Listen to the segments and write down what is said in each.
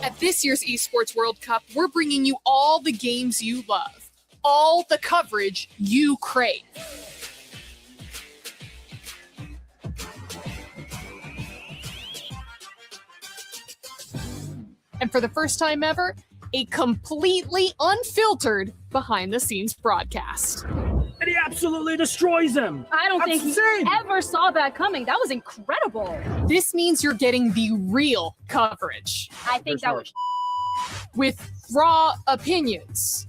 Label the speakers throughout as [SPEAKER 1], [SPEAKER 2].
[SPEAKER 1] At this year's Esports World Cup, we're bringing you all the games you love, all the coverage you crave. And for the first time ever, a completely unfiltered behind-the-scenes broadcast.
[SPEAKER 2] And he absolutely destroys him.
[SPEAKER 3] I don't think he ever saw that coming. That was incredible.
[SPEAKER 1] This means you're getting the real coverage.
[SPEAKER 3] I think that was
[SPEAKER 1] with raw opinions.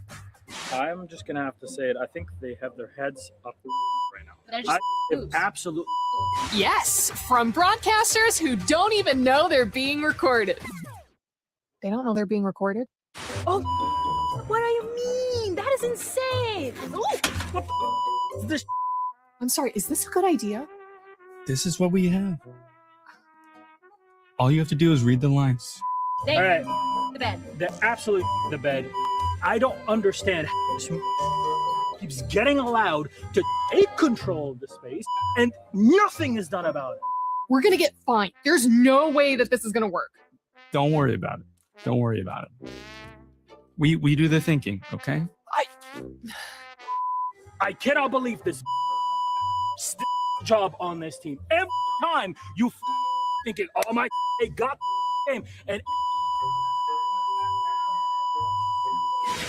[SPEAKER 2] I'm just going to have to say it. I think they have their heads up right now.
[SPEAKER 3] I am
[SPEAKER 2] absolutely.
[SPEAKER 1] Yes, from broadcasters who don't even know they're being recorded. They don't know they're being recorded?
[SPEAKER 3] Oh, what do you mean? That is insane.
[SPEAKER 2] This.
[SPEAKER 1] I'm sorry, is this a good idea?
[SPEAKER 4] This is what we have. All you have to do is read the lines.
[SPEAKER 3] All
[SPEAKER 2] right.
[SPEAKER 3] The bed.
[SPEAKER 2] They're absolutely the bed. I don't understand how this keeps getting allowed to take control of the space and nothing is done about it.
[SPEAKER 1] We're gonna get fined. There's no way that this is gonna work.
[SPEAKER 4] Don't worry about it. Don't worry about it. We do the thinking, okay?
[SPEAKER 2] I cannot believe this job on this team. Every time you thinking, oh my, they got the game, and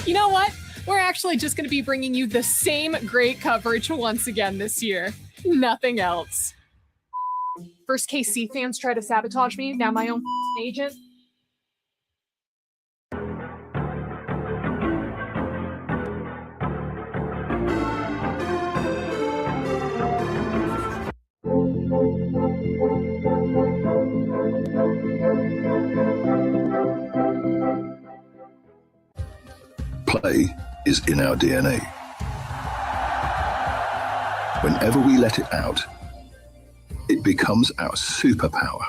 [SPEAKER 1] you know what? We're actually just going to be bringing you the same great coverage once again this year. Nothing else. First KC fans try to sabotage me, now my own agent.
[SPEAKER 5] Play is in our DNA. Whenever we let it out, it becomes our superpower.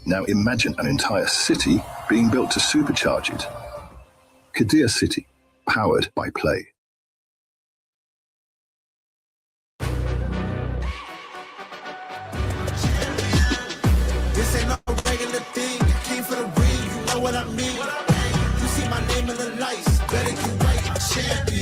[SPEAKER 5] Now imagine an entire city being built to supercharge it. Kadir City, powered by Play.
[SPEAKER 6] This ain't no regular thing. I came for the ring, you know what I mean. You see my name in the lights, better get right, I'm champion.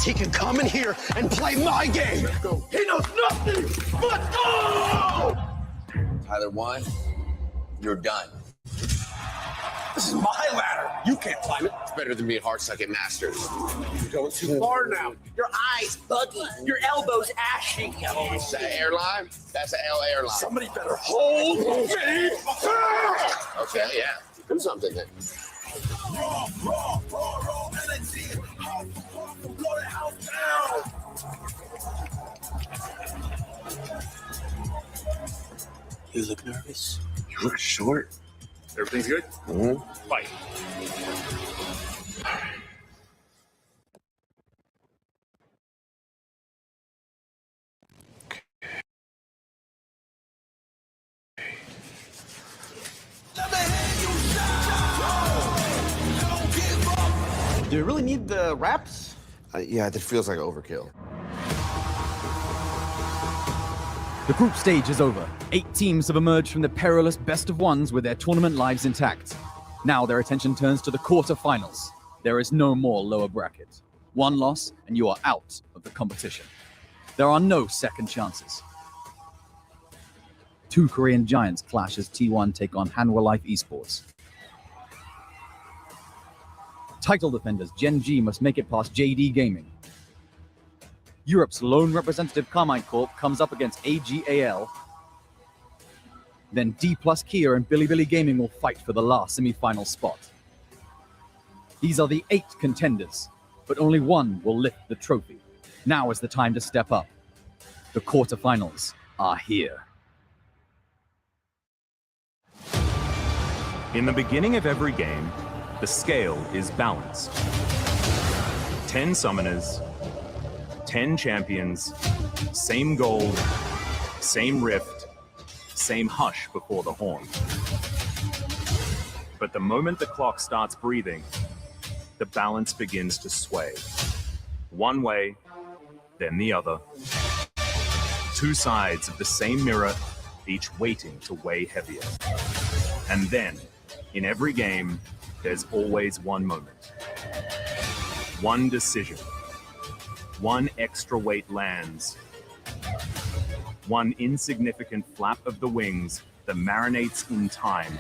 [SPEAKER 7] He can come in here and play my game. He knows nothing but go!
[SPEAKER 8] Tyler 1, you're done.
[SPEAKER 7] This is my ladder. You can't climb it. It's better than me at Heartsuck at Masters. You're going too far now.
[SPEAKER 3] Your eyes buggy. Your elbows ashy.
[SPEAKER 7] Is that airline? That's an L airline.
[SPEAKER 6] Somebody better hold me.
[SPEAKER 7] Okay, yeah. Do something then.
[SPEAKER 6] Raw energy. Blow the house down.
[SPEAKER 7] You look nervous. You look short.
[SPEAKER 2] Everything's good?
[SPEAKER 7] Mm-hmm.
[SPEAKER 2] Fight.
[SPEAKER 8] Do you really need the wraps?
[SPEAKER 7] Yeah, that feels like overkill.
[SPEAKER 8] The group stage is over. 8 teams have emerged from the perilous best-of-ones with their tournament lives intact. Now their attention turns to the quarterfinals. There is no more lower bracket. One loss, and you are out of the competition. There are no second chances. 2 Korean giants clash as T1 take on Hanwha Life Esports. Title defenders Gen G must make it past JD Gaming. Europe's lone representative Carmine Corp comes up against AGAL. Then D plus Kia and Bilibili Gaming will fight for the last semi-final spot. These are the 8 contenders, but only one will lift the trophy. Now is the time to step up. The quarterfinals are here.
[SPEAKER 9] In the beginning of every game, the scale is balanced. 10 summoners, 10 champions, same gold, same rift, same hush before the horn. But the moment the clock starts breathing, the balance begins to sway. One way, then the other. 2 sides of the same mirror, each waiting to weigh heavier. And then, in every game, there's always one moment. One decision. One extra weight lands. One insignificant flap of the wings that marinates in time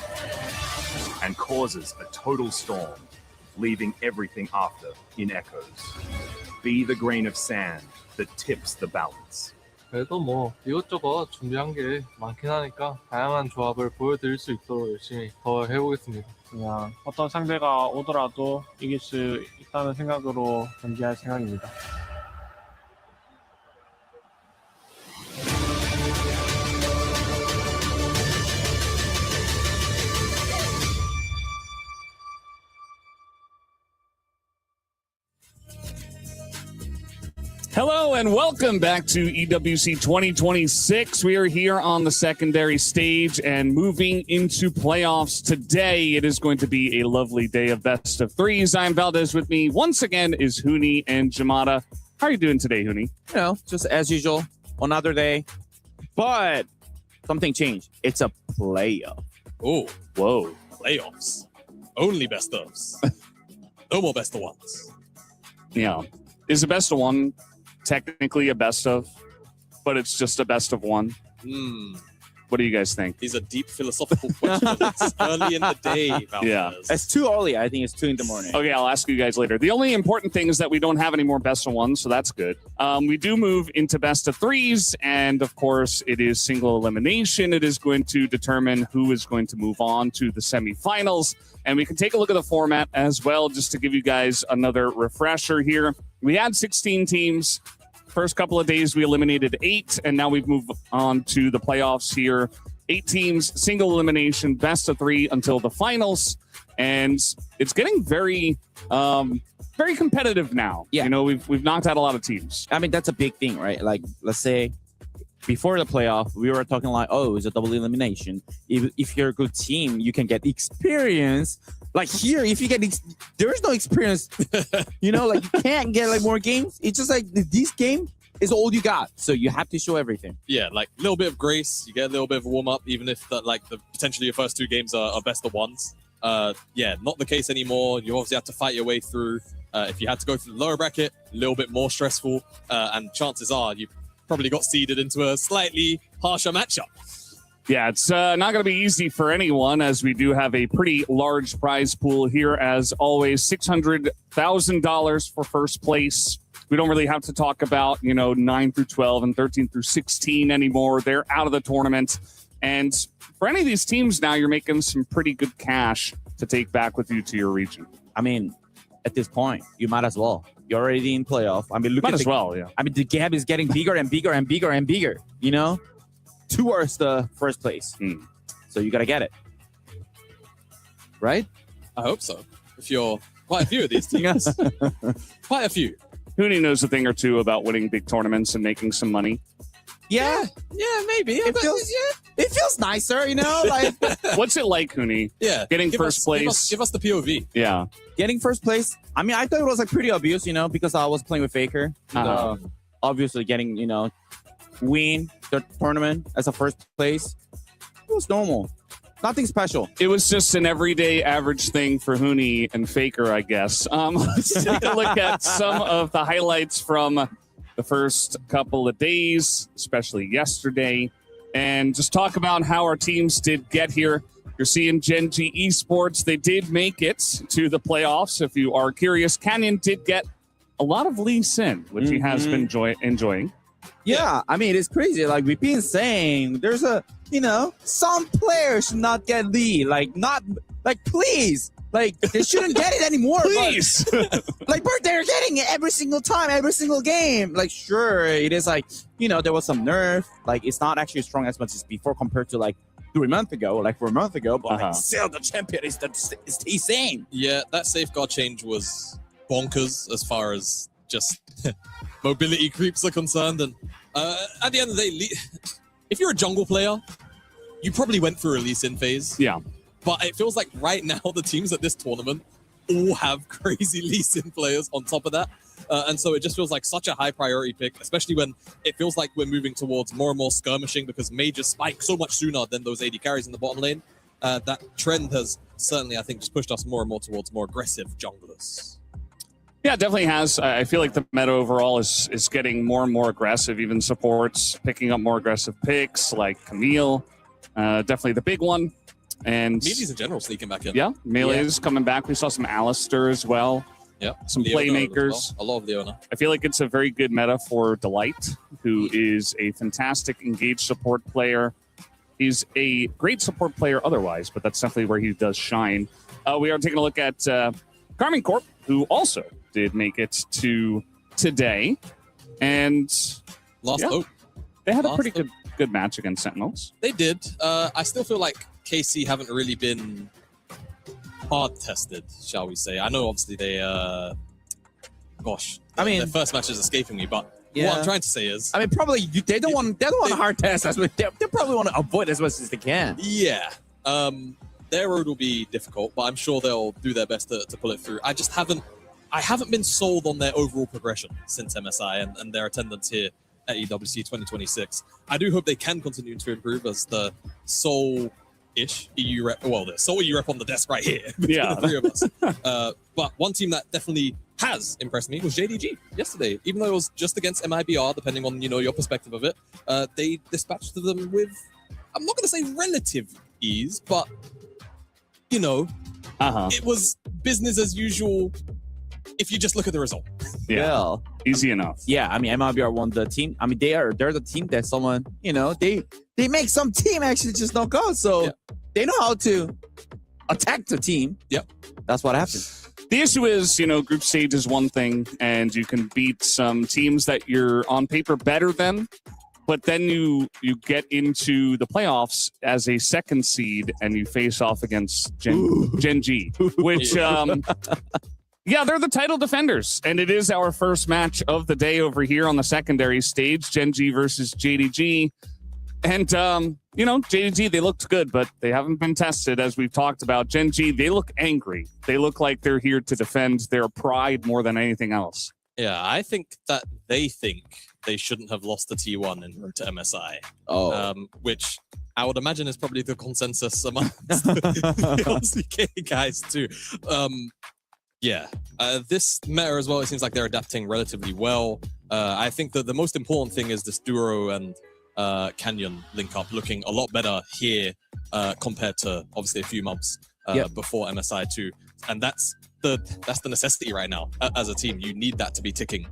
[SPEAKER 9] and causes a total storm, leaving everything after in echoes. Be the grain of sand that tips the balance.
[SPEAKER 10] 그래도 뭐 이것저것 준비한 게 많긴 하니까 다양한 조합을 보여드릴 수 있도록 열심히 더 해보겠습니다.
[SPEAKER 11] 그냥 어떤 상대가 오더라도 이길 수 있다는 생각으로 경기할 생각입니다.
[SPEAKER 12] Hello and welcome back to EWC 2026. We are here on the secondary stage and moving into playoffs today. It is going to be a lovely day of best of threes. I'm Valdez. With me once again is Huni and Jamada. How are you doing today, Huni?
[SPEAKER 13] You know, just as usual, another day. But something changed. It's a playoff.
[SPEAKER 14] Oh,
[SPEAKER 12] whoa.
[SPEAKER 14] Playoffs. Only best ofs. No more best of ones.
[SPEAKER 12] Yeah. Is a best of one technically a best of, but it's just a best of one? What do you guys think?
[SPEAKER 14] These are deep philosophical questions. It's early in the day, Valdez.
[SPEAKER 12] Yeah.
[SPEAKER 13] It's too early. I think it's 2 in the morning.
[SPEAKER 12] Okay, I'll ask you guys later. The only important thing is that we don't have any more best of ones, so that's good. We do move into best of threes, and of course, it is single elimination. It is going to determine who is going to move on to the semifinals. And we can take a look at the format as well, just to give you guys another refresher here. We had 16 teams. First couple of days, we eliminated 8, and now we've moved on to the playoffs here. 8 teams, single elimination, best of 3 until the finals. And it's getting very, very competitive now.
[SPEAKER 13] Yeah.
[SPEAKER 12] You know, we've knocked out a lot of teams.
[SPEAKER 13] I mean, that's a big thing, right? Like, let's say before the playoff, we were talking like, oh, it's a double elimination. If you're a good team, you can get experience. Like here, if you get, there is no experience. You know, like you can't get like more games. It's just like this game is all you got. So you have to show everything.
[SPEAKER 14] Yeah, like a little bit of grace. You get a little bit of a warm up, even if potentially your first 2 games are best of ones. Yeah, not the case anymore. You obviously have to fight your way through. If you had to go through the lower bracket, a little bit more stressful. And chances are you probably got seeded into a slightly harsher matchup.
[SPEAKER 12] Yeah, it's not going to be easy for anyone, as we do have a pretty large prize pool here. As always, $600,000 for first place. We don't really have to talk about, 9 through 12 and 13 through 16 anymore. They're out of the tournament. And for any of these teams now, you're making some pretty good cash to take back with you to your region.
[SPEAKER 13] I mean, at this point, you might as well. You're already in playoff. I mean, look
[SPEAKER 12] Might
[SPEAKER 13] at
[SPEAKER 12] as well, yeah.
[SPEAKER 13] I mean, the gap is getting bigger and bigger and bigger and bigger, towards the first place. So you got to get it. Right?
[SPEAKER 14] I hope so. If you're quite a few of these teams. Quite a few.
[SPEAKER 12] Huni knows a thing or two about winning big tournaments and making some money.
[SPEAKER 13] Yeah, maybe. It feels nicer, like
[SPEAKER 12] What's it like, Huni?
[SPEAKER 14] Yeah.
[SPEAKER 12] Getting first place.
[SPEAKER 14] Give us the POV.
[SPEAKER 12] Yeah.
[SPEAKER 13] Getting first place. I mean, I thought it was like pretty obvious, because I was playing with Faker. Obviously getting, win the tournament as a first place. It was normal. Nothing special.
[SPEAKER 12] It was just an everyday average thing for Huni and Faker, I guess. Let's take a look at some of the highlights from the first couple of days, especially yesterday, and just talk about how our teams did get here. You're seeing Gen G Esports. They did make it to the playoffs. If you are curious, Canyon did get a lot of Lee Sin, which he has been enjoying.
[SPEAKER 13] Yeah, I mean, it's crazy. Like we've been saying, there's some players should not get Lee. Please. They shouldn't get it anymore.
[SPEAKER 12] Please.
[SPEAKER 13] But they're getting it every single time, every single game. Sure, it is there was some nerf. It's not actually strong as much as before compared to 4 months ago, but still the champion is the same.
[SPEAKER 14] Yeah, that safeguard change was bonkers as far as just mobility creeps are concerned. And at the end of the day, if you're a jungle player, you probably went through a Lee Sin phase.
[SPEAKER 12] Yeah.
[SPEAKER 14] But it feels like right now the teams at this tournament all have crazy Lee Sin players on top of that. And so it just feels like such a high priority pick, especially when it feels like we're moving towards more and more skirmishing because mages spike so much sooner than those AD carries in the bottom lane. That trend has certainly, I think, just pushed us more and more towards more aggressive junglers.
[SPEAKER 12] Yeah, it definitely has. I feel like the meta overall is getting more and more aggressive. Even supports picking up more aggressive picks like Camille. Definitely the big one. And
[SPEAKER 14] Melee's in general sneaking back in.
[SPEAKER 12] Yeah, Melee's coming back. We saw some Alistair as well.
[SPEAKER 14] Yeah,
[SPEAKER 12] some
[SPEAKER 14] Leona
[SPEAKER 12] playmakers.
[SPEAKER 14] Well. A lot of Leona.
[SPEAKER 12] I feel like it's a very good meta for Delight, who is a fantastic engaged support player. He's a great support player otherwise, but that's definitely where he does shine. We are taking a look at Carmine Corp, who also did make it to today. And
[SPEAKER 14] Lost hope.
[SPEAKER 12] They had a pretty good match against Sentinels.
[SPEAKER 14] They did. I still feel like KC haven't really been hard tested, shall we say. I know obviously they their first match is escaping me, but what I'm trying to say is
[SPEAKER 13] probably they don't want a hard test as much. They probably want to avoid as much as they can.
[SPEAKER 14] Yeah. Their road will be difficult, but I'm sure they'll do their best to pull it through. I haven't been sold on their overall progression since MSI and their attendance here at EWC 2026. I do hope they can continue to improve as the sole-ish EU rep. Well, the sole EU rep on the desk right here.
[SPEAKER 12] Yeah.
[SPEAKER 14] The three of us. But one team that definitely has impressed me was JDG yesterday. Even though it was just against MIBR, depending on your perspective of it, they dispatched them with, I'm not going to say relative ease, but it was business as usual if you just look at the result.
[SPEAKER 12] Yeah, easy enough.
[SPEAKER 13] Yeah, MIBR won the team. They're the team that someone, they make some team actually just knock out. So they know how to attack the team.
[SPEAKER 14] Yep.
[SPEAKER 13] That's what happened.
[SPEAKER 12] The issue is, group stage is one thing, and you can beat some teams that you're on paper better than, but then you get into the playoffs as a second seed, and you face off against Gen G, which, yeah, they're the title defenders, and it is our first match of the day over here on the secondary stage, Gen G versus JDG. And, JDG, they looked good, but they haven't been tested, as we've talked about. Gen G, they look angry. They look like they're here to defend their pride more than anything else.
[SPEAKER 14] Yeah, I think that they think they shouldn't have lost the T1 in road to MSI. Which I would imagine is probably the consensus amongst the LCK guys, too. This meta as well, it seems like they're adapting relatively well. I think that the most important thing is this Duro and Canyon link up looking a lot better here compared to obviously a few months before MSI 2, and that's the necessity right now as a team. You need that to be ticking.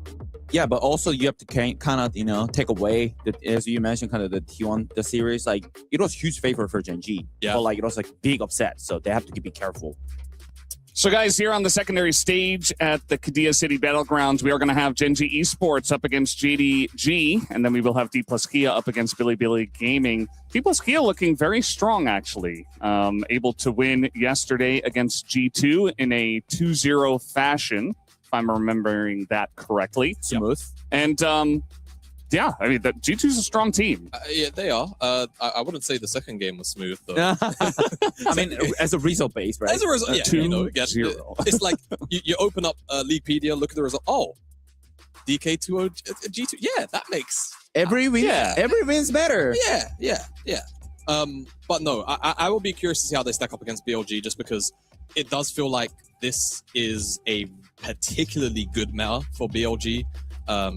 [SPEAKER 13] Yeah, but also you have to kind of, take away, as you mentioned, kind of the T1, the series, like, it was huge favor for Gen G.
[SPEAKER 14] Yeah.
[SPEAKER 13] But, like, it was, like, big upset, so they have to be careful.
[SPEAKER 12] So, guys, here on the secondary stage at the Qiddiya City Battlegrounds, we are going to have Gen G Esports up against JDG, and then we will have D plus Kia up against Bilibili Gaming. D plus Kia looking very strong, actually. Able to win yesterday against G2 in a 2-0 fashion, if I'm remembering that correctly.
[SPEAKER 13] Smooth.
[SPEAKER 12] And, yeah, I mean, G2's a strong team.
[SPEAKER 14] Yeah, they are. I wouldn't say the second game was smooth, though.
[SPEAKER 13] I mean, as a result base, right?
[SPEAKER 14] As a result, yeah,
[SPEAKER 12] 2-0.
[SPEAKER 14] It's like you open up Leaguepedia, look at the result. Oh, DK2 G2. Yeah, that makes
[SPEAKER 13] every win's better.
[SPEAKER 14] Yeah. But no, I will be curious to see how they stack up against BLG, just because it does feel like this is a particularly good meta for BLG.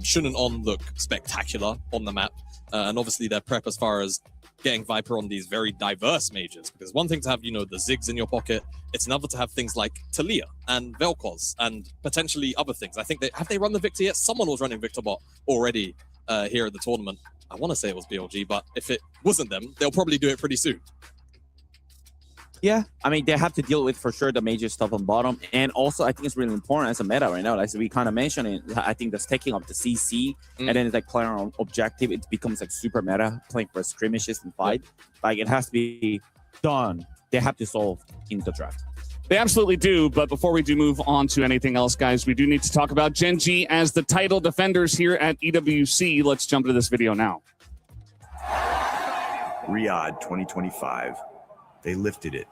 [SPEAKER 14] Shun and On look spectacular on the map, and obviously their prep as far as getting Viper on these very diverse majors, because one thing to have, the Ziggs in your pocket, it's another to have things like Talia and Vel'Koz and potentially other things. I think they run the Victor yet? Someone was running Victor bot already here at the tournament. I want to say it was BLG, but if it wasn't them, they'll probably do it pretty soon.
[SPEAKER 13] Yeah, I mean, they have to deal with, for sure, the major stuff on bottom. And also, I think it's really important as a meta right now. Like we kind of mentioned it, I think that's taking up the CC, and then it's like playing on objective. It becomes like super meta, playing for skirmishes and fight. Like, it has to be done. They have to solve in the draft.
[SPEAKER 12] They absolutely do, but before we do move on to anything else, guys, we do need to talk about Gen G as the title defenders here at EWC. Let's jump into this video now.
[SPEAKER 15] Riyadh 2025. They lifted it.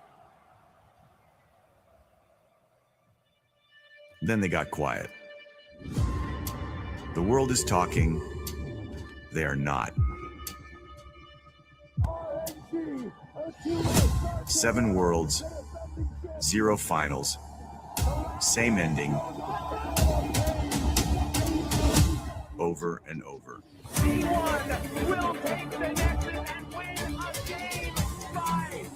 [SPEAKER 15] Then they got quiet. The world is talking. They are not. 7 worlds, 0 finals, same ending, over and over.
[SPEAKER 6] Will take the next and win a game 5.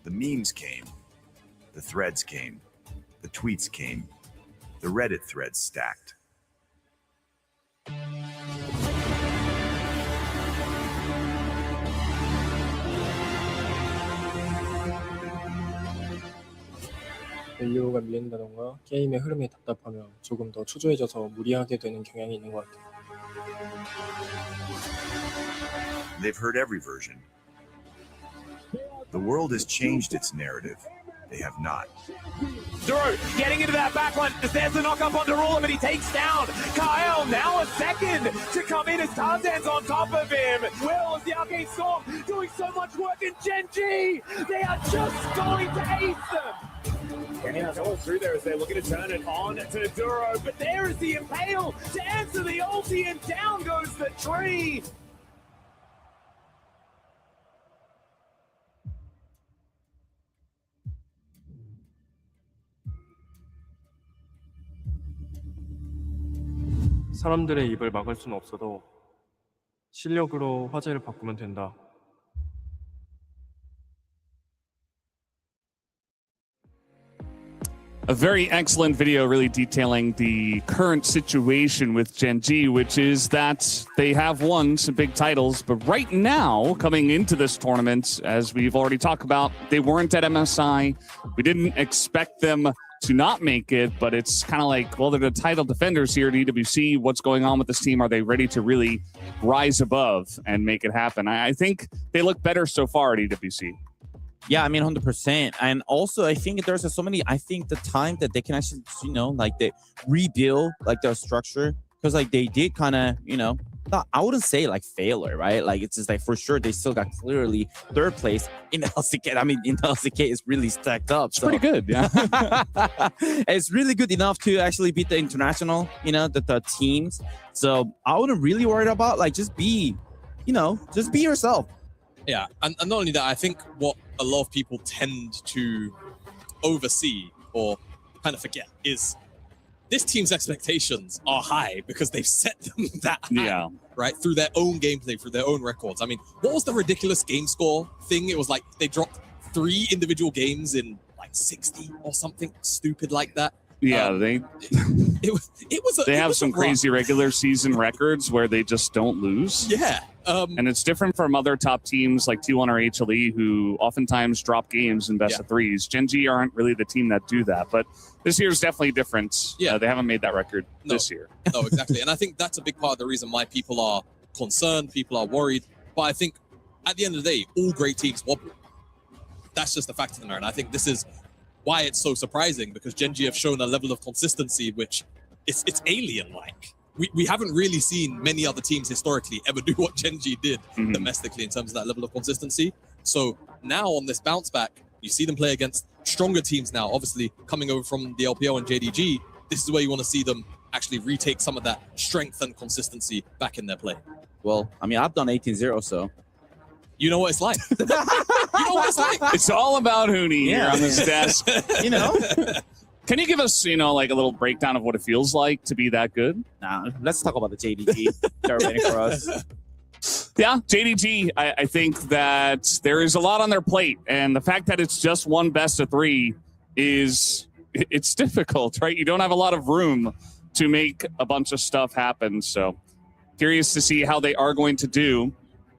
[SPEAKER 15] The memes came, the threads came, the tweets came, the Reddit threads stacked.
[SPEAKER 16] 밸류가 밀린다던가 게임의 흐름이 답답하며 조금 더 초조해져서 무리하게 되는 경향이 있는 것 같아요.
[SPEAKER 15] They've heard every version. The world has changed its narrative. They have not.
[SPEAKER 6] Drew getting into that backline. There's a knock up on Derulo, but he takes down Kyle. Now a second to come in as Tarzan's on top of him. Will is the Arcane Storm doing so much work in Gen G. They are just going to ace them. Getting going through there as they're looking to turn it on to Duro, but there is the Impale to answer the ulti, and down goes the tree.
[SPEAKER 16] 사람들의 입을 막을 수는 없어도 실력으로 화제를 바꾸면 된다.
[SPEAKER 12] A very excellent video really detailing the current situation with Gen G, which is that they have won some big titles, but right now, coming into this tournament, as we've already talked about, they weren't at MSI. We didn't expect them to not make it, but it's kind of like, well, they're the title defenders here at EWC. What's going on with this team? Are they ready to really rise above and make it happen? I think they look better so far at EWC.
[SPEAKER 13] Yeah, I mean, 100%. And also, I think there's so many, I think the time that they can actually, like they rebuild like their structure, because like they did kind of, I wouldn't say like failure, right? Like it's just like for sure they still got clearly 3rd place in LCK. I mean, in LCK is really stacked up.
[SPEAKER 12] It's pretty good, yeah.
[SPEAKER 13] It's really good enough to actually beat the international, the teams. So I wouldn't really worry about like just be yourself.
[SPEAKER 14] Yeah, and not only that, I think what a lot of people tend to oversee or kind of forget is this team's expectations are high because they've set them that high,
[SPEAKER 12] Yeah.
[SPEAKER 14] right? Through their own gameplay, through their own records. I mean, what was the ridiculous game score thing? It was like they dropped 3 individual games in like 60 or something stupid like that.
[SPEAKER 12] Yeah,
[SPEAKER 14] It was.
[SPEAKER 12] They have some crazy regular season records where they just don't lose.
[SPEAKER 14] Yeah.
[SPEAKER 12] And it's different from other top teams like T1 or HLE who oftentimes drop games in best of threes. Gen G aren't really the team that do that, but this year is definitely different.
[SPEAKER 14] Yeah.
[SPEAKER 12] They haven't made that record this year.
[SPEAKER 14] No, exactly. And I think that's a big part of the reason why people are concerned, people are worried. But I think at the end of the day, all great teams wobble. That's just the fact of the matter. And I think this is why it's so surprising, because Gen G have shown a level of consistency which it's alien-like. We haven't really seen many other teams historically ever do what Gen G did domestically in terms of that level of consistency. So now on this bounce back, you see them play against stronger teams now, obviously coming over from the LPL and JDG. This is where you want to see them actually retake some of that strength and consistency back in their play.
[SPEAKER 13] Well, I mean, I've done 18-0, so.
[SPEAKER 14] You know what it's like. You know what it's like.
[SPEAKER 12] It's all about Hooney here on this desk.
[SPEAKER 13] You know?
[SPEAKER 12] Can you give us, like a little breakdown of what it feels like to be that good?
[SPEAKER 13] Nah, let's talk about the JDG. They're waiting for us.
[SPEAKER 12] Yeah, JDG, I think that there is a lot on their plate. And the fact that it's just one best of 3 it's difficult, right? You don't have a lot of room to make a bunch of stuff happen. So curious to see how they are going to do,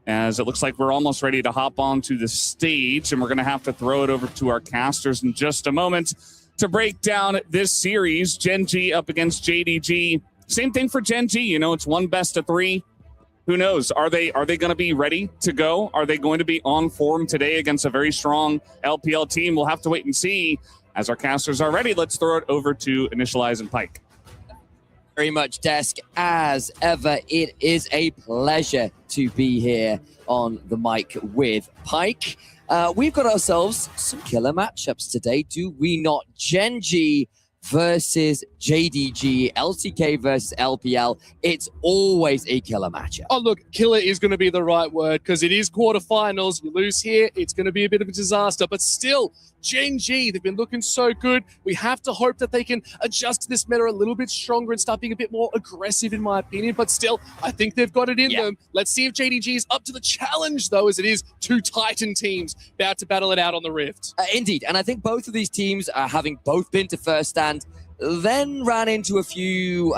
[SPEAKER 12] as it looks like we're almost ready to hop onto the stage, and we're going to have to throw it over to our casters in just a moment to break down this series. Gen G up against JDG. Same thing for Gen G. It's one best of 3. Who knows? Are they going to be ready to go? Are they going to be on form today against a very strong LPL team? We'll have to wait and see. As our casters are ready, let's throw it over to Initialize and Pike.
[SPEAKER 17] Very much, Desk. As ever, it is a pleasure to be here on the mic with Pike. We've got ourselves some killer matchups today, do we not? Gen G versus JDG, LCK versus LPL. It's always a killer matchup.
[SPEAKER 18] Oh, look, killer is going to be the right word because it is quarterfinals. You lose here, it's going to be a bit of a disaster. But still, Gen G, they've been looking so good. We have to hope that they can adjust to this meta a little bit stronger and start being a bit more aggressive, in my opinion. But still, I think they've got it in them. Let's see if JDG is up to the challenge, though, as it is 2 Titan teams about to battle it out on the Rift.
[SPEAKER 17] Indeed, and I think both of these teams, having both been to first stand, then ran into a few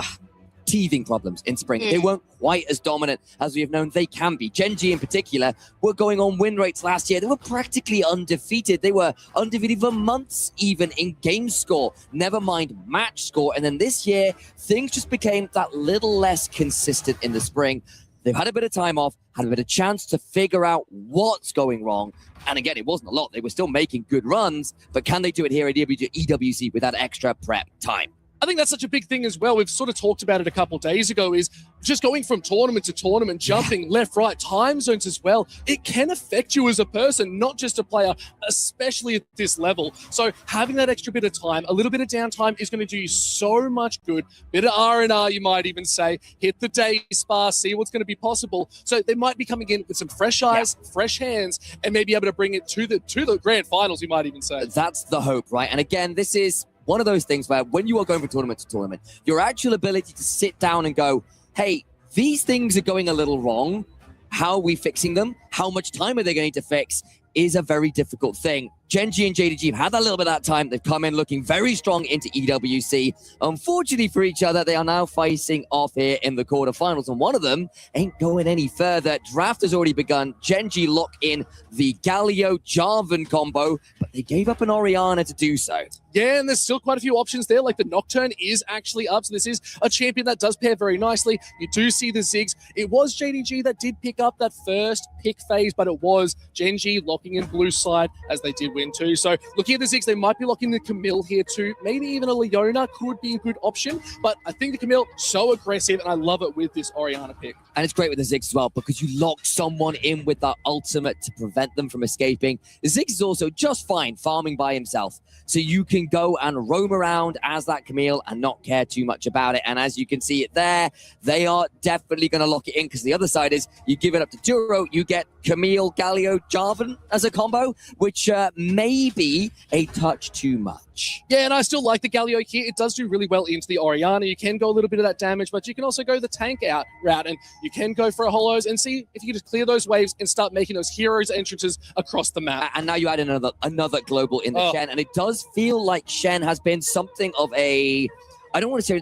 [SPEAKER 17] teething problems in spring. They weren't quite as dominant as we have known they can be. Gen G in particular were going on win rates last year. They were practically undefeated. They were undefeated for months even in game score, never mind match score. And then this year, things just became that little less consistent in the spring. They've had a bit of time off, had a bit of chance to figure out what's going wrong. And again, it wasn't a lot. They were still making good runs, but can they do it here at EWC with that extra prep time?
[SPEAKER 18] I think that's such a big thing as well. We've sort of talked about it a couple of days ago, is just going from tournament to tournament, jumping left, right, time zones as well. It can affect you as a person, not just a player, especially at this level. So having that extra bit of time, a little bit of downtime is going to do you so much good. Bit of R&R, you might even say. Hit the day spa, see what's going to be possible. So they might be coming in with some fresh eyes, fresh hands, and maybe able to bring it to the grand finals, you might even say.
[SPEAKER 17] That's the hope, right? And again, this is one of those things where when you are going from tournament to tournament, your actual ability to sit down and go, hey, these things are going a little wrong. How are we fixing them? How much time are they going to fix? Is a very difficult thing. Gen G and JDG have had that little bit of that time. They've come in looking very strong into EWC. Unfortunately for each other, they are now facing off here in the quarterfinals, and one of them ain't going any further. Draft has already begun. Gen G lock in the Galio-Jarvan combo, but they gave up an Orianna to do so.
[SPEAKER 18] Yeah, and there's still quite a few options there. Like the Nocturne is actually up, so this is a champion that does pair very nicely. You do see the Ziggs. It was JDG that did pick up that first pick phase, but it was Gen G locking in blue side as they did win too. So looking at the Ziggs, they might be locking the Camille here too. Maybe even a Leona could be a good option, but I think the Camille so aggressive, and I love it with this Orianna pick.
[SPEAKER 17] And it's great with the Ziggs as well because you lock someone in with that ultimate to prevent them from escaping. The Ziggs is also just fine farming by himself. So you can go and roam around as that Camille and not care too much about it. And as you can see it there, they are definitely going to lock it in because the other side is you give it up to Duro, you get Camille, Galio, Jarvan as a combo, which maybe a touch too much.
[SPEAKER 18] Yeah, and I still like the Galio here. It does do really well into the Orianna. You can go a little bit of that damage, but you can also go the tank out route, and you can go for a Hollows and see if you can just clear those waves and start making those heroes entrances across the map.
[SPEAKER 17] And now you add in another global in the Shen, and it does feel like Shen has been something of a, I don't want to say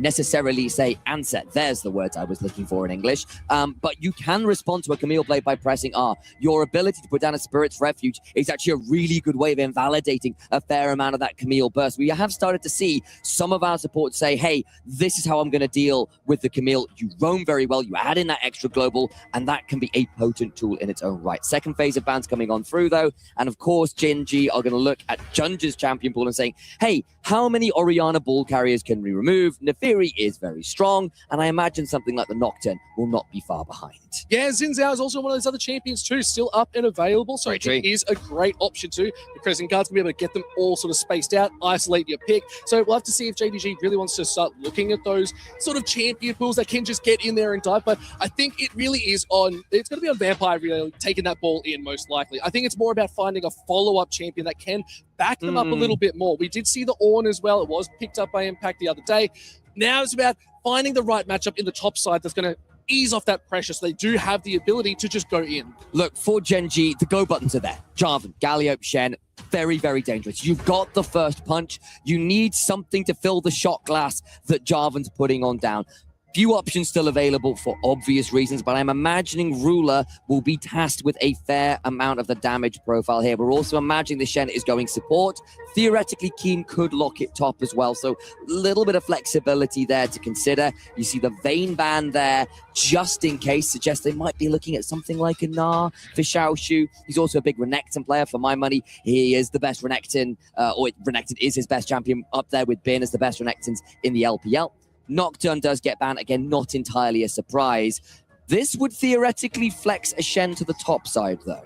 [SPEAKER 17] necessarily say answer. There's the words I was looking for in English. But you can respond to a Camille play by pressing R. Your ability to put down a Spirit's Refuge is actually a really good way of invalidating a fair amount of that Camille burst. We have started to see some of our support say, hey, this is how I'm going to deal with the Camille. You roam very well. You add in that extra global, and that can be a potent tool in its own right. Second phase of bans coming on through, though. And of course, Gen.G are going to look at Junge's champion pool and saying, hey, how many Orianna ball carriers can we remove? Neferi is very strong, and I imagine something like the Nocturne will not be far behind.
[SPEAKER 18] Yeah, Xin Zhao is also one of those other champions too, still up and available, so it is a great option too. The Crescent Guard's going to be able to get them all sort of spaced out, isolate your pick. So we'll have to see if JDG really wants to start looking at those sort of champion pools that can just get in there and dive, but I think it really is on, it's going to be on Vampire really taking that ball in most likely. I think it's more about finding a follow-up champion that can back them up a little bit more. We did see the Ornn as well. It was picked up by Impact the other day. Now it's about finding the right matchup in the top side that's going to ease off that pressure so they do have the ability to just go in.
[SPEAKER 17] Look, for Gen.G, the go buttons are there. Jarvan, Galio, Shen, very, very dangerous. You've got the first punch. You need something to fill the shot glass that Jarvan's putting on down. Few options still available for obvious reasons, but I'm imagining Ruler will be tasked with a fair amount of the damage profile here. We're also imagining the Shen is going support. Theoretically, Keen could lock it top as well, so a little bit of flexibility there to consider. You see the Vayne ban there, just in case, suggests they might be looking at something like a Gnar for Xiaoshu. He's also a big Renekton player. For my money, he is the best Renekton, or Renekton is his best champion, up there with Bin as the best Renektons in the LPL. Nocturne does get banned, again, not entirely a surprise. This would theoretically flex a Shen to the top side, though.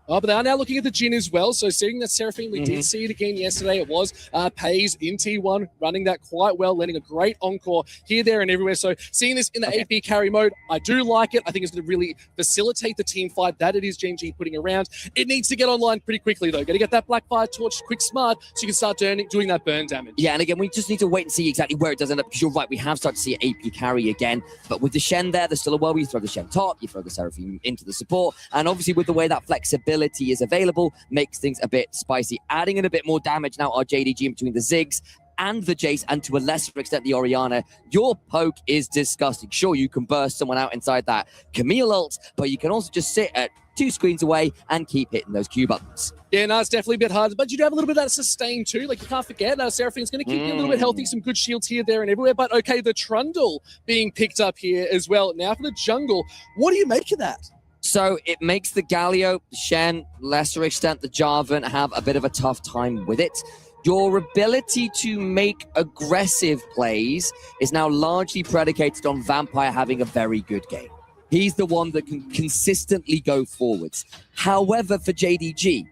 [SPEAKER 18] Oh, but they are now looking at the Jhin as well. So seeing that Seraphine, we did see it again yesterday. It was Pays in T1, running that quite well, letting a great encore here, there, and everywhere. So seeing this in the AP carry mode, I do like it. I think it's going to really facilitate the team fight that it is Gen.G putting around. It needs to get online pretty quickly, though. Got to get that Blackfire Torch quick smart so you can start doing that burn damage.
[SPEAKER 17] Yeah, and again, we just need to wait and see exactly where it does end up, because you're right, we have started to see AP carry again. But with the Shen there's still a world where you throw the Shen top, you throw the Seraphine into the support, and obviously with the way that flexibility is available, makes things a bit spicy. Adding in a bit more damage now are JDG in between the Ziggs and the Jace, and to a lesser extent the Orianna. Your poke is disgusting. Sure, you can burst someone out inside that Camille ult, but you can also just sit at 2 screens away and keep hitting those Q buttons.
[SPEAKER 18] Yeah, no, it's definitely a bit hard, but you do have a little bit of that sustain too. Like, you can't forget that Seraphine's going to keep you a little bit healthy, some good shields here, there, and everywhere. But okay, the Trundle being picked up here as well. Now for the jungle, what do you make of that?
[SPEAKER 17] So it makes the Galio, the Shen, lesser extent the Jarvan, have a bit of a tough time with it. Your ability to make aggressive plays is now largely predicated on Vampire having a very good game. He's the one that can consistently go forwards. However, for JDG,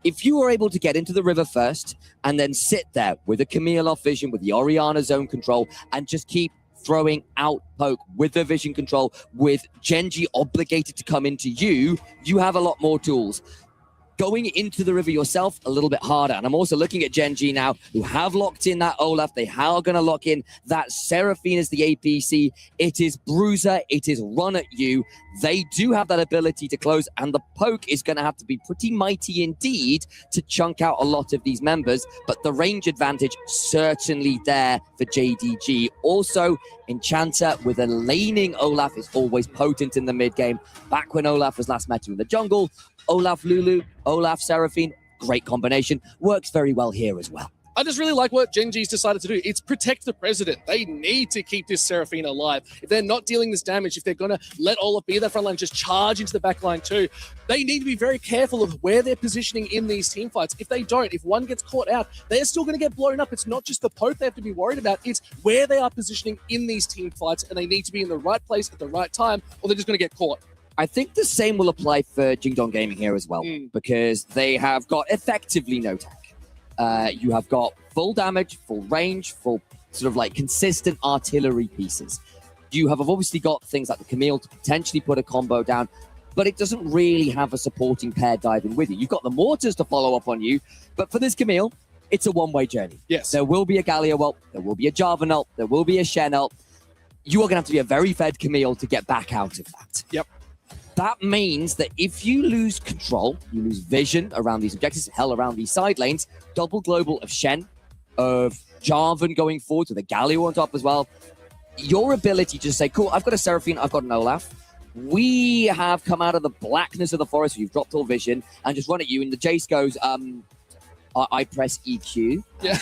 [SPEAKER 17] if you are able to get into the river first and then sit there with a Camille off vision, with the Orianna zone control, and just keep throwing out poke with the vision control, with Gen.G obligated to come into you, you have a lot more tools. Going into the river yourself, a little bit harder. And I'm also looking at Gen.G now, who have locked in that Olaf. They are going to lock in that Seraphine as the APC. It is Bruiser. It is run at you. They do have that ability to close, and the poke is going to have to be pretty mighty indeed to chunk out a lot of these members. But the range advantage certainly there for JDG. Also, Enchanter with a laning Olaf is always potent in the mid game. Back when Olaf was last met in the jungle, Olaf Lulu, Olaf Seraphine, great combination. Works very well here as well.
[SPEAKER 18] I just really like what Gen.G's decided to do. It's protect the president. They need to keep this Seraphine alive. If they're not dealing this damage, if they're going to let Olaf be that front line, just charge into the back line too, they need to be very careful of where they're positioning in these team fights. If they don't, if one gets caught out, they're still going to get blown up. It's not just the poke they have to be worried about. It's where they are positioning in these team fights, and they need to be in the right place at the right time, or they're just going to get caught.
[SPEAKER 17] I think the same will apply for Jingdong Gaming here as well, because they have got effectively no tech. You have got full damage, full range, full sort of like consistent artillery pieces. You have obviously got things like the Camille to potentially put a combo down. but it doesn't really have a supporting pair diving with you. You've got the mortars to follow up on you, but for this Camille, it's a one-way journey.
[SPEAKER 18] Yes.
[SPEAKER 17] There will be a Galio ult, there will be a Jarvan ult, there will be a Shen ult. You are going to have to be a very fed Camille to get back out of that.
[SPEAKER 18] Yep.
[SPEAKER 17] That means that if you lose control, you lose vision around these objectives, hell, around these side lanes, double global of Shen, of Jarvan going forward with a Galio on top as well, your ability to say, cool, I've got a Seraphine, I've got an Olaf. We have come out of the blackness of the forest, you've dropped all vision, and just run at you, and the Jace goes, I press EQ.
[SPEAKER 18] Yeah.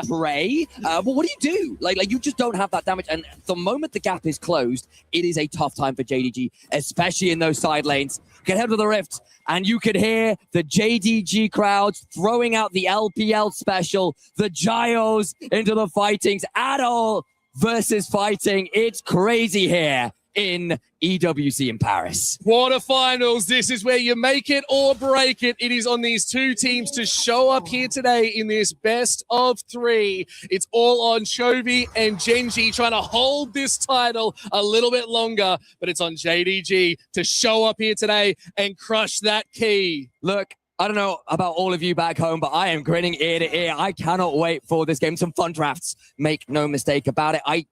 [SPEAKER 17] Pray. But what do you do? Like you just don't have that damage. And the moment the gap is closed, it is a tough time for JDG, especially in those side lanes. Get head to the rift, and you could hear the JDG crowds throwing out the LPL special, the Gyos into the fightings. Adol versus fighting. It's crazy here in EWC in Paris.
[SPEAKER 18] Quarterfinals, this is where you make it or break it. It is on these two teams to show up here today in this best of three. It's all on Chovy and Genji trying to hold this title a little bit longer, but it's on JDG to show up here today and crush that key.
[SPEAKER 17] Look, I don't know about all of you back home, but I am grinning ear to ear. I cannot wait for this game. Some fun drafts, make no mistake about it. I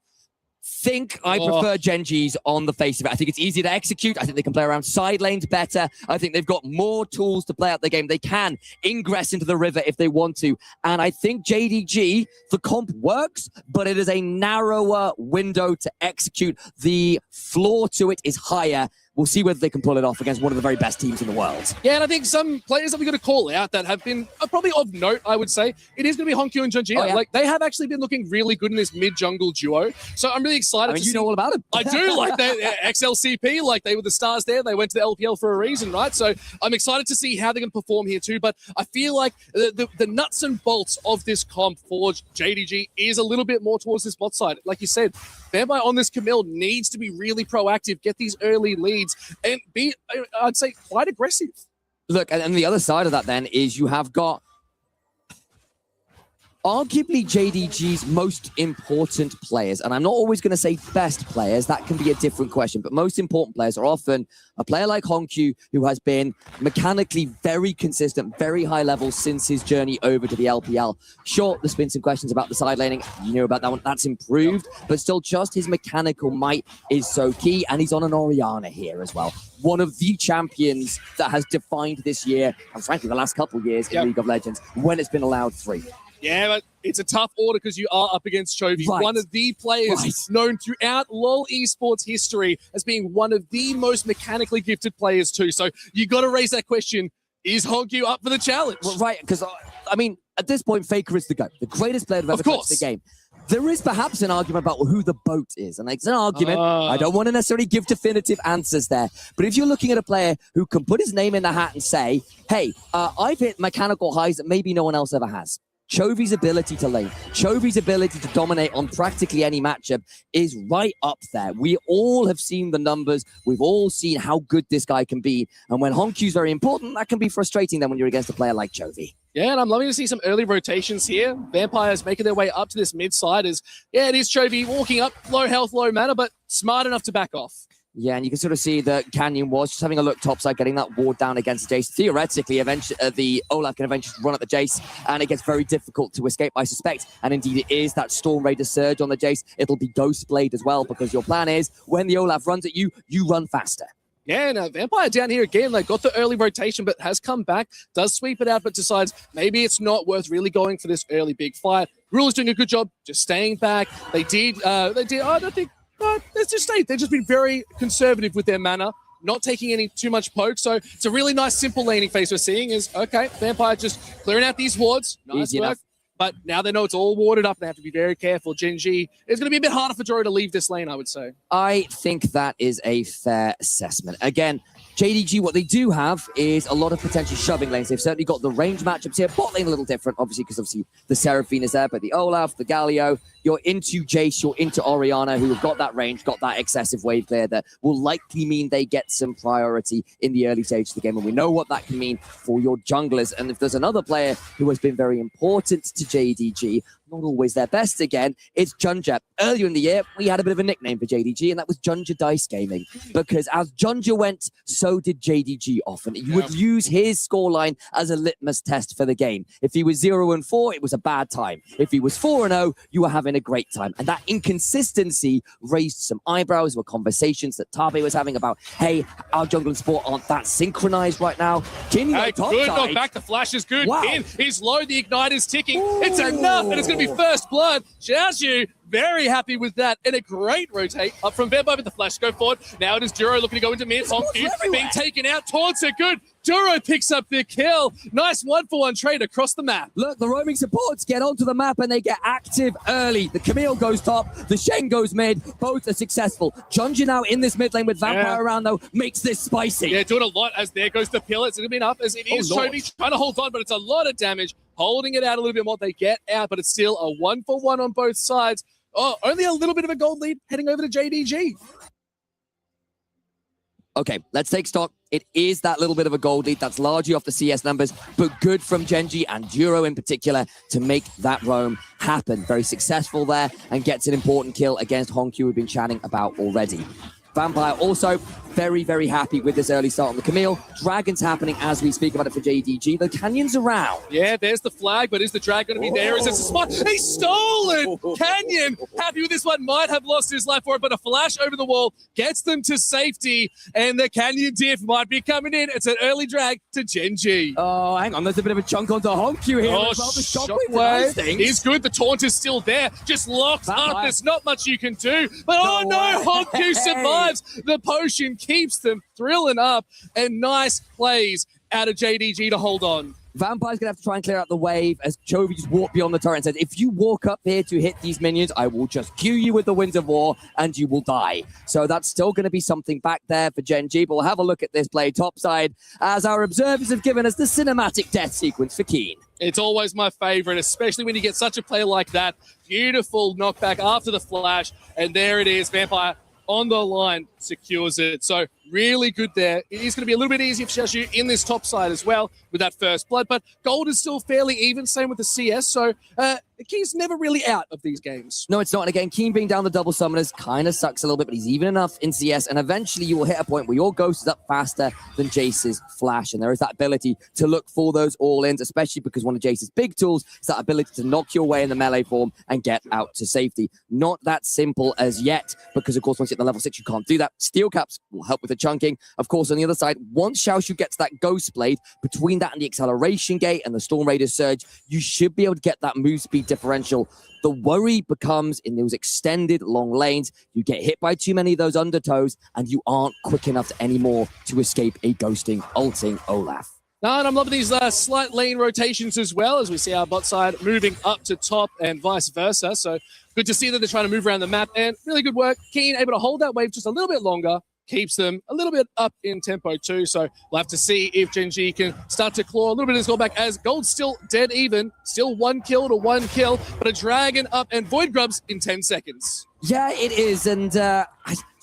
[SPEAKER 17] think I prefer Genji's on the face of it. I think it's easier to execute. I think they can play around side lanes better. I think they've got more tools to play out the game. They can ingress into the river if they want to. And I think JDG, the comp works, but it is a narrower window to execute. The floor to it is higher. We'll see whether they can pull it off against one of the very best teams in the world.
[SPEAKER 18] Yeah, and I think some players that we're going to call out that have been probably of note, I would say, it is going to be Honkyu and Junjia.
[SPEAKER 17] Oh, yeah.
[SPEAKER 18] Like, they have actually been looking really good in this mid-jungle duo. So I'm really excited to see.
[SPEAKER 17] You know all about it.
[SPEAKER 18] I do. Like, XLCP, like, they were the stars there. They went to the LPL for a reason, right? So I'm excited to see how they're going to perform here too. But I feel like the nuts and bolts of this comp for JDG is a little bit more towards this bot side. Like you said, Vampire on this Camille needs to be really proactive, get these early leads, and be, I'd say, quite aggressive.
[SPEAKER 17] Look, and the other side of that then is you have got arguably JDG's most important players, and I'm not always going to say best players, that can be a different question, but most important players are often a player like Honkyu, who has been mechanically very consistent, very high level since his journey over to the LPL. Sure, there's been some questions about the side laning, you know about that one, that's improved, but still just his mechanical might is so key, and he's on an Orianna here as well. One of the champions that has defined this year, and frankly the last couple of years in League of Legends, when it's been allowed free.
[SPEAKER 18] Yeah, but it's a tough order because you are up against Chovy, one of the players known throughout LoL esports history as being one of the most mechanically gifted players too. So you got to raise that question, is Honkyu up for the challenge?
[SPEAKER 17] Well, right, because, I mean, at this point, Faker is the GOAT, the greatest player to ever touch the game. There is perhaps an argument about who the boat is, and it's an argument. I don't want to necessarily give definitive answers there, but if you're looking at a player who can put his name in the hat and say, hey, I've hit mechanical highs that maybe no one else ever has. Chovy's ability to lane, Chovy's ability to dominate on practically any matchup is right up there. We all have seen the numbers. We've all seen how good this guy can be. And when Honkyu's very important, that can be frustrating then when you're against a player like Chovy.
[SPEAKER 18] Yeah, and I'm loving to see some early rotations here. Vampires making their way up to this mid side as, yeah, it is Chovy walking up, low health, low mana, but smart enough to back off.
[SPEAKER 17] Yeah, and you can sort of see that Canyon was just having a look topside, getting that ward down against Jace. Theoretically, eventually, the Olaf can eventually run at the Jace, and it gets very difficult to escape, I suspect. And indeed, it is that Storm Raider surge on the Jace. It'll be Ghost Blade as well, because your plan is, when the Olaf runs at you, you run faster.
[SPEAKER 18] Yeah, and Vampire down here again, like, got the early rotation, but has come back, does sweep it out, but decides maybe it's not worth really going for this early big fight. Ruler's doing a good job just staying back. They did, I don't think, let's just say they've just been very conservative with their mana, not taking any too much poke. So it's a really nice, simple laning phase we're seeing is, okay, Vampire just clearing out these wards. Nice
[SPEAKER 17] Easy
[SPEAKER 18] work.
[SPEAKER 17] enough.
[SPEAKER 18] But now they know it's all warded up. They have to be very careful. Genji, it's going to be a bit harder for Joro to leave this lane, I would say.
[SPEAKER 17] I think that is a fair assessment. Again, JDG, what they do have is a lot of potential shoving lanes. They've certainly got the range matchups here. Bot lane a little different, obviously, because obviously the Seraphine is there, but the Olaf, the Galio, you're into Jace, you're into Orianna, who have got that range, got that excessive wave clear that will likely mean they get some priority in the early stage of the game. And we know what that can mean for your junglers. And if there's another player who has been very important to JDG, not always their best again. It's Junja. Earlier in the year, we had a bit of a nickname for JDG, and that was Junja Dice Gaming. Because as Junja went, so did JDG often. You would use his scoreline as a litmus test for the game. If he was 0-4, it was a bad time. If he was 4-0, you were having a great time. And that inconsistency raised some eyebrows. Were conversations that Tabe was having about, hey, our jungle and support aren't that synchronized right now. Kin,
[SPEAKER 18] Hey, good knock back. The flash is good.
[SPEAKER 17] Wow.
[SPEAKER 18] Kin is low. The ignite is ticking. It's enough, and it's going to be first blood. Xiaoxu, very happy with that. And a great rotate up from Vampire with the flash. Go forward. Now it is Duro looking to go into mid. Honku being taken out. Taunts are good. Duro picks up the kill. Nice 1-for-1 trade across the map.
[SPEAKER 17] Look, the roaming supports get onto the map and they get active early. The Camille goes top, the Shen goes mid. Both are successful. Junja now in this mid lane with Vampire around, though, makes this spicy.
[SPEAKER 18] Yeah, doing a lot as there goes the pill. It's going to be enough as it is Chovy trying to hold on, but it's a lot of damage. Holding it out a little bit more. They get out, but it's still a 1-for-1 on both sides. Oh, only a little bit of a gold lead heading over to JDG.
[SPEAKER 17] Okay, let's take stock. It is that little bit of a gold lead that's largely off the CS numbers, but good from Genji and Duro in particular to make that roam happen. Very successful there and gets an important kill against Honku we've been chatting about already. Vampire also very, very happy with this early start on the Camille. Dragon's happening as we speak about it for JDG. The Canyon's around.
[SPEAKER 18] Yeah, there's the flag, but is the Dragon going to be there? Is this a spot? He's stolen! Canyon, happy with this one, might have lost his life for it, but a flash over the wall gets them to safety, and the Canyon diff might be coming in. It's an early drag to Genji.
[SPEAKER 17] Oh, hang on, there's a bit of a chunk onto Honku here.
[SPEAKER 18] Oh,
[SPEAKER 17] as well. The shockwave
[SPEAKER 18] is good. The taunt is still there. Just locked up. There's not much you can do. But oh no, Honku survives. The potion keeps them thrilling up, and nice plays out of JDG to hold on.
[SPEAKER 17] Vampire's going to have to try and clear out the wave as Chovy just walked beyond the turret and said, if you walk up here to hit these minions, I will just cue you with the Winds of War and you will die. So that's still going to be something back there for Genji, but we'll have a look at this play topside as our observers have given us the cinematic death sequence for Keen.
[SPEAKER 18] It's always my favorite, especially when you get such a play like that. Beautiful knockback after the flash, and there it is. Vampire on the line secures it. So really good there. It is going to be a little bit easier for Xiaoxu in this top side as well with that first blood, but gold is still fairly even, same with the CS, so Keen's never really out of these games.
[SPEAKER 17] No, it's not. And again, Keen being down the double summoners kind of sucks a little bit, but he's even enough in CS, and eventually you will hit a point where your ghost is up faster than Jace's flash, and there is that ability to look for those all-ins, especially because one of Jace's big tools is that ability to knock your way in the melee form and get out to safety. Not that simple as yet, because of course once you hit the level 6 you can't do that. Steel caps will help with the chunking. Of course, on the other side, once Xiaoxu gets that Ghost Blade, between that and the acceleration gate and the Storm Raider Surge, you should be able to get that move speed differential. The worry becomes in those extended long lanes, you get hit by too many of those undertows and you aren't quick enough anymore to escape a ghosting, ulting Olaf.
[SPEAKER 18] No, and I'm loving these slight lane rotations as well, as we see our bot side moving up to top and vice versa. So good to see that they're trying to move around the map, and really good work. Keen able to hold that wave just a little bit longer, keeps them a little bit up in tempo too. So we'll have to see if Genji can start to claw a little bit of his goal back, as gold's still dead even. Still 1 kill to 1 kill, but a dragon up and Void Grubs in 10 seconds.
[SPEAKER 17] Yeah, it is, and I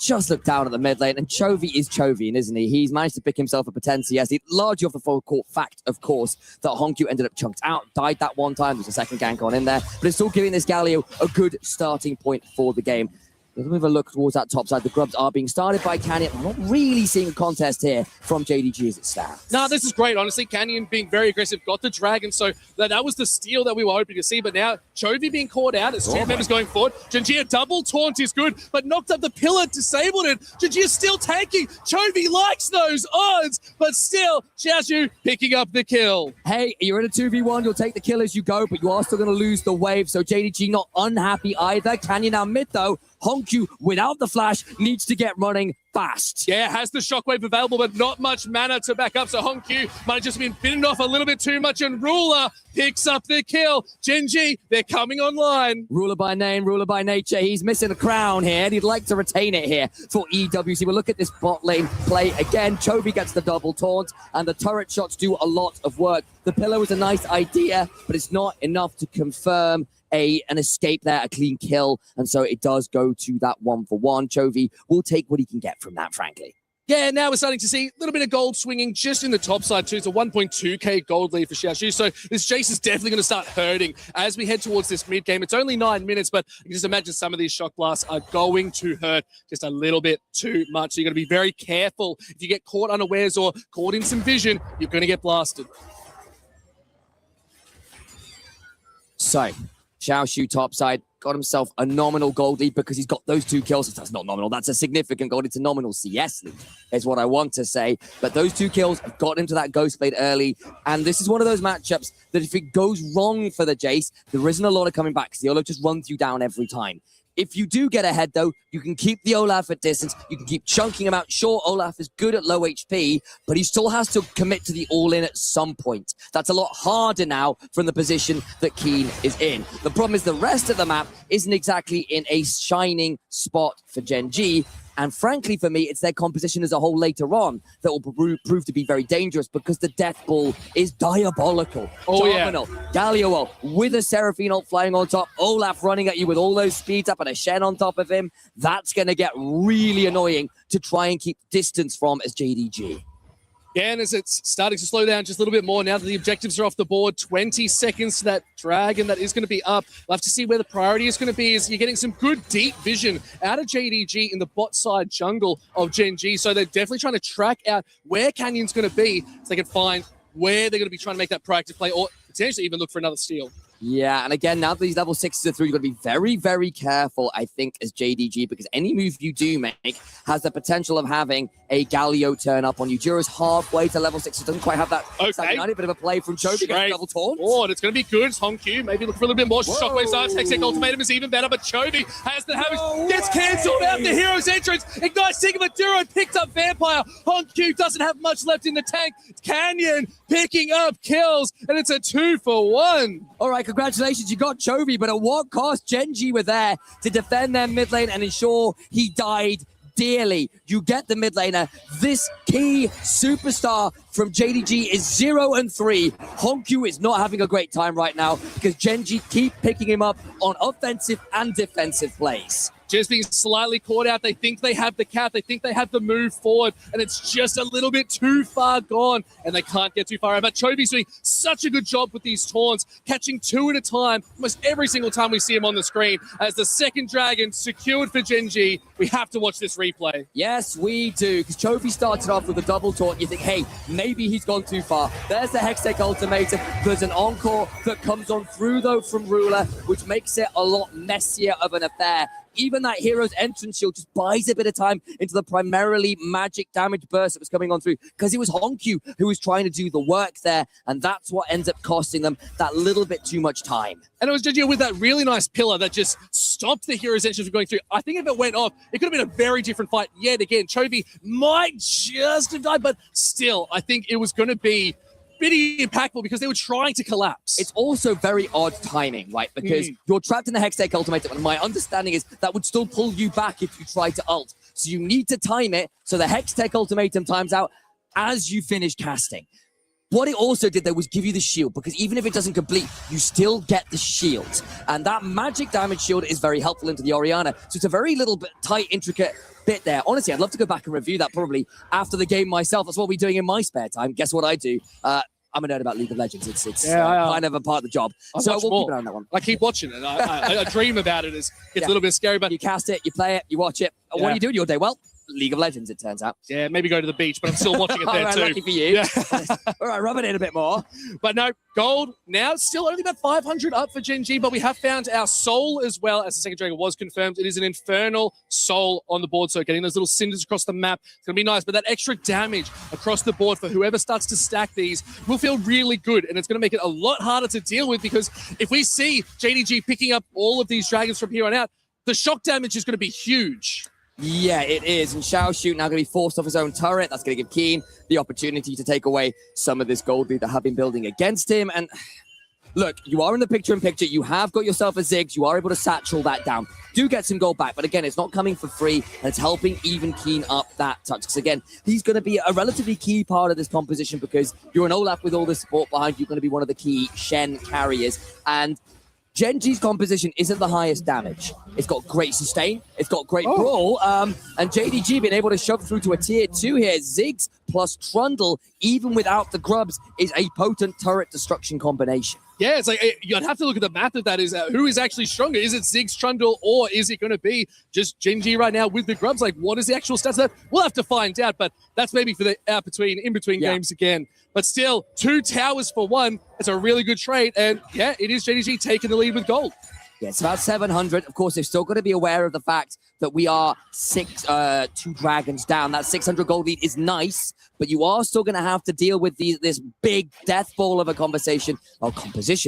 [SPEAKER 17] just looked down at the mid lane, and Chovy is Chovy, isn't he? He's managed to pick himself up a 10 CS, largely off the full court fact, of course, that Honku ended up chunked out, died that one time. There's a second gank on in there, but it's still giving this Galio a good starting point for the game. Let's move a look towards that top side. The Grubs are being started by Canyon. I'm not really seeing a contest here from JDG as it stands.
[SPEAKER 18] No, this is great, honestly. Canyon being very aggressive, got the dragon, so that was the steal that we were hoping to see, but now Chovy being caught out as two members going forward. Genji, double taunt is good, but knocked up the pillar, disabled it. Genji is still taking. Chovy likes those odds, but still, Xiaoxu picking up the kill.
[SPEAKER 17] Hey, you're in a 2v1, you'll take the kill as you go, but you are still going to lose the wave, so JDG not unhappy either. Canyon now mid, though. Honku, without the flash, needs to get running fast.
[SPEAKER 18] Yeah, has the shockwave available, but not much mana to back up. So Honku might have just been bitten off a little bit too much, and Ruler picks up the kill. Genji, they're coming online.
[SPEAKER 17] Ruler by name, ruler by nature. He's missing a crown here, and he'd like to retain it here for EWC. But look at this bot lane play again. Chovy gets the double taunt, and the turret shots do a lot of work. The pillar was a nice idea, but it's not enough to confirm an escape there, a clean kill, and so it does go to that 1-for-1. Chovy will take what he can get from that, frankly.
[SPEAKER 18] Yeah, now we're starting to see a little bit of gold swinging just in the top side too. It's a 1.2k gold lead for Xiaoxu. So this Jace is definitely going to start hurting as we head towards this mid game. It's only 9 minutes, but you can just imagine some of these shock blasts are going to hurt just a little bit too much. So you're going to be very careful. If you get caught unawares or caught in some vision, you're going to get blasted.
[SPEAKER 17] So, Xiaoxu topside got himself a nominal gold lead because he's got those 2 kills. That's not nominal. That's a significant gold. It's a nominal CS lead, is what I want to say. But those 2 kills have got him to that Ghost Blade early. And this is one of those matchups that if it goes wrong for the Jace, there isn't a lot of coming back because the Olaf just runs you down every time. If you do get ahead, though, you can keep the Olaf at distance. You can keep chunking him out. Sure, Olaf is good at low HP, but he still has to commit to the all-in at some point. That's a lot harder now from the position that Keen is in. The problem is the rest of the map isn't exactly in a shining spot for Gen G. And frankly, for me, it's their composition as a whole later on that will prove to be very dangerous because the Death Ball is diabolical.
[SPEAKER 18] Oh,
[SPEAKER 17] Terminal, yeah. Galio with a Seraphine ult flying on top, Olaf running at you with all those speeds up and a Shen on top of him. That's going to get really annoying to try and keep distance from as JDG.
[SPEAKER 18] Again, as it's starting to slow down just a little bit more now that the objectives are off the board. 20 seconds to that dragon that is going to be up. We'll have to see where the priority is going to be. Is you're getting some good deep vision out of JDG in the bot side jungle of Gen G. So they're definitely trying to track out where Canyon's going to be so they can find where they're going to be trying to make that proactive play or potentially even look for another steal.
[SPEAKER 17] Yeah, and again, now that these level 6s are through, you've got to be very, very careful, I think, as JDG, because any move you do make has the potential of having a Galio turn up on you. Jura's halfway to level 6, so doesn't quite have that.
[SPEAKER 18] Okay.
[SPEAKER 17] A bit of a play from Chovy against double taunt.
[SPEAKER 18] Oh, and it's going to be good. It's Hongq. Maybe look for a little bit more. Shockwave starts. Hextech Ultimatum is even better, but Chovy has the habit. Gets cancelled out the hero's entrance. Ignites Sigma Duro picked up Vampire. Hongq doesn't have much left in the tank. Canyon picking up kills, and it's a 2-for-1.
[SPEAKER 17] All right, congratulations, you got Chovy, but at what cost? Gen G were there to defend their mid lane and ensure he died dearly. You get the mid laner. This key superstar from JDG is 0-3. Hongq is not having a great time right now because Gen G keep picking him up on offensive and defensive plays.
[SPEAKER 18] Just being slightly caught out. They think they have the cap. They think they have the move forward, and it's just a little bit too far gone, and they can't get too far out. But Chovy's doing such a good job with these taunts, catching 2 at a time, almost every single time we see him on the screen. As the second dragon secured for Gen G, we have to watch this replay.
[SPEAKER 17] Yes, we do, because Chovy started off with a double taunt. You think, hey, maybe he's gone too far. There's the Hextech Ultimatum. There's an encore that comes on through, though, from Ruler, which makes it a lot messier of an affair. Even that hero's entrance shield just buys a bit of time into the primarily magic damage burst that was coming on through because it was Hongq who was trying to do the work there, and that's what ends up costing them that little bit too much time.
[SPEAKER 18] And it was just with that really nice pillar that just stopped the hero's entrance from going through. I think if it went off, it could have been a very different fight yet again. Chovy might just have died, but still, I think it was going to be pretty impactful because they were trying to collapse.
[SPEAKER 17] It's also very odd timing, right? Because you're trapped in the Hextech Ultimatum, and my understanding is that would still pull you back if you try to ult. So you need to time it so the Hextech Ultimatum times out as you finish casting. What it also did, though, was give you the shield, because even if it doesn't complete, you still get the shield. And that magic damage shield is very helpful into the Orianna. So it's a very little bit tight, intricate bit there. Honestly, I'd love to go back and review that probably after the game myself. That's what we're doing in my spare time. Guess what I do? I'm a nerd about League of Legends. It's kind of a part of the job. So we'll keep an eye on that one.
[SPEAKER 18] I keep watching it. I dream about it. It's a little bit scary, but
[SPEAKER 17] you cast it, you play it, you watch it. What do you do in your day? Well, League of Legends, it turns out.
[SPEAKER 18] Yeah, maybe go to the beach, but I'm still watching it there
[SPEAKER 17] right,
[SPEAKER 18] too.
[SPEAKER 17] Lucky for you. Yeah. All right, rub it in a bit more.
[SPEAKER 18] But no, gold now still only about 500 up for Gen G, but we have found our soul as well, as the second dragon was confirmed. It is an infernal soul on the board, so getting those little cinders across the map, it's going to be nice, but that extra damage across the board for whoever starts to stack these will feel really good, and it's going to make it a lot harder to deal with, because if we see JDG picking up all of these dragons from here on out, the shock damage is going to be huge.
[SPEAKER 17] Yeah, it is. And Xiaoxu now going to be forced off his own turret. That's going to give Keen the opportunity to take away some of this gold lead that have been building against him. And look, you are in the picture-in-picture. You have got yourself a Ziggs. You are able to satchel that down. Do get some gold back. But again, it's not coming for free. And it's helping even Keen up that touch. Because again, he's going to be a relatively key part of this composition, because you're an Olaf with all the support behind you. You're going to be one of the key Shen carriers. And Gen G's composition isn't the highest damage. It's got great sustain, it's got great brawl, and JDG being able to shove through to a tier 2 here. Ziggs plus Trundle, even without the grubs, is a potent turret destruction combination.
[SPEAKER 18] Yeah, it's like you'd have to look at the math of that. Is who is actually stronger? Is it Ziggs, Trundle, or is it going to be just Gen G right now with the grubs? Like, what is the actual stats of that? We'll have to find out, but that's maybe for the in between games again. But still, 2 towers for 1. It's a really good trade, and yeah, it is JDG taking the lead with gold.
[SPEAKER 17] Yeah, it's about 700. Of course, they've still got to be aware of the fact that we are 2 dragons down. That 600 gold lead is nice, but you are still going to have to deal with this big death ball of a composition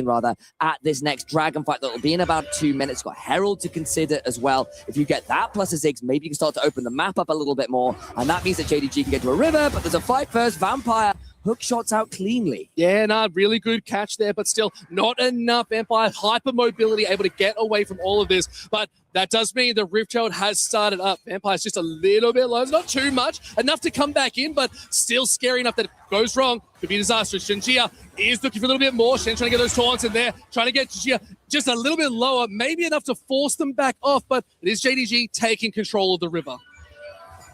[SPEAKER 17] rather, at this next dragon fight that will be in about 2 minutes. Got Herald to consider as well. If you get that plus a Ziggs, maybe you can start to open the map up a little bit more, and that means that JDG can get to a river, but there's a fight first. Vampire hook shots out cleanly.
[SPEAKER 18] Yeah, really good catch there, but still not enough. Vampire hyper mobility, able to get away from all of this. But that does mean the Rift Herald has started up. Vampire's just a little bit low. It's not too much, enough to come back in, but still scary enough that it goes wrong. Could be disastrous. Shenjia is looking for a little bit more. Shen trying to get those taunts in there, trying to get Shenjia just a little bit lower, maybe enough to force them back off, but it is JDG taking control of the river.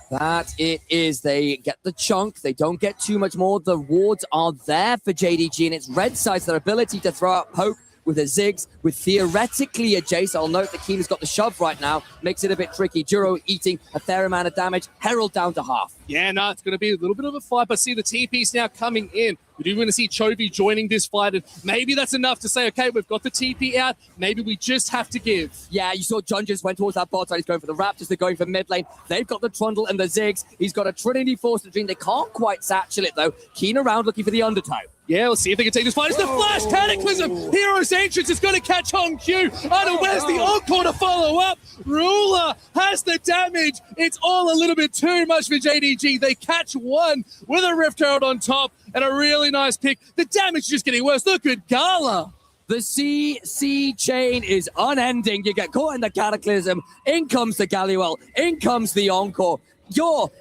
[SPEAKER 17] That it is. They get the chunk. They don't get too much more. The wards are there for JDG, and it's red sides, their ability to throw out poke with a Ziggs, with theoretically a Jace. I'll note that Keen has got the shove right now. Makes it a bit tricky. Juro eating a fair amount of damage. Herald down to half.
[SPEAKER 18] Yeah, it's going to be a little bit of a fight, but see the TP's now coming in. We do want to see Chovy joining this fight, and maybe that's enough to say, okay, we've got the TP out. Maybe we just have to give.
[SPEAKER 17] Yeah, you saw Jun just went towards that bot side. He's going for the Raptors. They're going for mid lane. They've got the Trundle and the Ziggs. He's got a Trinity Force to Dream. They can't quite satchel it, though. Keen around looking for the undertow.
[SPEAKER 18] Yeah, let's see if they can take this fight. It's the Flash Cataclysm. Hero's Entrance is going to catch Hong Q. Where's the Encore to follow up? Ruler has the damage. It's all a little bit too much for JDG. They catch 1 with a Rift Herald on top and a really nice pick. The damage is just getting worse. Look at Gala.
[SPEAKER 17] The CC chain is unending. You get caught in the Cataclysm. In comes the Galluel. In comes the Encore.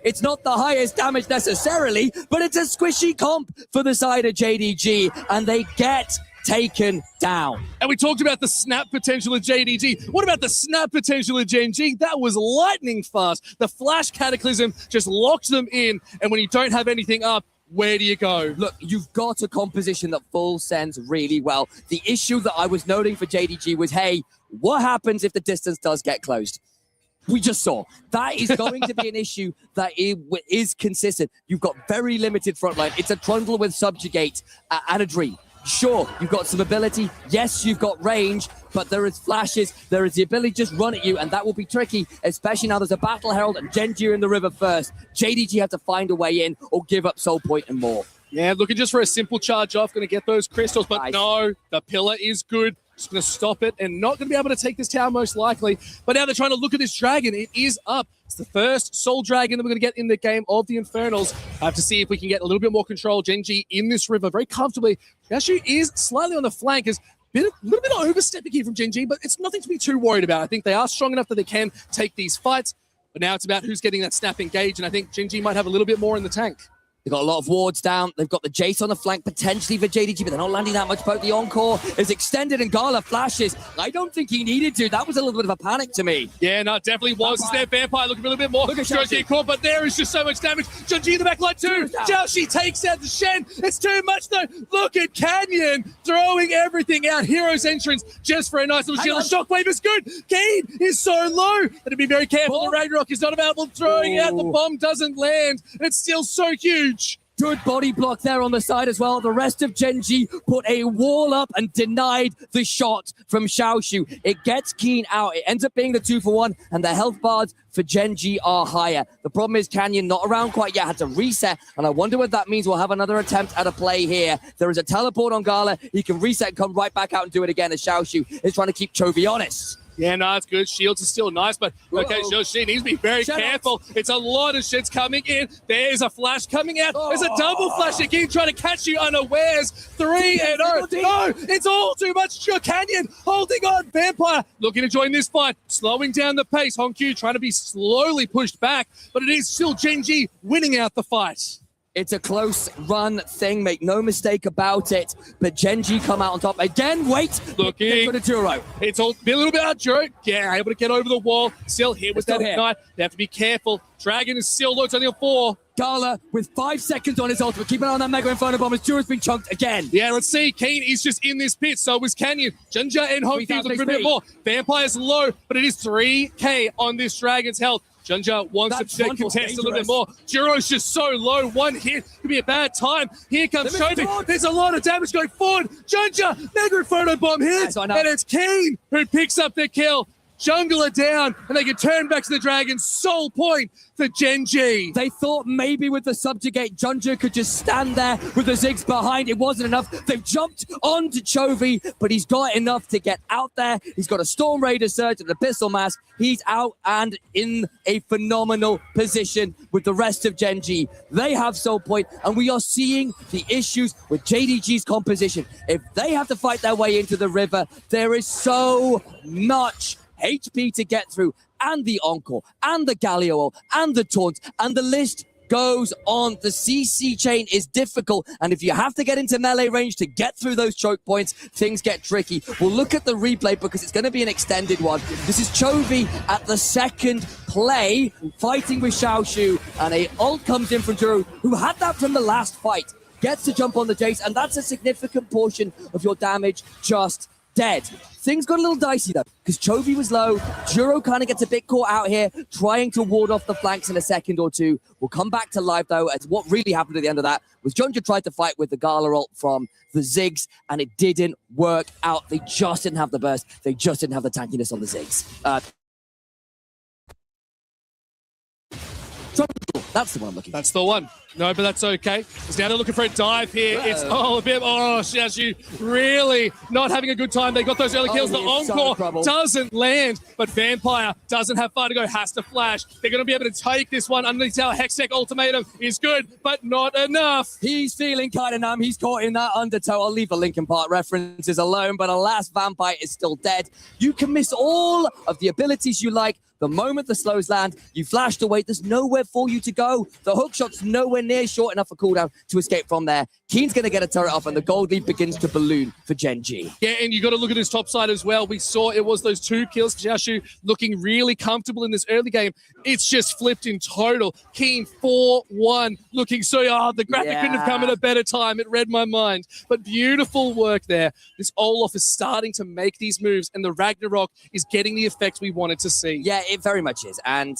[SPEAKER 17] It's not the highest damage necessarily, but it's a squishy comp for the side of JDG, and they get taken down.
[SPEAKER 18] And we talked about the snap potential of JDG. What about the snap potential of Gen G? That was lightning fast. The Flash Cataclysm just locks them in, and when you don't have anything up, where do you go?
[SPEAKER 17] Look, you've got a composition that full sends really well. The issue that I was noting for JDG was, hey, what happens if the distance does get closed? We just saw. That is going to be an issue that is consistent. You've got very limited frontline. It's a Trundle with Subjugate and a Dream. Sure, you've got some ability. Yes, you've got range, but there is flashes. There is the ability to just run at you, and that will be tricky, especially now there's a Battle Herald and Genji in the river first. JDG have to find a way in or give up Soul Point and more.
[SPEAKER 18] Yeah, looking just for a simple charge off. Going to get those crystals, but no, the pillar is good. Just going to stop it and not going to be able to take this tower most likely. But now they're trying to look at this dragon. It is up. It's the first Soul Dragon that we're going to get in the game of the Infernals. I have to see if we can get a little bit more control. Genji in this river very comfortably. Yashu is slightly on the flank. Is a little bit overstepping here from Genji, but it's nothing to be too worried about. I think they are strong enough that they can take these fights. But now it's about who's getting that snap engage, and I think Genji might have a little bit more in the tank.
[SPEAKER 17] They've got a lot of wards down. They've got the Jace on the flank, potentially for JDG, but they're not landing that much. But the Encore is extended and Gala flashes. I don't think he needed to. That was a little bit of a panic to me.
[SPEAKER 18] Yeah, no, it definitely was. It's their Vampire looking for a little bit more.
[SPEAKER 17] Look at
[SPEAKER 18] Tries to get caught, but there is just so much damage. Junji in the back line too. Jiaoxi takes out the Shen. It's too much though. Look at Canyon throwing everything out. Hero's Entrance just for a nice little shield. Shockwave is good. Kane is so low. Gotta be very careful. The Ragnarok is not available. Throwing out. The bomb doesn't land. It's still so huge.
[SPEAKER 17] Good body block there on the side as well. The rest of Genji put a wall up and denied the shot from Xiaoshu. It gets Keen out. It ends up being the 2-for-1, and the health bars for Genji are higher. The problem is Canyon not around quite yet, had to reset, and I wonder what that means. We'll have another attempt at a play here. There is a teleport on Gala. He can reset and come right back out and do it again as Xiaoshu is trying to keep Chovy honest.
[SPEAKER 18] Yeah, no, it's good. Shields are still nice, but okay, she needs to be very careful. It's a lot of shits coming in. There's a flash coming out. There's a double flash again, trying to catch you unawares. 3-0. No, it's all too much. Canyon holding on. Vampire looking to join this fight, slowing down the pace. Hong Q trying to be slowly pushed back, but it is still Genji winning out the fight.
[SPEAKER 17] It's a close run thing, make no mistake about it. But Genji come out on top again. Wait,
[SPEAKER 18] looking
[SPEAKER 17] for the Juro.
[SPEAKER 18] It's all a little bit out, Juro. Yeah, able to get over the wall. Still here with that ignite. They have to be careful. Dragon is still low, it's only on 4.
[SPEAKER 17] Gala with 5 seconds on his ultimate. Keep an eye on that Mega Inferno Bomb as Juro's being chunked again.
[SPEAKER 18] Yeah, let's see. Kane is just in this pit. So was Canyon. Ginger and Homefield looking for a bit more. Vampire's low, but it is 3k on this Dragon's health. Ginger wants to contest a little bit more. Juro's just so low. One hit could be a bad time. Here comes Chovy. There's a lot of damage going forward. Ginger, Mega Inferno Bomb hits. And it's Kane who picks up the kill. Jungler down, and they can turn back to the Dragon. Sole point for Genji.
[SPEAKER 17] They thought maybe with the subjugate, Jungler could just stand there with the Ziggs behind. It wasn't enough. They've jumped onto Chovy, but he's got enough to get out there. He's got a Storm Raider Surge and an Abyssal Mask. He's out and in a phenomenal position with the rest of Genji. They have Soul Point, and we are seeing the issues with JDG's composition. If they have to fight their way into the river, there is so much HP to get through, and the Encore, and the Galio, and the Taunt, and the list goes on. The CC chain is difficult, and if you have to get into melee range to get through those choke points, things get tricky. We'll look at the replay because it's going to be an extended one. This is Chovy at the second play, fighting with Xiaoshu, and a ult comes in from Juro, who had that from the last fight. Gets to jump on the Jace, and that's a significant portion of your damage just dead. Things got a little dicey though, because Chovy was low. Juro kind of gets a bit caught out here, trying to ward off the flanks in a second or two. We'll come back to live though, as what really happened at the end of that was Junja tried to fight with the Gala ult from the Ziggs, and it didn't work out. They just didn't have the burst. They just didn't have the tankiness on the Ziggs. That's the one I'm looking for.
[SPEAKER 18] That's the one. No, but that's okay. Because now they're looking for a dive here. It's a bit. Oh, Xiaoshu really not having a good time. They got those early kills. The Encore doesn't land, but Vampire doesn't have far to go. Has to flash. They're going to be able to take this one underneath our Hextech ultimatum. Is good, but not enough.
[SPEAKER 17] He's feeling kind of numb. He's caught in that undertow. I'll leave the Linkin Park references alone, but alas, Vampire is still dead. You can miss all of the abilities you like. The moment the slows land, you flashed away. There's nowhere for you to go. The hookshot's nowhere near short enough for cooldown to escape from there. Keen's going to get a turret off, and the gold lead begins to balloon for Genji.
[SPEAKER 18] Yeah, and you got to look at his top side as well. We saw it was those 2 kills. Xiaoshu looking really comfortable in this early game. It's just flipped in total. Keen 4-1, looking so hard. The graphic couldn't have come at a better time. It read my mind. But beautiful work there. This Olaf is starting to make these moves, and the Ragnarok is getting the effect we wanted to see.
[SPEAKER 17] Yeah, it very much is. And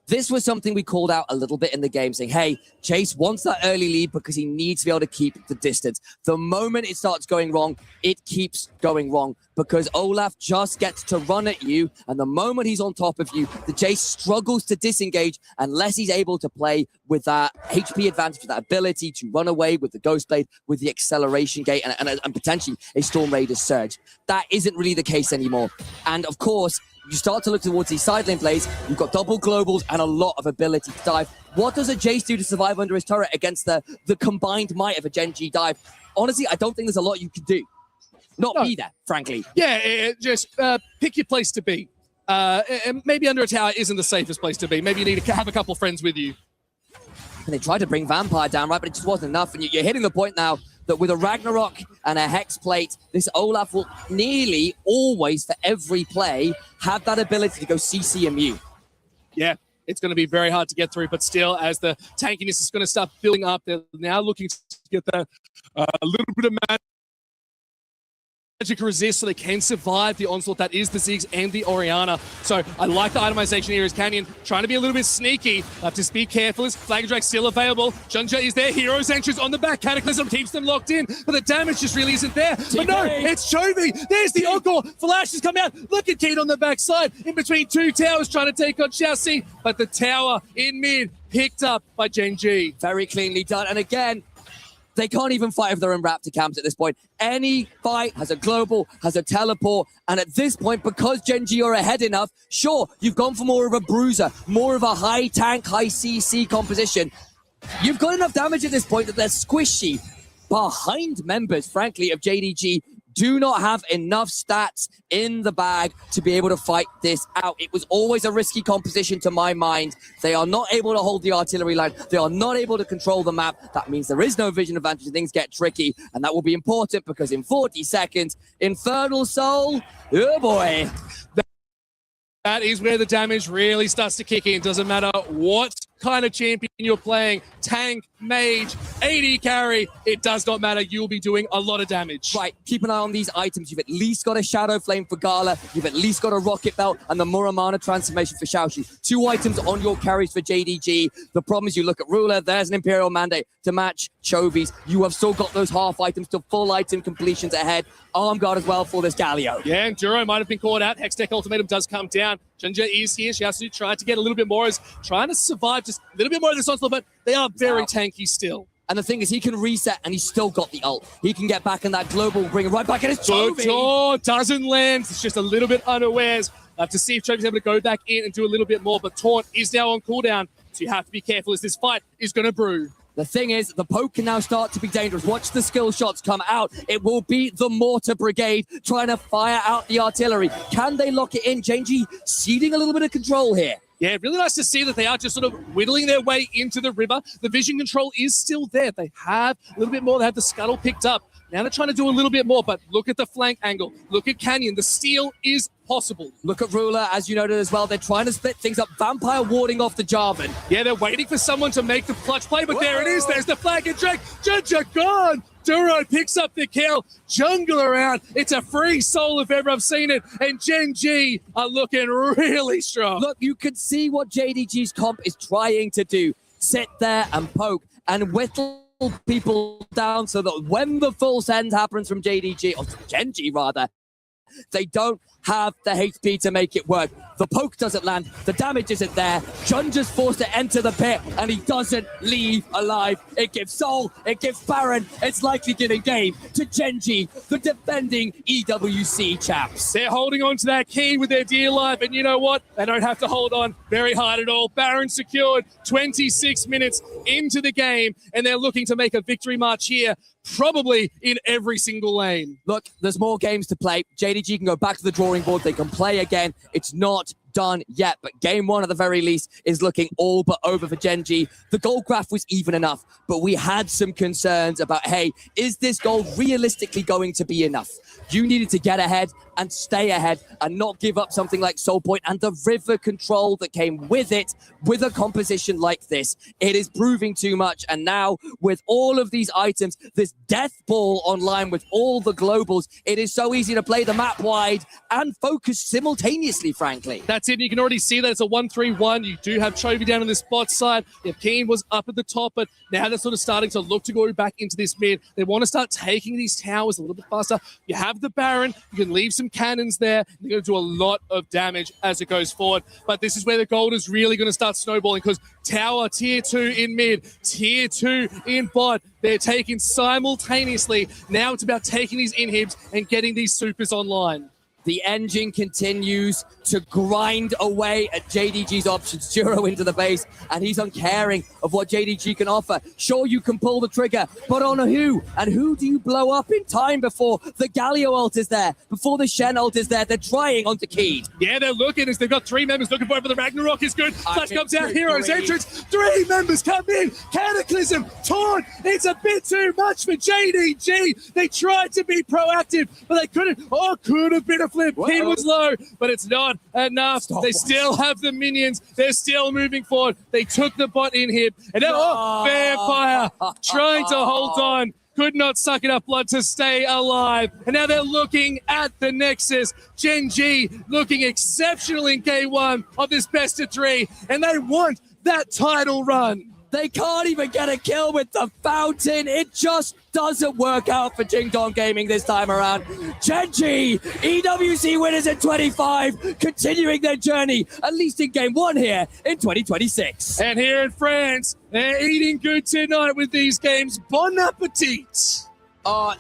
[SPEAKER 17] this was something we called out a little bit in the game, saying, hey, Chase wants that early lead because he needs to be able to keep the distance. The moment it starts going wrong, it keeps going wrong because Olaf just gets to run at you, and the moment he's on top of you, the Chase struggles to disengage unless he's able to play with that HP advantage, with that ability to run away with the Ghost Blade, with the acceleration gate, and potentially a Storm Raider Surge. That isn't really the case anymore. And of course, you start to look towards these side lane plays. You've got double globals and a lot of ability to dive. What does a Jace do to survive under his turret against the combined might of a Genji dive? Honestly, I don't think there's a lot you can do. Not be there, frankly.
[SPEAKER 18] Yeah, just pick your place to be. Maybe under a tower isn't the safest place to be. Maybe you need to have a couple of friends with you.
[SPEAKER 17] And they tried to bring Vampire down, right? But it just wasn't enough. And you're hitting the point now that with a Ragnarok and a Hex Plate, this Olaf will nearly always, for every play, have that ability to go CCMU.
[SPEAKER 18] Yeah, it's going to be very hard to get through, but still, as the tankiness is going to start building up, they're now looking to get that a little bit of magic resist so they can survive the onslaught that is the Ziggs and the Orianna. So I like the itemization here as Canyon trying to be a little bit sneaky. Have to be careful as Flag Drag still available. Junja is there. Hero's Entrance on the back. Cataclysm keeps them locked in, but the damage just really isn't there. But no, it's Chovy. There's the Encore. Flash has come out. Look at Keen on the backside in between 2 towers trying to take on Xiaoxi, but the tower in mid picked up by Genji.
[SPEAKER 17] Very cleanly done. And again, they can't even fight if they're in Raptor camps at this point. Any fight has a global, has a teleport, and at this point, because Genji are ahead enough, sure, you've gone for more of a bruiser, more of a high tank, high CC composition. You've got enough damage at this point that they're squishy. Behind members, frankly, of JDG do not have enough stats in the bag to be able to fight this out. It was always a risky composition to my mind. They are not able to hold the artillery line. They are not able to control the map. That means there is no vision advantage and things get tricky. And that will be important because in 40 seconds, Infernal Soul, oh boy.
[SPEAKER 18] That is where the damage really starts to kick in. Doesn't matter what kind of champion you're playing, tank, mage, AD carry, it does not matter. You'll be doing a lot of damage.
[SPEAKER 17] Right, keep an eye on these items. You've at least got a Shadow Flame for Gala. You've at least got a Rocket Belt and the Muramana transformation for Xiaoxu. 2 items on your carries for JDG. The problem is you look at Ruler, there's an Imperial Mandate to match Chovies. You have still got those half items to full item completions ahead. Arm Guard as well for this Galio.
[SPEAKER 18] Yeah, and Duro might have been caught out. Hextech Ultimatum does come down. Jinja is here. She has to try to get a little bit more, is trying to survive just a little bit more of this onslaught, but they are very tanky still.
[SPEAKER 17] And the thing is, he can reset and he's still got the ult. He can get back in that global, bring it right back in his Chovy.
[SPEAKER 18] Oh, doesn't land. It's just a little bit unawares. To see if Chovy's able to go back in and do a little bit more, but Taunt is now on cooldown, so you have to be careful as this fight is going to brew.
[SPEAKER 17] The thing is, the poke can now start to be dangerous. Watch the skill shots come out. It will be the Mortar Brigade trying to fire out the artillery. Can they lock it in? Genji ceding a little bit of control here.
[SPEAKER 18] Yeah, really nice to see that they are just sort of whittling their way into the river. The vision control is still there. They have a little bit more. They have the scuttle picked up. Now they're trying to do a little bit more, but look at the flank angle. Look at Canyon. The steal is possible.
[SPEAKER 17] Look at Ruler, as you noted as well. They're trying to split things up. Vampire warding off the Jarvan.
[SPEAKER 18] Yeah, they're waiting for someone to make the clutch play, but there it is. There's the flag and drag. Jinja gone. Duro picks up the kill. Jungle around. It's a free soul if ever I've seen it. And Gen G are looking really strong.
[SPEAKER 17] Look, you can see what JDG's comp is trying to do. Sit there and poke and whittle people down so that when the full send happens from JDG, or Genji rather, they don't have the HP to make it work. The poke doesn't land, the damage isn't there. Junja's forced to enter the pit, and he doesn't leave alive. It gives Soul, it gives Baron, it's likely giving game to Genji, the defending EWC champs.
[SPEAKER 18] They're holding on to that key with their dear life, and you know what? They don't have to hold on very hard at all. Baron secured 26 minutes into the game, and they're looking to make a victory march here, probably in every single lane.
[SPEAKER 17] Look, there's more games to play. JDG can go back to the drawing board. They can play again. It's not done yet, but game one at the very least is looking all but over for Genji. The gold graph was even enough, but we had some concerns about, hey, is this gold realistically going to be enough? You needed to get ahead and stay ahead and not give up something like Soul Point and the river control that came with it, with a composition like this. It is proving too much, and now with all of these items, this death ball online with all the globals, it is so easy to play the map wide and focus simultaneously, frankly.
[SPEAKER 18] That's it. You can already see that it's a 1-3-1. You do have Chovy down on the spot side. If Keen was up at the top, but now they're sort of starting to look to go back into this mid. They want to start taking these towers a little bit faster. You have the Baron. You can leave some cannons there. They're going to do a lot of damage as it goes forward. But this is where the gold is really going to start snowballing, because tower tier 2 in mid, tier 2 in bot. They're taking simultaneously. Now it's about taking these inhibs and getting these supers online.
[SPEAKER 17] The engine continues to grind away at JDG's options. Duro into the base, and he's uncaring of what JDG can offer. Sure, you can pull the trigger, but on who? And who do you blow up in time before the Galio ult is there, before the Shen ult is there? They're trying onto Keen.
[SPEAKER 18] Yeah, they're looking as they've got 3 members looking for it, but the Ragnarok is good. Flash comes out, Hero's entrance. 3 members come in. Cataclysm, Taunt. It's a bit too much for JDG. They tried to be proactive, but they couldn't. Oh, could have been a flip. He was low, but it's not enough. They still have the minions. They're still moving forward. They took the bot in here, and now Vampire trying to hold on. Could not suck enough blood to stay alive. And now they're looking at the Nexus. Gen G looking exceptional in K1 of this best of 3, and they want that title run.
[SPEAKER 17] They can't even get a kill with the fountain. It just doesn't work out for Jing Dong Gaming this time around. Genji, EWC winners in 25, continuing their journey, at least in game 1 here in 2026.
[SPEAKER 18] And here in France, they're eating good tonight with these games. Bon appetit!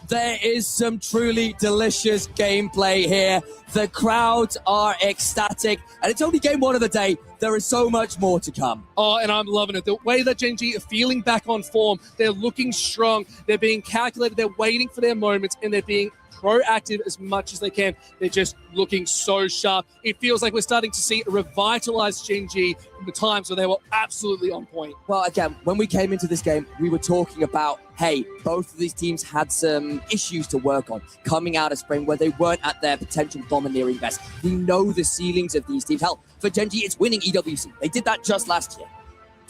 [SPEAKER 17] There is some truly delicious gameplay here. The crowds are ecstatic, and it's only game 1 of the day. There is so much more to come.
[SPEAKER 18] Oh, and I'm loving it. The way that Genji are feeling back on form, they're looking strong, they're being calculated, they're waiting for their moments, and they're being proactive as much as they can. They're just looking so sharp. It feels like we're starting to see a revitalized Gen G from the times where they were absolutely on point.
[SPEAKER 17] Well, again, when we came into this game, we were talking about, hey, both of these teams had some issues to work on coming out of spring where they weren't at their potential domineering best. We know the ceilings of these teams. Hell, for Gen G, it's winning EWC. They did that just last year.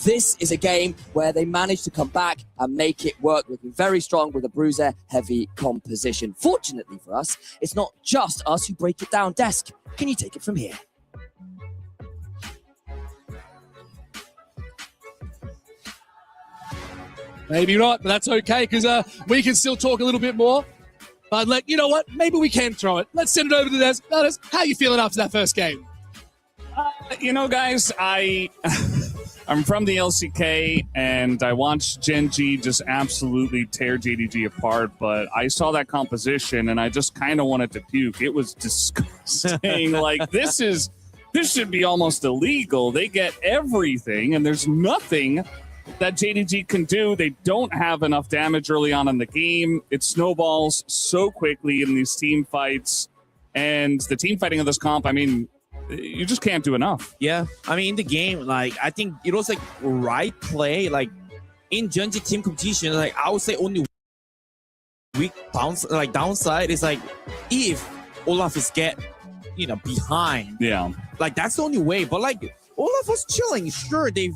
[SPEAKER 17] This is a game where they managed to come back and make it work, looking very strong with a bruiser-heavy composition. Fortunately for us, it's not just us who break it down. Desk, can you take it from here?
[SPEAKER 18] Maybe not, but that's okay, because we can still talk a little bit more. But you know what? Maybe we can throw it. Let's send it over to Des. Des, how are you feeling after that first game?
[SPEAKER 12] You know, guys, I'm from the LCK, and I watched Gen G just absolutely tear JDG apart, but I saw that composition, and I just kind of wanted to puke. It was disgusting. Like, this should be almost illegal. They get everything, and there's nothing that JDG can do. They don't have enough damage early on in the game. It snowballs so quickly in these team fights, and the team fighting of this comp, I mean, you just can't do enough.
[SPEAKER 13] Yeah, I mean, in the game, like, I think it was like right play. Like in Gen G team competition, like I would say only weak downside is like if Olaf is behind.
[SPEAKER 12] Yeah,
[SPEAKER 13] like that's the only way. But like Olaf was chilling. Sure, they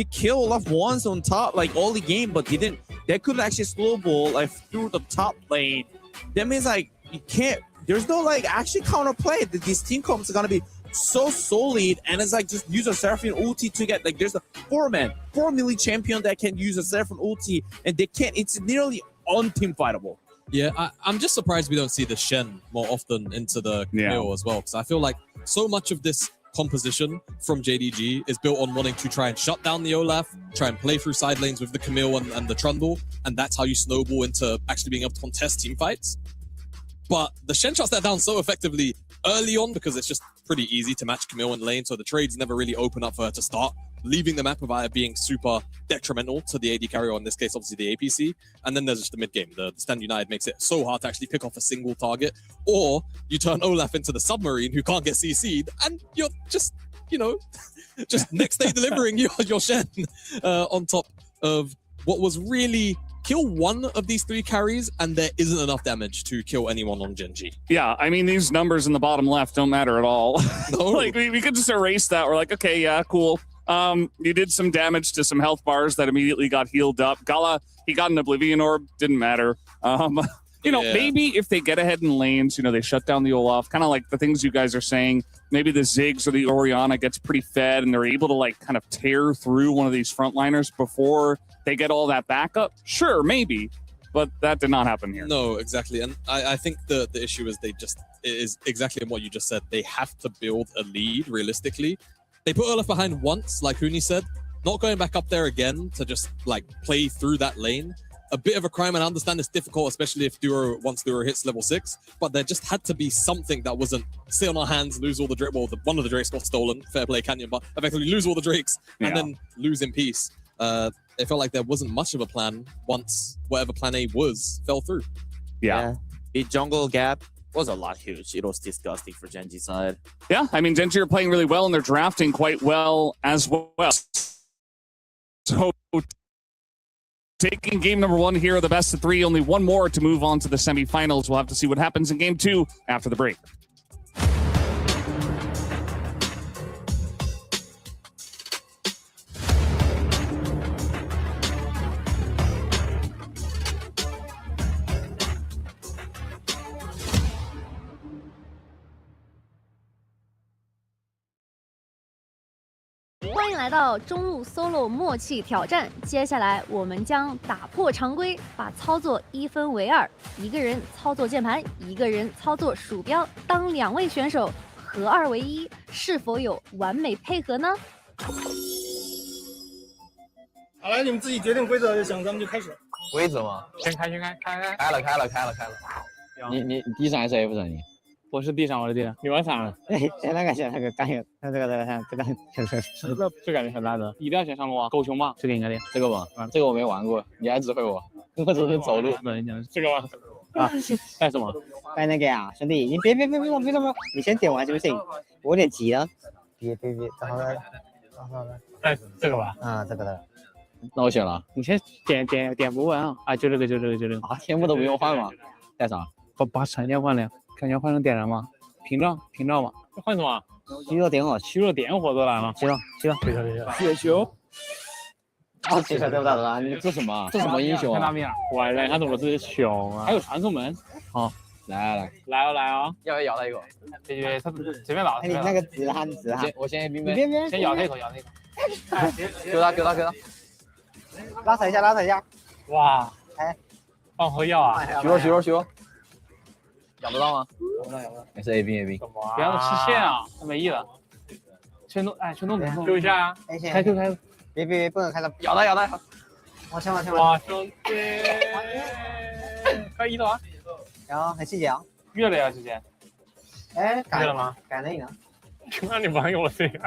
[SPEAKER 13] kill Olaf once on top like all the game, but they couldn't actually slow ball like through the top lane. That means like you can't. There's no like actually counterplay. These team comps are gonna be so solid, and it's like just use a Seraphine ulti to get like there's a 4 melee champion that can use a Seraphine ulti, and they can't. It's nearly un-team fightable.
[SPEAKER 14] Yeah, I'm just surprised we don't see the Shen more often into the Camille as well, because I feel like so much of this composition from JDG is built on wanting to try and shut down the Olaf, try and play through side lanes with the Camille and the Trundle, and that's how you snowball into actually being able to contest team fights. But the Shen shuts that down so effectively early on because it's just pretty easy to match Camille in lane, so the trades never really open up for her to start, leaving the map of either being super detrimental to the AD carry, or in this case, obviously the APC, and then there's just the mid game. The Stand United makes it so hard to actually pick off a single target, or you turn Olaf into the submarine who can't get CC'd, and you're just, just next day delivering your Shen on top of what was really kill one of these 3 carries, and there isn't enough damage to kill anyone on Gen G.
[SPEAKER 12] Yeah, I mean, these numbers in the bottom left don't matter at all.
[SPEAKER 14] No.
[SPEAKER 12] Like, we could just erase that. We're like, okay, yeah, cool. You did some damage to some health bars that immediately got healed up. Gala, he got an Oblivion Orb, didn't matter. Maybe if they get ahead in lanes, they shut down the Olaf, kind of like the things you guys are saying. Maybe the Ziggs or the Orianna gets pretty fed, and they're able to like kind of tear through one of these frontliners before they get all that backup. Sure, maybe, but that did not happen here.
[SPEAKER 14] No, exactly. And I think the issue is it is exactly what you just said. They have to build a lead realistically. They put Olaf behind once, like Huni said, not going back up there again to just like play through that lane. A bit of a crime, and I understand it's difficult, especially if once Duo hits level 6, but there just had to be something that wasn't sit on our hands, lose all the Drakes. Well, one of the Drakes got stolen, fair play Canyon, but effectively lose all the Drakes and then lose in peace. It felt like there wasn't much of a plan once whatever plan A was fell through.
[SPEAKER 13] Yeah. The jungle gap was a lot huge. It was disgusting for Gen G side.
[SPEAKER 12] Yeah, I mean, Gen G are playing really well, and they're drafting quite well as well. So, taking game number 1 here, the best of 3, only one more to move on to the semifinals. We'll have to see what happens in game 2 after the break.
[SPEAKER 3] 欢迎来到中路 solo 默契挑战，接下来我们将打破常规，把操作一分为2，一个人操作键盘，一个人操作鼠标。当2位选手合2为1，是否有完美配合呢？
[SPEAKER 19] 好了，你们自己决定规则就行，咱们就开始。
[SPEAKER 10] 规则吗？先开了。
[SPEAKER 11] 你 D 上还是 F 上你？我是 D 上，我是 D 上。你玩啥了？那个感觉，这感觉很难的，一定要选上路啊！狗熊吧，这个应该的。这个吧，这个我没玩过，你还指挥我？我只是走路。这个吧，
[SPEAKER 20] 啊，干什么？干那个呀，兄弟，你别动，你先点完行不行？我有点急了。别，好了。
[SPEAKER 11] 哎，这个吧。
[SPEAKER 20] 这个。
[SPEAKER 13] 那我选了。
[SPEAKER 11] 你先点不完啊！就这个。
[SPEAKER 13] 啊，天幕都不用换吗？带啥？
[SPEAKER 11] 把闪电换了呀？看你要换成点燃吗？屏障吗？换什么？
[SPEAKER 20] 虚弱点火
[SPEAKER 11] 都来了。
[SPEAKER 20] 行了。
[SPEAKER 11] 雪球。
[SPEAKER 20] 啊，雪球对不对了？你
[SPEAKER 13] 这什么？这什么英雄啊？
[SPEAKER 11] 看大面，我来看怎么是熊啊？还有传送门。好，
[SPEAKER 13] 来
[SPEAKER 11] 啊！
[SPEAKER 13] 要不要咬他一口？
[SPEAKER 11] 别，他随便打。
[SPEAKER 20] 你那个紫哈，
[SPEAKER 13] 我先冰，
[SPEAKER 11] 先咬他一口。
[SPEAKER 13] 给他。
[SPEAKER 20] 拉扯一下。
[SPEAKER 11] 哇！
[SPEAKER 20] 哎，
[SPEAKER 11] 放喝药啊！
[SPEAKER 13] 许多。咬得到吗？
[SPEAKER 20] 咬不到。
[SPEAKER 13] 没事 ，A 兵。
[SPEAKER 11] 别让他吃线啊，他没意了。全动救一下啊！开 Q。
[SPEAKER 20] 别，不能开到。
[SPEAKER 13] 咬他。
[SPEAKER 20] 往前。
[SPEAKER 11] 哇，兄弟！快移动啊！
[SPEAKER 20] 然后很细节啊。
[SPEAKER 11] 越了呀，之前。
[SPEAKER 20] 哎，
[SPEAKER 11] 改了吗？
[SPEAKER 20] 改了呢。
[SPEAKER 11] 那你玩给我这个。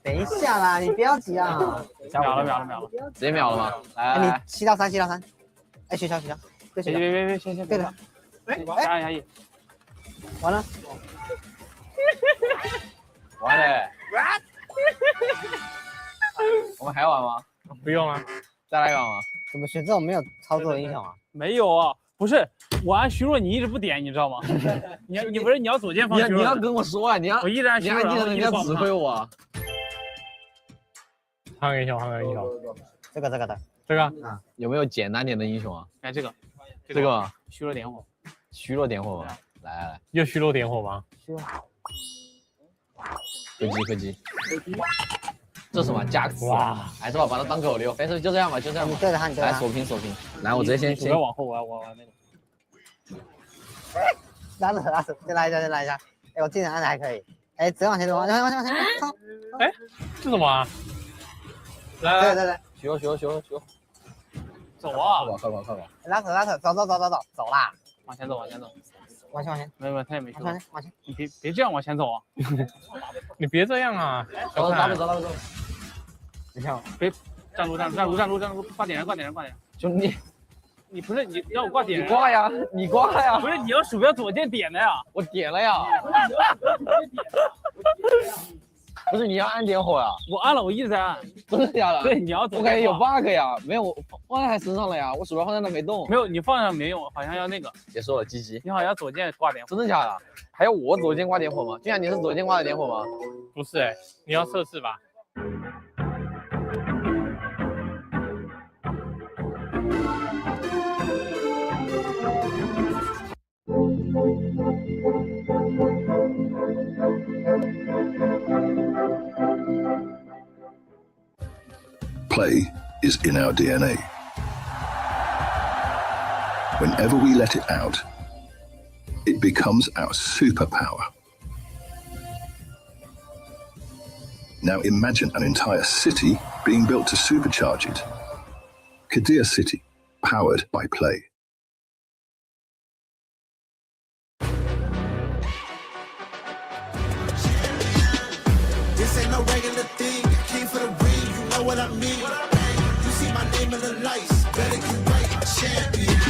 [SPEAKER 20] 等一下啦，你不要急啊。
[SPEAKER 11] 秒了。
[SPEAKER 13] 直接秒了吗？来，
[SPEAKER 20] 你7到3。哎，学校。
[SPEAKER 11] 别，先
[SPEAKER 20] 对的。
[SPEAKER 11] 压抑。
[SPEAKER 20] 完了。
[SPEAKER 13] 完了。我们还玩吗？
[SPEAKER 11] 不用啊。
[SPEAKER 13] 再来一把吗？
[SPEAKER 20] 怎么选这种没有操作的英雄啊？
[SPEAKER 11] 没有啊，不是我按虚弱，你一直不点，你知道吗？你不是你要左键放虚弱？
[SPEAKER 13] 你要跟我说啊！我
[SPEAKER 11] 一直按虚弱，
[SPEAKER 13] 你要指挥我。
[SPEAKER 11] 换个英雄。
[SPEAKER 20] 这个。
[SPEAKER 13] 啊，有没有简单点的英雄啊？
[SPEAKER 11] 哎，这个虚弱点火。
[SPEAKER 13] 来，
[SPEAKER 11] 又虚弱点火吗？
[SPEAKER 13] 飞机。这是什么加持？
[SPEAKER 11] 哇，
[SPEAKER 13] 还是把它当狗溜？没事，就这样吧。
[SPEAKER 20] 你对着他。
[SPEAKER 13] 来，锁屏。来，我直接先。
[SPEAKER 11] 不要往后，我玩那个。
[SPEAKER 20] 拉扯，再来一下。哎，我技能按的还可以。哎，直接往前走，往前。
[SPEAKER 11] 哎，这什么啊？
[SPEAKER 20] 来。对。
[SPEAKER 13] 许多。
[SPEAKER 11] 走啊！
[SPEAKER 13] 快！
[SPEAKER 20] 拉扯，走啦！
[SPEAKER 11] 往前走。
[SPEAKER 20] 往前。
[SPEAKER 11] 没有，他也没说。
[SPEAKER 20] 往前。
[SPEAKER 11] 你别这样往前走啊！你别这样啊！
[SPEAKER 13] 走。
[SPEAKER 20] 你看，
[SPEAKER 11] 别站住！挂点人！
[SPEAKER 13] 兄弟，
[SPEAKER 11] 你不是你让我挂点人？
[SPEAKER 13] 你挂呀！
[SPEAKER 11] 不是你要鼠标左键点的呀？
[SPEAKER 13] 我点了呀。不是你要按点火呀？
[SPEAKER 11] 我按了，我一直在按。
[SPEAKER 13] 真的假的？
[SPEAKER 11] 对，你要左键。
[SPEAKER 13] 我感觉有 bug 呀，没有，我放在他身上了呀，我鼠标放在那没动。
[SPEAKER 11] 没有，你放上没用，好像要那个。
[SPEAKER 13] 别说了，GG。
[SPEAKER 11] 你好像左键挂点火。
[SPEAKER 13] 真的假的？还要我左键挂点火吗？就像你是左键挂的点火吗？
[SPEAKER 11] 不是哎，你要测试吧。
[SPEAKER 5] Play is in our DNA. Whenever we let it out, it becomes our superpower. Now imagine an entire city being built to supercharge it. Kadir City, powered by play.
[SPEAKER 21] This ain't no regular thing. I came for the ring, you know what I mean. You see my name in the lights, better get right, champion.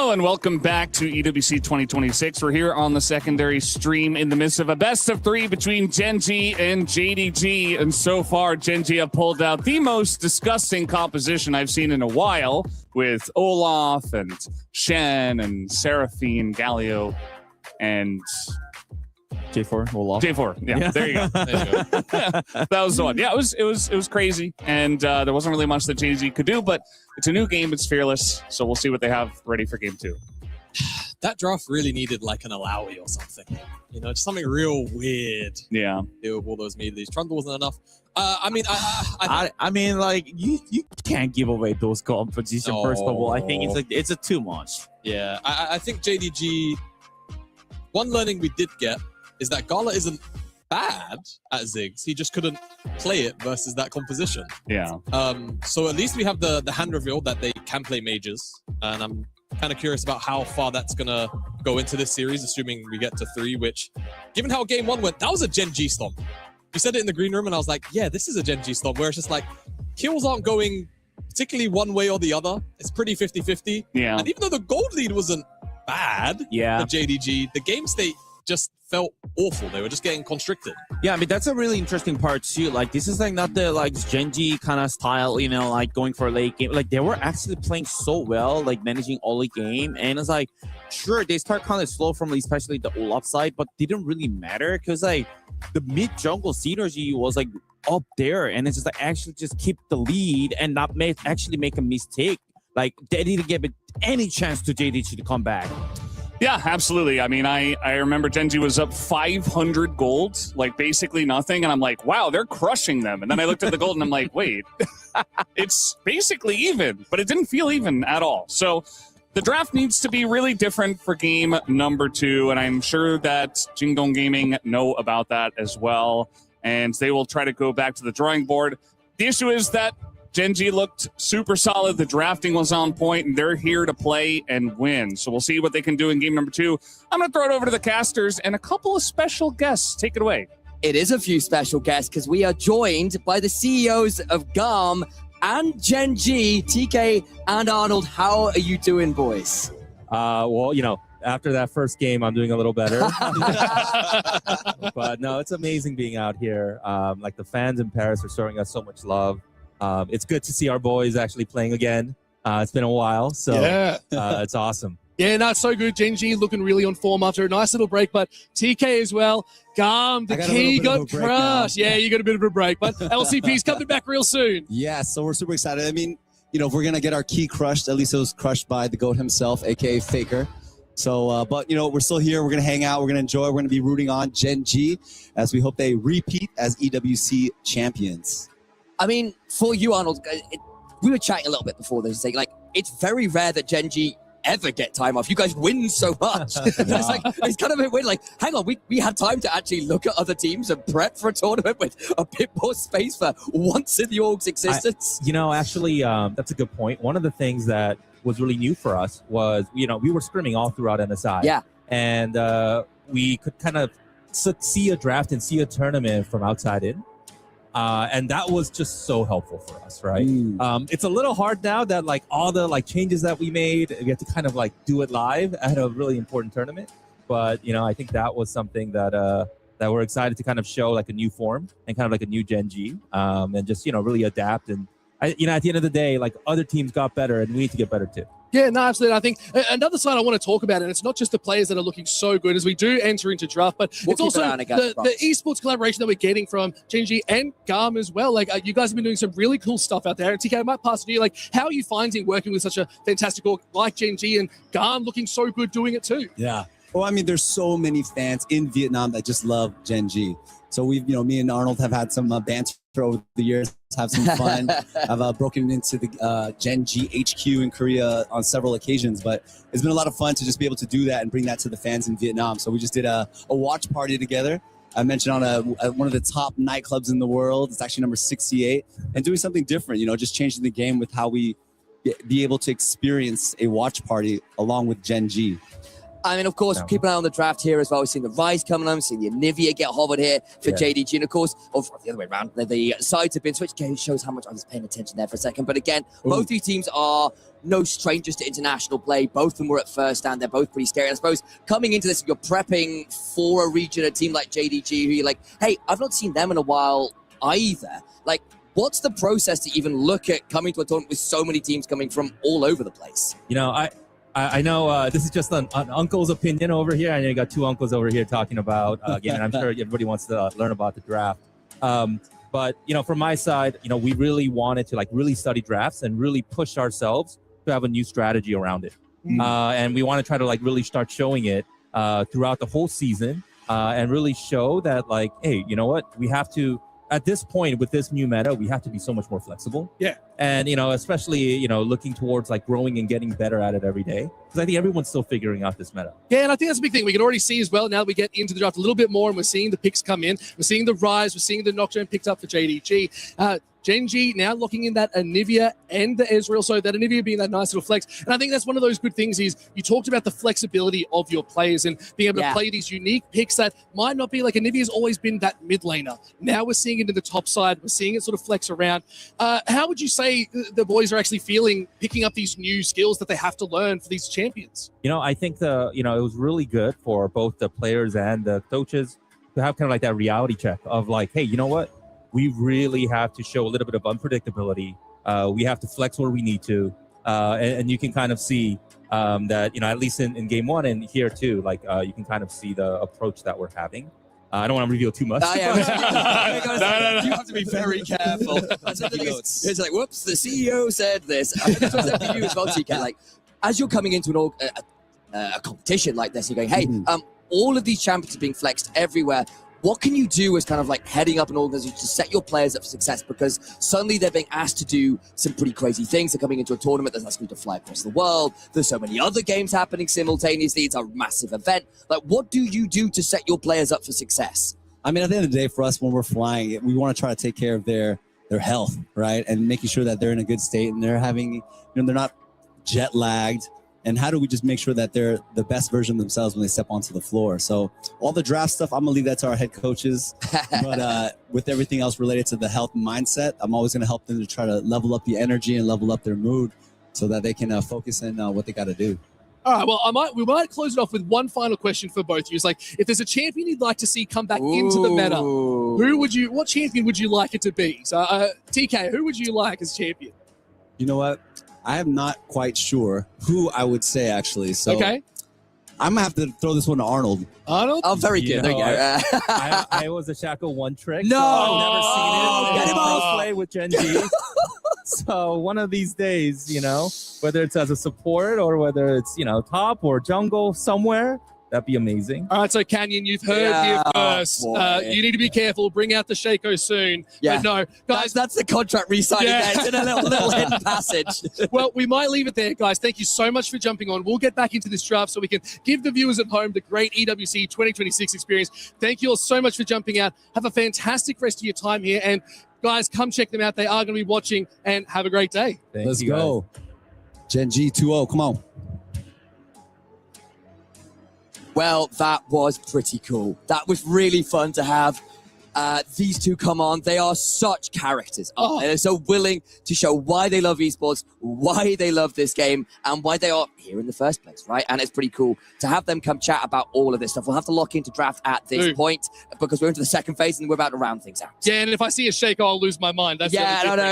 [SPEAKER 12] Hello and welcome back to EWC 2026. We're here on the secondary stream in the midst of a best of 3 between Gen G and JDG. And so far, Gen G have pulled out the most disgusting composition I've seen in a while, with Olaf and Shen and Seraphine, Galio, and
[SPEAKER 13] J4 Olaf.
[SPEAKER 12] J4. Yeah, there you go. That was the one. Yeah, it was crazy, and there wasn't really much that JDG could do, but it's a new game. It's fearless, so we'll see what they have ready for game 2.
[SPEAKER 14] That draft really needed like an Alawi or something. You know, just something real weird.
[SPEAKER 12] Yeah.
[SPEAKER 14] Deal with all those melee. Trundle wasn't enough. I
[SPEAKER 13] mean, like you can't give away those compositions. First of all, I think it's a too much.
[SPEAKER 14] Yeah, I think JDG. One learning we did get is that Gala isn't bad at Ziggs. He just couldn't play it versus that composition.
[SPEAKER 12] Yeah.
[SPEAKER 14] So at least we have the hand reveal that they can play mages, and I'm kind of curious about how far that's gonna go into this series, assuming we get to 3. Which, given how game 1 went, that was a Gen G stomp. You said it in the green room, and I was like, yeah, this is a Gen G stomp. Where it's just like kills aren't going particularly one way or the other. It's pretty 50-50.
[SPEAKER 12] Yeah.
[SPEAKER 14] And even though the gold lead wasn't bad,
[SPEAKER 13] yeah,
[SPEAKER 14] for JDG, the game state just felt awful. They were just getting constricted.
[SPEAKER 13] Yeah, I mean, that's a really interesting part too. Like, this is like not the like Gen G kind of style, you know, like going for a late game. Like, they were actually playing so well, like managing all the game. And it's like, sure, they start kind of slow from especially the Olaf side, but didn't really matter because like the mid jungle synergy was like up there, and it's just like actually just keep the lead and not actually make a mistake. Like, they didn't give it any chance to JDG to come back.
[SPEAKER 12] Yeah, absolutely. I mean, I remember Gen G was up 500 gold, like basically nothing. And I'm like, wow, they're crushing them. And then I looked at the gold and I'm like, wait, it's basically even, but it didn't feel even at all. So the draft needs to be really different for game number 2. And I'm sure that Jingdong Gaming know about that as well. And they will try to go back to the drawing board. The issue is that Gen G looked super solid. The drafting was on point, and they're here to play and win. So we'll see what they can do in game number 2. I'm going to throw it over to the casters and a couple of special guests. Take it away.
[SPEAKER 17] It is a few special guests because we are joined by the CEOs of GARM and Gen G, TK and Arnold. How are you doing, boys?
[SPEAKER 4] Well, you know, after that first game, I'm doing a little better. But no, it's amazing being out here. Like, the fans in Paris are showing us so much love. It's good to see our boys actually playing again. It's been a while, so
[SPEAKER 18] yeah.
[SPEAKER 4] It's awesome.
[SPEAKER 18] Yeah, no, it's so good. Gen G looking really on form after a nice little break, but TK as well. GARM, the key got crushed. Yeah, you got a bit of a break, but LCP's coming back real soon.
[SPEAKER 22] Yeah, so we're super excited. I mean, you know, if we're going to get our key crushed, at least it was crushed by the GOAT himself, a.k.a. Faker. So, but, you know, we're still here. We're going to hang out. We're going to enjoy. We're going to be rooting on Gen G as we hope they repeat as EWC champions.
[SPEAKER 17] I mean, for you, Arnold, we were chatting a little bit before this. Like, it's very rare that Gen G ever get time off. You guys win so much. It's kind of a bit weird. Like, hang on, we had time to actually look at other teams and prep for a tournament with a bit more space for once in the org's existence.
[SPEAKER 4] You know, actually, that's a good point. One of the things that was really new for us was, you know, we were scrimming all throughout MSI.
[SPEAKER 17] Yeah.
[SPEAKER 4] And we could kind of see a draft and see a tournament from outside in. And that was just so helpful for us, right? It's a little hard now that like all the like changes that we made, we have to kind of like do it live at a really important tournament. But, you know, I think that was something that that we're excited to kind of show like a new form and kind of like a new Gen G, and just, you know, really adapt. And you know, at the end of the day, like other teams got better and we need to get better too.
[SPEAKER 18] Yeah, no, absolutely. I think another side I want to talk about, and it's not just the players that are looking so good as we do enter into draft, but it's also the esports collaboration that we're getting from Gen G and GARM as well. Like, you guys have been doing some really cool stuff out there. And TK, I might pass to you. Like, how are you finding working with such a fantastic org like Gen G and GARM looking so good doing it too?
[SPEAKER 22] Yeah. Well, I mean, there's so many fans in Vietnam that just love Gen G. So we've, you know, me and Arnold have had some banter over the years, have some fun. I've broken into the Gen G HQ in Korea on several occasions, but it's been a lot of fun to just be able to do that and bring that to the fans in Vietnam. So we just did a watch party together. I mentioned on one of the top nightclubs in the world. It's actually number 68, and doing something different, you know, just changing the game with how we be able to experience a watch party along with Gen G.
[SPEAKER 17] I mean, of course, keep an eye on the draft here as well. We've seen the Rise coming on, we've seen the Anivia get hovered here for JDG, and of course, or the other way around, the sides have been switched. It shows how much I was paying attention there for a second. But again, both these teams are no strangers to international play. Both of them were at first stand. They're both pretty scary. And I suppose coming into this, you're prepping for a region, a team like JDG, who you're like, hey, I've not seen them in a while either. Like, what's the process to even look at coming to a tournament with so many teams coming from all over the place?
[SPEAKER 4] You know, I know this is just an uncle's opinion over here. I know you got two uncles over here talking about game, and I'm sure everybody wants to learn about the draft. But, you know, from my side, you know, we really wanted to like really study drafts and really push ourselves to have a new strategy around it. And we want to try to like really start showing it throughout the whole season and really show that like, hey, you know what, we have to, at this point with this new meta, we have to be so much more flexible.
[SPEAKER 18] Yeah.
[SPEAKER 4] And, you know, especially, you know, looking towards like growing and getting better at it every day. Because I think everyone's still figuring out this meta.
[SPEAKER 18] Yeah, and I think that's a big thing. We can already see as well now that we get into the draft a little bit more and we're seeing the picks come in. We're seeing the Rise. We're seeing the Nocturne picked up for JDG. Gen.G now looking in that Anivia and the Ezreal, so that Anivia being that nice little flex. And I think that's one of those good things is you talked about the flexibility of your players and being able to play these unique picks that might not be like Anivia's always been that mid laner. Now we're seeing it in the top side. We're seeing it sort of flex around. How would you say the boys are actually feeling picking up these new skills that they have to learn for these champions?
[SPEAKER 4] You know, I think it was really good for both the players and the coaches to have kind of like that reality check of like, hey, you know what? We really have to show a little bit of unpredictability. We have to flex where we need to. And you can kind of see that, you know, at least in game one and here too, like you can kind of see the approach that we're having. I don't want to reveal too much.
[SPEAKER 17] No. You have to be very careful. It's like, whoops, the CEO said this. I think that's what's for you as well, TK. Like, as you're coming into a competition like this, you're going, hey, all of these champions are being flexed everywhere. What can you do as kind of like heading up an organization to set your players up for success? Because suddenly they're being asked to do some pretty crazy things. They're coming into a tournament that's asking you to fly across the world. There's so many other games happening simultaneously. It's a massive event. Like, what do you do to set your players up for success?
[SPEAKER 22] I mean, at the end of the day, for us, when we're flying, we want to try to take care of their health, right? And making sure that they're in a good state and they're having, you know, they're not jet lagged. And how do we just make sure that they're the best version of themselves when they step onto the floor? So all the draft stuff, I'm going to leave that to our head coaches. But with everything else related to the health mindset, I'm always going to help them to try to level up the energy and level up their mood so that they can focus in what they got to do.
[SPEAKER 18] All right, well, we might close it off with one final question for both of you. It's like, if there's a champion you'd like to see come back into the meta, what champion would you like it to be? So, TK, who would you like as champion?
[SPEAKER 22] You know what? I am not quite sure who I would say, actually. So
[SPEAKER 18] okay.
[SPEAKER 22] I'm going to have to throw this one to Arnold.
[SPEAKER 18] Arnold?
[SPEAKER 17] Oh, very good. There you go.
[SPEAKER 4] I was a Shaco one trick.
[SPEAKER 17] No!
[SPEAKER 4] So I've never seen it.
[SPEAKER 17] Get him off!
[SPEAKER 4] Play with Gen.G. So one of these days, you know, whether it's as a support or whether it's, you know, top or jungle somewhere, that'd be amazing.
[SPEAKER 18] All right, so Canyon, you've heard here first. You need to be careful. Bring out the Shaco soon.
[SPEAKER 17] Yeah.
[SPEAKER 18] But no, guys.
[SPEAKER 17] That's the contract re-signing there. It's in a little hidden passage.
[SPEAKER 18] Well, we might leave it there, guys. Thank you so much for jumping on. We'll get back into this draft so we can give the viewers at home the great EWC 2026 experience. Thank you all so much for jumping out. Have a fantastic rest of your time here. And guys, come check them out. They are going to be watching, and have a great day.
[SPEAKER 22] Let's go. Gen.G 2-0. Come on.
[SPEAKER 17] Well, that was pretty cool. That was really fun to have these two come on. They are such characters. They're so willing to show why they love esports, why they love this game, and why they are here in the first place, right? And it's pretty cool to have them come chat about all of this stuff. We'll have to lock into draft at this point because we're into the second phase and we're about to round things out.
[SPEAKER 18] Yeah, and if I see a Shaco, I'll lose my mind. That's
[SPEAKER 17] no.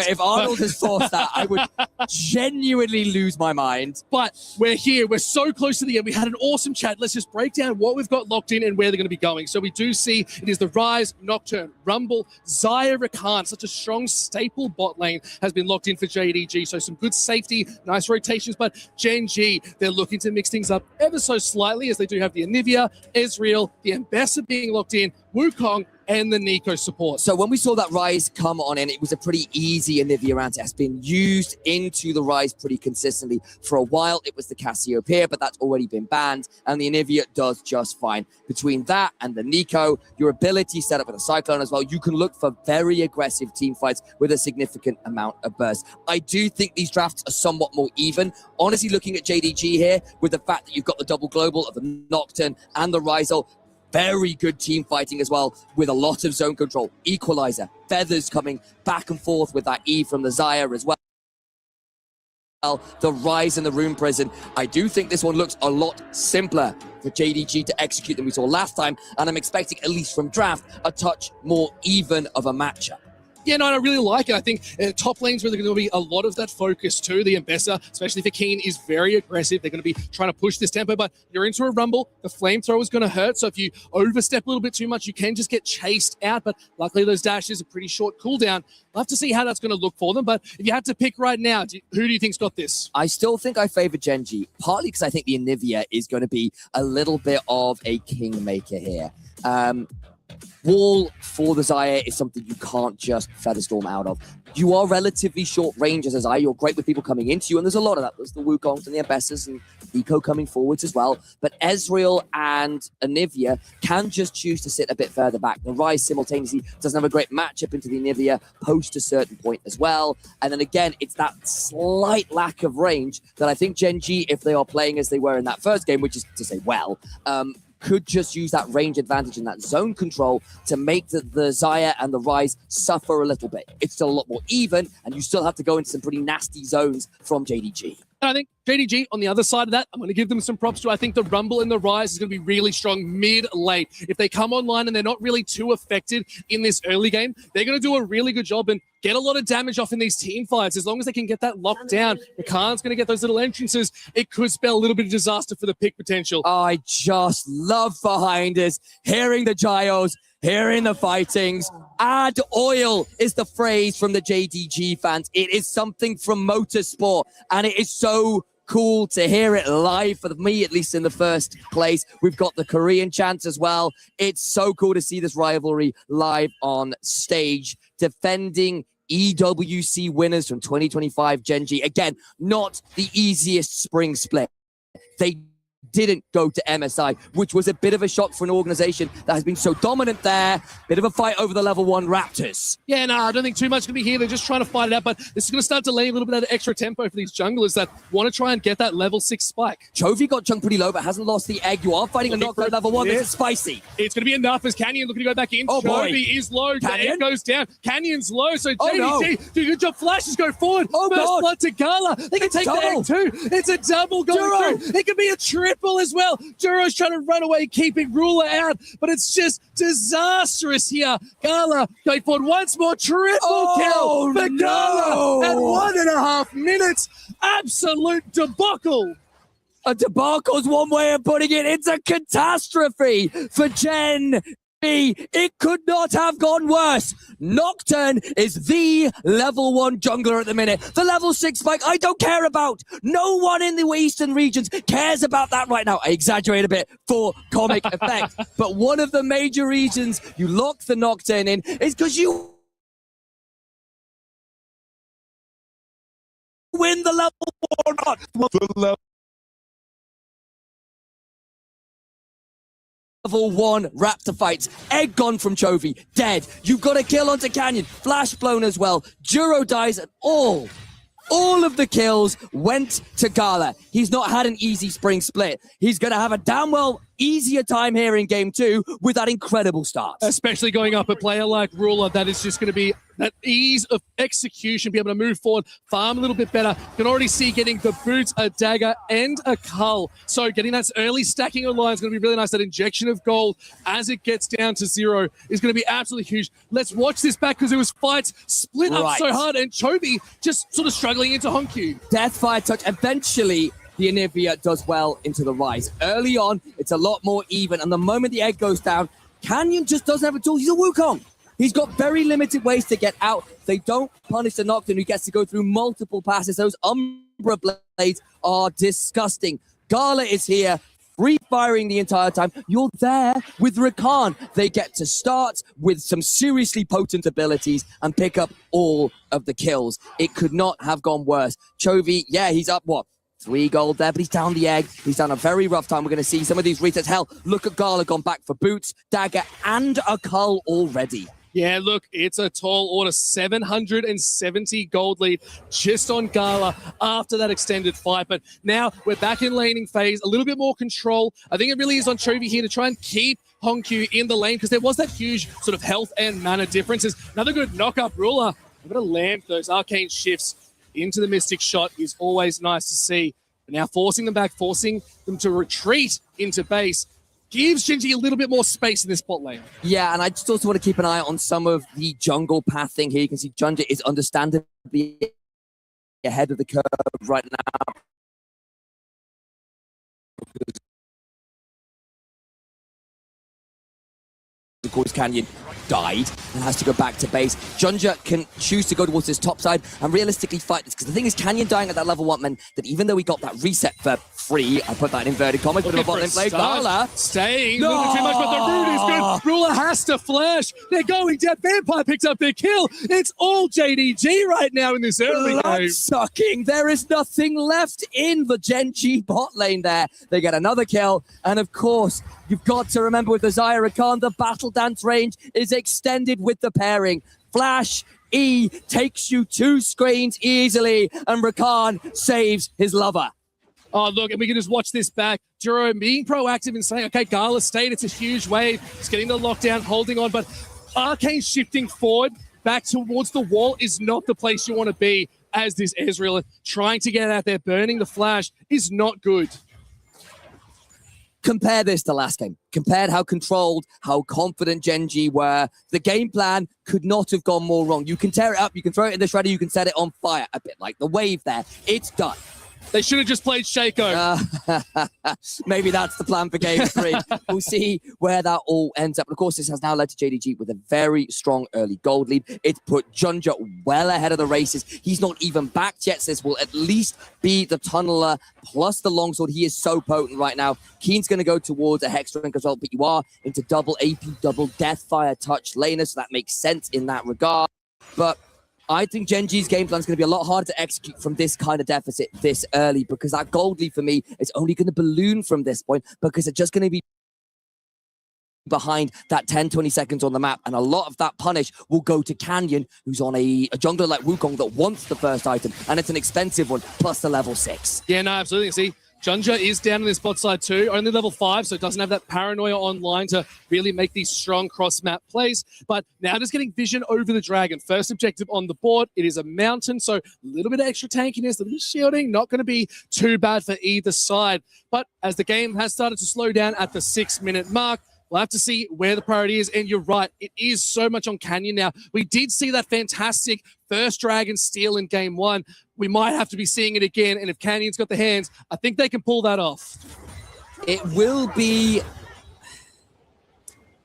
[SPEAKER 17] If Arnold has forced that, I would genuinely lose my mind.
[SPEAKER 18] But we're here. We're so close to the end. We had an awesome chat. Let's just break down what we've got locked in and where they're going to be going. So we do see it is the Rise, Nocturne, Rumble, Xayah, Rakan. Such a strong staple bot lane has been locked in for JDG. So some good safety, nice rotations. But Gen.G, they're looking to mix things up ever so slightly as they do have the Anivia, Ezreal, the Ambassador being locked in, Wukong, and the Nico support.
[SPEAKER 17] So when we saw that Rise come on in, it was a pretty easy Anivia round. It has been used into the Rise pretty consistently. For a while, it was the Cassiopeia, but that's already been banned, and the Anivia does just fine. Between that and the Nico, your ability set up with a Cyclone as well, you can look for very aggressive team fights with a significant amount of burst. I do think these drafts are somewhat more even. Honestly, looking at JDG here, with the fact that you've got the double global of the Nocturne and the Rizal, very good team fighting as well, with a lot of zone control. Equalizer, feathers coming back and forth with that E from the Xayah as well. The Rise in the Rune Prison. I do think this one looks a lot simpler for JDG to execute than we saw last time, and I'm expecting, at least from draft, a touch more even of a matchup.
[SPEAKER 18] Yeah, no, I really like it. I think top lanes where there's going to be a lot of that focus too. The Ambessa, especially for Keen, is very aggressive. They're going to be trying to push this tempo, but you're into a rumble. The flamethrower is going to hurt, so if you overstep a little bit too much, you can just get chased out, but luckily those dashes are pretty short cooldown. We'll have to see how that's going to look for them, but if you had to pick right now, who do you think's got this?
[SPEAKER 17] I still think I favor Genji, partly because I think the Anivia is going to be a little bit of a kingmaker here. Wall for the Xayah is something you can't just Featherstorm out of. You are relatively short range as a Xayah. You're great with people coming into you, and there's a lot of that. There's the Wukongs and the Ambessas and Eco coming forwards as well. But Ezreal and Anivia can just choose to sit a bit further back. The Rise simultaneously doesn't have a great matchup into the Anivia post a certain point as well. And then again, it's that slight lack of range that I think Genji, if they are playing as they were in that first game, which is to say well, could just use that range advantage and that zone control to make the Xayah and the Rise suffer a little bit. It's still a lot more even, and you still have to go into some pretty nasty zones from JDG.
[SPEAKER 18] And I think JDG, on the other side of that, I'm going to give them some props too. I think the Rumble and the Rise is going to be really strong mid-late. If they come online and they're not really too affected in this early game, they're going to do a really good job and get a lot of damage off in these team fights. As long as they can get that locked down, Khan's going to get those little entrances. It could spell a little bit of disaster for the pick potential.
[SPEAKER 17] I just love behind us, hearing the gyros, hearing the fightings. Add oil is the phrase from the JDG fans. It is something from motorsport, and it is so cool to hear it live, for me at least in the first place. We've got the Korean chants as well. It's so cool to see this rivalry live on stage, defending EWC winners from 2025 Genji. Again, not the easiest spring split. They didn't go to MSI, which was a bit of a shock for an organization that has been so dominant there. Bit of a fight over the level 1 Raptors.
[SPEAKER 18] Yeah, no, I don't think too much going to be here. They're just trying to fight it out, but this is going to start delaying a little bit of extra tempo for these junglers that want to try and get that level 6 spike.
[SPEAKER 17] Chovy got junked pretty low, but hasn't lost the egg. You are fighting a knockdown level 1. This is spicy.
[SPEAKER 18] It's going to be enough as Canyon looking to go back in.
[SPEAKER 17] Oh, boy.
[SPEAKER 18] Chovy is low. The egg goes down. Canyon's low, so
[SPEAKER 17] Oh, no.
[SPEAKER 18] JDG, do a good job. Flashes go forward.
[SPEAKER 17] Oh,
[SPEAKER 18] First
[SPEAKER 17] God.
[SPEAKER 18] blood to Gala. They can take the egg too. It's a double going through. It could be a triple as well. Duro's trying to run away, keeping Ruler out, but it's just disastrous here. Gala going forward once more. Triple kill for Gala at 1.5 minutes. Absolute debacle.
[SPEAKER 17] A debacle's one way of putting it. It's a catastrophe for Gen B. It could not have gone worse. Nocturne is the level 1 jungler at the minute. The level 6 spike I don't care about. No one in the eastern regions cares about that right now. I exaggerate a bit for comic effect. But one of the major reasons you lock the Nocturne in is because you win the level 4 or not. Level 1 Raptor fights. Egg gone from Chovy. Dead. You've got a kill onto Canyon. Flash blown as well. Duro dies and all of the kills went to Gala. He's not had an easy spring split. He's going to have a damn well easier time here in game 2 with that incredible start.
[SPEAKER 18] Especially going up a player like Ruler, that is just going to be that ease of execution, be able to move forward, farm a little bit better. You can already see getting the boots, a dagger, and a cull. So getting that early stacking online is going to be really nice. That injection of gold as it gets down to 0 is going to be absolutely huge. Let's watch this back because it was fights split up so hard, and Chovy just sort of struggling into Honkyu.
[SPEAKER 17] Deathfire touch. Eventually, the Anivia does well into the Rise. Early on, it's a lot more even, and the moment the egg goes down, Canyon just doesn't have a tool. He's a Wukong. He's got very limited ways to get out. They don't punish the Nocturne, who gets to go through multiple passes. Those Umbra blades are disgusting. Gala is here, free firing the entire time. You're there with Rakan. They get to start with some seriously potent abilities and pick up all of the kills. It could not have gone worse. Chovy, yeah, he's up, what? 3 gold there, but he's down the egg. He's done a very rough time. We're going to see some of these resets. Hell, look at Gala gone back for boots, dagger, and a cull already.
[SPEAKER 18] Yeah, look, it's a tall order. 770 gold lead just on Gala after that extended fight. But now we're back in laning phase, a little bit more control. I think it really is on Chovy here to try and keep Hongkyu in the lane because there was that huge sort of health and mana differences. Another good knock-up ruler. I'm going to land those arcane shifts into the Mystic shot is always nice to see. But now forcing them back, forcing them to retreat into base gives Genji a little bit more space in this bot lane.
[SPEAKER 17] Yeah, and I just also want to keep an eye on some of the jungle pathing here. You can see Junja is understandably ahead of the curve right now. Of course, Canyon died and has to go back to base. Junja can choose to go towards his top side and realistically fight this, because the thing is, Canyon dying at that level 1 meant that even though we got that reset for free, I put that in inverted commas, but a bot lane play, Gala
[SPEAKER 18] staying, no! Too much, but the root is good. Ruler has to flash. They're going dead. Vampire picks up their kill. It's all JDG right now in this early game.
[SPEAKER 17] Sucking. There is nothing left in the Genji bot lane there. They get another kill, and of course, you've got to remember with the Xayah Rakan, the battle dance range is extended with the pairing. Flash E takes you 2 screens easily, and Rakan saves his lover.
[SPEAKER 18] Oh, look, and we can just watch this back. Duro being proactive and saying, okay, Gala stayed. It's a huge wave. It's getting the lockdown, holding on. But Arcane shifting forward back towards the wall is not the place you want to be as this Ezreal. Trying to get out there, burning the flash is not good.
[SPEAKER 17] Compare this to last game. Compared how controlled, how confident Genji were. The game plan could not have gone more wrong. You can tear it up, you can throw it in the shredder, you can set it on fire. A bit like the wave there. It's done.
[SPEAKER 18] They should have just played Shaco.
[SPEAKER 17] Maybe that's the plan for game 3. We'll see where that all ends up. But of course, this has now led to JDG with a very strong early gold lead. It's put Junja well ahead of the races. He's not even backed yet, so this will at least be the tunneler plus the longsword. He is so potent right now. Keen's going to go towards a Hex Drink as well, but you are into double AP, double Deathfire touch laner, so that makes sense in that regard. But I think Genji's game plan is going to be a lot harder to execute from this kind of deficit this early, because that gold lead for me is only going to balloon from this point, because it's just going to be behind that 10-20 seconds on the map, and a lot of that punish will go to Canyon, who's on a jungler like Wukong that wants the first item, and it's an expensive one, plus the level 6.
[SPEAKER 18] Yeah, no, absolutely. See, Junja is down in this bot side too, only level 5, so it doesn't have that paranoia online to really make these strong cross-map plays. But now just getting vision over the dragon. First objective on the board, it is a mountain, so a little bit of extra tankiness, a little bit of shielding, not going to be too bad for either side. But as the game has started to slow down at the 6-minute mark, we'll have to see where the priority is. And you're right, it is so much on Canyon now. We did see that fantastic first dragon steal in game 1. We might have to be seeing it again. And if Canyon's got the hands, I think they can pull that off.
[SPEAKER 17] It will be...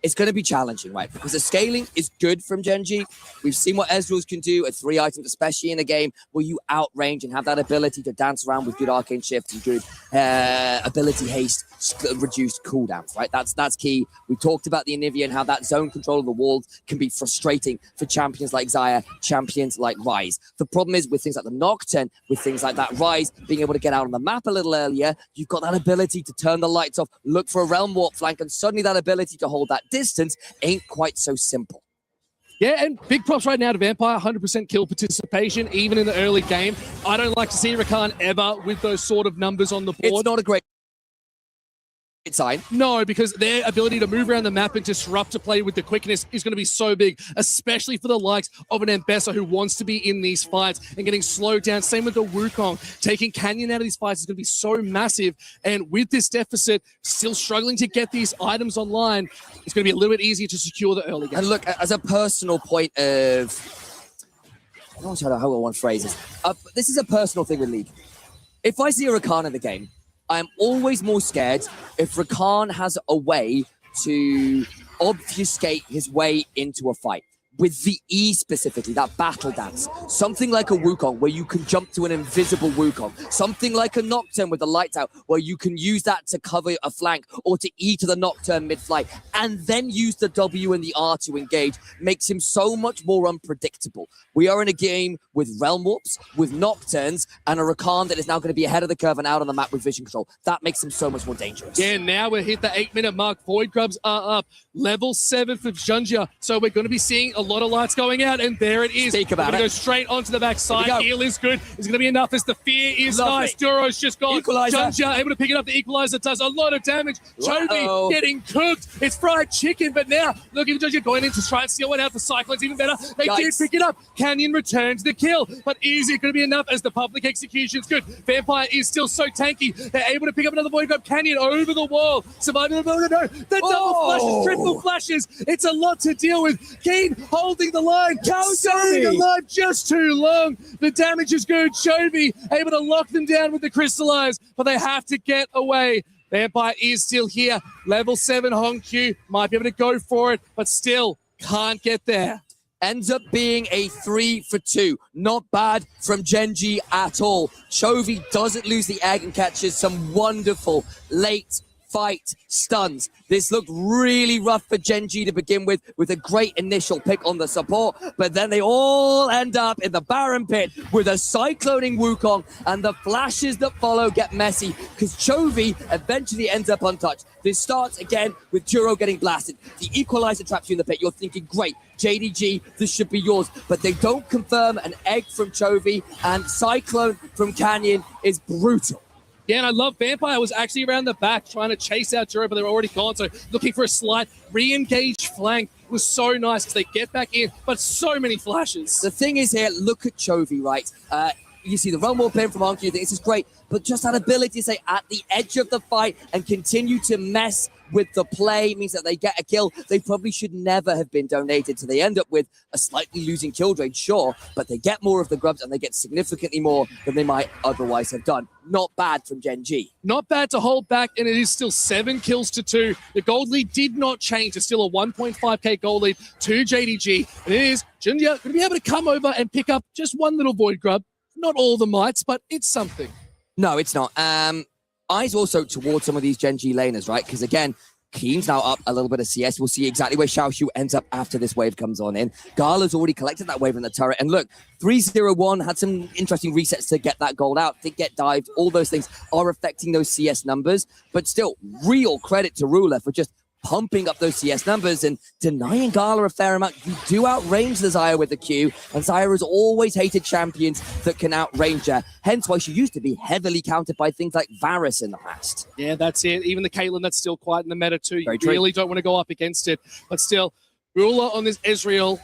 [SPEAKER 17] It's going to be challenging, right? Because the scaling is good from Genji. We've seen what Ezreal's can do at 3 items, especially in a game where you outrange and have that ability to dance around with good arcane shifts and good ability haste, reduced cooldowns, right? That's key. We talked about the Anivia and how that zone control of the walls can be frustrating for champions like Xayah, champions like Ryze. The problem is with things like the Nocturne, with things like that Ryze being able to get out on the map a little earlier, you've got that ability to turn the lights off, look for a Realm Warp flank, and suddenly that ability to hold that distance ain't quite so simple.
[SPEAKER 18] Yeah, and big props right now to Vampire, 100% kill participation, even in the early game. I don't like to see Rakan ever with those sort of numbers on the board.
[SPEAKER 17] It's not a great sign.
[SPEAKER 18] No, because their ability to move around the map and disrupt a play with the quickness is going to be so big, especially for the likes of an Ambessa who wants to be in these fights and getting slowed down. Same with the Wukong. Taking Canyon out of these fights is going to be so massive. And with this deficit, still struggling to get these items online, it's going to be a little bit easier to secure the early game.
[SPEAKER 17] And look, as a personal point of... I don't know how I want to phrase this. This is a personal thing with League. If I see a Rakan in the game, I'm always more scared if Rakan has a way to obfuscate his way into a fight. with the E specifically, that battle dance. Something like a Wukong where you can jump to an invisible Wukong. Something like a Nocturne with the lights out where you can use that to cover a flank or to E to the Nocturne mid-flight and then use the W and the R to engage makes him so much more unpredictable. We are in a game with Realm Warps, with Nocturnes, and a Rakan that is now going to be ahead of the curve and out on the map with vision control. That makes him so much more dangerous.
[SPEAKER 18] Yeah, now we're hit the 8-minute mark. Void Grubs are up. Level 7 for Junjia. So we're going to be seeing a lot of lights going out, and there it is.
[SPEAKER 17] Speak about it.
[SPEAKER 18] Go straight onto the backside. Heal is good. It's going to be enough as the fear is nice. Duro's just gone.
[SPEAKER 17] Equalizer.
[SPEAKER 18] Junjia able to pick it up. The equalizer does a lot of damage. Chovy getting cooked. It's fried chicken, but now looking for Junjia going in to try and steal one out. The Cyclones even better. They did pick it up. Canyon returns the kill, but is it going to be enough as the public execution's good? Vampire is still so tanky. They're able to pick up another Void Grub. Canyon over the wall. Surviving the no. The double flashes, triple flashes. It's a lot to deal with. Keen holding the line. Staying alive just too long. The damage is good. Chovy able to lock them down with the crystallize, but they have to get away. Vampire is still here. Level 7 Hong Q might be able to go for it, but still can't get there.
[SPEAKER 17] Ends up being a 3 for 2. Not bad from Genji at all. Chovy doesn't lose the egg and catches some wonderful late fight stuns. This looked really rough for Genji to begin with a great initial pick on the support, but then they all end up in the Baron pit with a cycloning Wukong, and the flashes that follow get messy because Chovy eventually ends up untouched. This starts again with Duro getting blasted. The equalizer traps you in the pit. You're thinking, great, JDG, this should be yours. But they don't confirm. An egg from Chovy and Cyclone from Canyon is brutal.
[SPEAKER 18] Yeah, and I love Vampire was actually around the back trying to chase out Duro, but they were already gone. So looking for a slight re-engage flank was so nice because they get back in, but so many flashes.
[SPEAKER 17] The thing is here, look at Chovy, right? You see the run wall pin from Honky, you think this is great, but just that ability to stay at the edge of the fight and continue to mess with the play means that they get a kill. They probably should never have been donated, so they end up with a slightly losing kill rate, sure, but they get more of the grubs and they get significantly more than they might otherwise have done. Not bad from Gen G.
[SPEAKER 18] Not bad to hold back, and it is still 7 kills to 2. The gold lead did not change. It's still a 1.5k gold lead to JDG, and it is Junjia going to be able to come over and pick up just one little Void Grub. Not all the mites, but it's something.
[SPEAKER 17] No, it's not. Eyes also towards some of these Gen G laners, right? Because again, Keen's now up a little bit of CS. We'll see exactly where Xiaoshu ends up after this wave comes on in. Gala's already collected that wave in the turret. And look, 301 had some interesting resets to get that gold out, did get dived. All those things are affecting those CS numbers. But still, real credit to Ruler for just pumping up those CS numbers and denying Gala a fair amount. You do outrange the Xayah with the Q, and Xayah has always hated champions that can outrange her. Hence why she used to be heavily countered by things like Varus in the past.
[SPEAKER 18] Yeah, that's it. Even the Caitlyn, that's still quite in the meta too.
[SPEAKER 17] Very
[SPEAKER 18] You
[SPEAKER 17] true.
[SPEAKER 18] really don't want to go up against it. But still, Ruler on this Ezreal.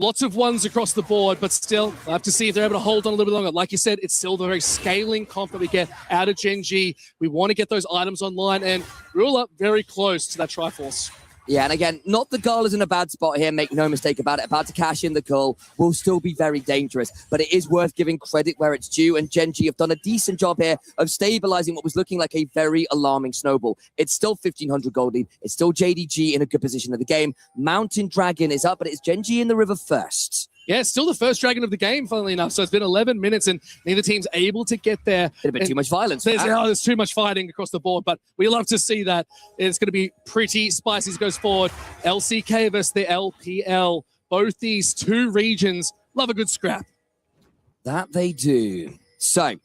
[SPEAKER 18] Lots of ones across the board, but still, I have to see if they're able to hold on a little bit longer. Like you said, it's still the very scaling comp that we get out of Gen G. We want to get those items online, and Ruler very close to that Triforce.
[SPEAKER 17] Yeah, and again, not the Gala's in a bad spot here, make no mistake about it. About to cash in the call, will still be very dangerous, but it is worth giving credit where it's due, and Gen G have done a decent job here of stabilizing what was looking like a very alarming snowball. It's still 1,500 gold lead. It's still JDG in a good position of the game. Mountain Dragon is up, but it's Gen G in the river first.
[SPEAKER 18] Yeah, it's still the first dragon of the game, funnily enough. So it's been 11 minutes, and neither team's able to get there.
[SPEAKER 17] A bit too much violence.
[SPEAKER 18] There's too much fighting across the board, but we love to see that. It's going to be pretty spicy as it goes forward. LCK versus the LPL. Both these two regions love a good scrap.
[SPEAKER 17] That they do. So,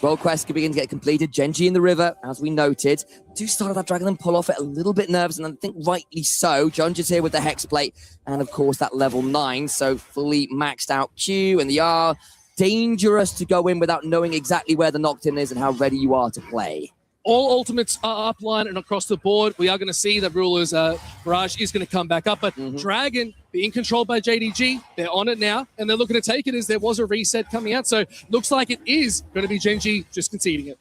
[SPEAKER 17] World Quest can begin to get completed. Gen G in the river, as we noted. Do start that dragon and pull off it a little bit nervous, and I think rightly so. Junja's here with the Hex Plate, and of course that level 9, so fully maxed out Q and the R. Dangerous to go in without knowing exactly where the Nocturne is and how ready you are to play.
[SPEAKER 18] All ultimates are upline and across the board. We are going to see that Ruler's Mirage is going to come back up, but Dragon being controlled by JDG, they're on it now, and they're looking to take it as there was a reset coming out, so looks like it is going to be Gen G just conceding it.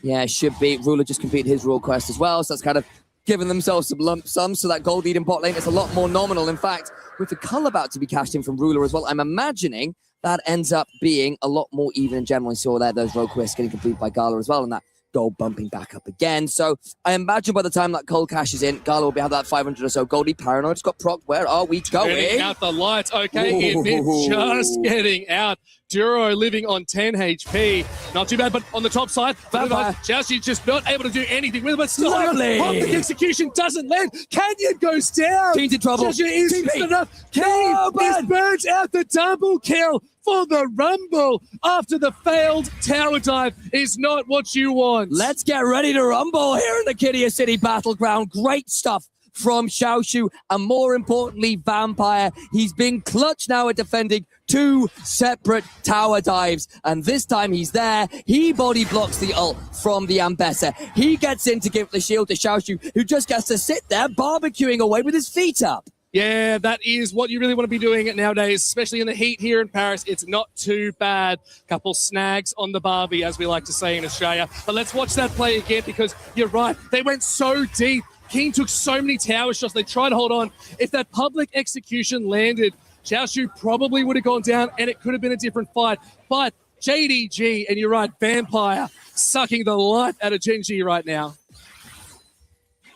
[SPEAKER 17] Yeah, it should be. Ruler just completed his World Quest as well, so that's kind of giving themselves some lump sums, so that gold lead in bot lane is a lot more nominal. In fact, with the cull about to be cashed in from Ruler as well, I'm imagining that ends up being a lot more even in general. We saw there those World Quests getting completed by Gala as well, and that gold bumping back up again. So I imagine by the time that gold cashes in, Gala will have that 500 or so goldie. Paranoid's got proc. Where are we going?
[SPEAKER 18] Getting out the lights. Okay, it's just getting out. Duro living on 10 HP. Not too bad, but on the top side, Xiaoxi's just not able to do anything with it, but still, the execution doesn't land. Canyon goes down.
[SPEAKER 17] Team's in trouble.
[SPEAKER 18] Xiaoxi is enough. Kane is burnt out the double kill for the Rumble after the failed tower dive is not what you want.
[SPEAKER 17] Let's get ready to rumble here in the Kidia City Battleground. Great stuff from Xiaoxi, and more importantly, Vampire. He's been clutch now at defending 2 separate tower dives, and this time he's there. He body blocks the ult from the Ambessa. He gets in to give the shield to Xiaoxi, who just gets to sit there barbecuing away with his feet up.
[SPEAKER 18] Yeah, that is what you really want to be doing nowadays, especially in the heat here in Paris. It's not too bad. Couple snags on the Barbie, as we like to say in Australia. But let's watch that play again, because you're right. They went so deep. Keen took so many tower shots. They tried to hold on. If that public execution landed, Xiaoxi probably would have gone down, and it could have been a different fight. But JDG, and you're right, Vampire, sucking the life out of Genji right now.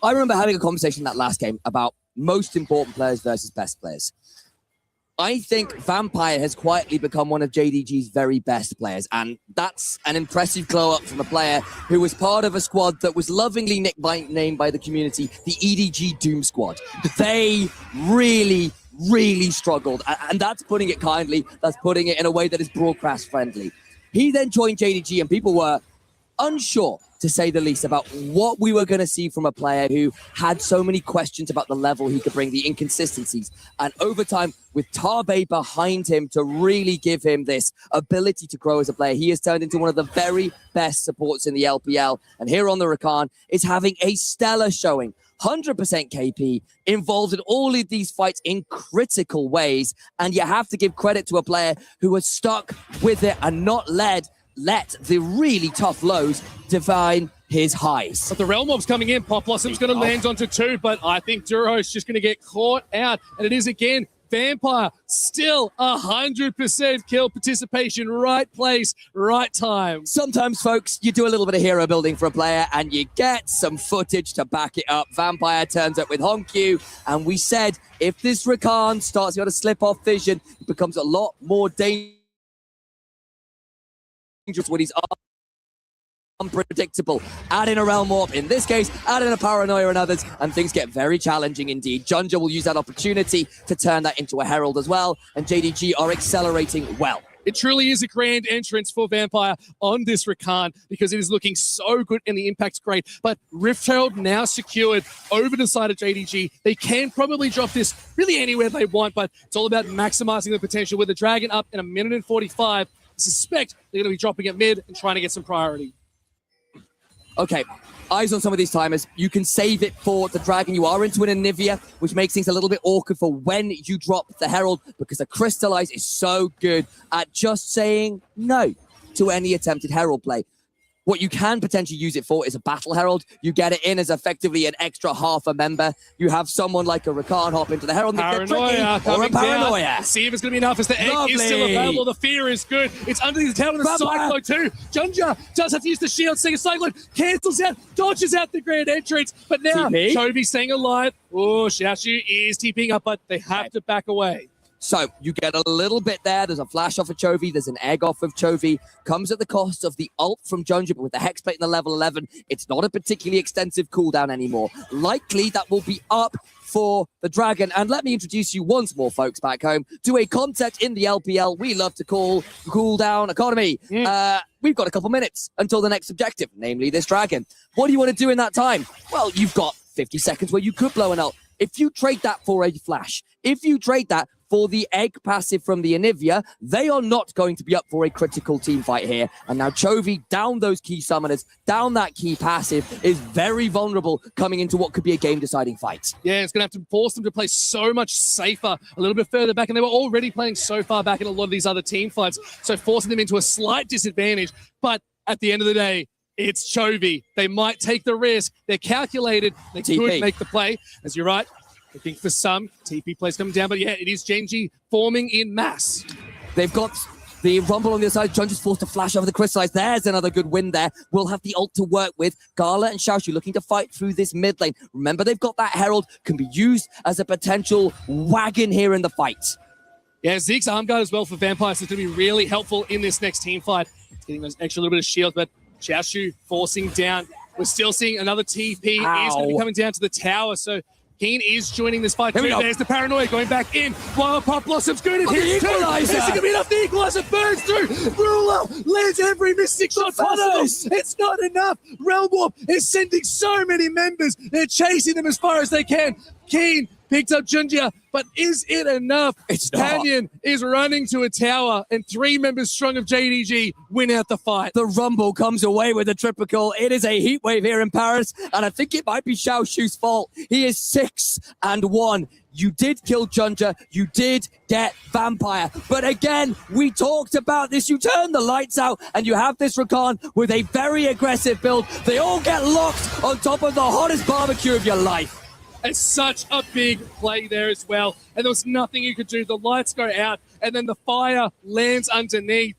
[SPEAKER 17] I remember having a conversation in that last game about most important players versus best players. I think Vampire has quietly become one of JDG's very best players, and that's an impressive glow up from a player who was part of a squad that was lovingly named by the community the EDG Doom Squad. They really struggled, and that's putting it kindly. That's putting it in a way that is broadcast friendly. He then joined JDG, and people were unsure, to say the least, about what we were going to see from a player who had so many questions about the level he could bring, the inconsistencies. And over time, with Tarbay behind him to really give him this ability to grow as a player, he has turned into one of the very best supports in the LPL. And here on the Rakan is having a stellar showing. 100% KP, involved in all of these fights in critical ways. And you have to give credit to a player who has stuck with it and not let the really tough lows define his highs.
[SPEAKER 18] But the Realm Orb's coming in. Pop Blossom's going to land onto 2, but I think Duro's just going to get caught out. And it is again, Vampire, still 100% kill participation, right place, right time.
[SPEAKER 17] Sometimes, folks, you do a little bit of hero building for a player and you get some footage to back it up. Vampire turns up with Honku, and we said if this Rakan starts to slip off vision, it becomes a lot more dangerous when he's unpredictable. Add in a Realm Warp, in this case, add in a Paranoia and others, and things get very challenging indeed. Junja will use that opportunity to turn that into a Herald as well, and JDG are accelerating well.
[SPEAKER 18] It truly is a grand entrance for Vampire on this Rakan, because it is looking so good and the impact's great. But Rift Herald now secured over the side of JDG. They can probably drop this really anywhere they want, but it's all about maximizing the potential. With the Dragon up in 1 minute and 45, I suspect they're going to be dropping it mid and trying to get some priority.
[SPEAKER 17] Okay, eyes on some of these timers. You can save it for the Dragon. You are into an Anivia, which makes things a little bit awkward for when you drop the Herald, because the Crystallize is so good at just saying no to any attempted Herald play. What you can potentially use it for is a Battle Herald. You get it in as effectively an extra half a member. You have someone like a Rakan hop into the Herald.
[SPEAKER 18] Paranoia
[SPEAKER 17] or a Paranoia.
[SPEAKER 18] Down. See if it's going to be enough, as the egg is still available. The fear is good. It's underneath the tail of the Cyclone too. Junja does have to use the shield. Second Cyclone cancels out, dodges out the grand entrance. But now, Chovy staying alive. Oh, Xiaoxi is TPing up, but they have to back away.
[SPEAKER 17] So you get a little bit there. There's a flash off of Chovy. There's an egg off of Chovy. Comes at the cost of the ult from Junja, but with the Hexplate in the level 11, it's not a particularly extensive cooldown anymore. Likely that will be up for the Dragon. And let me introduce you once more, folks, back home, to a concept in the LPL we love to call cooldown economy. We've got a couple minutes until the next objective, namely this Dragon. What do you want to do in that time? Well, you've got 50 seconds where you could blow an ult. If you trade that for a flash, if you trade that for the egg passive from the Anivia, they are not going to be up for a critical team fight here. And now Chovy, down those key summoners, down that key passive, is very vulnerable coming into what could be a game-deciding fight.
[SPEAKER 18] Yeah, it's going to have to force them to play so much safer, a little bit further back, and they were already playing so far back in a lot of these other team fights, so forcing them into a slight disadvantage. But at the end of the day, it's Chovy. They might take the risk. They're calculated. They could make the play, as you're right. I think for some, TP plays coming down, but yeah, it is Genji forming in mass.
[SPEAKER 17] They've got The Rumble on the other side, Jun just forced to flash over the Crystallize. There's another good win there. We'll have the ult to work with. Gala and Xiaoshu looking to fight through this mid lane. Remember, they've got that Herald, can be used as a potential wagon here in the fight.
[SPEAKER 18] Yeah, Zeke's arm guard as well for Vampires is going to be really helpful in this next team fight. It's getting those extra little bit of shield, but Xiaoshu forcing down. We're still seeing another TP.
[SPEAKER 17] Ow.
[SPEAKER 18] Is going to be coming down to the tower, so Keen is joining this fight
[SPEAKER 17] Here we
[SPEAKER 18] too.
[SPEAKER 17] go.
[SPEAKER 18] There's the paranoia going back in. While Pop Blossom's going to hit
[SPEAKER 17] the equalizer.
[SPEAKER 18] Is it going to be enough? The equalizer burns through. Ruler lands every Mystic shot possible. It's not enough. Realm Warp is sending so many members. They're chasing them as far as they can. Keen picked up Junjia, but is it enough?
[SPEAKER 17] It's not.
[SPEAKER 18] Canyon is running to a tower, and 3 members strong of JDG win out the fight.
[SPEAKER 17] The Rumble comes away with a triple kill. It is a heat wave here in Paris, and I think it might be Xiaoshu's fault. He is 6-1. You did kill Junja, you did get Vampire. But again, we talked about this. You turn the lights out, and you have this Rakan with a very aggressive build. They all get locked on top of the hottest barbecue of your life.
[SPEAKER 18] It's such a big play there as well. And there was nothing you could do. The lights go out, and then the fire lands underneath.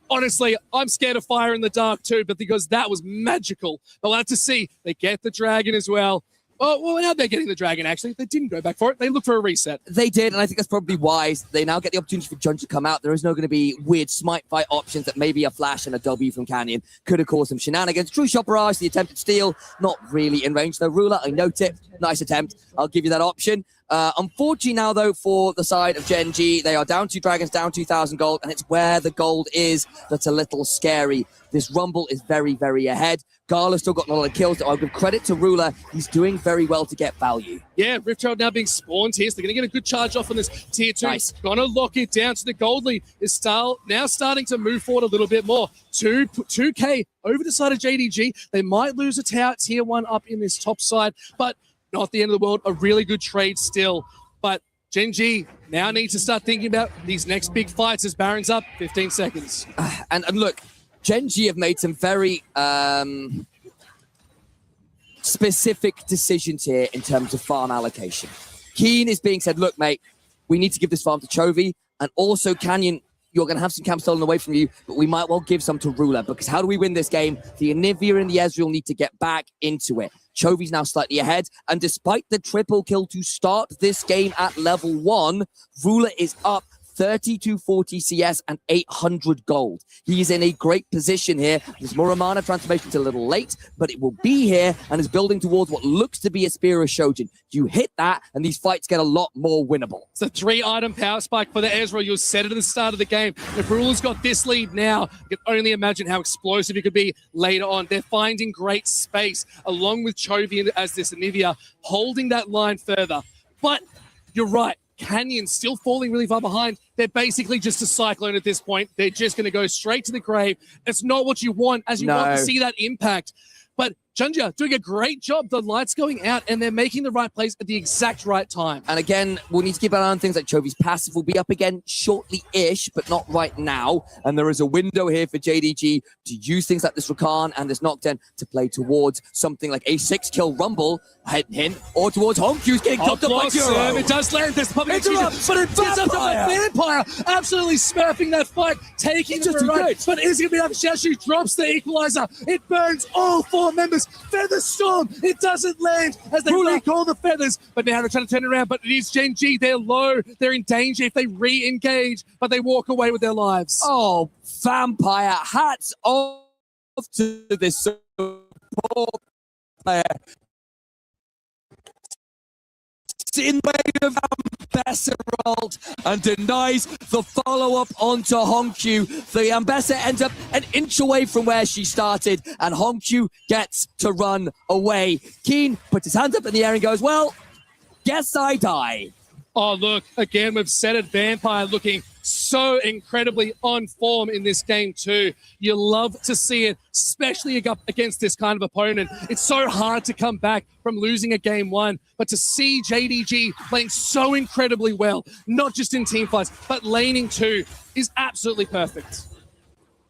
[SPEAKER 18] Honestly, I'm scared of fire in the dark too, but because that was magical. They'll have to see. They get the dragon as well. Oh, well, now they're getting the dragon, actually. They didn't go back for it. They looked for a reset.
[SPEAKER 17] They did, and I think that's probably wise. They now get the opportunity for Jun to come out. There is no going to be weird smite fight options that maybe a flash and a W from Canyon could have caused some shenanigans. True shot barrage, the attempted steal, not really in range though. Ruler, I note it. Nice attempt. I'll give you that option. Unfortunately now, though, for the side of Gen G, they are down 2 dragons, down 2,000 gold, and it's where the gold is that's a little scary. This Rumble is very, very ahead. Gala's still got a lot of kills. I'll give credit to Ruler. He's doing very well to get value.
[SPEAKER 18] Yeah, Rift Herald now being spawned here, so they're going to get a good charge off on this tier 2.
[SPEAKER 17] Nice.
[SPEAKER 18] Going to lock it down to the gold lead. Is now starting to move forward a little bit more. 2K over the side of JDG. They might lose a tier 1 up in this top side, but not the end of the world. A really good trade still. But Gen G now needs to start thinking about these next big fights as Baron's up 15 seconds.
[SPEAKER 17] And look, Gen G have made some very specific decisions here in terms of farm allocation. Keen is being said, look, mate, we need to give this farm to Chovy, and also Canyon, you're going to have some camps stolen away from you, but we might well give some to Ruler, because how do we win this game? The Anivia and the Ezreal need to get back into it. Chovy's now slightly ahead, and despite the triple kill to start this game at level 1, Ruler is up 3240 CS and 800 gold. He is in a great position here. This Muramana transformation's a little late, but it will be here and is building towards what looks to be a Spear of Shojin. You hit that, and these fights get a lot more winnable.
[SPEAKER 18] It's a 3-item power spike for the Ezreal. You said it at the start of the game. If Ruler's got this lead now, you can only imagine how explosive it could be later on. They're finding great space, along with Chovy as this Anivia, holding that line further. But you're right. Canyon still falling really far behind. They're basically just a cyclone at this point. They're just going to go straight to the grave. It's not what you want, as you want to see that impact. But Junja doing a great job. The lights going out, and they're making the right plays at the exact right time.
[SPEAKER 17] And again, we'll need to keep an eye on things like Chovy's passive will be up again shortly-ish, but not right now. And there is a window here for JDG to use things like this Rakan and this Nocturne to play towards something like a 6-kill Rumble, hint, or towards Honkyu's getting knocked up by Kuro.
[SPEAKER 18] It does land. There's public
[SPEAKER 17] Interrupt,
[SPEAKER 18] but it gets up to the Vampire, absolutely smurfing that fight, taking
[SPEAKER 17] Just
[SPEAKER 18] the
[SPEAKER 17] too
[SPEAKER 18] right.
[SPEAKER 17] good.
[SPEAKER 18] But is it going to be enough? Xiaoshu drops the equalizer. It burns all 4 members. Feather Storm. It doesn't land as they recall the feathers. But now they're trying to turn it around. But it is Gen G. They're low. They're in danger if they re-engage. But they walk away with their lives.
[SPEAKER 17] Oh, Vampire. Hats off to this support player. In way of Ambessa ult and denies the follow-up onto Honkyu. The Ambessa ends up an inch away from where she started, and Honkyu gets to run away. Keen puts his hands up in the air and goes, well, guess I die.
[SPEAKER 18] Oh, look, again, we've said it. Vampire looking so incredibly on form in this game too. You love to see it, especially against this kind of opponent. It's so hard to come back from losing a game 1, but to see JDG playing so incredibly well, not just in team fights, but laning too, is absolutely perfect.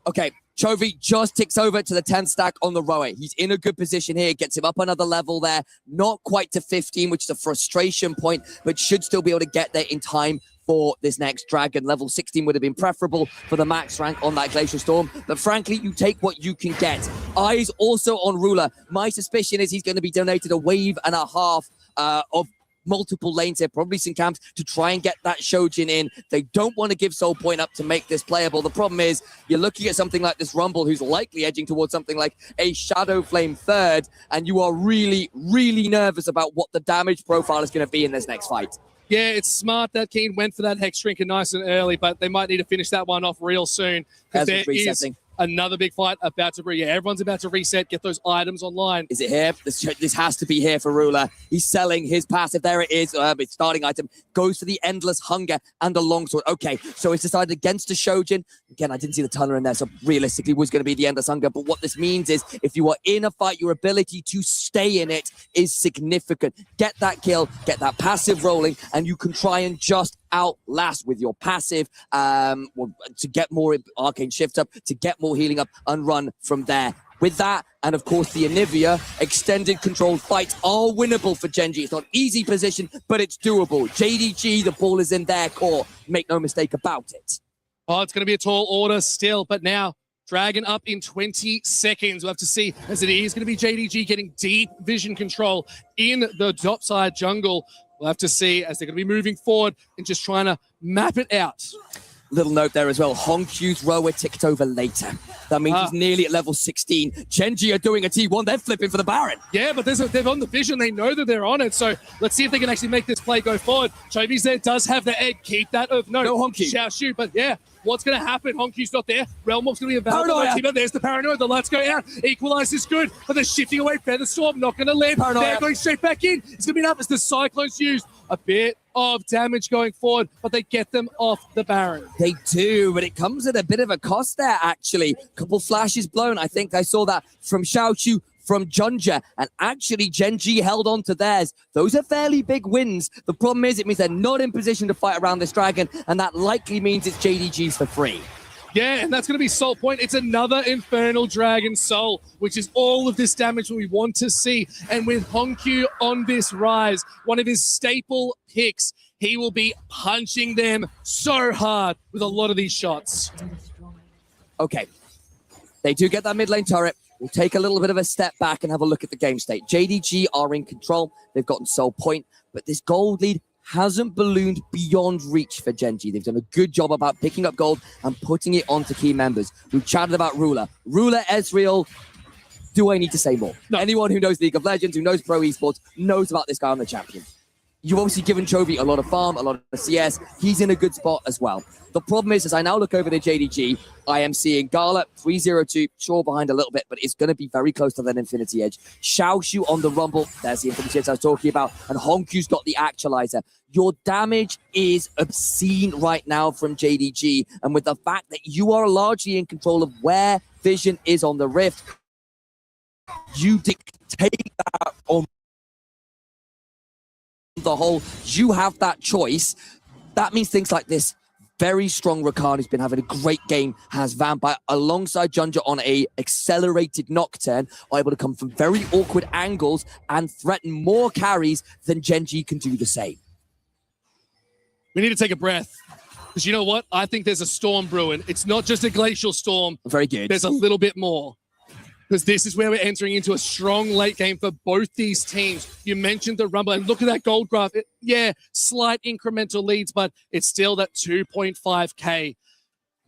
[SPEAKER 17] Okay, Chovy just ticks over to the 10 stack on the Roe. He's in a good position here, gets him up another level there. Not quite to 15, which is a frustration point, but should still be able to get there in time for this next dragon. Level 16 would have been preferable for the max rank on that Glacial Storm, but frankly, you take what you can get. Eyes also on Ruler. My suspicion is he's going to be donated a wave and a half of multiple lanes here, probably some camps to try and get that Shojin in. They don't want to give Soul Point up to make this playable. The problem is you're looking at something like this Rumble who's likely edging towards something like a Shadow Flame third, and you are really, really nervous about what the damage profile is going to be in this next fight.
[SPEAKER 18] Yeah, it's smart that Keen went for that Hex Drinker nice and early, but they might need to finish that one off real soon because there is another big fight about to bring. Yeah, everyone's about to reset, get those items online.
[SPEAKER 17] Is it here? This has to be here for Ruler. He's selling his passive. There it is. Its starting item goes for the Endless Hunger and a Longsword. Okay, so it's decided against a Shojin. Again, I didn't see the Tunneler in there, so realistically it was going to be the Endless Hunger. But what this means is if you are in a fight, your ability to stay in it is significant. Get that kill, get that passive rolling, and you can try and just outlast with your passive to get more Arcane Shift up, to get more healing up and run from there. With that, and of course the Anivia, extended controlled fights are winnable for Gen G. It's not easy position, but it's doable. JDG, the ball is in their core. Make no mistake about it.
[SPEAKER 18] Oh, it's going to be a tall order still, but now Dragon up in 20 seconds. We'll have to see, as it is going to be JDG getting deep vision control in the topside jungle. We'll have to see as they're going to be moving forward and just trying to map it out.
[SPEAKER 17] Little note there as well. Honkyu's rower ticked over later. That means he's nearly at level 16. Genji are doing a T1. They're flipping for the Baron.
[SPEAKER 18] Yeah, but they're on the vision. They know that they're on it. So let's see if they can actually make this play go forward. Chobi's there, does have the egg. Keep that of note.
[SPEAKER 17] No Honky.
[SPEAKER 18] Shall shoot, but yeah. What's going to happen? Honky's not there. Realmorph's going to be available. But there's the Paranoia. The lights go out. Equalize is good, but they're shifting away. Featherstorm not going to land.
[SPEAKER 17] Paranoia.
[SPEAKER 18] They're going straight back in. It's going to be enough as the Cyclones used a bit of damage going forward, but they get them off the Baron.
[SPEAKER 17] They do, but it comes at a bit of a cost there, actually. Couple flashes blown. I think I saw that from Xiaoqiu, from Junja, and actually Genji held on to theirs. Those are fairly big wins. The problem is it means they're not in position to fight around this dragon, and that likely means it's JDG's for free.
[SPEAKER 18] Yeah, and that's going to be Soul Point. It's another Infernal Dragon Soul, which is all of this damage that we want to see. And with Honkyu on this rise, one of his staple picks, he will be punching them so hard with a lot of these shots.
[SPEAKER 17] Okay, they do get that mid lane turret. We'll take a little bit of a step back and have a look at the game state. JDG are in control. They've gotten Soul Point, but this gold lead hasn't ballooned beyond reach for Genji. They've done a good job about picking up gold and putting it onto key members. We've chatted about Ruler. Ruler, Ezreal, do I need to say more? No. Anyone who knows League of Legends, who knows Pro Esports, knows about this guy on the champion. You've obviously given Chovy a lot of farm, a lot of CS. He's in a good spot as well. The problem is, as I now look over to JDG, I am seeing Gala 302, sure behind a little bit, but it's going to be very close to that Infinity Edge. Xiaoqiu on the Rumble, there's the Infinity Edge I was talking about, and Honkyu's got the Actualizer. Your damage is obscene right now from JDG, and with the fact that you are largely in control of where vision is on the Rift, you dictate that on the whole. You have that choice. That means things like this. Very strong Rakan, who's been having a great game, has Vampire alongside Junja on a accelerated Nocturne, are able to come from very awkward angles and threaten more carries than Genji can do the same.
[SPEAKER 18] We need to take a breath. Because you know what? I think there's a storm brewing. It's not just a glacial storm.
[SPEAKER 17] Very good.
[SPEAKER 18] There's a little bit more. Because this is where we're entering into a strong late game for both these teams. You mentioned the Rumble, and look at that gold graph. Yeah, slight incremental leads, but it's still that 2.5k.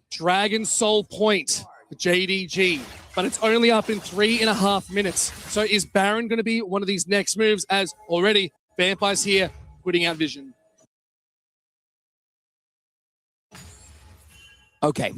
[SPEAKER 18] Dragon Soul Point for JDG, but it's only up in 3.5 minutes. So is Baron going to be one of these next moves, as already Vampire's here putting out vision?
[SPEAKER 17] Okay.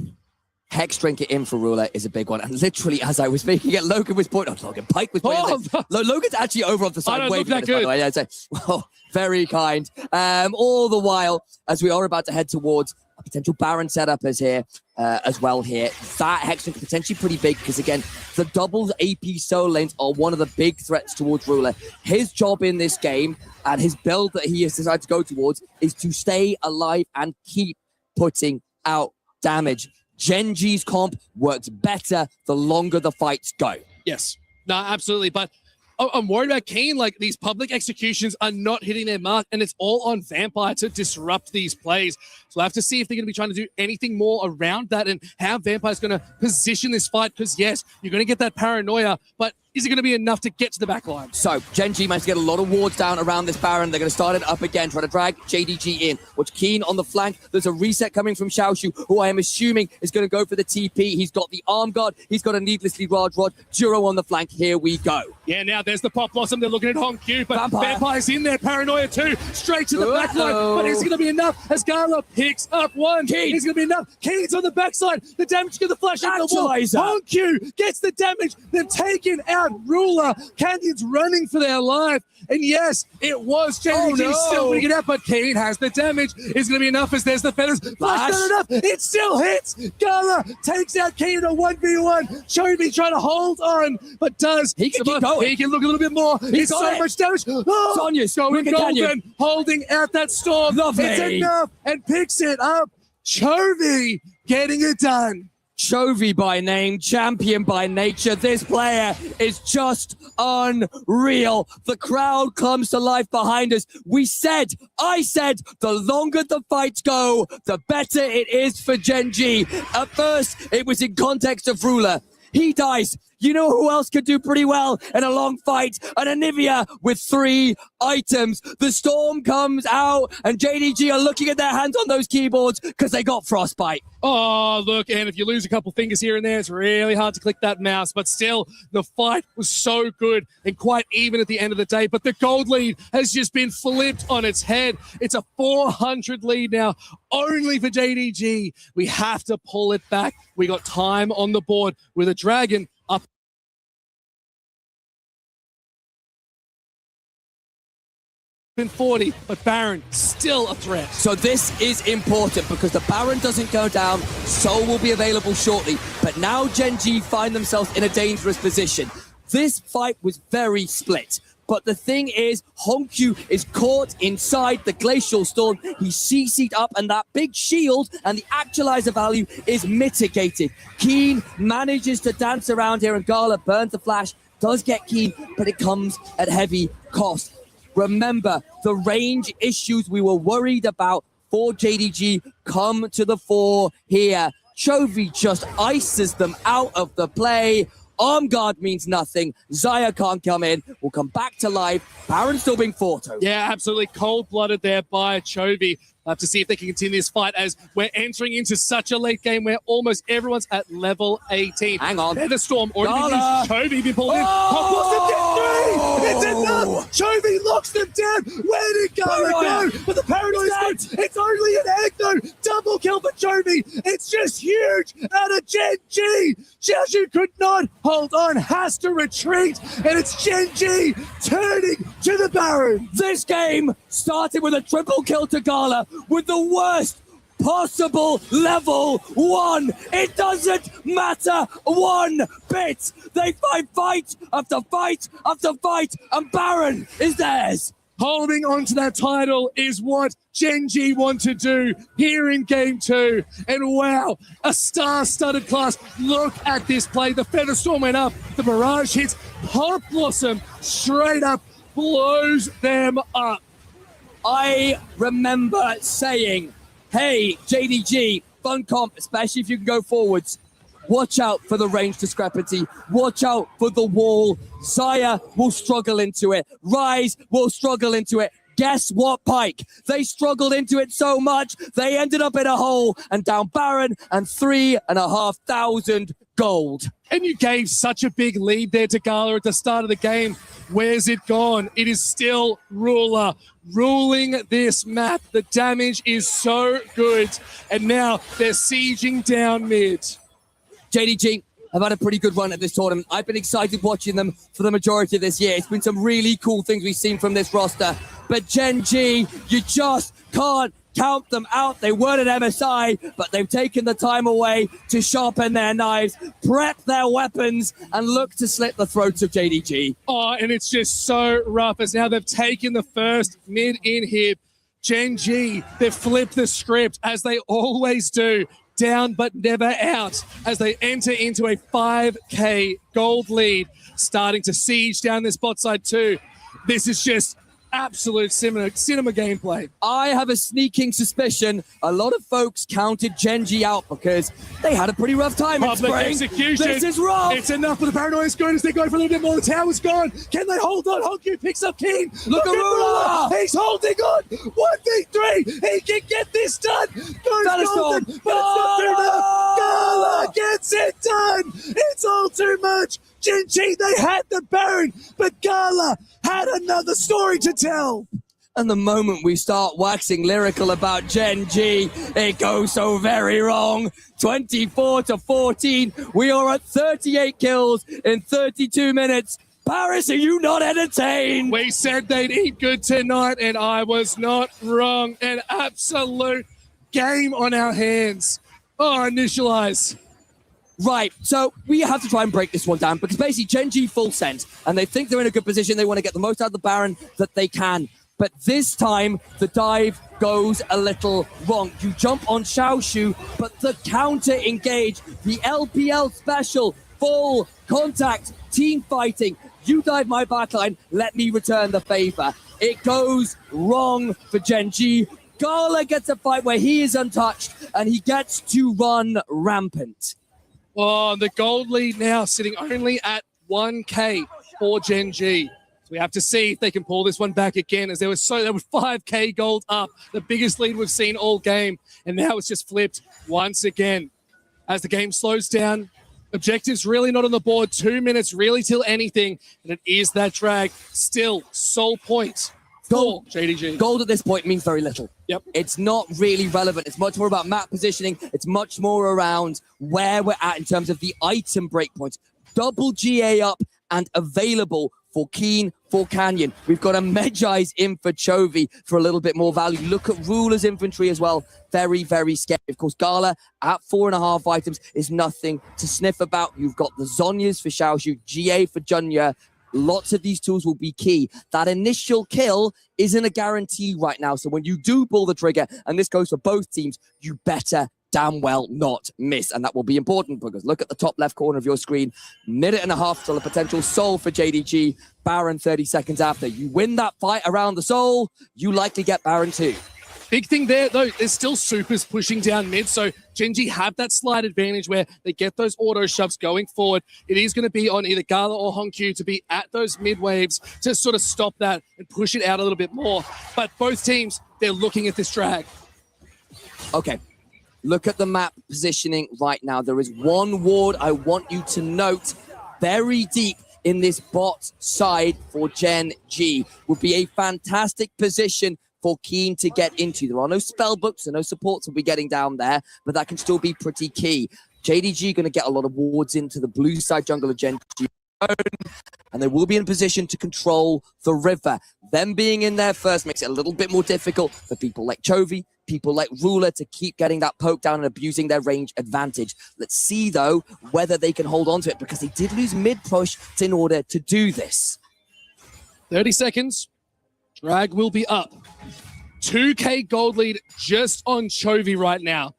[SPEAKER 17] Hex Drinker in for Ruler is a big one. And literally, as I was making it, Logan was pointing. Oh, Logan Pike was pointing. Logan's actually over on the side.
[SPEAKER 18] I don't look that good.
[SPEAKER 17] By the way. I'd say, well, very kind. All the while, as we are about to head towards a potential Baron setup is here as well here. That Hex Drinker potentially pretty big because, again, the double AP solo lanes are one of the big threats towards Ruler. His job in this game and his build that he has decided to go towards is to stay alive and keep putting out damage. Genji's comp works better the longer the fights go.
[SPEAKER 18] Yes. No, absolutely. But I'm worried about Keen. Like, these public executions are not hitting their mark, and it's all on Vampire to disrupt these plays. So we'll have to see if they're going to be trying to do anything more around that and how Vampire's going to position this fight. Because, yes, you're going to get that paranoia, but is it going to be enough to get to the back line?
[SPEAKER 17] So, Gen G managed to get a lot of wards down around this Baron. They're going to start it up again, try to drag JDG in. Watch Keen on the flank. There's a reset coming from Xiaoshu, who I am assuming is going to go for the TP. He's got the arm guard. He's got a needlessly large rod. Juro on the flank. Here we go.
[SPEAKER 18] Yeah, now there's the Pop Blossom. They're looking at Hong Q, but Vampire's in there. Paranoia too. Straight to the back line. But is it going to be enough as Gala picks up one? Keen. Is it going to be enough? Keen's on the backside. The damage to the flash into the wall. Hong Q gets the damage. They've taken out Ruler. Canyon's running for their life. And yes, it was JDG still winning it out, but Keen has the damage. Is going to be enough as there's the feathers. Flash not enough. It still hits. Gala takes out Keen in a 1v1. Chovy trying to hold on, but does. He can keep going. He can look a little bit more. It's so much damage. Oh,
[SPEAKER 17] Sonya's
[SPEAKER 18] going golden, holding out that storm.
[SPEAKER 17] Lovely.
[SPEAKER 18] It's enough and picks it up. Chovy getting it done.
[SPEAKER 17] Chovy by name, champion by nature. This player is just unreal. The crowd comes to life behind us. I said, the longer the fights go, the better it is for Gen G. At first, it was in context of Ruler. He dies. You know who else could do pretty well in a long fight? An Anivia with 3 items. The storm comes out, and JDG are looking at their hands on those keyboards because they got frostbite.
[SPEAKER 18] Oh, look, and if you lose a couple fingers here and there, it's really hard to click that mouse. But still, the fight was so good and quite even at the end of the day. But the gold lead has just been flipped on its head. It's a 400 lead now, only for JDG. We have to pull it back. We got time on the board with a dragon up in 40, but Baron still a threat.
[SPEAKER 17] So this is important because the Baron doesn't go down, Soul will be available shortly, but now Gen G find themselves in a dangerous position. This fight was very split. But the thing is, Hongkyu is caught inside the Glacial Storm. He's CC'd up, and that big shield and the actualizer value is mitigated. Keen manages to dance around here, and Gala burns the flash, does get Keen, but it comes at heavy cost. Remember, the range issues we were worried about for JDG come to the fore here. Chovy just ices them out of the play. Arm guard means nothing. Xayah can't come in. We'll come back to life. Baron still being photoed.
[SPEAKER 18] Yeah, absolutely cold-blooded there by Chovy. We'll have to see if they can continue this fight as we're entering into such a late game where almost everyone's at level 18.
[SPEAKER 17] Hang on.
[SPEAKER 18] There's the storm already been used. Chovy been pulled in. Oh! It's enough! Chovy locks them down. Where did Gala go? But the paranoia's good. It's only an egg though. Double kill for Chovy. It's just huge out of Gen G. Xiaoshu could not hold on, has to retreat, and it's Gen G turning to the Baron.
[SPEAKER 17] This game started with a triple kill to Gala with the worst possible level 1. It doesn't matter one bit. They fight after fight after fight, and Baron is theirs.
[SPEAKER 18] Holding on to that title is what Gen G want to do here in Game 2. And wow, a star-studded class. Look at this play. The Feather Storm went up. The Barrage hits. Pop Blossom straight up blows them up.
[SPEAKER 17] I remember saying, hey, JDG, fun comp, especially if you can go forwards. Watch out for the range discrepancy. Watch out for the wall. Xayah will struggle into it. Rise will struggle into it. Guess what, Pike? They struggled into it so much, they ended up in a hole and down Baron and 3,500 gold.
[SPEAKER 18] And you gave such a big lead there to Gala at the start of the game. Where's it gone? It is still Ruler ruling this map. The damage is so good. And now they're sieging down mid.
[SPEAKER 17] JDG have had a pretty good run at this tournament. I've been excited watching them for the majority of this year. It's been some really cool things we've seen from this roster. But Gen G, you just can't count them out. They weren't at MSI, but they've taken the time away to sharpen their knives, prep their weapons, and look to slit the throats of JDG.
[SPEAKER 18] Oh, and it's just so rough as now they've taken the first mid inhib. Gen G, they've flipped the script as they always do. Down but never out as they enter into a 5k gold lead. starting to siege down this bot side too. This is just absolute cinema gameplay.
[SPEAKER 17] I have a sneaking suspicion a lot of folks counted Gen.G out because they had a pretty rough time in
[SPEAKER 18] Public
[SPEAKER 17] spring.
[SPEAKER 18] execution.
[SPEAKER 17] This is wrong.
[SPEAKER 18] It's enough for the Paranoia's going as they go for a little bit more. The tower's gone. Can they hold on? Honku picks up Keen.
[SPEAKER 17] Look at Rula.
[SPEAKER 18] He's holding on. 1v3. He can get this done. Goes
[SPEAKER 17] Thunderstorm.
[SPEAKER 18] golden, but it's not too enough. Gala gets it done. It's all too much. Gen.G, they had the Baron, but Gala had another story to tell.
[SPEAKER 17] And the moment we start waxing lyrical about Gen.G, it goes so very wrong. 24-14. We are at 38 kills in 32 minutes. Paris, are you not entertained?
[SPEAKER 18] We said they'd eat good tonight, and I was not wrong. An absolute game on our hands. Oh, initialize.
[SPEAKER 17] Right, so we have to try and break this one down because basically Gen.G full send and they think they're in a good position. They want to get the most out of the Baron that they can. But this time, the dive goes a little wrong. You jump on Xiaoshu, but the counter engage, the LPL special, full contact, team fighting. You dive my backline, let me return the favor. It goes wrong for Gen.G. Gala gets a fight where he is untouched and he gets to run rampant.
[SPEAKER 18] Oh, the gold lead now sitting only at 1K for Gen.G. So we have to see if they can pull this one back again, as there was 5K gold up, the biggest lead we've seen all game, and now it's just flipped once again. As the game slows down, objectives really not on the board, 2 minutes really till anything, and it is that drag. Still, sole point for JDG.
[SPEAKER 17] Gold at this point means very little.
[SPEAKER 18] Yep.
[SPEAKER 17] It's not really relevant. It's much more about map positioning. It's much more around where we're at in terms of the item breakpoints. Double GA up and available for Keen, for Canyon. We've got a Medjai's in for Chovy for a little bit more value. Look at Ruler's infantry as well. Very, very scary. Of course, Gala at 4.5 items is nothing to sniff about. You've got the Zonyas for Xiaoshu, GA for Junya. Lots of these tools will be key. That initial kill isn't a guarantee right now. So when you do pull the trigger, and this goes for both teams, you better damn well not miss. And that will be important because look at the top left corner of your screen. Minute and a half till a potential soul for JDG. Baron 30 seconds after. You win that fight around the soul, you likely get Baron 2.
[SPEAKER 18] Big thing there, though, there's still supers pushing down mid, so Gen.G have that slight advantage where they get those auto shoves going forward. It is going to be on either Gala or Honku to be at those mid waves to sort of stop that and push it out a little bit more. But both teams, they're looking at this drag.
[SPEAKER 17] Okay, look at the map positioning right now. There is one ward I want you to note very deep in this bot side for Gen.G. Would be a fantastic position for Keen to get into. There are no spell books, so no supports will be getting down there, but that can still be pretty key. JDG going to get a lot of wards into the blue side jungle of Gen.G, and they will be in position to control the river. Them being in there first makes it a little bit more difficult for people like Chovy, people like Ruler to keep getting that poke down and abusing their range advantage. Let's see, though, whether they can hold on to it, because they did lose mid-push in order to do this.
[SPEAKER 18] 30 seconds. Drag will be up. 2K gold lead just on Chovy right now.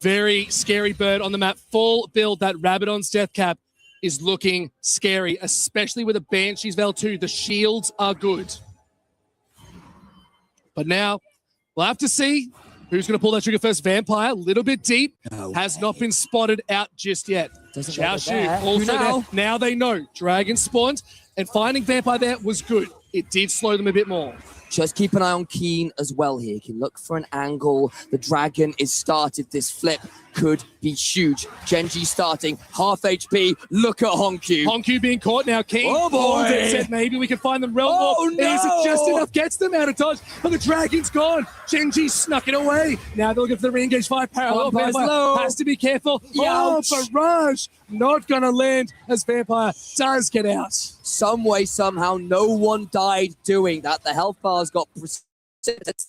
[SPEAKER 18] Very scary bird on the map. Full build. That Rabadon's death cap is looking scary, especially with a Banshee's Veil too. The shields are good. But now, we'll have to see who's going to pull that trigger first. Vampire, a little bit deep, has not been spotted out just yet. Xiaoshu also there. Now they know. Dragon spawned, and finding Vampire there was good. It did slow them a bit more.
[SPEAKER 17] Just keep an eye on Keen as well here. You can look for an angle. The Dragon is started. This flip could be huge. Gen.G starting, half HP. Look at Honku.
[SPEAKER 18] Honku being caught now. Keen.
[SPEAKER 17] Oh, boy.
[SPEAKER 18] Said maybe we can find them realm
[SPEAKER 17] Oh,
[SPEAKER 18] more.
[SPEAKER 17] no.
[SPEAKER 18] Is it just enough? Gets them out of dodge. But the Dragon's gone. Gen.G snuck it away. Now they're looking for the re-engage fire. Parallel.
[SPEAKER 17] Vampire's
[SPEAKER 18] Vampire
[SPEAKER 17] low.
[SPEAKER 18] has to be careful.
[SPEAKER 17] Ouch.
[SPEAKER 18] Oh, Barrage. Not going to land as Vampire does get out.
[SPEAKER 17] Some way, somehow, no one died doing that. The health bars got precipitous.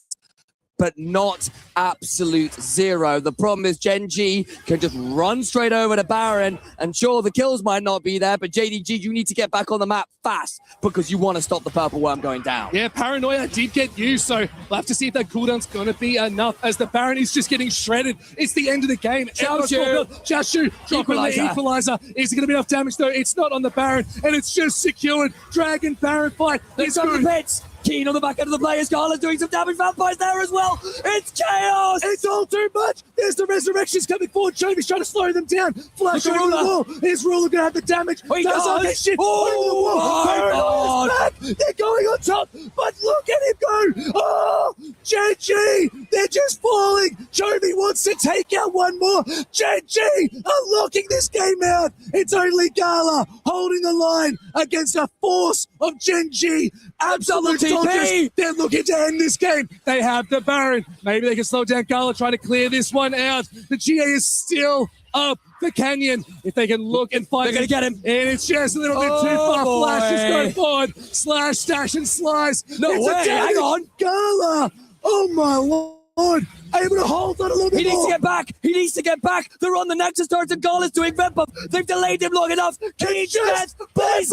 [SPEAKER 17] but not absolute zero. The problem is Gen G can just run straight over to Baron, and sure, the kills might not be there, but JDG, you need to get back on the map fast because you want to stop the Purple Worm going down.
[SPEAKER 18] Yeah, Paranoia did get used, so we'll have to see if that cooldown's going to be enough as the Baron is just getting shredded. It's the end of the game. Xiaoshu dropping the equalizer. Is it going to be enough damage, though? It's not on the Baron, and it's just secured. Dragon Baron fight.
[SPEAKER 17] He's on the pits. Keen on the back end of the players. Scarlet's doing some damage. Vampires there as well. It's chaos.
[SPEAKER 18] It's all too much. There's the resurrections coming forward. Jovi's trying to slow them down. Flash over the wall. Is Ruler going to have the damage?
[SPEAKER 17] He does.
[SPEAKER 18] This shit. Oh, my God. They're going on top, but look at him go. Oh, JG. They're just falling. Jovi wants to take out one more. JG are locking this game out. It's only Gala holding the line against a force of Gen G. Absolute soldiers. They're looking to end this game. They have the Baron. Maybe they can slow down Gala trying to clear this one out. The GA is still up the canyon. If they can look and find
[SPEAKER 17] they're going to get him.
[SPEAKER 18] And it's just a little bit too far.
[SPEAKER 17] Boy.
[SPEAKER 18] Flash is going forward. Slash, dash, and slice.
[SPEAKER 17] No
[SPEAKER 18] it's
[SPEAKER 17] way. Hang on.
[SPEAKER 18] Gala. Oh, my Lord. Able to hold on a little bit
[SPEAKER 17] He needs
[SPEAKER 18] more.
[SPEAKER 17] to get back. He needs to get back. They're on the Nexus turret and Gala's doing red buff. They've delayed him long enough. He just plays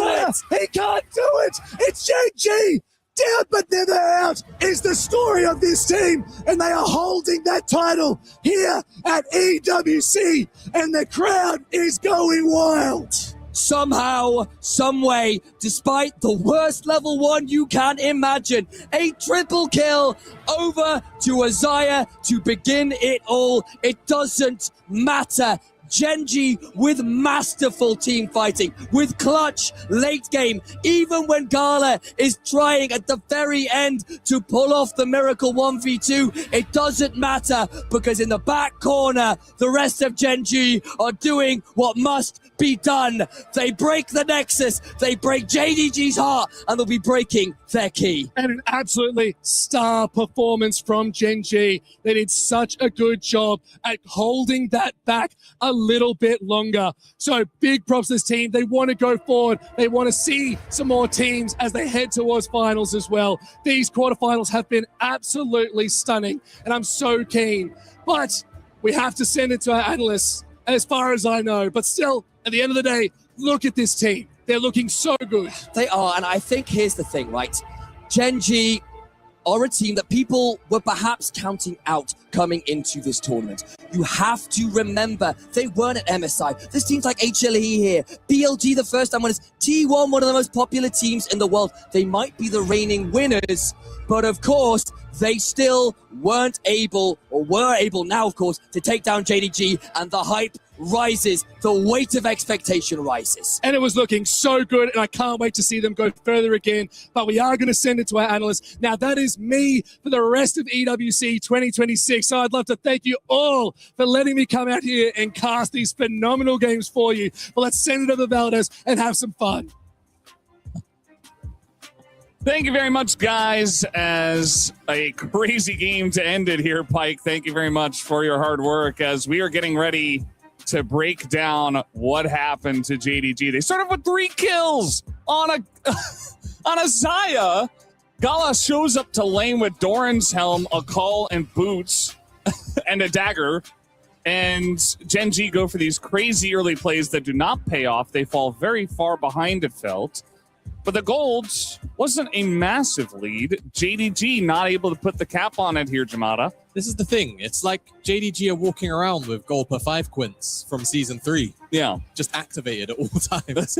[SPEAKER 18] He can't do it. It's JG. Down but never out is the story of this team, and they are holding that title here at EWC, and the crowd is going wild.
[SPEAKER 17] Somehow, some way, despite the worst level 1 you can imagine, a triple kill over to Azaya to begin it all. It doesn't matter. Genji with masterful team fighting, with clutch late game, even when Gala is trying at the very end to pull off the miracle 1v2, it doesn't matter because in the back corner, the rest of Genji are doing what must be done. They break the Nexus, they break JDG's heart, and they'll be breaking their key.
[SPEAKER 18] And an absolutely star performance from Gen G. They did such a good job at holding that back a little bit longer. So big props to this team. They want to go forward. They want to see some more teams as they head towards finals as well. These quarterfinals have been absolutely stunning, and I'm so keen. But we have to send it to our analysts, as far as I know. But still, at the end of the day, look at this team. They're looking so good.
[SPEAKER 17] They are, and I think here's the thing, right? Gen G are a team that people were perhaps counting out coming into this tournament. You have to remember, they weren't at MSI. There's teams like HLE here, BLG the first time winners, T1, one of the most popular teams in the world. They might be the reigning winners, but of course, they still weren't able, or were able now, of course, to take down JDG, and the hype rises, the weight of expectation rises.
[SPEAKER 18] And it was looking so good, and I can't wait to see them go further again. But we are going to send it to our analysts. Now, that is me for the rest of EWC 2026. So I'd love to thank you all for letting me come out here and cast these phenomenal games for you. But let's send it over Valdez and have some fun.
[SPEAKER 12] Thank you very much, guys. As a crazy game to end it here, Pike, thank you very much for your hard work as we are getting ready to break down what happened to JDG. They started with 3 kills on a on a Xayah. Gala shows up to lane with Doran's helm, a call, and boots, and a dagger. And Gen G go for these crazy early plays that do not pay off. They fall very far behind, it felt. But the gold wasn't a massive lead. JDG not able to put the cap on it here, Jamada.
[SPEAKER 14] This is the thing. It's like JDG are walking around with gold per 5 quints from season 3.
[SPEAKER 12] Yeah.
[SPEAKER 14] Just activated at all times.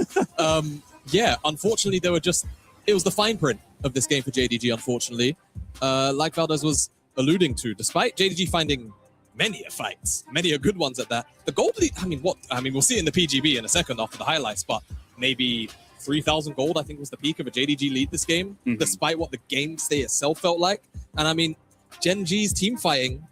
[SPEAKER 14] Yeah, unfortunately, it was the fine print of this game for JDG, unfortunately. Like Valdez was alluding to, despite JDG finding many fights, many good ones at that, the gold lead, we'll see it in the PGB in a second after the highlights, but maybe 3,000 gold, I think, was the peak of a JDG lead this game, despite what the game state itself felt like. And Gen G's team fighting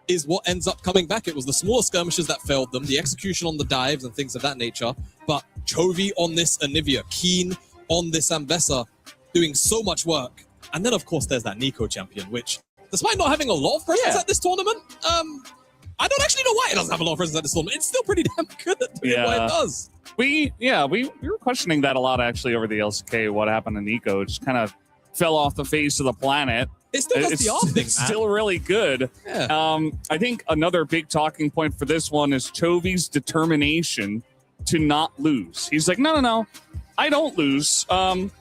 [SPEAKER 14] is what ends up coming back. It was the smaller skirmishes that failed them, the execution on the dives and things of that nature. But Chovy on this Anivia, Keen on this Ambessa, doing so much work. And then, of course, there's that Nico champion, which, despite not having a lot of presence at this tournament, I don't actually know why it doesn't have a lot of presence at this tournament. It's still pretty damn good at doing what it does.
[SPEAKER 12] We were questioning that a lot, actually, over the LCK. What happened to Nico? Just kind of fell off the face of the planet.
[SPEAKER 14] It still does the R thing,
[SPEAKER 12] It's
[SPEAKER 14] man.
[SPEAKER 12] still really good.
[SPEAKER 14] Yeah.
[SPEAKER 12] I think another big talking point for this one is Chovy's determination to not lose. He's like, no, I don't lose.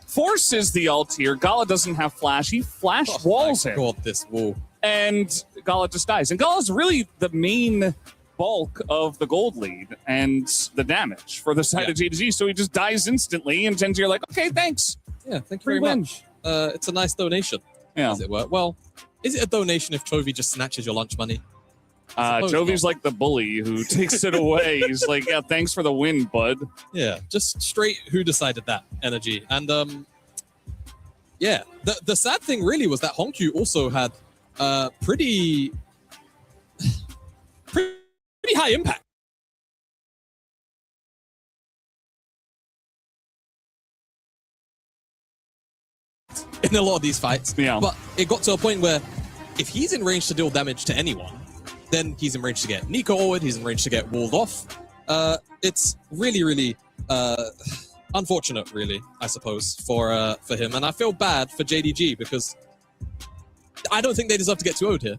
[SPEAKER 12] Force is the ult here. Gala doesn't have flash. He flash walls him.
[SPEAKER 14] God, this wall.
[SPEAKER 12] And Gala just dies. And Gala's really the main bulk of the gold lead and the damage for the side of JDG. So he just dies instantly. And Gen Z are like, okay, thanks.
[SPEAKER 14] Yeah, thank you
[SPEAKER 12] Free
[SPEAKER 14] very
[SPEAKER 12] win.
[SPEAKER 14] much. It's a nice donation,
[SPEAKER 12] Yeah.
[SPEAKER 14] as it were. Well, is it a donation if Chovy just snatches your lunch money?
[SPEAKER 12] Jovi's like the bully who takes it away. He's like, yeah, thanks for the win, bud.
[SPEAKER 14] Yeah, just straight who decided that energy. And yeah, the sad thing really was that Honkyu also had pretty high impact. In a lot of these fights.
[SPEAKER 12] Yeah.
[SPEAKER 14] But it got to a point where if he's in range to deal damage to anyone, then he's in range to get Nico forward, he's in range to get walled off. It's really, really unfortunate, really, I suppose, for him. And I feel bad for JDG because I don't think they deserve to get 2-0'd here.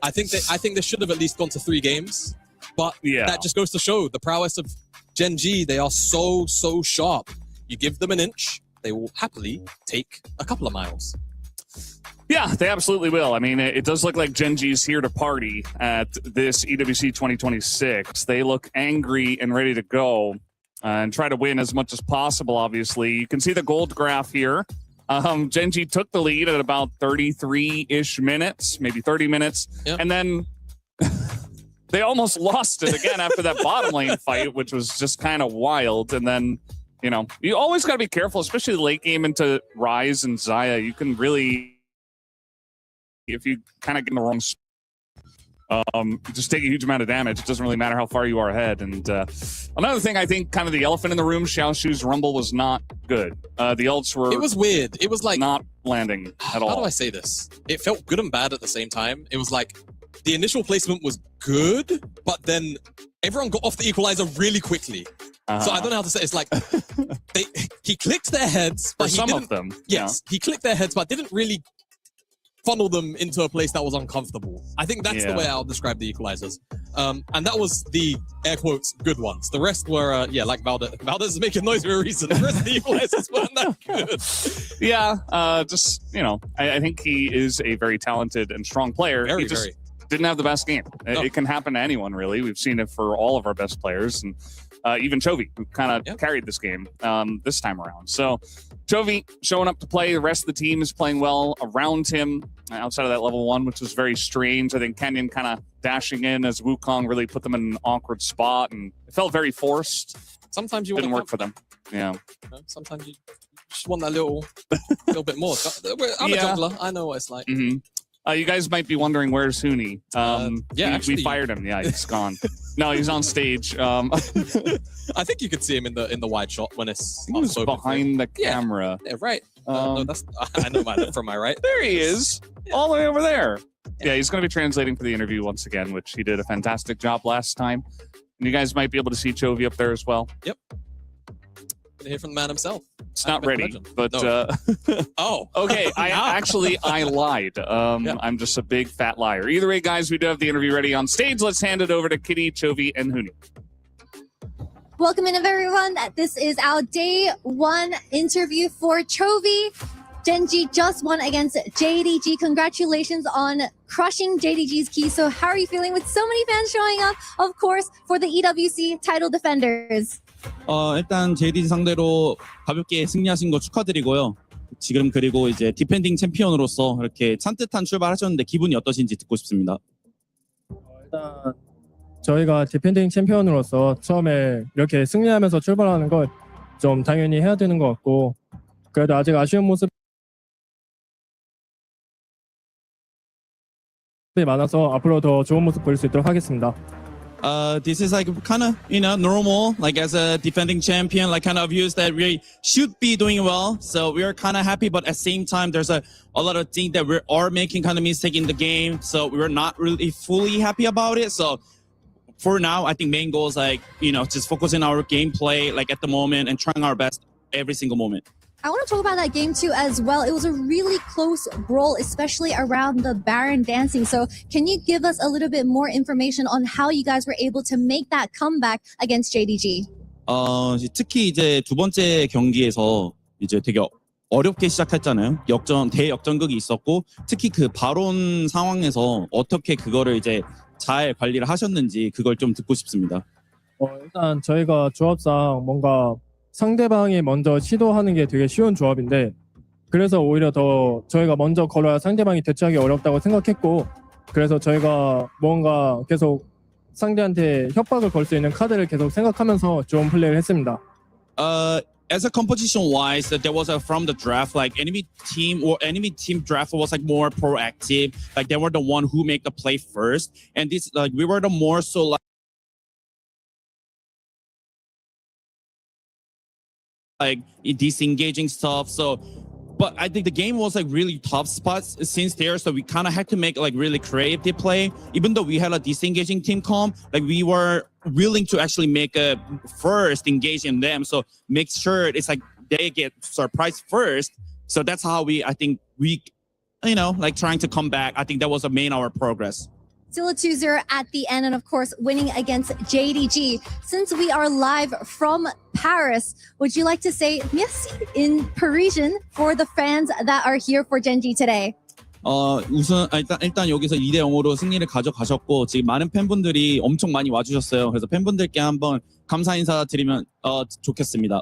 [SPEAKER 14] I think they should have at least gone to 3 games. But that just goes to show the prowess of Gen G. They are so sharp. You give them an inch, they will happily take a couple of miles.
[SPEAKER 12] Yeah, they absolutely will. I mean, it does look like Gen G's here to party at this EWC 2026. They look angry and ready to go and try to win as much as possible, obviously. You can see the gold graph here. Gen G took the lead at about 33-ish minutes, maybe 30 minutes. Yep. And then they almost lost it again after that bottom lane fight, which was just kind of wild. And then, you know, you always got to be careful, especially late game into Rise and Xayah. You can really, if you kind of get in the wrong just take a huge amount of damage. It doesn't really matter how far you are ahead. And another thing, I think kind of the elephant in the room, Xiaoshu's Rumble was not good. The ults were...
[SPEAKER 14] It was weird. It was like...
[SPEAKER 12] not landing at all.
[SPEAKER 14] How do I say this? It felt good and bad at the same time. It was like the initial placement was good, but then everyone got off the equalizer really quickly. So I don't know how to say it. It's like he clicked their heads.
[SPEAKER 12] For
[SPEAKER 14] but he
[SPEAKER 12] some
[SPEAKER 14] didn't-
[SPEAKER 12] of them.
[SPEAKER 14] Yes, he clicked their heads, but didn't really funnel them into a place that was uncomfortable. I think that's the
[SPEAKER 12] Yeah.
[SPEAKER 14] way I'll describe the equalizers. And that was the, air quotes, good ones. The rest were, like Valdez. Valdez is making noise for a reason. The rest of the equalizers weren't that good.
[SPEAKER 12] Yeah, just, you know, I think he is a very talented and strong player.
[SPEAKER 14] Very,
[SPEAKER 12] he just
[SPEAKER 14] very.
[SPEAKER 12] didn't have the best game.
[SPEAKER 14] No.
[SPEAKER 12] It can happen to anyone, really. We've seen it for all of our best players. And even Chovy, who kind of carried this game this time around. So Chovy showing up to play. The rest of the team is playing well around him outside of that level 1, which was very strange. I think Kenyon kind of dashing in as Wukong really put them in an awkward spot, and it felt very forced.
[SPEAKER 14] Sometimes you
[SPEAKER 12] didn't
[SPEAKER 14] want
[SPEAKER 12] work for them. Yeah.
[SPEAKER 14] Sometimes you just want that little bit more. I'm a jungler. I know what it's like.
[SPEAKER 12] Mm-hmm. You guys might be wondering, where's Hooney?
[SPEAKER 14] Actually,
[SPEAKER 12] we fired him. Yeah, he's gone. No, he's on stage.
[SPEAKER 14] I think you could see him in the wide shot when it's
[SPEAKER 12] He was behind the camera.
[SPEAKER 14] Yeah, right. No, that's I know from my right.
[SPEAKER 12] There he is, all the way over there. Yeah, he's going to be translating for the interview once again, which he did a fantastic job last time. And you guys might be able to see Chovy up there as well.
[SPEAKER 14] Yep. Gonna hear from the man himself.
[SPEAKER 12] It's not ready, but
[SPEAKER 14] No. Oh,
[SPEAKER 12] okay. I lied. I'm just a big fat liar. Either way, guys, we do have the interview ready on stage. Let's hand it over to Kitty, Chovy, and Hooney.
[SPEAKER 3] Welcome in, everyone. This is our day 1 interview for Chovy. Gen G just won against JDG. Congratulations on crushing JDG's key. So how are you feeling with so many fans showing up, of course, for the EWC title defenders?
[SPEAKER 1] 일단 JDG 상대로 가볍게 승리하신 거 축하드리고요. 지금 그리고 이제 디펜딩 챔피언으로서 이렇게 산뜻한 출발하셨는데 기분이 어떠신지 듣고 싶습니다.
[SPEAKER 16] 일단 저희가 디펜딩 챔피언으로서 처음에 이렇게 승리하면서 출발하는 걸 좀 당연히 해야 되는 것 같고 그래도 아직 아쉬운 모습이 많아서 앞으로 더 좋은 모습 보일 수 있도록 하겠습니다.
[SPEAKER 1] This is like kind of, normal, like as a defending champion, like kind of views that we should be doing well. So we are kind of happy, but at the same time, there's a lot of things that we are making kind of mistake in the game. So we're not really fully happy about it. So for now, I think main goal is like, just focusing on our gameplay, like at the moment and trying our best every single moment.
[SPEAKER 2] I want to talk about that game too as well. It was a really close brawl, especially around the Baron dancing. So can you give us a little bit more information on how you guys were able to make that comeback against JDG?
[SPEAKER 1] 특히 이제 두 번째 경기에서 이제 되게 어렵게 시작했잖아요. 대역전극이 있었고, 특히 그 바론 상황에서 어떻게 그거를 이제 잘 관리를 하셨는지 그걸 좀 듣고 싶습니다.
[SPEAKER 16] 일단 저희가 조합상 뭔가 상대방이 먼저 시도하는 게 되게 쉬운 조합인데, 그래서 오히려 더 저희가 먼저 걸어야 상대방이 대처하기 어렵다고 생각했고, 그래서 저희가 뭔가 계속 상대한테 협박을 걸 수 있는 카드를 계속 생각하면서 좋은 플레이를 했습니다.
[SPEAKER 1] As a composition wise, there was from the draft, like enemy team draft was like more proactive. Like they were the one who make the play first, and this like we were the more so like disengaging stuff. So, but I think the game was like really tough spots since there, so we kind of had to make like really creative play. Even though we had a disengaging team comp, like we were willing to actually make a first engage in them. So make sure it's like they get surprised first. So that's how I think we, like trying to come back. I think that was the main our progress.
[SPEAKER 2] Still a 2-0 at the end, and of course, winning against JDG. Since we are live from Paris, would you like to say merci in Parisian for the fans that are here for Gen.G today?
[SPEAKER 1] 우선 일단 여기서 2대0으로 승리를 가져가셨고, 지금 많은 팬분들이 엄청 많이 와주셨어요. 그래서 팬분들께 한번 감사 인사 드리면 좋겠습니다.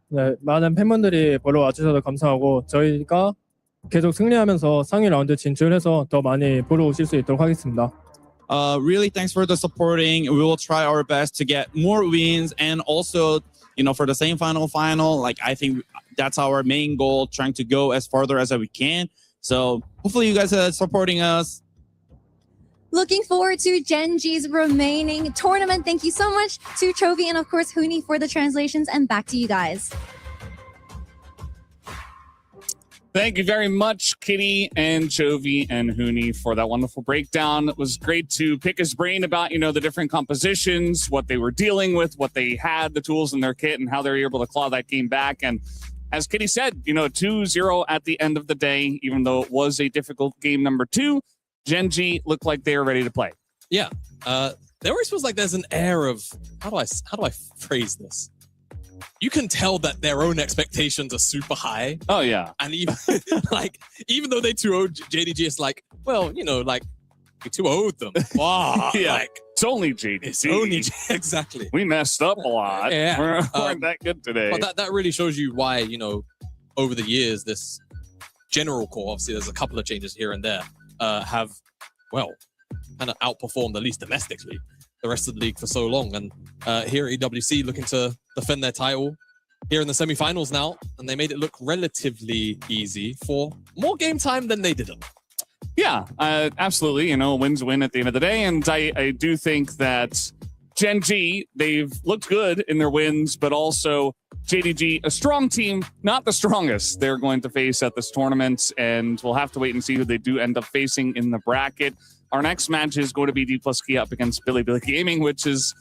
[SPEAKER 16] 네, 많은 팬분들이 보러 와주셔서 감사하고, 저희가 계속 승리하면서 상위 라운드 진출해서 더 많이 보러 오실 수 있도록 하겠습니다.
[SPEAKER 1] Really thanks for the supporting. We will try our best to get more wins, and also, for the same final, like I think that's our main goal, trying to go as farther as we can. So hopefully you guys are supporting us.
[SPEAKER 2] Looking forward to Gen.G's remaining tournament. Thank you so much to Chovy and of course Hooney for the translations, and back to you guys.
[SPEAKER 12] Thank you very much, Kitty and Chovy and Hooney, for that wonderful breakdown. It was great to pick his brain about, the different compositions, what they were dealing with, what they had, the tools in their kit, and how they were able to claw that game back. And as Kitty said, 2-0 at the end of the day, even though it was a difficult game number 2, Gen.G looked like they were ready to play.
[SPEAKER 14] Yeah. There always feels like there's an air of, how do I phrase this? You can tell that their own expectations are super high.
[SPEAKER 12] Oh, yeah.
[SPEAKER 14] And even even though they 2-0 JDG, it's like, well, we 2-0'd them. Wow.
[SPEAKER 12] Yeah.
[SPEAKER 14] Like,
[SPEAKER 12] it's only JDG.
[SPEAKER 14] It's only exactly.
[SPEAKER 12] We messed up a lot.
[SPEAKER 14] Yeah.
[SPEAKER 12] We weren't that good today.
[SPEAKER 14] But that really shows you why, over the years, this general core, obviously there's a couple of changes here and there, have, kind of outperformed, at least domestically, the rest of the league for so long. And here at EWC looking to defend their title here in the semifinals now, and they made it look relatively easy for more game time than they didn't.
[SPEAKER 12] Yeah, absolutely. A win's a win at the end of the day. And I do think that Gen.G, they've looked good in their wins, but also JDG, a strong team, not the strongest they're going to face at this tournament. And we'll have to wait and see who they do end up facing in the bracket. Our next match is going to be D+K up against Billy Gaming, which is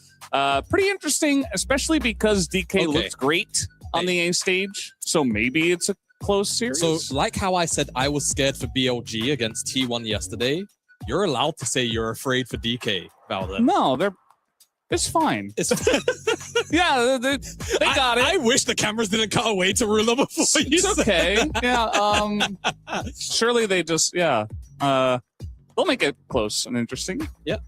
[SPEAKER 12] pretty interesting, especially because DK looked great on the A stage. So maybe it's a close series.
[SPEAKER 14] So like how I said I was scared for BLG against T1 yesterday, you're allowed to say you're afraid for DK, Valder.
[SPEAKER 12] No, it's fine. Yeah, they got it.
[SPEAKER 14] I wish the cameras didn't cut away to Ruler before you
[SPEAKER 12] It's okay. Yeah, surely they just, they'll make it close and interesting.
[SPEAKER 14] Yeah,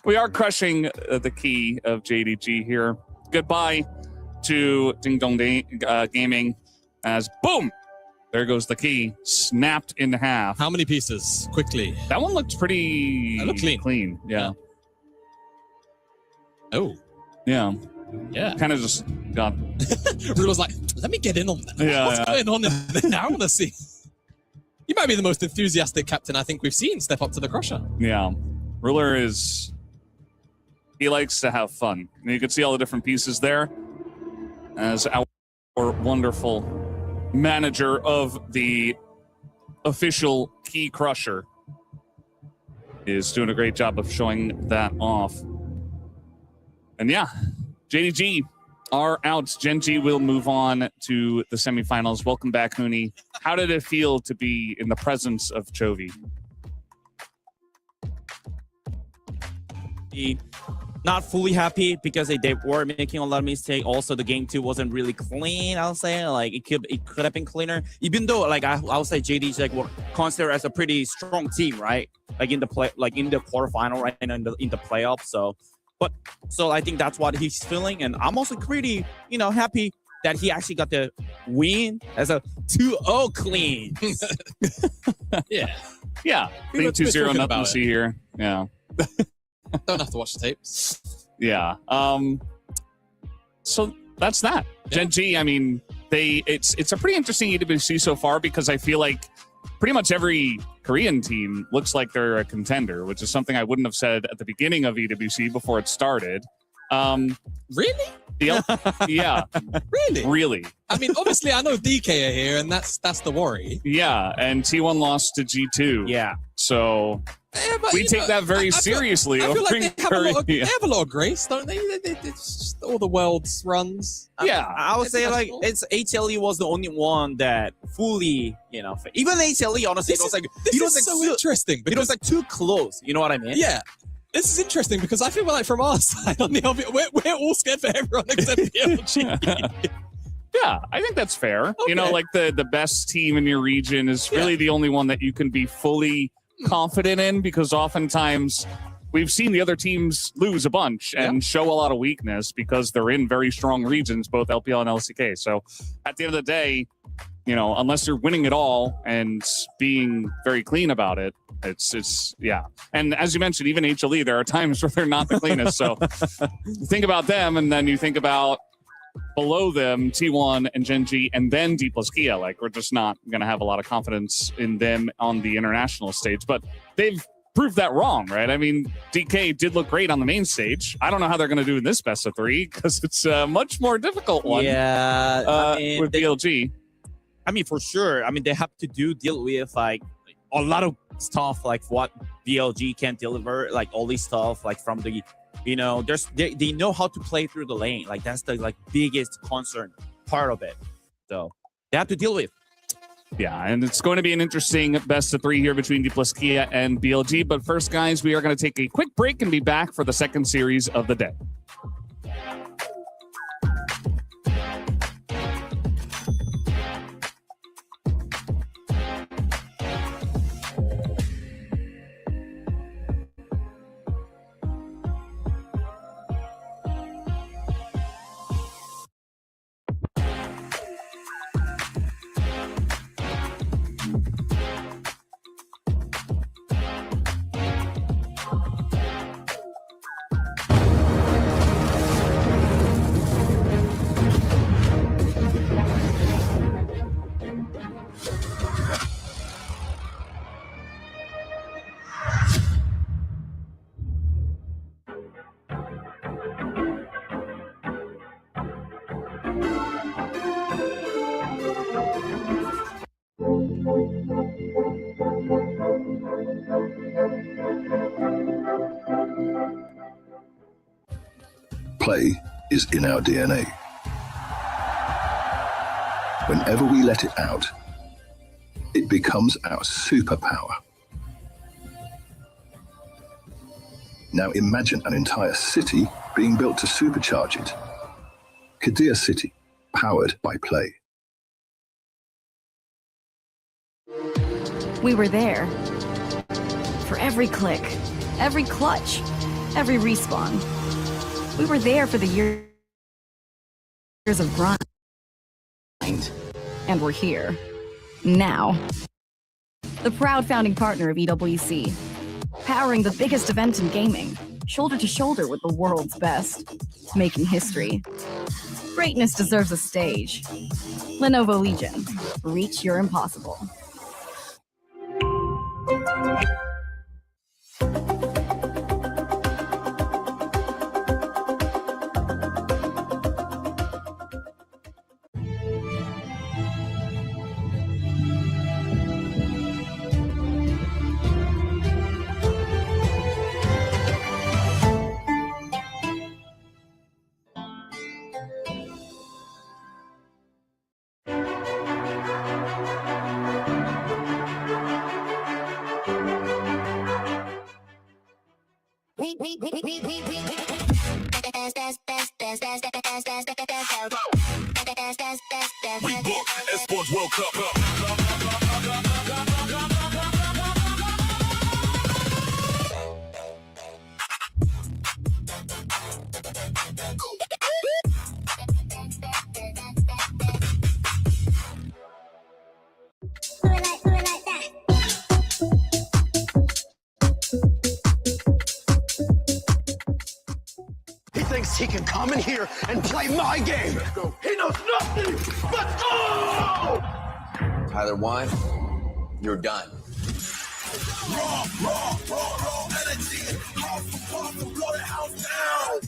[SPEAKER 12] we are crushing the key of JDG here. Goodbye to Ding Dong Gaming, as boom, there goes the key, snapped in half.
[SPEAKER 14] How many pieces? Quickly.
[SPEAKER 12] That one looked pretty clean. Yeah.
[SPEAKER 14] Oh.
[SPEAKER 12] Yeah.
[SPEAKER 14] Yeah.
[SPEAKER 12] Kind of just got.
[SPEAKER 14] Ruler's like, let me get in on that.
[SPEAKER 12] Yeah,
[SPEAKER 14] What's going on in there? I want to see. He might be the most enthusiastic captain I think we've seen step up to the Crusher.
[SPEAKER 12] Yeah. Ruler he likes to have fun. And you can see all the different pieces there as our wonderful manager of the official Key Crusher is doing a great job of showing that off. And yeah, JDG are out. Gen.G will move on to the semifinals. Welcome back, Huni. How did it feel to be in the presence of Chovy?
[SPEAKER 1] Not fully happy because they were making a lot of mistakes. Also, the game 2 wasn't really clean. I'll say like it could have been cleaner. Even though like I'll say JD is like considered as a pretty strong team, right? Like in the quarterfinal, right, and in the playoffs. So I think that's what he's feeling, and I'm also pretty happy that he actually got the win as a 2-0 clean.
[SPEAKER 14] Yeah.
[SPEAKER 12] Yeah. I think 2-0, nothing to see here. Yeah.
[SPEAKER 14] Don't have to watch the tapes.
[SPEAKER 12] Yeah. So that's that. Yeah. Gen.G, I mean, it's a pretty interesting EWC so far because I feel like pretty much every Korean team looks like they're a contender, which is something I wouldn't have said at the beginning of EWC before it started.
[SPEAKER 14] Really?
[SPEAKER 12] Yeah. Really?
[SPEAKER 14] I mean, obviously, I know DK are here, and that's the worry.
[SPEAKER 12] Yeah, and T1 lost to G2.
[SPEAKER 1] Yeah.
[SPEAKER 12] So we take that very seriously.
[SPEAKER 14] I feel like they have a lot of grace, don't they? They just all the world's runs.
[SPEAKER 1] Yeah, I would say like it's HLE was the only one that fully, even HLE honestly,
[SPEAKER 14] This is so interesting.
[SPEAKER 1] It was like too close. You know what I mean?
[SPEAKER 14] Yeah. This is interesting because I feel like from our side on the obvious, we're all scared for everyone except PLG.
[SPEAKER 12] Yeah, I think that's fair.
[SPEAKER 14] Okay.
[SPEAKER 12] Like the best team in your region is really the only one that you can be fully confident in, because oftentimes we've seen the other teams lose a bunch and show a lot of weakness because they're in very strong regions, both LPL and LCK. So at the end of the day, unless you're winning it all and being very clean about it, it's yeah. And as you mentioned, even HLE, there are times where they're not the cleanest. So you think about them, and then you think about below them, T1 and Gen.G, and then D plus Kia. Like, we're just not going to have a lot of confidence in them on the international stage. But they've proved that wrong, right? I mean, DK did look great on the main stage. I don't know how they're going to do in this best of 3 because it's a much more difficult one.
[SPEAKER 1] Yeah,
[SPEAKER 12] with BLG.
[SPEAKER 1] I mean, for sure. I mean, they have to deal with like a lot of stuff, like what BLG can deliver, like all this stuff, like from the, they know how to play through the lane. Like that's the biggest concern part of it. So they have to deal with.
[SPEAKER 12] Yeah, and it's going to be an interesting best of 3 here between D plus Kia and BLG. But first, guys, we are going to take a quick break and be back for the second series of the day.
[SPEAKER 5] Play is in our DNA. Whenever we let it out, it becomes our superpower. Now imagine an entire city being built to supercharge it. Kadir City, powered by play.
[SPEAKER 7] We were there. For every click, every clutch, every respawn. We were there for the years of grind. And we're here. Now. The proud founding partner of EWC. Powering the biggest event in gaming. Shoulder to shoulder with the world's best. Making history. Greatness deserves a stage. Lenovo Legion. Reach your impossible.
[SPEAKER 21] Esports World Cup.
[SPEAKER 8] He thinks he can come in here and play my game. He knows nothing but go!
[SPEAKER 9] Tyler Wine, you're done.
[SPEAKER 21] Raw energy. House to blow the house down.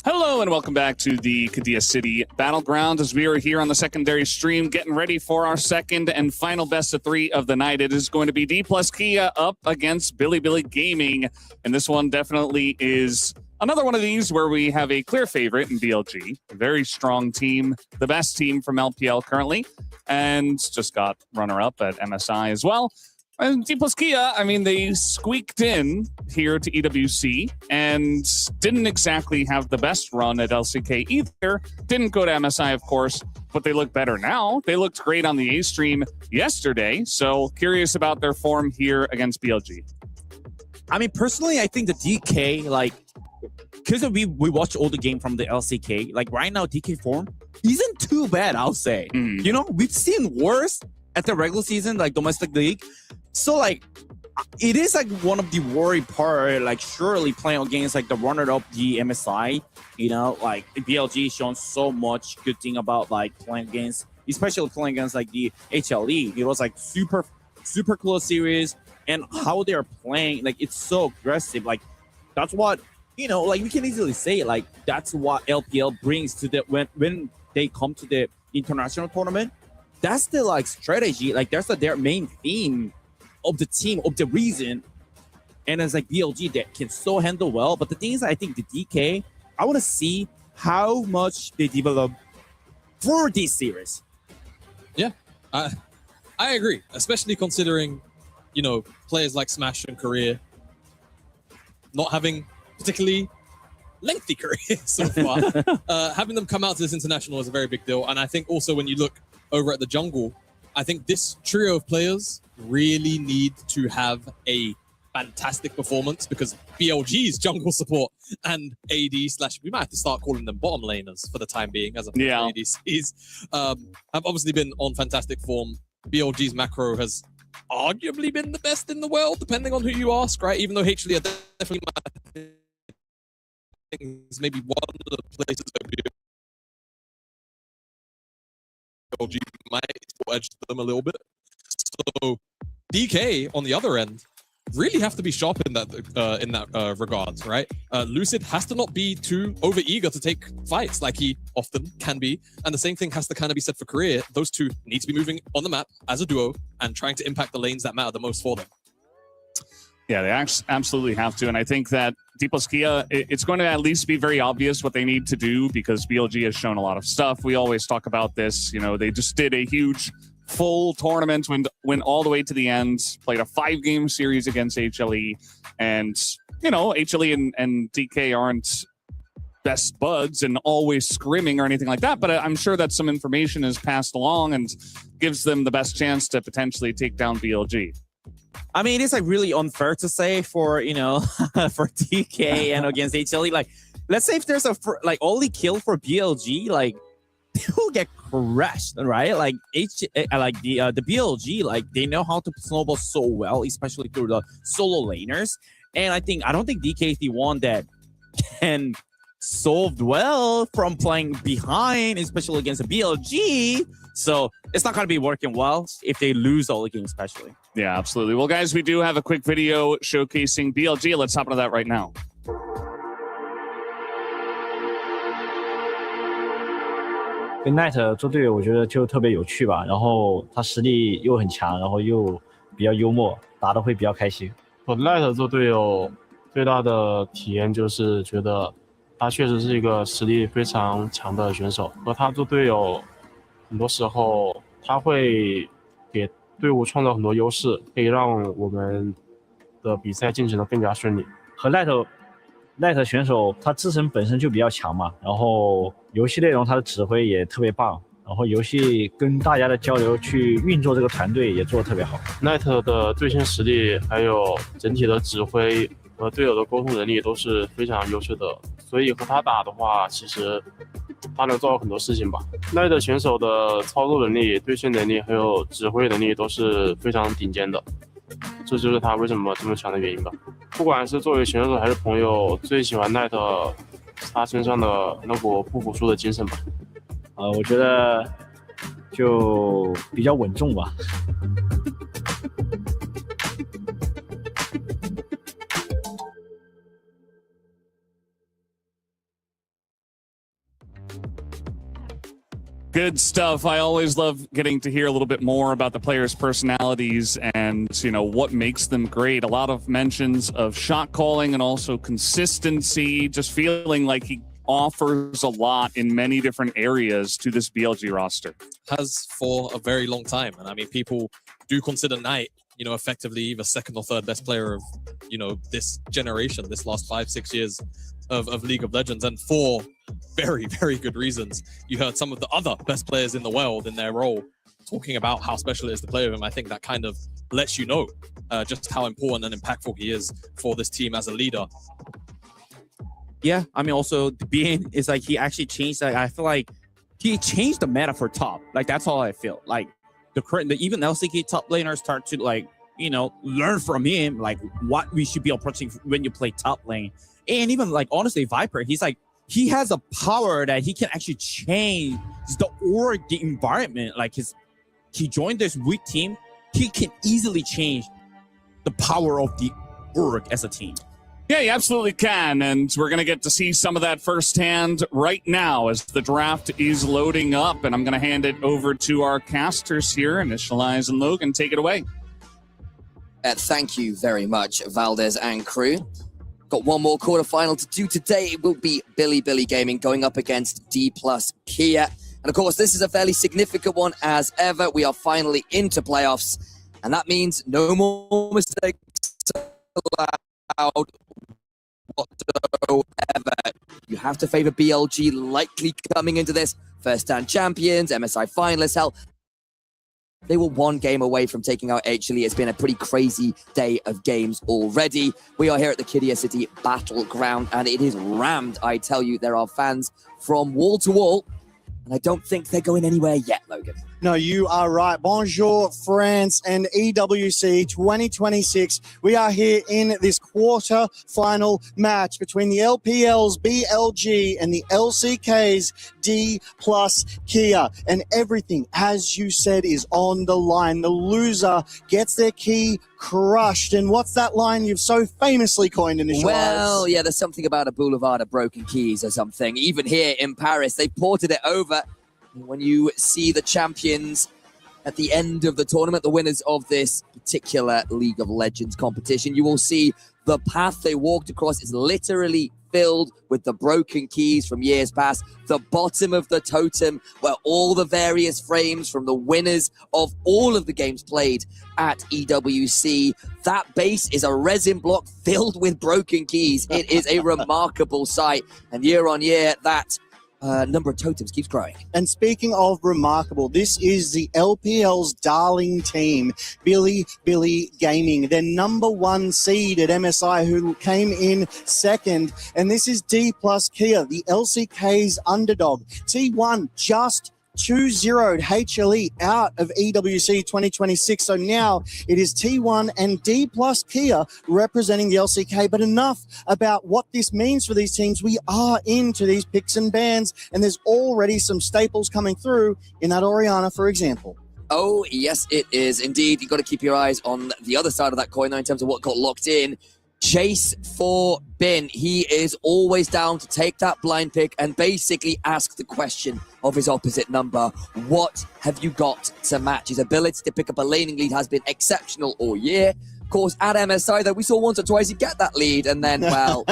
[SPEAKER 12] Hello and welcome back to the Kadia City Battleground as we are here on the secondary stream getting ready for our second and final best of 3 of the night. It is going to be D plus Kia up against Billy Gaming, and this one definitely is another one of these where we have a clear favorite in BLG, a very strong team, the best team from LPL currently, and just got runner-up at MSI as well. And D plus Kia, I mean, they squeaked in here to EWC and didn't exactly have the best run at LCK either. Didn't go to MSI, of course, but they look better now. They looked great on the A stream yesterday, so curious about their form here against BLG.
[SPEAKER 13] I mean, personally, I think the DK, like, because we watch all the game from the LCK, like right now, DK form isn't too bad, I'll say. You know, we've seen worse at the regular season, like domestic league. So like, it is like one of the worry part, like surely playing against like the runner-up, the MSI, you know, like BLG shown so much good thing about like playing against, especially playing against like the HLE. It was like super close series, and how they are playing, like it's so aggressive. Like that's what, you know, like we can easily say like that's what LPL brings to the when they come to the international tournament. That's the like strategy, like that's their main theme of the team, of the reason. And it's like BLG that can so handle well. But the thing is, I think the DK, I want to see how much they develop for this series.
[SPEAKER 14] Yeah, I agree, especially considering, you know, players like Smash and Korea not having particularly lengthy careers so far. Having them come out to this international is a very big deal. And I think also when you look over at the jungle, I think this trio of players really need to have a fantastic performance because BLG's jungle support and AD / we might have to start calling them bottom laners for the time being as opposed to ADCs, have obviously been on fantastic form. BLG's macro has arguably been the best in the world, depending on who you ask, right? Even though HLE are definitely maybe one of the places where BLG might edge them a little bit. So DK on the other end really have to be sharp in that regards, right? Lucid has to not be too over eager to take fights like he often can be, and the same thing has to kind of be said for Korea. Those two need to be moving on the map as a duo and trying to impact the lanes that matter the most for them.
[SPEAKER 12] Yeah, they absolutely have to, and I think that D plus Kia, it's going to at least be very obvious what they need to do because BLG has shown a lot of stuff. We always talk about this. You know, they just did a huge full tournament, went all the way to the end, played a 5-game series against HLE, and, you know, HLE and DK aren't best buds and always scrimming or anything like that, but I'm sure that some information is passed along and gives them the best chance to potentially take down BLG.
[SPEAKER 13] I mean, it's like really unfair to say for, you know, for DK and against HLE. Like, let's say if there's a only kill for BLG, like they will get crushed, right? Like the BLG, like they know how to snowball so well, especially through the solo laners. And I don't think DK is the one that can solve well from playing behind, especially against a BLG. So it's not going to be working well if they lose all the games, especially.
[SPEAKER 12] Yeah, absolutely. Well, guys, we do have a quick video showcasing BLG. Let's hop into that right now.
[SPEAKER 23] 跟 Knight 做队友，我觉得就特别有趣吧。然后他实力又很强，然后又比较幽默，打得会比较开心。
[SPEAKER 11] 和 Light 做队友最大的体验就是觉得他确实是一个实力非常强的选手，和他做队友，很多时候他会给队伍创造很多优势，可以让我们的比赛进行的更加顺利。
[SPEAKER 23] 和 Light 选手他自身本身就比较强嘛，然后游戏内容他的指挥也特别棒，然后游戏跟大家的交流去运作这个团队也做得特别好。
[SPEAKER 11] Light 的对线实力还有整体的指挥和队友的沟通能力都是非常优秀的，所以和他打的话，其实他能做到很多事情吧。Light 选手的操作能力、对线能力还有指挥能力都是非常顶尖的，这就是他为什么这么强的原因吧。不管是作为选手还是朋友，最喜欢Light他身上的那股不服输的精神吧。
[SPEAKER 23] 我觉得就比较稳重吧。
[SPEAKER 12] Good stuff. I always love getting to hear a little bit more about the players' personalities and, what makes them great. A lot of mentions of shot calling and also consistency, just feeling like he offers a lot in many different areas to this BLG roster.
[SPEAKER 14] Has for a very long time. And I mean, people do consider Knight, effectively either second or third best player of, this generation, this last 5-6 years of League of Legends. And for very, very good reasons. You heard some of the other best players in the world in their role talking about how special it is to play with him. I think that kind of lets you know just how important and impactful he is for this team as a leader.
[SPEAKER 13] Yeah, I mean, also being is like he actually changed. I feel like he changed the meta for top. Like that's all I feel. Like even LCK top laners start to learn from him like what we should be approaching when you play top lane. And even like honestly, Viper, he has a power that he can actually change the org, the environment. Like he joined this weak team, he can easily change the power of the org as a team.
[SPEAKER 12] Yeah, you absolutely can, and we're going to get to see some of that firsthand right now as the draft is loading up, and I'm going to hand it over to our casters here. Initialize and Logan, take it away.
[SPEAKER 17] Thank you very much, Valdez and crew. Got one more quarterfinal to do today. It will be Billy Gaming going up against D+ Kia. And of course, this is a fairly significant one as ever. We are finally into playoffs, and that means no more mistakes allowed whatsoever. You have to favor BLG likely coming into this. First stand champions, MSI finalists, hell, they were one game away from taking out HLE. It's been a pretty crazy day of games already. We are here at the Kidia City Battleground, and it is rammed. I tell you, there are fans from wall to wall, and I don't think they're going anywhere yet, Logan.
[SPEAKER 6] No, you are right. Bonjour, France and EWC 2026. We are here in this quarter-final match between the LPL's BLG and the LCK's D+ Kia. And everything, as you said, is on the line. The loser gets their key crushed. And what's that line you've so famously coined, Initialize?
[SPEAKER 17] Well, yeah, there's something about a boulevard of broken keys or something. Even here in Paris, they ported it over. When you see the champions at the end of the tournament, the winners of this particular League of Legends competition, you will see the path they walked across is literally filled with the broken keys from years past. The bottom of the totem where all the various frames from the winners of all of the games played at EWC. That base is a resin block filled with broken keys. It is a remarkable sight. And year on year, that number of totems keeps growing.
[SPEAKER 6] And speaking of remarkable, this is the LPL's darling team, Billy Gaming, their #1 seed at MSI, who came in second. And this is D+ Kia, the LCK's underdog. T1 just 2-0'd HLE out of EWC 2026. So now it is T1 and D+ Kia representing the LCK. But enough about what this means for these teams. We are into these picks and bans, and there's already some staples coming through in that Orianna, for example.
[SPEAKER 17] Oh, yes, it is indeed. You've got to keep your eyes on the other side of that coin, though, in terms of what got locked in. Chase for Bin. He is always down to take that blind pick and basically ask the question of his opposite number. What have you got to match? His ability to pick up a laning lead has been exceptional all year, Of course, at MSI, though, we saw once or twice he get that lead, and then, well,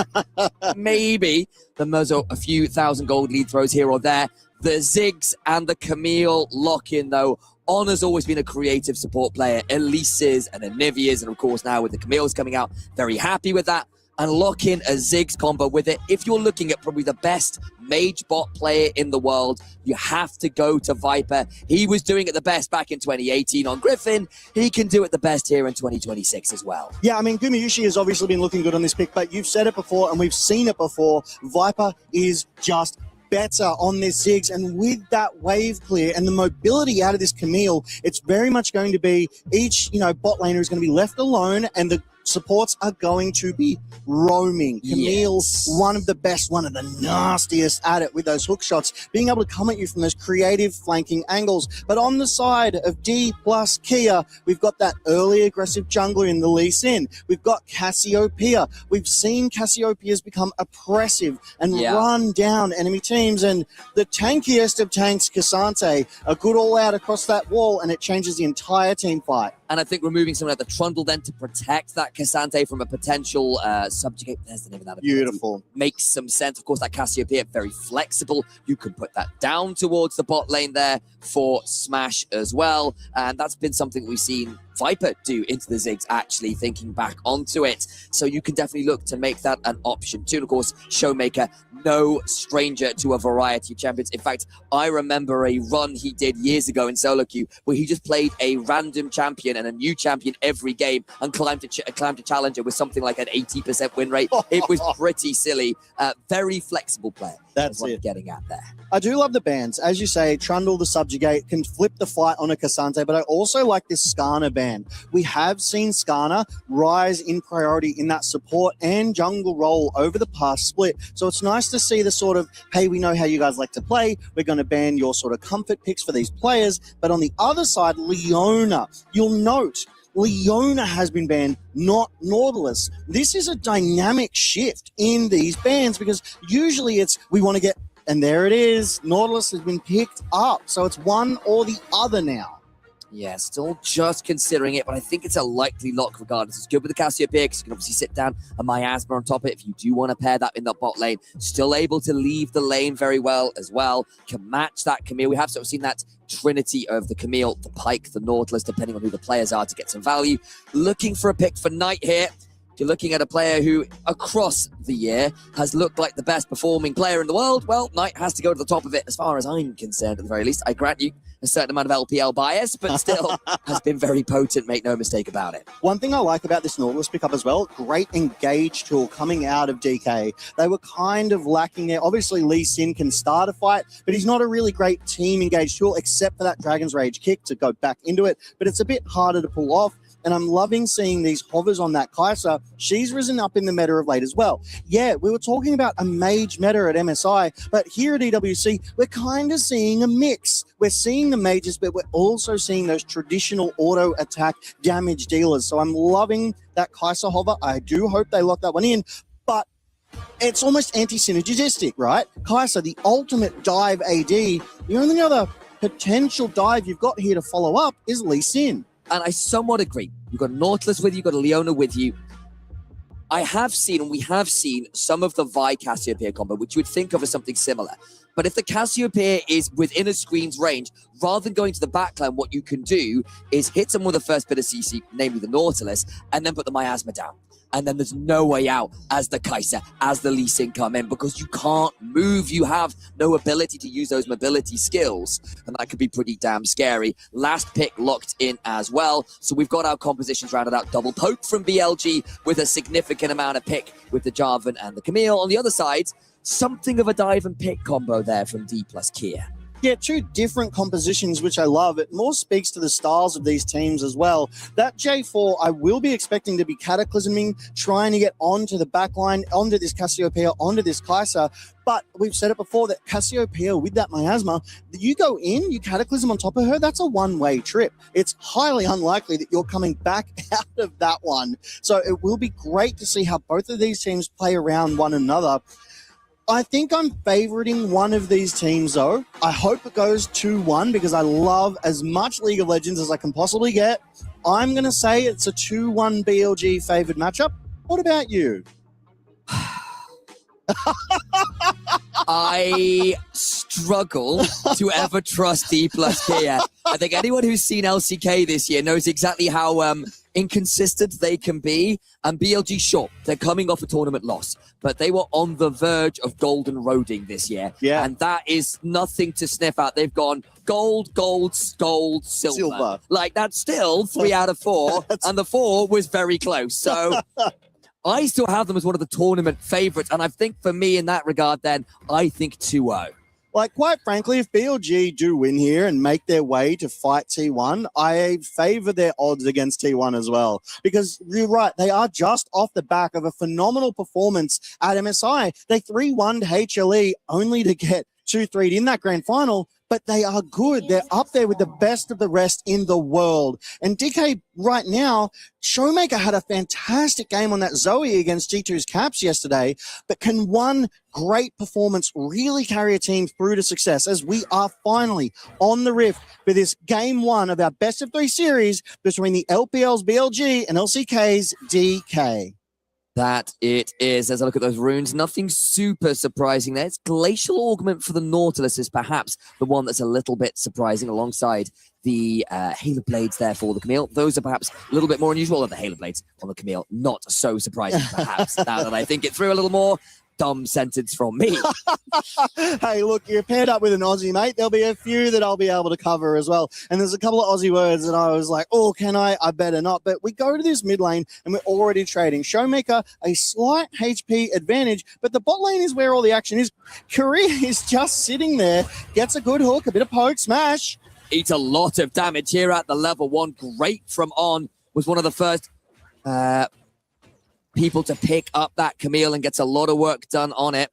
[SPEAKER 17] maybe there's a few thousand gold lead throws here or there. The Ziggs and the Camille lock-in, though. Honor's always been a creative support player. Elise's and Anivia's, and of course now with the Camille's coming out, very happy with that. And lock in a Ziggs combo with it. If you're looking at probably the best mage bot player in the world, you have to go to Viper. He was doing it the best back in 2018 on Griffin. He can do it the best here in 2026 as well.
[SPEAKER 6] Yeah, I mean, Gumayushi has obviously been looking good on this pick, but you've said it before and we've seen it before. Viper is just better on this Ziggs, and with that wave clear and the mobility out of this Camille, it's very much going to be each, bot laner is going to be left alone, and the supports are going to be roaming. Camille, one of the best, one of the nastiest at it with those hook shots, being able to come at you from those creative flanking angles. But on the side of D plus Kia, we've got that early aggressive jungler in the Lee Sin. We've got Cassiopeia. We've seen Cassiopeia's become oppressive and run down enemy teams. And the tankiest of tanks, Cassante, a good all-out across that wall, and it changes the entire team fight.
[SPEAKER 17] And I think removing someone like the Trundle then to protect that Cassante from a potential subjugate, there's the name of that ability.
[SPEAKER 6] Beautiful.
[SPEAKER 17] Makes some sense. Of course, that Cassiopeia, very flexible. You can put that down towards the bot lane there for Smash as well. And that's been something we've seen Viper do into the Ziggs, actually thinking back onto it. So you can definitely look to make that an option too. And of course, Showmaker, no stranger to a variety of champions. In fact, I remember a run he did years ago in solo queue where he just played a random champion and a new champion every game and climbed to challenger with something like an 80% win rate. It was pretty silly. Very flexible player.
[SPEAKER 6] That's
[SPEAKER 17] what
[SPEAKER 6] it.
[SPEAKER 17] I'm getting at there.
[SPEAKER 6] I do love the bans. As you say, Trundle the Subjugate can flip the fight on a Cassante, but I also like this Skarner ban. We have seen Skarner rise in priority in that support and jungle role over the past split. So it's nice to see the sort of, hey, we know how you guys like to play. We're going to ban your sort of comfort picks for these players. But on the other side, Leona, you'll note, Leona has been banned, not Nautilus. This is a dynamic shift in these bans because usually it's we want to get, and there it is, Nautilus has been picked up. So it's one or the other now.
[SPEAKER 17] Yeah, still just considering it, but I think it's a likely lock regardless. It's good with the Cassiopeia because you can obviously sit down a Miasma on top of it if you do want to pair that in the bot lane. Still able to leave the lane very well as well. Can match that Camille. We have sort of seen that trinity of the Camille, the Pike, the Nautilus, depending on who the players are to get some value. Looking for a pick for Knight here. If you're looking at a player who, across the year, has looked like the best performing player in the world, well, Knight has to go to the top of it as far as I'm concerned, at the very least. I grant you a certain amount of LPL bias, but still has been very potent, make no mistake about it.
[SPEAKER 6] One thing I like about this Nautilus pickup as well, great engage tool coming out of DK. They were kind of lacking there. Obviously, Lee Sin can start a fight, but he's not a really great team engage tool, except for that Dragon's Rage kick to go back into it, but it's a bit harder to pull off. And I'm loving seeing these hovers on that Kai'Sa. She's risen up in the meta of late as well. Yeah, we were talking about a mage meta at MSI, but here at EWC, we're kind of seeing a mix. We're seeing the mages, but we're also seeing those traditional auto attack damage dealers. So I'm loving that Kai'Sa hover. I do hope they lock that one in, but it's almost anti-synergistic, right? Kai'Sa, the ultimate dive AD. The only other potential dive you've got here to follow up is Lee Sin.
[SPEAKER 17] And I somewhat agree. You've got Nautilus with you, you've got a Leona with you. I have seen, and we have seen, some of the Vi Cassiopeia combo, which you would think of as something similar. But if the Cassiopeia is within a screen's range, rather than going to the backline, what you can do is hit someone with the first bit of CC, namely the Nautilus, and then put the Miasma down. And then there's no way out as the Kai'Sa, as the Lee Sin come in, because you can't move. You have no ability to use those mobility skills. And that could be pretty damn scary. Last pick locked in as well. So we've got our compositions rounded out. Double poke from BLG with a significant amount of pick with the Jarvan and the Camille. On the other side, something of a dive and pick combo there from D plus Kia.
[SPEAKER 6] Yeah, two different compositions, which I love. It more speaks to the styles of these teams as well. That J4, I will be expecting to be cataclysming, trying to get onto the backline, onto this Cassiopeia, onto this Kai'Sa. But we've said it before that Cassiopeia with that Miasma, you go in, you cataclysm on top of her, that's a one-way trip. It's highly unlikely that you're coming back out of that one. So it will be great to see how both of these teams play around one another. I think I'm favoriting one of these teams, though. I hope it goes 2-1 because I love as much League of Legends as I can possibly get. I'm going to say it's a 2-1 BLG favoured matchup. What about you?
[SPEAKER 17] I struggle to ever trust D plus Kia. I think anyone who's seen LCK this year knows exactly how inconsistent they can be. And BLG, sure, they're coming off a tournament loss, but they were on the verge of golden roading this year.
[SPEAKER 6] Yeah.
[SPEAKER 17] And that is nothing to sniff at. They've gone gold, gold, gold, silver. Like, that's still 3 out of 4, and the 4 was very close. So I still have them as one of the tournament favorites, and I think for me in that regard, then, I think 2-0.
[SPEAKER 6] Like, quite frankly, if BLG do win here and make their way to fight T1, I favour their odds against T1 as well. Because you're right, they are just off the back of a phenomenal performance at MSI. They 3-1'd HLE only to get 2-3'd in that grand final, but they are good. They're up there with the best of the rest in the world. And DK right now, Showmaker had a fantastic game on that Zoe against G2's Caps yesterday, but can one great performance really carry a team through to success as we are finally on the rift for this game 1 of our best of 3 series between the LPL's BLG and LCK's DK.
[SPEAKER 17] That it is. As I look at those runes, nothing super surprising there. It's Glacial Augment for the Nautilus is perhaps the one that's a little bit surprising alongside the Halo Blades there for the Camille. Those are perhaps a little bit more unusual than the Halo Blades on the Camille. Not so surprising, perhaps, now that I think it through a little more. Dumb sentence from me.
[SPEAKER 6] Hey, look, you're paired up with an Aussie, mate. There'll be a few that I'll be able to cover as well. And there's a couple of Aussie words that I was like, oh, can I? I better not. But we go to this mid lane and we're already trading. Showmaker, a slight HP advantage, but the bot lane is where all the action is. Korea is just sitting there, gets a good hook, a bit of poke, smash.
[SPEAKER 17] Eats a lot of damage here at the level 1. Great from On. Was one of the first people to pick up that Camille and gets a lot of work done on it.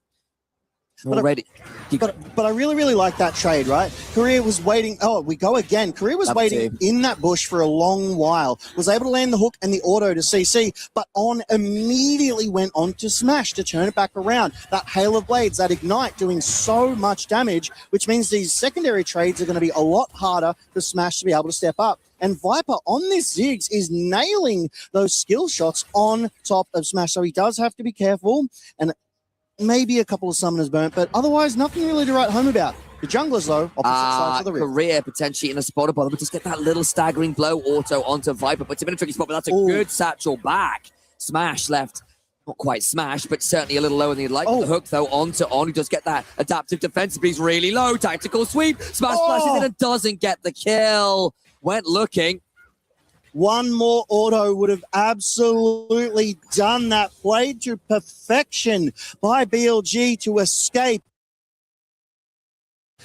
[SPEAKER 17] Already.
[SPEAKER 6] But I really, really like that trade, right? Korea was waiting. Oh, we go again. Korea was waiting in that bush for a long while. Was able to land the hook and the auto to CC, but On immediately went on to smash to turn it back around. That Hail of Blades, that Ignite doing so much damage, which means these secondary trades are going to be a lot harder for Smash to be able to step up. And Viper on this Ziggs is nailing those skill shots on top of Smash. So he does have to be careful, and maybe a couple of summoners burnt, but otherwise nothing really to write home about. The junglers, though, opposite sides of the rift.
[SPEAKER 17] Korea potentially in a spot above, but just get that little staggering blow auto onto Viper. Puts him in a tricky spot, but that's a good satchel back. Smash left. Not quite smash, but certainly a little lower than you'd like. The hook, though, onto On, who does get that adaptive defense, but he's really low. Tactical sweep. Smash flashes in and doesn't get the kill. Went looking.
[SPEAKER 6] One more auto would have absolutely done that. Played to perfection by BLG to escape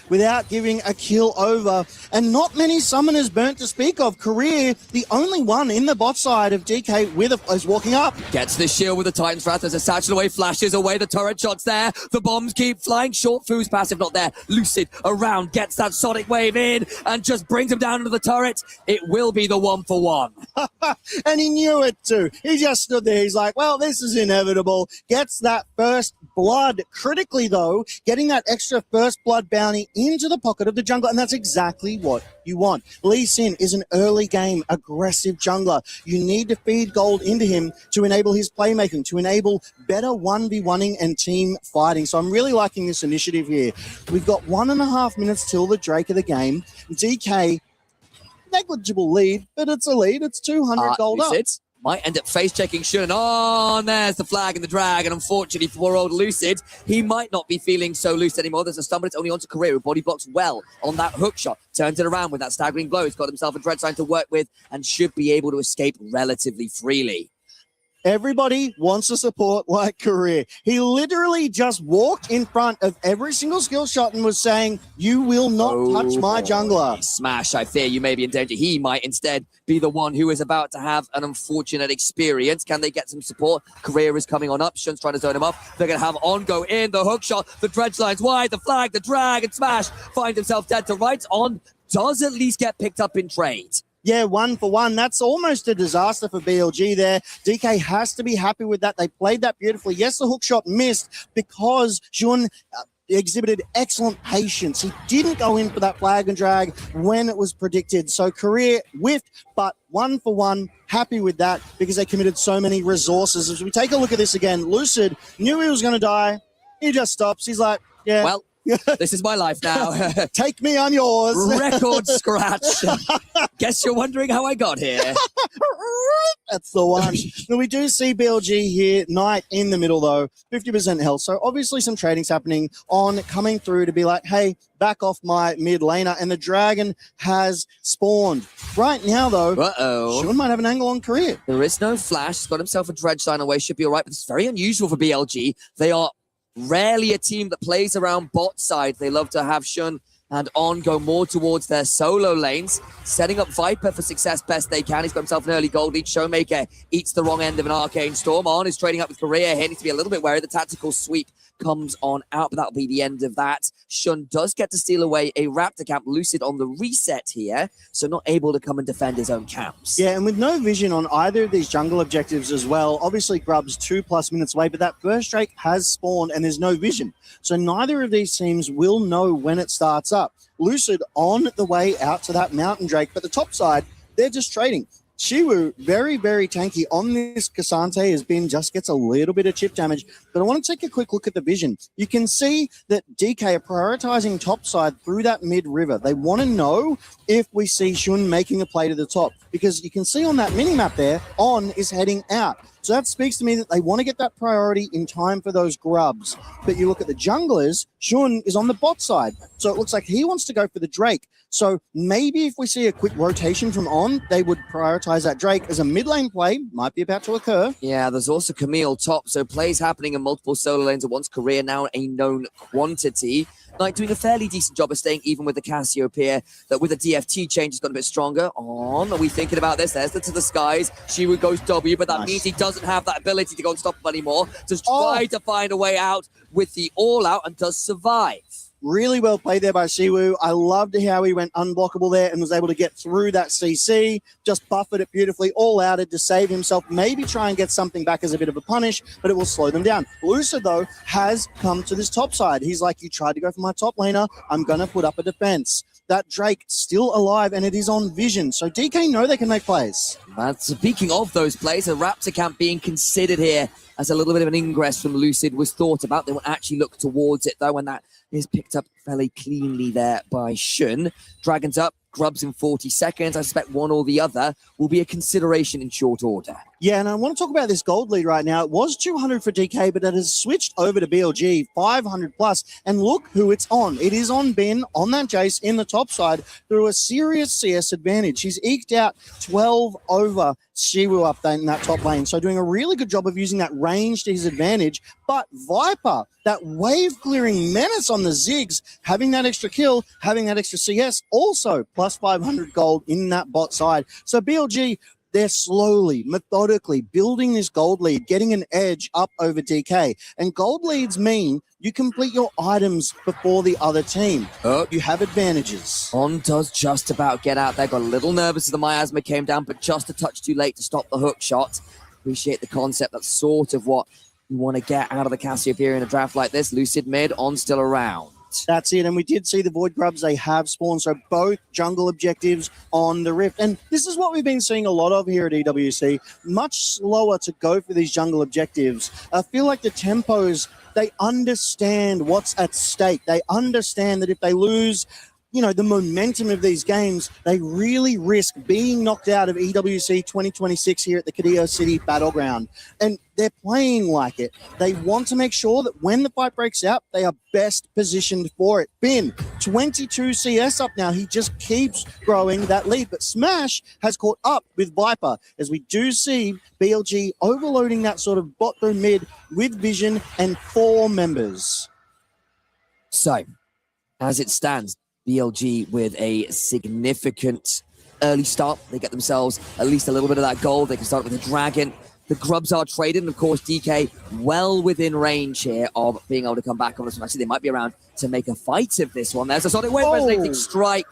[SPEAKER 6] without giving a kill over. And not many summoners burnt to speak of. Korea, the only one in the bot side of DK with is walking up.
[SPEAKER 17] Gets the shield with the Titan's Wrath. There's a satchel away, flashes away. The turret shot's there. The bombs keep flying short. Fu's passive not there. Lucid around, gets that Sonic Wave in and just brings him down into the turret. It will be the 1-for-1.
[SPEAKER 6] And he knew it too. He just stood there. He's like, well, this is inevitable. Gets that first blood. Critically, though, getting that extra first blood bounty into the pocket of the jungler, and that's exactly what you want. Lee Sin is an early game aggressive jungler. You need to feed gold into him to enable his playmaking, to enable better 1v1ing and team fighting. So I'm really liking this initiative here. We've got 1.5 minutes till the Drake of the game. DK, negligible lead, but it's a lead. It's 200 gold up.
[SPEAKER 17] Might end up face-checking Shun. Oh, and there's the flag and the drag. And unfortunately for old Lucid, he might not be feeling so loose anymore. There's a stun, but it's only onto Korea, who body blocks well on that hook shot. Turns it around with that staggering blow. He's got himself a dread sign to work with and should be able to escape relatively freely.
[SPEAKER 6] Everybody wants to support like Korea. He literally just walked in front of every single skill shot and was saying, you will not touch my jungler.
[SPEAKER 17] Smash, I fear you may be in danger. He might instead be the one who is about to have an unfortunate experience. Can they get some support? Korea is coming on up. Shun's trying to zone him up. They're going to have On go in. The hook shot, the dredge lines wide, the flag, the drag, and Smash finds himself dead to rights. On does at least get picked up in trade.
[SPEAKER 6] Yeah, 1-for-1. That's almost a disaster for BLG there. DK has to be happy with that. They played that beautifully. Yes, the hook shot missed because Jun exhibited excellent patience. He didn't go in for that flag and drag when it was predicted. So Korea whiffed, but 1 for 1, happy with that because they committed so many resources. As we take a look at this again, Lucid knew he was going to die. He just stops. He's like, yeah.
[SPEAKER 17] Well, this is my life now.
[SPEAKER 6] Take me, I'm yours.
[SPEAKER 17] Record scratch. Guess you're wondering how I got here.
[SPEAKER 6] That's the one. Now, we do see BLG here, Knight in the middle though, 50% health. So obviously some trading's happening on coming through to be like, hey, back off my mid laner. And the dragon has spawned. Right now though, Sean might have an angle on Korea.
[SPEAKER 17] There is no flash. He's got himself a dredge sign away. Should be all right. But it's very unusual for BLG. They are rarely a team that plays around bot side. They love to have Shun and On go more towards their solo lanes, setting up Viper for success best they can. He's got himself an early gold lead. Showmaker eats the wrong end of an Arcane Storm. On is trading up with Korea here. Needs to be a little bit wary. The tactical sweep comes on out, but that'll be the end of that. Shun does get to steal away a Raptor camp. Lucid on the reset here, so not able to come and defend his own camps.
[SPEAKER 6] Yeah, and with no vision on either of these jungle objectives as well. Obviously, Grub's 2+ minutes away, but that first Drake has spawned and there's no vision. So neither of these teams will know when it starts up. Lucid on the way out to that Mountain Drake, but the top side, they're just trading. Shiwu, very, very tanky on this Cassante has been, just gets a little bit of chip damage. But I want to take a quick look at the vision. You can see that DK are prioritizing top side through that mid river. They want to know if we see Shun making a play to the top, because you can see on that mini map there, On is heading out. So that speaks to me that they want to get that priority in time for those grubs. But you look at the junglers, Shun is on the bot side. So it looks like he wants to go for the Drake. So maybe if we see a quick rotation from On, they would prioritize that Drake as a mid lane play. Might be about to occur.
[SPEAKER 17] Yeah, there's also Camille top. So plays happening in multiple solo lanes at once. Korea now a known quantity. Knight doing a fairly decent job of staying even with the Cassiopeia, that with the DFT change has got a bit stronger. On, are we thinking about this? There's the to the skies. Shiwu goes W, but that means he doesn't have that ability to go and stop him anymore. Just try to find a way out with the all out and does survive.
[SPEAKER 6] Really well played there by Shiwu. I loved how he went unblockable there and was able to get through that CC, just buffered it beautifully, all outed to save himself, maybe try and get something back as a bit of a punish, but it will slow them down. Lucid, though, has come to this top side. He's like, you tried to go for my top laner, I'm going to put up a defense. That Drake still alive, and it is on vision, so DK know they can make plays.
[SPEAKER 17] Speaking of those plays, a Raptor camp being considered here as a little bit of an ingress from Lucid was thought about. They won't actually look towards it, though, and that is picked up fairly cleanly there by Shun. Dragons up, Grubs in 40 seconds. I suspect one or the other will be a consideration in short order.
[SPEAKER 6] Yeah, and I want to talk about this gold lead right now. It was 200 for DK, but it has switched over to BLG, 500 plus. And look who it's on. It is on Ben, on that Jace, in the top side, through a serious CS advantage. He's eked out 12 over Shiwu up there in that top lane. So doing a really good job of using that range to his advantage. But Viper, that wave-clearing menace on the Ziggs, having that extra kill, having that extra CS, also plus 500 gold in that bot side. So BLG, they're slowly, methodically building this gold lead, getting an edge up over DK. And gold leads mean you complete your items before the other team. You have advantages.
[SPEAKER 17] On does just about get out there. Got a little nervous as the miasma came down, but just a touch too late to stop the hook shot. Appreciate the concept. That's sort of what you want to get out of the Cassiopeia in a draft like this. Lucid mid, On still around.
[SPEAKER 6] That's it, and we did see the Void Grubs, they have spawned, so both jungle objectives on the Rift. And this is what we've been seeing a lot of here at EWC, much slower to go for these jungle objectives. I feel like the tempos, they understand what's at stake. They understand that if they lose, you know, the momentum of these games, they really risk being knocked out of EWC 2026 here at the Kadio City Battleground. And they're playing like it. They want to make sure that when the fight breaks out, they are best positioned for it. Bin, 22 CS up now. He just keeps growing that lead. But Smash has caught up with Viper, as we do see BLG overloading that sort of bot through mid with Vision and 4 members.
[SPEAKER 17] So, as it stands, BLG with a significant early start. They get themselves at least a little bit of that gold. They can start with a dragon. The Grubs are traded, and of course DK well within range here of being able to come back on this one. Actually, they might be around to make a fight of this one. There's a solid wave resonating strike.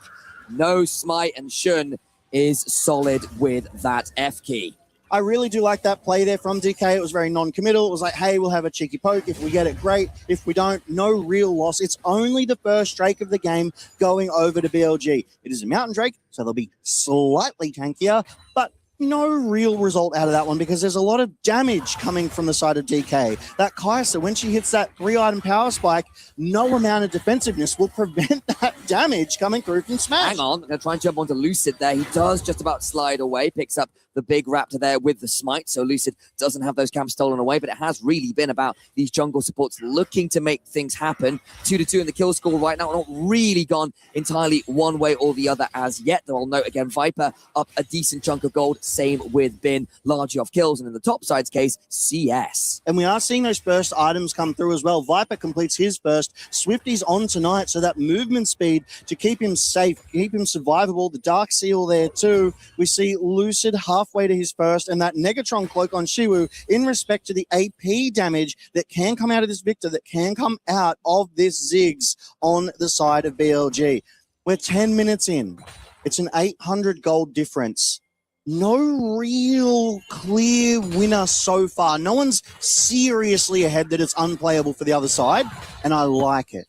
[SPEAKER 17] No smite, and Shun is solid with that F key.
[SPEAKER 6] I really do like that play there from DK. It was very non-committal. It was like, hey, we'll have a cheeky poke. If we get it, great. If we don't, no real loss. It's only the first Drake of the game going over to BLG. It is a Mountain Drake, so they'll be slightly tankier, but no real result out of that one because there's a lot of damage coming from the side of DK. That Kai'Sa, when she hits that 3-item power spike, no amount of defensiveness will prevent that damage coming through from Smash.
[SPEAKER 17] Hang on, I'm going to try and jump onto Lucid there. He does just about slide away, picks up the big Raptor there with the smite, so Lucid doesn't have those camps stolen away, but it has really been about these jungle supports looking to make things happen. 2-2 in the kill score right now, not really gone entirely one way or the other as yet, though I'll note again, Viper up a decent chunk of gold, same with Bin, largely off kills, and in the top side's case, CS.
[SPEAKER 6] And we are seeing those first items come through as well. Viper completes his first, Swifty's on tonight, so that movement speed to keep him safe, keep him survivable, the Dark Seal there too. We see Lucid halfway to his first, and that Negatron cloak on Shiwu in respect to the AP damage that can come out of this Victor, that can come out of this Ziggs on the side of BLG. We're 10 minutes in. It's an 800 gold difference. No real clear winner so far. No one's seriously ahead that it's unplayable for the other side, and I like it.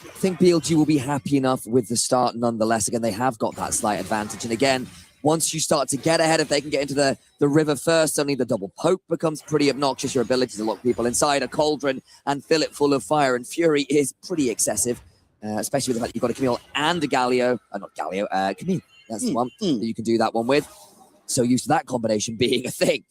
[SPEAKER 17] I think BLG will be happy enough with the start nonetheless. Again, they have got that slight advantage, and again, once you start to get ahead, if they can get into the river first, suddenly the double poke becomes pretty obnoxious. Your ability to lock people inside a cauldron and fill it full of fire and fury is pretty excessive, especially with the fact that you've got a Camille and a Galio. Not Galio, Camille. That's the one that you can do that one with. So used to that combination being a thing.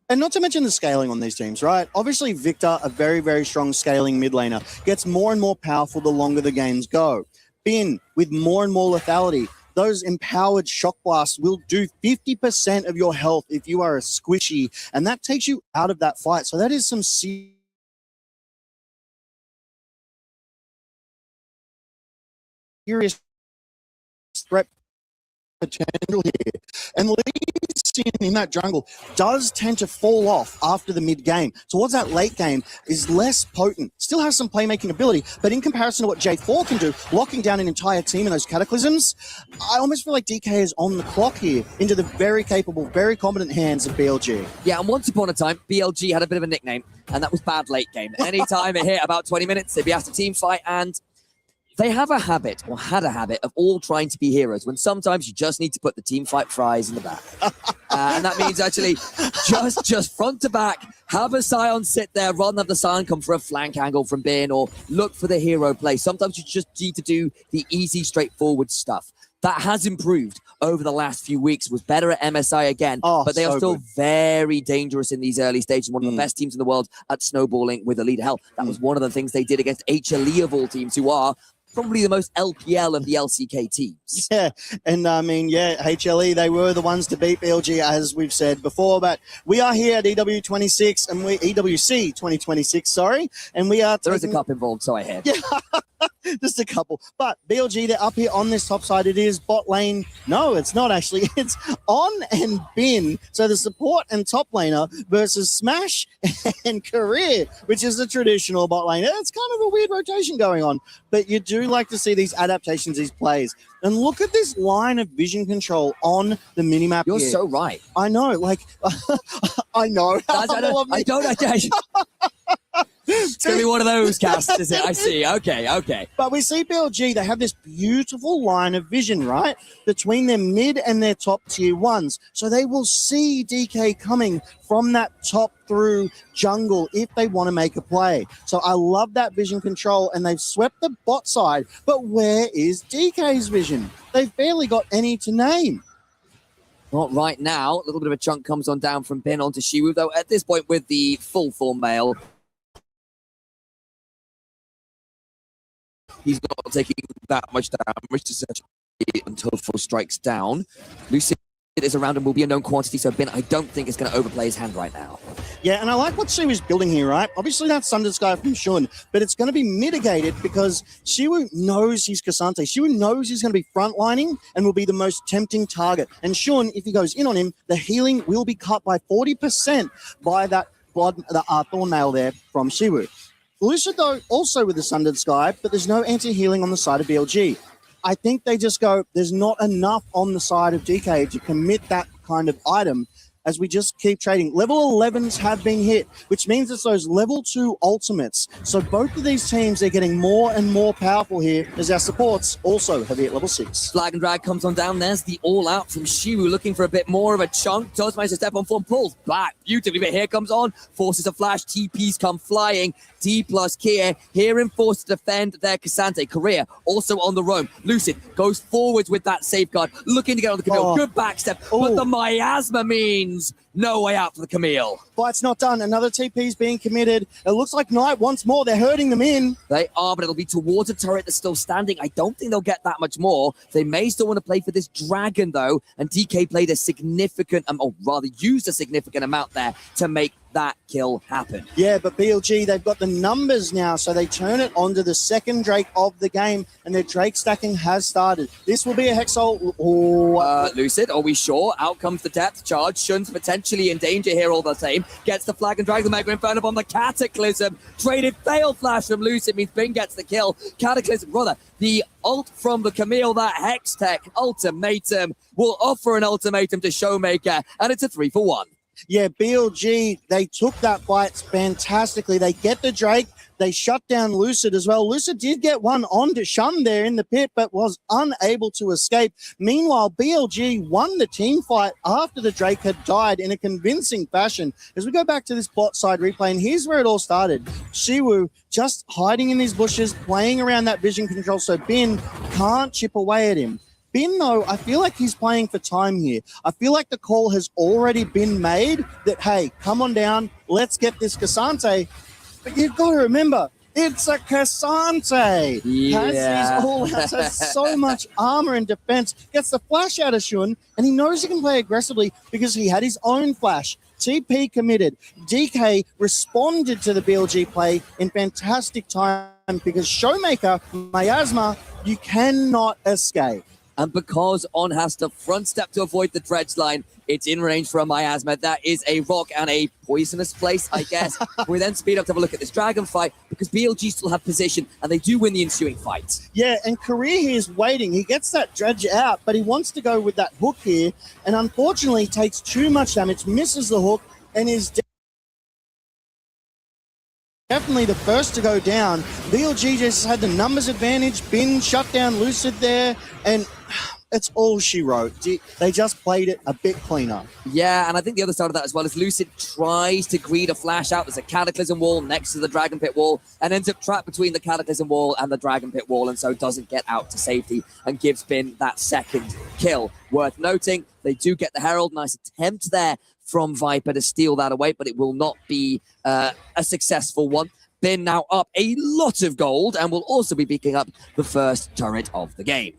[SPEAKER 6] And not to mention the scaling on these teams, right? Obviously, Victor, a very, very strong scaling mid laner, gets more and more powerful the longer the games go. Bin, with more and more lethality, those empowered shock blasts will do 50% of your health if you are a squishy, and that takes you out of that fight. So that is some serious threat potential here. And Lee Sin in that jungle does tend to fall off after the mid game. Towards that late game is less potent. Still has some playmaking ability, but in comparison to what J4 can do, locking down an entire team in those cataclysms, I almost feel like DK is on the clock here into the very capable, very competent hands of BLG.
[SPEAKER 17] Yeah, and once upon a time, BLG had a bit of a nickname, and that was bad late game. Anytime it hit about 20 minutes, they'd be asked to team fight, and they have a habit, or had a habit, of all trying to be heroes, when sometimes you just need to put the team fight fries in the back. And that means actually just front to back, have a Scion sit there rather than have the Scion come for a flank angle from Bin or look for the hero play. Sometimes you just need to do the easy, straightforward stuff. That has improved over the last few weeks, was better at MSI again, but they are still very dangerous in these early stages. One of the best teams in the world at snowballing with a leader. Hell, that was one of the things they did against HLE of all teams, who are probably the most LPL of the LCK teams.
[SPEAKER 6] Yeah, and I mean, HLE, they were the ones to beat BLG, as we've said before, but we are here at EW26, and EWC 2026, sorry, and we are
[SPEAKER 17] There is a cup involved, so I heard.
[SPEAKER 6] Yeah, just a couple. But BLG, they're up here on this top side. It is bot lane. No, it's not actually. It's On and Bin. So the support and top laner versus Smash and Career, which is the traditional bot lane. It's kind of a weird rotation going on, but you do like to see these adaptations, these plays. And look at this line of vision control on the minimap.
[SPEAKER 17] You're
[SPEAKER 6] here.
[SPEAKER 17] so right.
[SPEAKER 6] I know, like, I know.
[SPEAKER 17] I don't. It's going to be one of those casts, is it? I see. Okay.
[SPEAKER 6] But we see BLG, they have this beautiful line of vision, right? Between their mid and their top tier ones. So they will see DK coming from that top through jungle if they want to make a play. So I love that vision control, and they've swept the bot side. But where is DK's vision? They've barely got any to name.
[SPEAKER 17] Not right now. A little bit of a chunk comes on down from Bin onto Shiwu, though at this point with the full form mail, he's not taking that much damage to search until full strikes down. Lucid is around and will be a known quantity, so Bin, I don't think is going to overplay his hand right now.
[SPEAKER 6] Yeah, and I like what Shiwu's building here, right? Obviously, that's Thunder Sky from Shun, but it's going to be mitigated because Shiwu knows he's Cassante. Shiwu knows he's going to be frontlining and will be the most tempting target. And Shun, if he goes in on him, the healing will be cut by 40% by that Thorn Mail there from Shiwu. Lucid, though, also with the Sundered Sky, but there's no anti-healing on the side of BLG. I think they just go, there's not enough on the side of DK to commit that kind of item. as we just keep trading. Level 11s have been hit, which means it's those level 2 ultimates. So both of these teams are getting more and more powerful here as our supports also have hit level 6.
[SPEAKER 17] Flag and drag comes on down. There's the all-out from Shiwu, looking for a bit more of a chunk. Does manage to step on form, pulls back beautifully, but here comes on. Forces a flash, TPs come flying. D plus Kier here in force to defend their Cassante. Korea also on the roam. Lucid goes forwards with that safeguard, looking to get on the Camille. Good backstep, but the miasma means no way out for the Camille.
[SPEAKER 6] Fight's not done. Another TP's being committed. It looks like Knight once more. They're hurting them in.
[SPEAKER 17] They are, but it'll be towards a turret that's still standing. I don't think they'll get that much more. They may still want to play for this dragon, though, and DK played a significant, or rather used a significant amount there to make that kill happen.
[SPEAKER 6] Yeah, but BLG, they've got the numbers now, so they turn it onto the second Drake of the game, and their Drake stacking has started. This will be a Hexol.
[SPEAKER 17] Lucid, are we sure? Out comes the depth charge. Shun's potentially in danger here all the same. Gets the flag and drag the Mega Inferno Bomb. The Cataclysm. Traded fail flash from Lucid means Bing gets the kill. Cataclysm, rather, the ult from the Camille, that Hex Tech ultimatum will offer an ultimatum to Showmaker, and it's a 3-for-1.
[SPEAKER 6] Yeah, BLG, they took that fight fantastically. They get the Drake. They shut down Lucid as well. Lucid did get one onto Shun there in the pit, but was unable to escape. Meanwhile, BLG won the team fight after the Drake had died in a convincing fashion. As we go back to this bot side replay, and here's where it all started. Shiwu just hiding in these bushes, playing around that vision control so Bin can't chip away at him. Bin, though, I feel like he's playing for time here. I feel like the call has already been made that, hey, come on down, let's get this Cassante. But you've got to remember, it's a Cassante.
[SPEAKER 17] Yeah.
[SPEAKER 6] Has so much armor and defense. Gets the flash out of Shun, and he knows he can play aggressively because he had his own flash. TP committed. DK responded to the BLG play in fantastic time because Showmaker, Miasma, you cannot escape.
[SPEAKER 17] And because On has to front step to avoid the dredge line, it's in range for a Miasma. That is a rock and a poisonous place, I guess. We then speed up to have a look at this dragon fight because BLG still have position and they do win the ensuing fight.
[SPEAKER 6] Yeah, and Korea here is waiting. He gets that dredge out, but he wants to go with that hook here, and unfortunately takes too much damage, misses the hook, and is definitely the first to go down. BLG just had the numbers advantage. Bin shut down Lucid there, and it's all she wrote. They just played it a bit cleaner.
[SPEAKER 17] Yeah, and I think the other side of that as well is Lucid tries to greed a flash out. There's a Cataclysm wall next to the Dragon Pit wall and ends up trapped between the Cataclysm wall and the Dragon Pit wall, and so doesn't get out to safety and gives Bin that second kill. Worth noting, they do get the Herald. Nice attempt there from Viper to steal that away, but it will not be a successful one. Bin now up a lot of gold and will also be picking up the first turret of the game.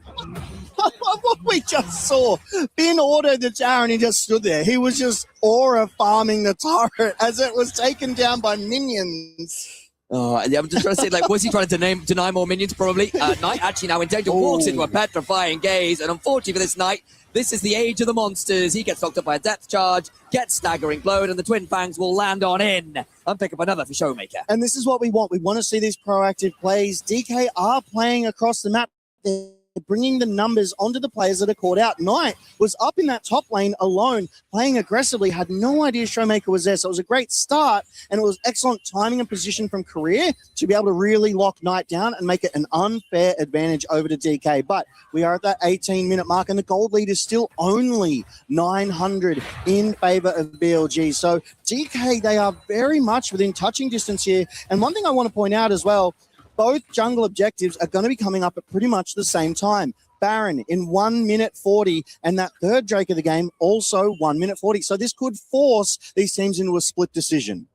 [SPEAKER 6] What we just saw, Bin ordered the tower and he just stood there. He was just aura farming the turret as it was taken down by minions.
[SPEAKER 17] Oh, yeah, I'm just trying to say, like, was he trying to deny more minions? Probably. Knight actually now in danger, walks into a petrifying gaze, and unfortunately for this Knight, this is the age of the monsters. He gets knocked up by a depth charge, gets staggering blowed, and the Twin Fangs will land on in and pick up another for Showmaker.
[SPEAKER 6] And this is what we want. We want to see these proactive plays. DK are playing across the map. They're bringing the numbers onto the players that are caught out. Knight was up in that top lane alone, playing aggressively, had no idea Showmaker was there. So it was a great start, and it was excellent timing and position from Korea to be able to really lock Knight down and make it an unfair advantage over to DK. But we are at that 18-minute mark, and the gold lead is still only 900 in favor of BLG. So DK, they are very much within touching distance here. And one thing I want to point out as well, both jungle objectives are going to be coming up at pretty much the same time. Baron in 1 minute 40, and that third Drake of the game also 1 minute 40. So this could force these teams into a split decision.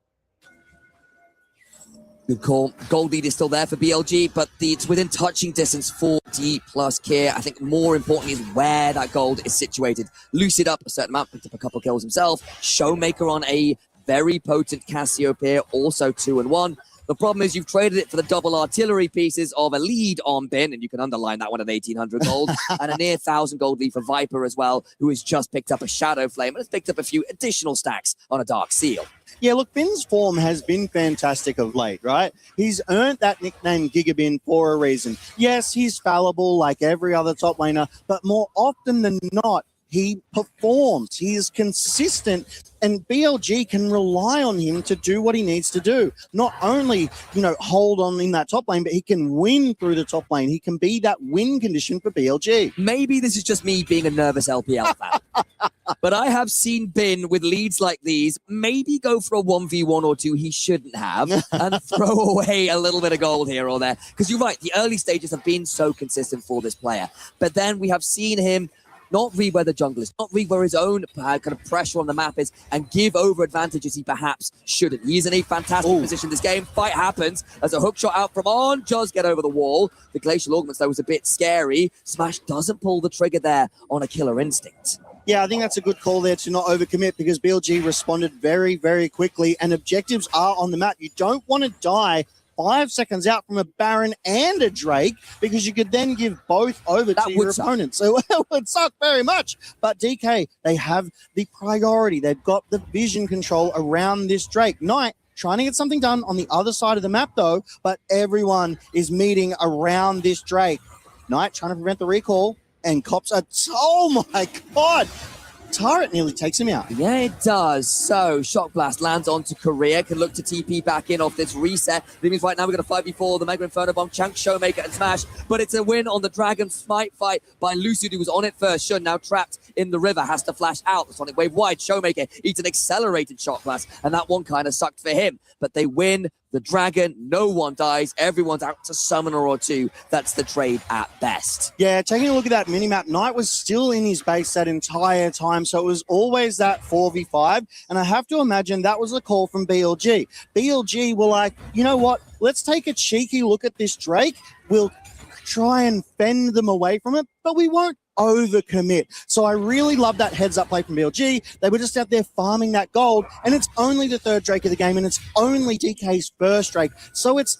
[SPEAKER 17] Good call. Gold lead is still there for BLG, but it's within touching distance for D plus Kier. I think more importantly is where that gold is situated. Lucid up a certain amount, picked up a couple kills himself. Showmaker on a very potent Cassiopeia, also 2-1. The problem is you've traded it for the double artillery pieces of a lead on Bin, and you can underline that one at 1,800 gold, and a near 1,000 gold lead for Viper as well, who has just picked up a Shadow Flame and has picked up a few additional stacks on a Dark Seal.
[SPEAKER 6] Yeah, look, Bin's form has been fantastic of late, right? He's earned that nickname Gigabin for a reason. Yes, he's fallible like every other top laner, but more often than not, he performs. He is consistent, and BLG can rely on him to do what he needs to do. Not only, hold on in that top lane, but he can win through the top lane. He can be that win condition for BLG.
[SPEAKER 17] Maybe this is just me being a nervous LPL fan. But I have seen Bin with leads like these maybe go for a 1v1 or 2 he shouldn't have and throw away a little bit of gold here or there. Because you're right, the early stages have been so consistent for this player. But then we have seen him not read where the jungle is, not read where his own kind of pressure on the map is, and give over advantages he perhaps shouldn't. He is in a fantastic position this game. Fight happens as a hook shot out from On does get over the wall. The Glacial Augments, though, was a bit scary. Smash doesn't pull the trigger there on a Killer Instinct.
[SPEAKER 6] Yeah, I think that's a good call there to not overcommit, because BLG responded very, very quickly, and objectives are on the map. You don't want to die 5 seconds out from a Baron and a Drake, because you could then give both over to your opponent. So it would suck very much. But DK, they have the priority. They've got the vision control around this Drake. Knight trying to get something done on the other side of the map, though, but everyone is meeting around this Drake. Knight trying to prevent the recall, and cops a... Oh, my God! Turret nearly takes him out.
[SPEAKER 17] Yeah, it does. So, Shock Blast lands onto Korea, can look to TP back in off this reset. That means right now we're going to 5v4, the Mega Inferno Bomb, Chunk, Showmaker, and Smash. But it's a win on the Dragon Smite fight by Lucid, who was on it first. Shun now trapped in the river, has to flash out. The Sonic Wave wide, Showmaker eats an accelerated Shock Blast, and that one kind of sucked for him. But they win the Dragon, no one dies, everyone's out to Summoner or 2. That's the trade at best.
[SPEAKER 6] Yeah, taking a look at that minimap, Knight was still in his base that entire time, so it was always that 4v5, and I have to imagine that was a call from BLG. BLG were like, you know what, let's take a cheeky look at this Drake, we'll try and fend them away from it, but we won't overcommit. So I really love that heads-up play from BLG. They were just out there farming that gold, and it's only the third Drake of the game, and it's only DK's first Drake, so it's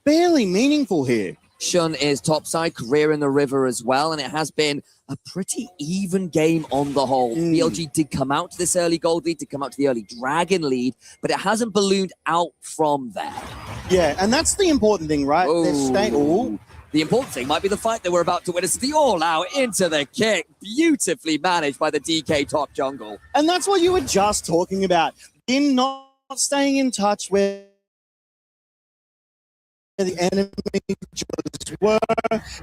[SPEAKER 6] barely meaningful here.
[SPEAKER 17] Shun is topside, Career in the river as well, and it has been a pretty even game on the whole. BLG did come out to this early gold lead, did come out to the early Dragon lead, but it hasn't ballooned out from there.
[SPEAKER 6] Yeah, and that's the important thing, right? They're staying...
[SPEAKER 17] The important thing might be the fight that we're about to witness. The all-out into the kick, beautifully managed by the DK top jungle.
[SPEAKER 6] And that's what you were just talking about. In not staying in touch with the enemy just were,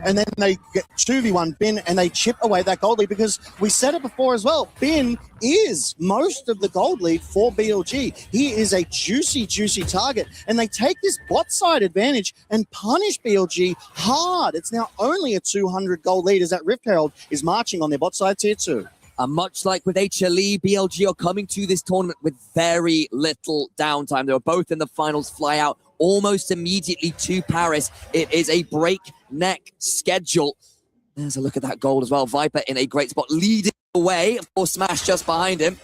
[SPEAKER 6] and then they get 2v1 Bin, and they chip away that gold lead, because we said it before as well, Bin is most of the gold lead for BLG. He is a juicy target, and they take this bot side advantage and punish BLG hard. It's now only a 200 gold lead as that Rift Herald is marching on their bot side tier 2.
[SPEAKER 17] And much like with HLE, BLG are coming to this tournament with very little downtime. They were both in the finals fly out almost immediately to Paris. It is a breakneck schedule. There's a look at that gold as well. Viper in a great spot, leading the way. Of course, Smash just behind him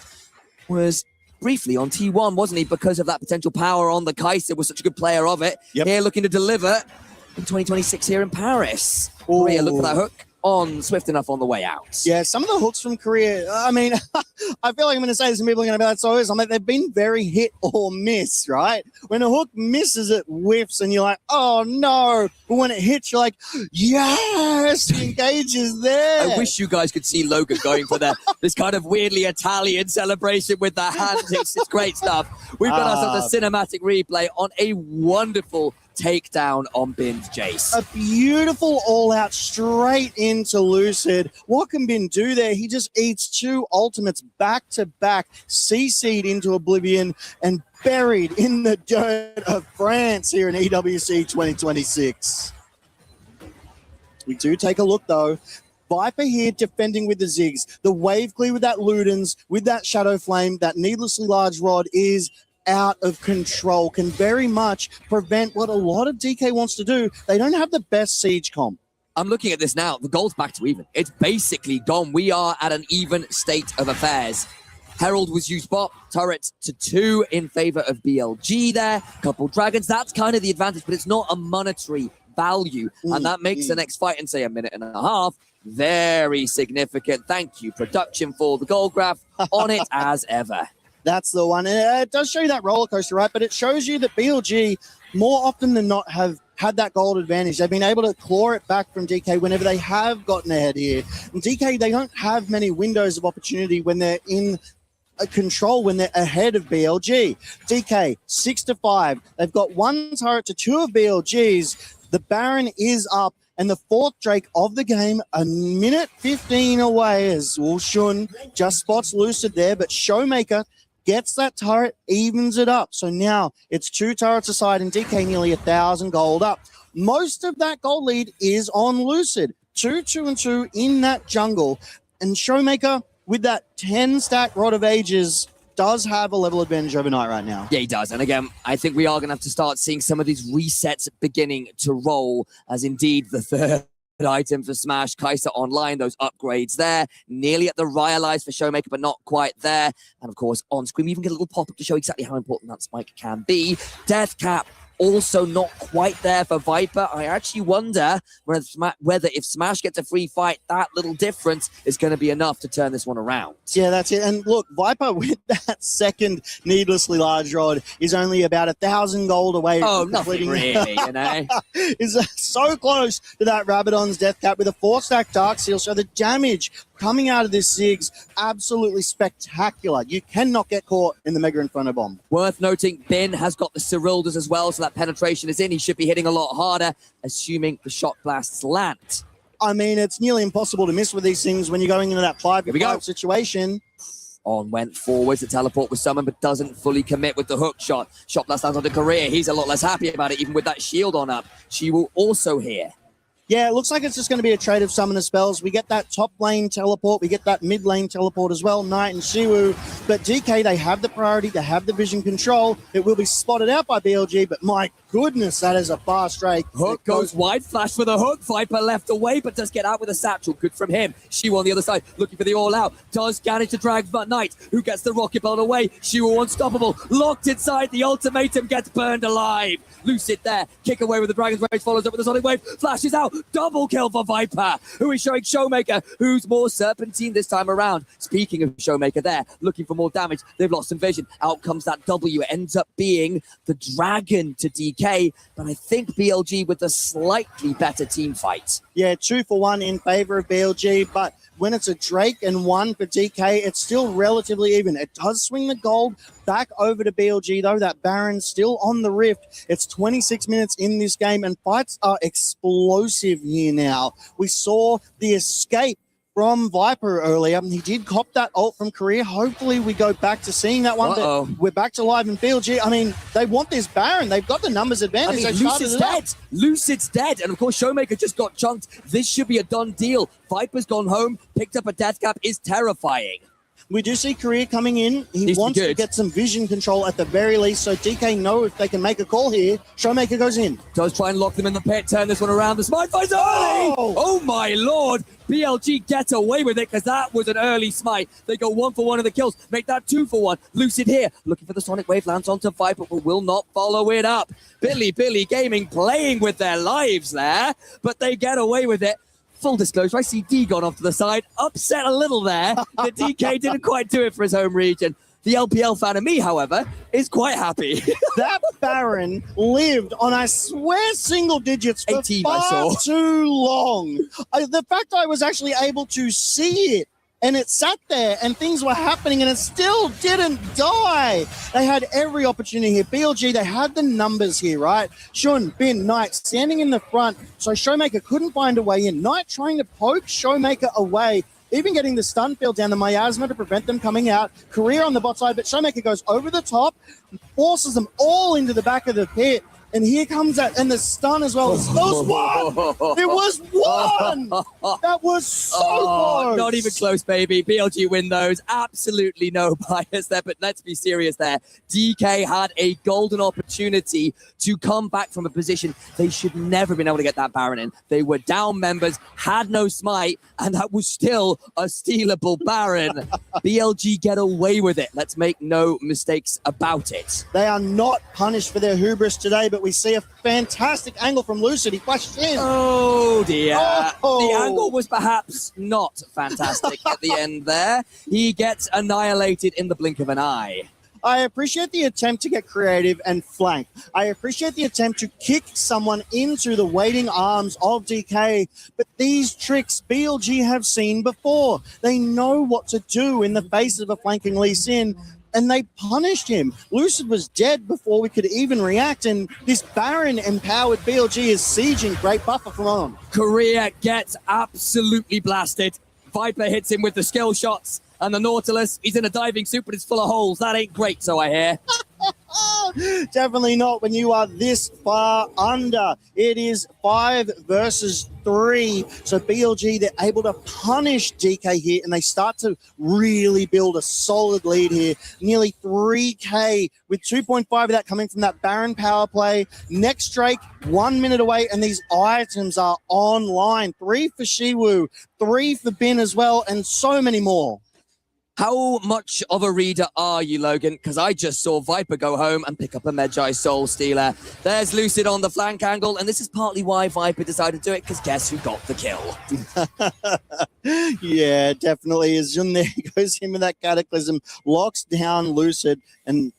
[SPEAKER 17] was briefly on T1, wasn't he? Because of that potential power on the Kaiser, was such a good player of it. Here looking to deliver in 2026 here in Paris. Korea, look for that hook. On swift enough on the way out.
[SPEAKER 6] Yeah, some of the hooks from Korea, I mean, I feel like I'm going to say this and people are going to be like, so is. I mean, they've been very hit or miss, right? When a hook misses, it whiffs and you're like, oh no. But when it hits, you're like, yes, the engage is there.
[SPEAKER 17] I wish you guys could see Logan going for this kind of weirdly Italian celebration with the hands. It's great stuff. We've got ourselves a cinematic replay on a wonderful takedown on Bin's Jace.
[SPEAKER 6] A beautiful all-out straight into Lucid. What can Bin do there? He just eats 2 ultimates back-to-back, CC'd into oblivion, and buried in the dirt of France here in EWC 2026. We do take a look, though. Viper here defending with the Ziggs. The wave clear with that Ludens, with that Shadow Flame, that needlessly large rod is out of control, can very much prevent what a lot of DK wants to do. They don't have the best siege comp.
[SPEAKER 17] I'm looking at this now. The goal's back to even. It's basically gone. We are at an even state of affairs. Herald was used bot, turret to 2 in favor of BLG there. Couple dragons. That's kind of the advantage, but it's not a monetary value. And that makes the next fight in, say, a minute and a half very significant. Thank you, production, for the goal graph. On it as ever.
[SPEAKER 6] That's the one. It does show you that roller coaster, right? But it shows you that BLG, more often than not, have had that gold advantage. They've been able to claw it back from DK whenever they have gotten ahead here. And DK, they don't have many windows of opportunity when they're in control, when they're ahead of BLG. DK, 6-5. They've got 1 turret to 2 of BLG's. The Baron is up, and the 4th Drake of the game, a minute 15 away, as Shun just spots Lucid there, but Showmaker gets that turret, evens it up. So now it's 2 turrets aside, and DK nearly 1,000 gold up. Most of that gold lead is on Lucid. 2-2-2 in that jungle, and Showmaker, with that 10-stack Rod of Ages, does have a level advantage over Knight right now.
[SPEAKER 17] Yeah, he does. And again, I think we are going to have to start seeing some of these resets beginning to roll, as indeed the 3rd item for Smash, Kai'Sa online, those upgrades there. Nearly at the Ryalize for Showmaker, but not quite there. And of course, on screen, we even get a little pop-up to show exactly how important that spike can be. Death Cap, also not quite there for Viper. I actually wonder whether if Smash gets a free fight, that little difference is going to be enough to turn this one around.
[SPEAKER 6] Yeah, that's it. And look, Viper with that second needlessly large rod is only about 1,000 gold away.
[SPEAKER 17] Oh,
[SPEAKER 6] from
[SPEAKER 17] nothing
[SPEAKER 6] completing
[SPEAKER 17] really, you know.
[SPEAKER 6] Is so close to that Rabadon's Death Cap with a 4-stack Dark Seal. So the damage coming out of this Ziggs, absolutely spectacular. You cannot get caught in the Mega Inferno Bomb.
[SPEAKER 17] Worth noting, Ben has got the Cyrildas as well, so that penetration is in. He should be hitting a lot harder, assuming the shot blasts land.
[SPEAKER 6] I mean, it's nearly impossible to miss with these things when you're going into that 5v5 situation.
[SPEAKER 17] On went forwards, the teleport was summoned, but doesn't fully commit with the hook shot. Shot blast lands onto Korea. He's a lot less happy about it, even with that shield on up. She will also hear.
[SPEAKER 6] Yeah, it looks like it's just going to be a trade of summoner spells. We get that top lane teleport. We get that mid lane teleport as well, Knight and Siwu. But DK, they have the priority. They have the vision control. It will be spotted out by BLG, but my goodness, that is a fast Drake.
[SPEAKER 17] Hook goes wide, flash for the hook. Viper left away, but does get out with a satchel. Good from him. Siwu on the other side, looking for the all-out. Does manage to drag Knight, who gets the rocket belt away. Siwu unstoppable. Locked inside. The ultimatum gets burned alive. Lucid there. Kick away with the Dragon's Rage. Follows up with the Sonic Wave. Flashes out. Double kill for Viper, who is showing Showmaker, who's more serpentine this time around. Speaking of Showmaker there, looking for more damage. They've lost some vision. Out comes that W. It ends up being the Dragon to DK, but I think BLG with a slightly better team fight.
[SPEAKER 6] Yeah, 2 for 1 in favor of BLG, but when it's a Drake and 1 for DK, it's still relatively even. It does swing the gold back over to BLG, though. That Baron's still on the Rift. It's 26 minutes in this game, and fights are explosive here now. We saw the escape from Viper earlier. He did cop that ult from Korea. Hopefully we go back to seeing that one. But we're back to live in BLG. I mean, they want this Baron. They've got the numbers advantage.
[SPEAKER 17] I mean, Lucid's dead. Lucid's dead. And of course, Showmaker just got chunked. This should be a done deal. Viper's gone home, picked up a death cap, is terrifying.
[SPEAKER 6] We do see Korea coming in. He wants to get some vision control at the very least, so DK know if they can make a call here. Showmaker goes in.
[SPEAKER 17] Does try and lock them in the pit, turn this one around. The smite finds early! Oh my lord! BLG gets away with it because that was an early smite. They go 1 for 1 of the kills, make that 2 for 1. Lucid here, looking for the Sonic Wave, lands onto Viper, but will not follow it up. Billy Gaming playing with their lives there, but they get away with it. Full disclosure, I see D gone off to the side, upset a little there. The DK didn't quite do it for his home region. The LPL fan of me, however, is quite happy.
[SPEAKER 6] That Baron lived on, I swear, single digits for
[SPEAKER 17] 18,
[SPEAKER 6] far too long. The fact I was actually able to see it, and it sat there, and things were happening, and it still didn't die. They had every opportunity here. BLG, they had the numbers here, right? Shun, Bin, Knight standing in the front, so Showmaker couldn't find a way in. Knight trying to poke Showmaker away, even getting the stun field down the miasma to prevent them coming out. Korea on the bot side, but Showmaker goes over the top, forces them all into the back of the pit. And here comes that, and the stun as well. It was 1! It was 1! That was so close!
[SPEAKER 17] Not even close, baby. BLG win those. Absolutely no bias there, but let's be serious there. DK had a golden opportunity to come back from a position they should never have been able to get that Baron in. They were down members, had no smite, and that was still a stealable Baron. BLG get away with it. Let's make no mistakes about it.
[SPEAKER 6] They are not punished for their hubris today, but we see a fantastic angle from Lucid. He flashes in.
[SPEAKER 17] Oh dear. The angle was perhaps not fantastic at the end there. He gets annihilated in the blink of an eye.
[SPEAKER 6] I appreciate the attempt to get creative and flank. I appreciate the attempt to kick someone into the waiting arms of DK. But these tricks BLG have seen before. They know what to do in the face of a flanking Lee Sin, and they punished him. Lucid was dead before we could even react, and this Baron-empowered BLG is sieging. Great buffer from on.
[SPEAKER 17] Korea gets absolutely blasted. Viper hits him with the skill shots, and the Nautilus, he's in a diving suit, but it's full of holes. That ain't great, so I hear.
[SPEAKER 6] Definitely not when you are this far under. It is 5 versus 3. So BLG, they're able to punish DK here, and they start to really build a solid lead here. Nearly 3K, with 2.5 of that coming from that Baron power play. Next Drake, 1 minute away, and these items are online. 3 for Shiwu, 3 for Bin as well, and so many more.
[SPEAKER 17] How much of a reader are you, Logan? Because I just saw Viper go home and pick up a Medjai Soul Stealer. There's Lucid on the flank angle, and this is partly why Viper decided to do it, because guess who got the kill?
[SPEAKER 6] Yeah, definitely. As Jun there goes in with that Cataclysm, locks down Lucid, and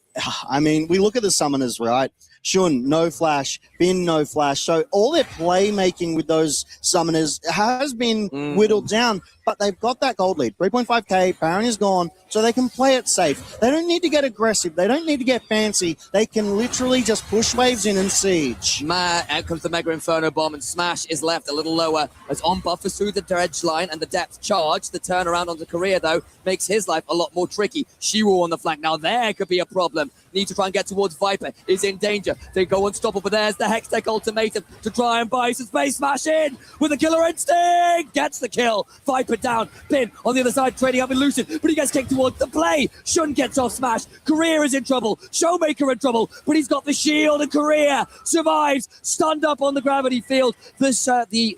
[SPEAKER 6] I mean, we look at the summoners, right? Shun, no flash. Bin, no flash. So all their playmaking with those summoners has been whittled down, but they've got that gold lead. 3.5k, Baron is gone, so they can play it safe. They don't need to get aggressive. They don't need to get fancy. They can literally just push waves in and siege.
[SPEAKER 17] Out comes the Mega Inferno Bomb, and Smash is left a little lower as On buffers through the dredge line and the depth charge. The turnaround onto Korea, though, makes his life a lot more tricky. Shiwu on the flank. Now there could be a problem. Need to try and get towards Viper. Is in danger. They go unstoppable, but there's the Hextech ultimatum to try and buy some space. Smash in with a killer instinct. Gets the kill. Viper down. Bin on the other side, trading up with Lucid, but he gets kicked towards the play. Shun gets off Smash. Korea is in trouble. Showmaker in trouble, but he's got the shield, and Korea survives. Stunned up on the gravity field. The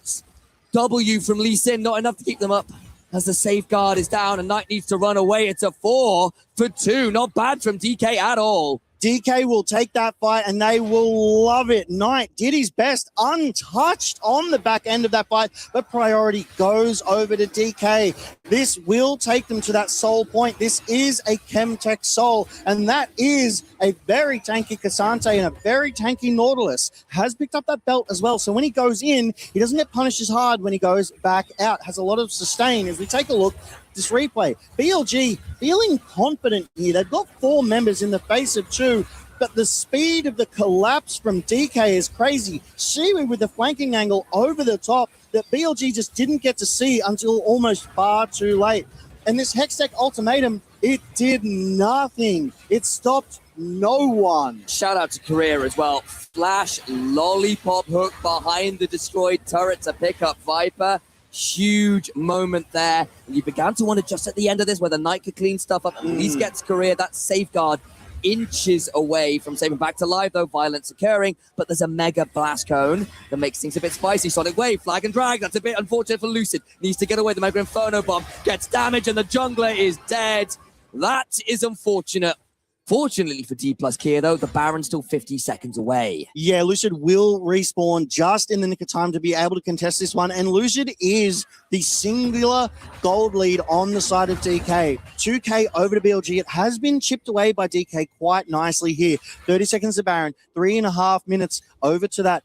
[SPEAKER 17] W from Lee Sin, not enough to keep them up. As the safeguard is down and Knight needs to run away. It's a 4 for 2. Not bad from DK at all.
[SPEAKER 6] DK will take that fight, and they will love it. Knight did his best, untouched on the back end of that fight, but priority goes over to DK. This will take them to that soul point. This is a Chemtech soul, and that is a very tanky Cassante and a very tanky Nautilus. Has picked up that belt as well, so when he goes in, he doesn't get punished as hard when he goes back out. Has a lot of sustain. As we take a look, this replay, BLG feeling confident here. They've got 4 members in the face of 2, but the speed of the collapse from DK is crazy. Shiwu with the flanking angle over the top that BLG just didn't get to see until almost far too late. And this Hextech ultimatum, it did nothing. It stopped no one.
[SPEAKER 17] Shout out to Korea as well. Flash lollipop hook behind the destroyed turret to pick up Viper. Huge moment there. And you began to wonder just at the end of this whether Knight could clean stuff up. At least gets Korea that safeguard inches away from saving back to life, though. Violence occurring, but there's a mega blast cone that makes things a bit spicy. Sonic Wave, flag and drag. That's a bit unfortunate for Lucid. Needs to get away. The Mega Inferno Bomb gets damaged, and the jungler is dead. That is unfortunate. Fortunately for D plus Kia, though, the Baron's still 50 seconds away.
[SPEAKER 6] Yeah, Lucid will respawn just in the nick of time to be able to contest this one. And Lucid is the singular gold lead on the side of DK. 2K over to BLG. It has been chipped away by DK quite nicely here. 30 seconds to Baron, 3.5 minutes over to that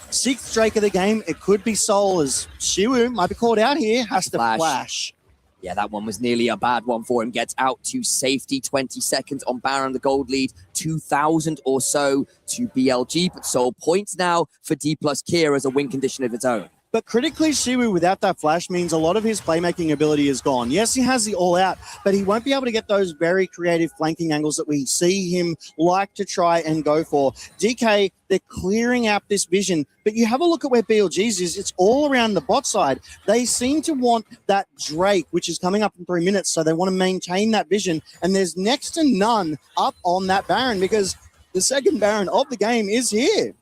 [SPEAKER 6] 6th Drake of the game. It could be Soul, as Shiwu might be called out here, has to flash.
[SPEAKER 17] Yeah, that one was nearly a bad one for him. Gets out to safety, 20 seconds on Baron, the gold lead, 2,000 or so to BLG, but Soul points now for D plus Kia as a win condition of its own.
[SPEAKER 6] But critically, Shiwu without that flash means a lot of his playmaking ability is gone. Yes, he has the all-out, but he won't be able to get those very creative flanking angles that we see him like to try and go for. DK, they're clearing out this vision, but you have a look at where BLG's is. It's all around the bot side. They seem to want that Drake, which is coming up in 3 minutes, so they want to maintain that vision, and there's next to none up on that Baron because the second Baron of the game is here.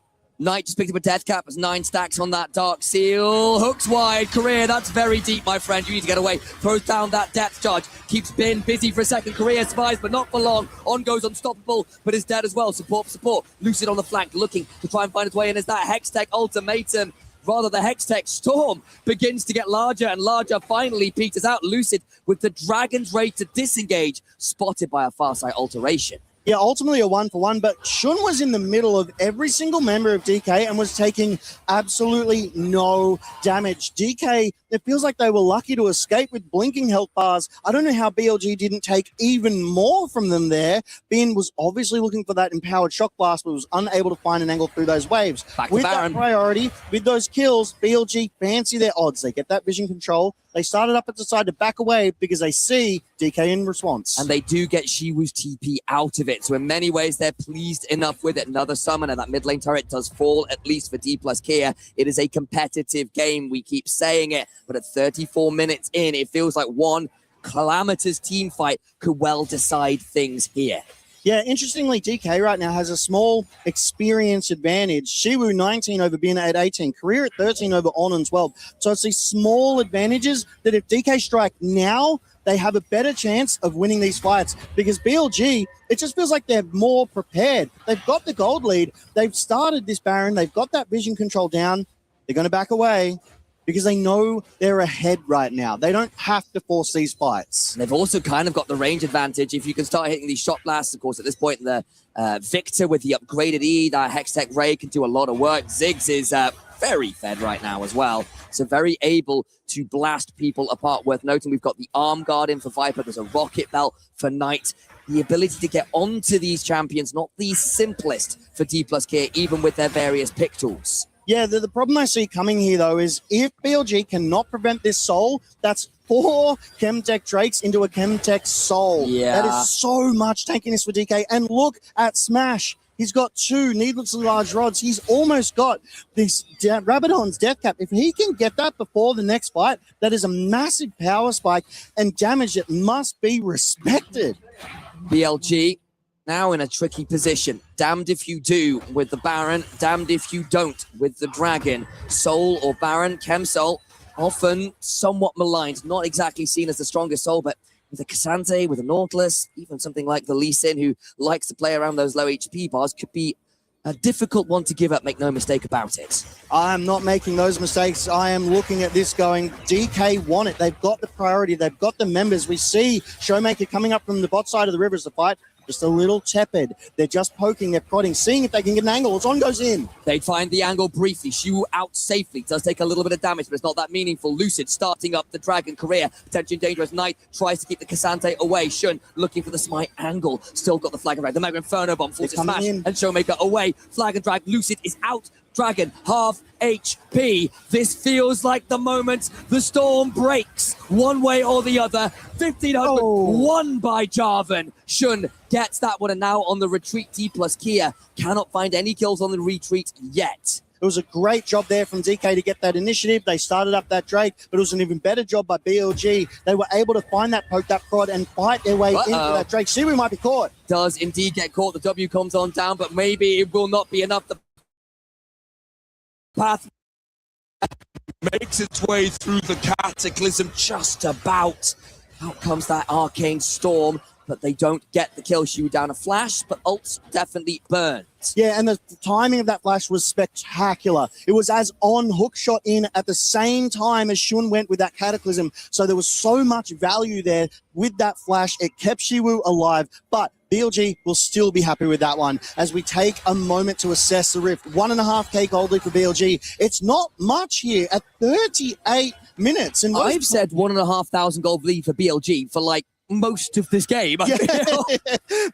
[SPEAKER 17] Knight just picked up a death cap as 9 stacks on that Dark Seal. Hooks wide. Korea, that's very deep, my friend. You need to get away. Throws down that depth charge. Keeps Bin busy for a second. Korea survives, but not for long. On goes Unstoppable, but is dead as well. Support for support. Lucid on the flank, looking to try and find his way in as that Hextech ultimatum. Rather, the Hextech storm begins to get larger and larger. Finally, peters out. Lucid with the Dragon's Raid to disengage, spotted by a Farsight alteration.
[SPEAKER 6] Yeah, ultimately a 1-for-1, but Shun was in the middle of every single member of DK and was taking absolutely no damage. DK, it feels like they were lucky to escape with blinking health bars. I don't know how BLG didn't take even more from them there. Ben was obviously looking for that empowered shock blast, but was unable to find an angle through those waves. With that priority, with those kills, BLG fancy their odds. They get that vision control. They started up and decide to back away because they see DK in response.
[SPEAKER 17] And they do get Shiwu's TP out of it. So in many ways, they're pleased enough with it. Another summon, and that mid lane turret does fall, at least for D plus Kia. It is a competitive game. We keep saying it. But at 34 minutes in, it feels like one calamitous team fight could well decide things here.
[SPEAKER 6] Yeah, interestingly, DK right now has a small experience advantage. Shiwu 19 over Bin at 18. Career at 13 over Onan 12. So it's these small advantages that if DK strike now, they have a better chance of winning these fights because BLG, it just feels like they're more prepared. They've got the gold lead. They've started this Baron. They've got that vision control down. They're going to back away because they know they're ahead right now. They don't have to force these fights.
[SPEAKER 17] They've also kind of got the range advantage. If you can start hitting these shot blasts, of course, at this point, the Victor with the upgraded E, that Hextech Ray can do a lot of work. Ziggs is very fed right now as well. So very able to blast people apart. Worth noting, we've got the arm guard in for Viper. There's a rocket belt for Knight. The ability to get onto these champions, not the simplest for D plus K, even with their various pick tools.
[SPEAKER 6] Yeah, the problem I see coming here, though, is if BLG cannot prevent this soul, that's 4 Chemtech Drakes into a Chemtech soul.
[SPEAKER 17] Yeah.
[SPEAKER 6] That is so much tankiness for DK. And look at Smash. He's got 2 needlessly large rods. He's almost got this Rabadon's death cap. If he can get that before the next fight, that is a massive power spike and damage that must be respected.
[SPEAKER 17] BLG now in a tricky position. Damned if you do with the Baron, damned if you don't with the Dragon. Soul or Baron, Chem Soul, often somewhat maligned, not exactly seen as the strongest soul, but with a Cassante, with a Nautilus, even something like the Lee Sin, who likes to play around those low HP bars, could be a difficult one to give up, make no mistake about it.
[SPEAKER 6] I'm not making those mistakes. I am looking at this going, DK want it. They've got the priority. They've got the members. We see Showmaker coming up from the bot side of the rivers to fight. Just a little tepid. They're just poking, they're prodding, seeing if they can get an angle. Ozon goes in.
[SPEAKER 17] They find the angle briefly. Shiwu out safely. Does take a little bit of damage, but it's not that meaningful. Lucid starting up the Dragon career. Potentially dangerous. Knight tries to keep the Cassante away. Shun looking for the smite angle. Still got the flag and drag. The Mega Inferno Bomb forces Smash and Showmaker away. Flag and drag. Lucid is out. Dragon, half HP. This feels like the moment the storm breaks one way or the other. 1500 won by Jarvan. Shun gets that one, and now on the retreat, D plus Kia cannot find any kills on the retreat yet.
[SPEAKER 6] It was a great job there from DK to get that initiative. They started up that Drake, but it was an even better job by BLG. They were able to find that poke, that prod, and fight their way into that Drake. Shiwu might be caught.
[SPEAKER 17] Does indeed get caught. The W comes on down, but maybe it will not be enough. The path makes its way through the Cataclysm just about. Out comes that Arcane Storm, but they don't get the kill. Shiwu down a flash, but ult definitely burns.
[SPEAKER 6] Yeah, and the timing of that flash was spectacular. It was as on hook shot in at the same time as Shun went with that Cataclysm. So there was so much value there with that flash. It kept Shiwu alive, but BLG will still be happy with that one as we take a moment to assess the rift. 1.5k gold lead for BLG. It's not much here at 38 minutes. And
[SPEAKER 17] I've said 1,500 gold lead for BLG for like most of this game.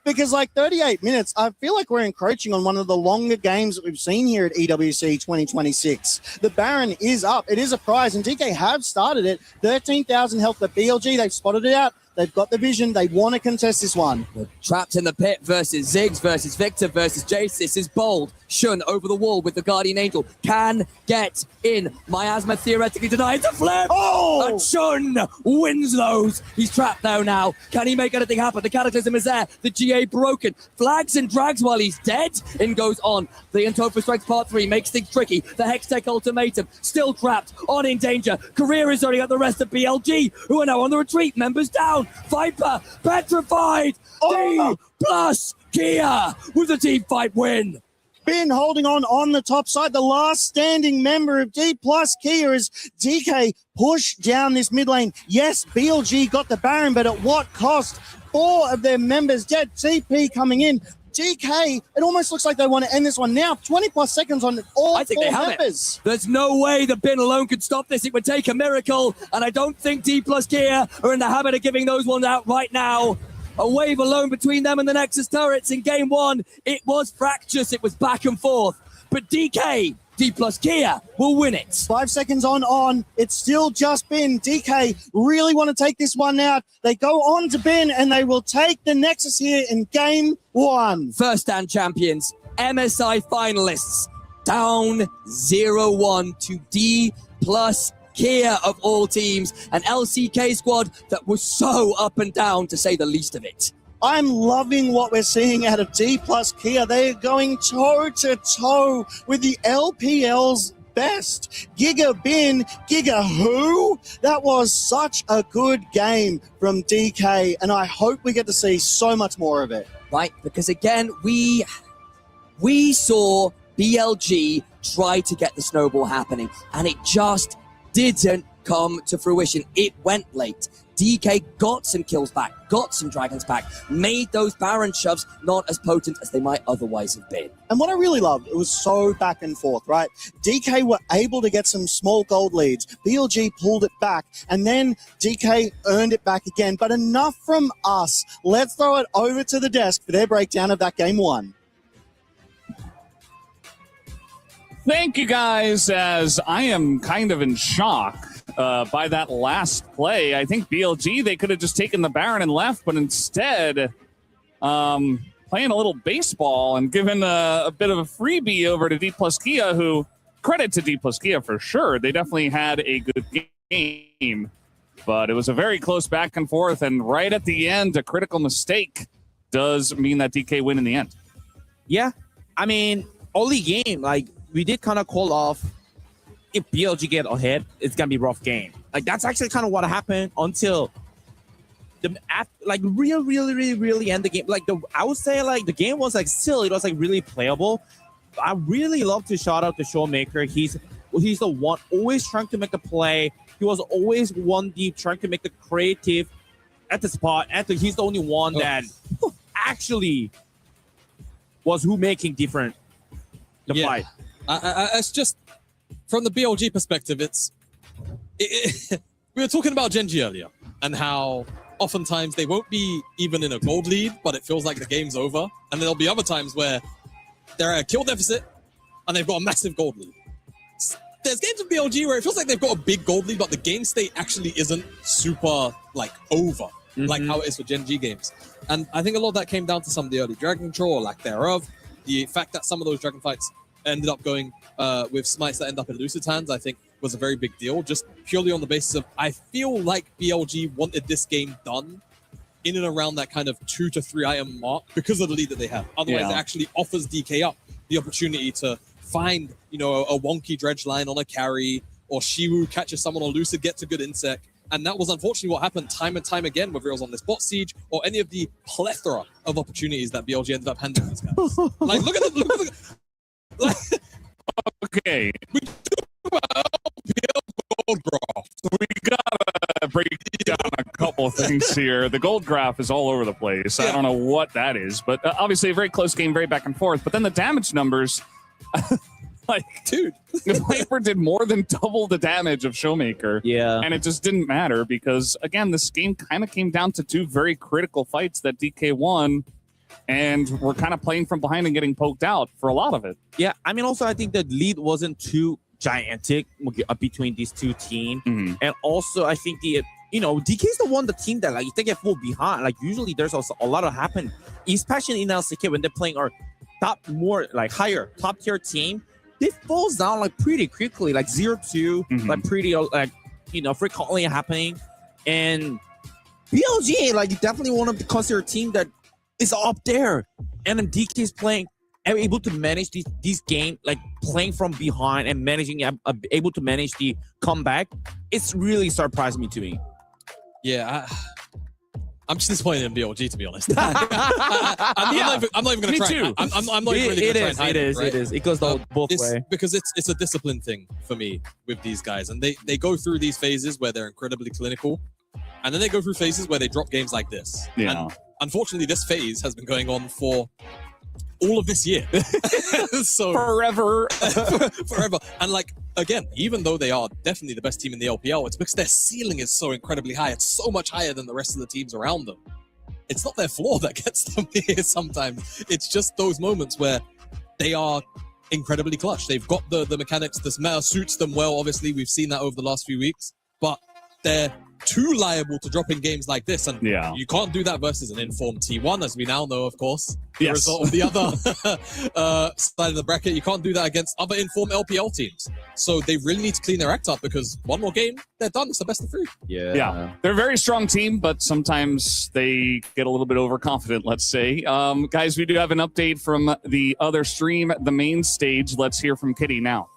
[SPEAKER 6] Because like 38 minutes, I feel like we're encroaching on one of the longer games that we've seen here at EWC 2026. The Baron is up. It is a prize, and DK have started it. 13,000 health for BLG. They've spotted it out. They've got the vision. They want to contest this one.
[SPEAKER 17] Trapped in the pit versus Ziggs versus Victor versus Jace. This is bold. Shun over the wall with the Guardian Angel. Can get in. Miasma theoretically denied the flip.
[SPEAKER 6] Oh!
[SPEAKER 17] And Shun wins those. He's trapped though now. Can he make anything happen? The Cataclysm is there. The GA broken. Flags and drags while he's dead. In goes on. The Antofa Strikes Part 3 makes things tricky. The Hextech Ultimatum still trapped. On in danger. Career is already got the rest of BLG, who are now on the retreat. Members down. Viper petrified. D plus Kia with the team fight win.
[SPEAKER 6] Bin holding on the top side. The last standing member of D plus Kia as DK pushed down this mid lane. Yes, BLG got the Baron, but at what cost? 4 of their members dead. TP coming in. DK, it almost looks like they want to end this one now. 20 plus seconds on all 4 members.
[SPEAKER 17] There's no way the bin alone could stop this. It would take a miracle, and I don't think D plus Kia are in the habit of giving those ones out right now. A wave alone between them and the Nexus turrets in game 1. It was fractious. It was back and forth. But DK, D plus Kia, will win it.
[SPEAKER 6] 5 seconds on. It's still just Bin. DK really want to take this one out. They go on to Bin, and they will take the Nexus here in game 1.
[SPEAKER 17] First stand champions, MSI finalists, down 0-1 to D plus Kia of all teams, an LCK squad that was so up and down, to say the least of it.
[SPEAKER 6] I'm loving what we're seeing out of D plus Kia. They are going toe-to-toe with the LPL's best. Giga Bin, Giga who? That was such a good game from DK, and I hope we get to see so much more of it.
[SPEAKER 17] Right, because again, we saw BLG try to get the snowball happening, and it just didn't come to fruition. It went late. DK got some kills back, got some dragons back, made those Baron shoves not as potent as they might otherwise have been.
[SPEAKER 6] And what I really loved, it was so back and forth, right? DK were able to get some small gold leads. BLG pulled it back, and then DK earned it back again. But enough from us. Let's throw it over to the desk for their breakdown of that game 1.
[SPEAKER 12] Thank you, guys, as I am kind of in shock by that last play. I think BLG, they could have just taken the Baron and left, but instead playing a little baseball and giving a bit of a freebie over to D plus Kia, who, credit to D plus Kia for sure. They definitely had a good game, but it was a very close back and forth, and right at the end, a critical mistake does mean that DK win in the end.
[SPEAKER 13] Yeah, I mean, early game, like, we did kind of call off, if BLG get ahead, it's going to be a rough game. Like, that's actually kind of what happened until really end the game. Like, I would say, like, the game was, like, still, it was, like, really playable. I really love to shout out the Showmaker. He's the one always trying to make a play. He was always one deep, trying to make the creative at the spot. He's the only one that actually was making different the fight.
[SPEAKER 14] It's just, from the BLG perspective, we were talking about Genji earlier and how oftentimes they won't be even in a gold lead, but it feels like the game's over. And then there'll be other times where they're at a kill deficit and they've got a massive gold lead. There's games of BLG where it feels like they've got a big gold lead, but the game state actually isn't super, like, over, like how it is for Genji games. And I think a lot of that came down to some of the early dragon control or lack thereof. The fact that some of those dragon fights ended up going with smites that end up in Lucid's hands, I think was a very big deal, just purely on the basis of, I feel like BLG wanted this game done in and around that kind of 2 to 3 item mark because of the lead that they have. Otherwise, it actually offers DK up the opportunity to find, a wonky dredge line on a carry, or Shiwu catches someone on Lucid, gets a good insect. And that was unfortunately what happened time and time again, whether it was on this bot siege or any of the plethora of opportunities that BLG ended up handling these guys. Like, look at the
[SPEAKER 12] Okay. We gold graph. We gotta break down a couple of things here. The gold graph is all over the place. I don't know what that is, but obviously a very close game, very back and forth. But then the damage numbers, like, dude, the Viper did more than double the damage of Showmaker.
[SPEAKER 13] Yeah.
[SPEAKER 12] And it just didn't matter because, again, this game kind of came down to 2 very critical fights that DK won. And we're kind of playing from behind and getting poked out for a lot of it.
[SPEAKER 13] Yeah, I mean, also, I think the lead wasn't too gigantic between these 2 teams. And also, I think DK is the team that, like, if they get full behind, like, usually there's also a lot of happen, especially in LCK when they're playing our higher top tier team. They falls down, like, pretty quickly, like 0-2, like, pretty, like, frequently happening. And BLG, like, you definitely want to consider a team that is up there, and then DK is able to manage these game, like playing from behind and able to manage the comeback. It's really surprised me to me.
[SPEAKER 14] Yeah, I'm just disappointed in BLG, to be honest. I'm not even going to try.
[SPEAKER 13] too.
[SPEAKER 14] I'm not even really going to try and hide it. Right?
[SPEAKER 13] It is. It goes both ways.
[SPEAKER 14] Because it's a discipline thing for me with these guys, and they go through these phases where they're incredibly clinical, and then they go through phases where they drop games like this.
[SPEAKER 12] Yeah.
[SPEAKER 14] And unfortunately, this phase has been going on for all of this year. So
[SPEAKER 13] forever.
[SPEAKER 14] Forever. And like, again, even though they are definitely the best team in the LPL, it's because their ceiling is so incredibly high. It's so much higher than the rest of the teams around them. It's not their floor that gets them here sometimes. It's just those moments where they are incredibly clutch. They've got the mechanics. This meta suits them well. Obviously, we've seen that over the last few weeks. But they're too liable to drop in games like this. And you can't do that versus an informed T1, as we now know, of course. The result of the other side of the bracket. You can't do that against other informed LPL teams. So they really need to clean their act up, because one more game, they're done. It's the best of 3.
[SPEAKER 12] Yeah. They're a very strong team, but sometimes they get a little bit overconfident, let's say. Guys, we do have an update from the other stream, the main stage. Let's hear from Kitty now.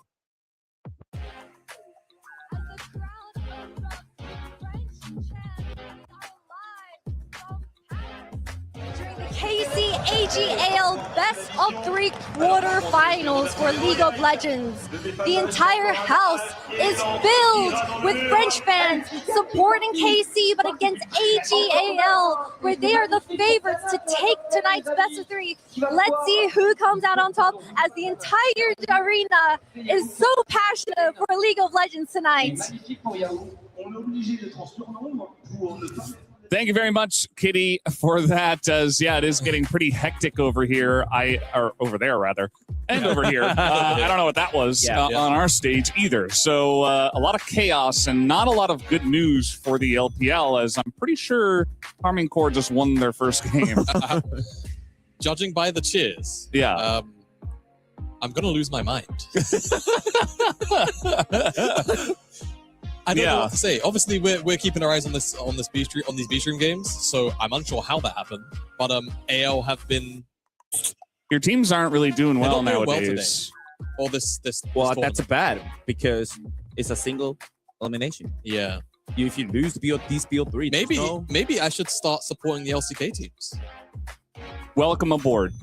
[SPEAKER 3] KC AGAL Best of 3 quarterfinals for League of Legends. The entire house is filled with French fans supporting KC, but against AGAL, where they are the favorites to take tonight's Best of 3. Let's see who comes out on top, as the entire arena is so passionate for League of Legends tonight.
[SPEAKER 12] Thank you very much, Kitty, for that. As it is getting pretty hectic over here. Or over there, rather, and over here. I don't know what that was on our stage either. So a lot of chaos and not a lot of good news for the LPL, as I'm pretty sure Arming Core just won their first game.
[SPEAKER 14] Judging by the cheers, I'm gonna lose my mind. I don't know what to say. Obviously, we're keeping our eyes on these B stream games, so I'm unsure how that happened. But AL have been.
[SPEAKER 12] Your teams aren't really doing well nowadays.
[SPEAKER 14] Or this
[SPEAKER 13] that's bad, because it's a single elimination.
[SPEAKER 14] Yeah.
[SPEAKER 13] If you lose these BO3,
[SPEAKER 14] maybe I should start supporting the LCK teams.
[SPEAKER 12] Welcome aboard.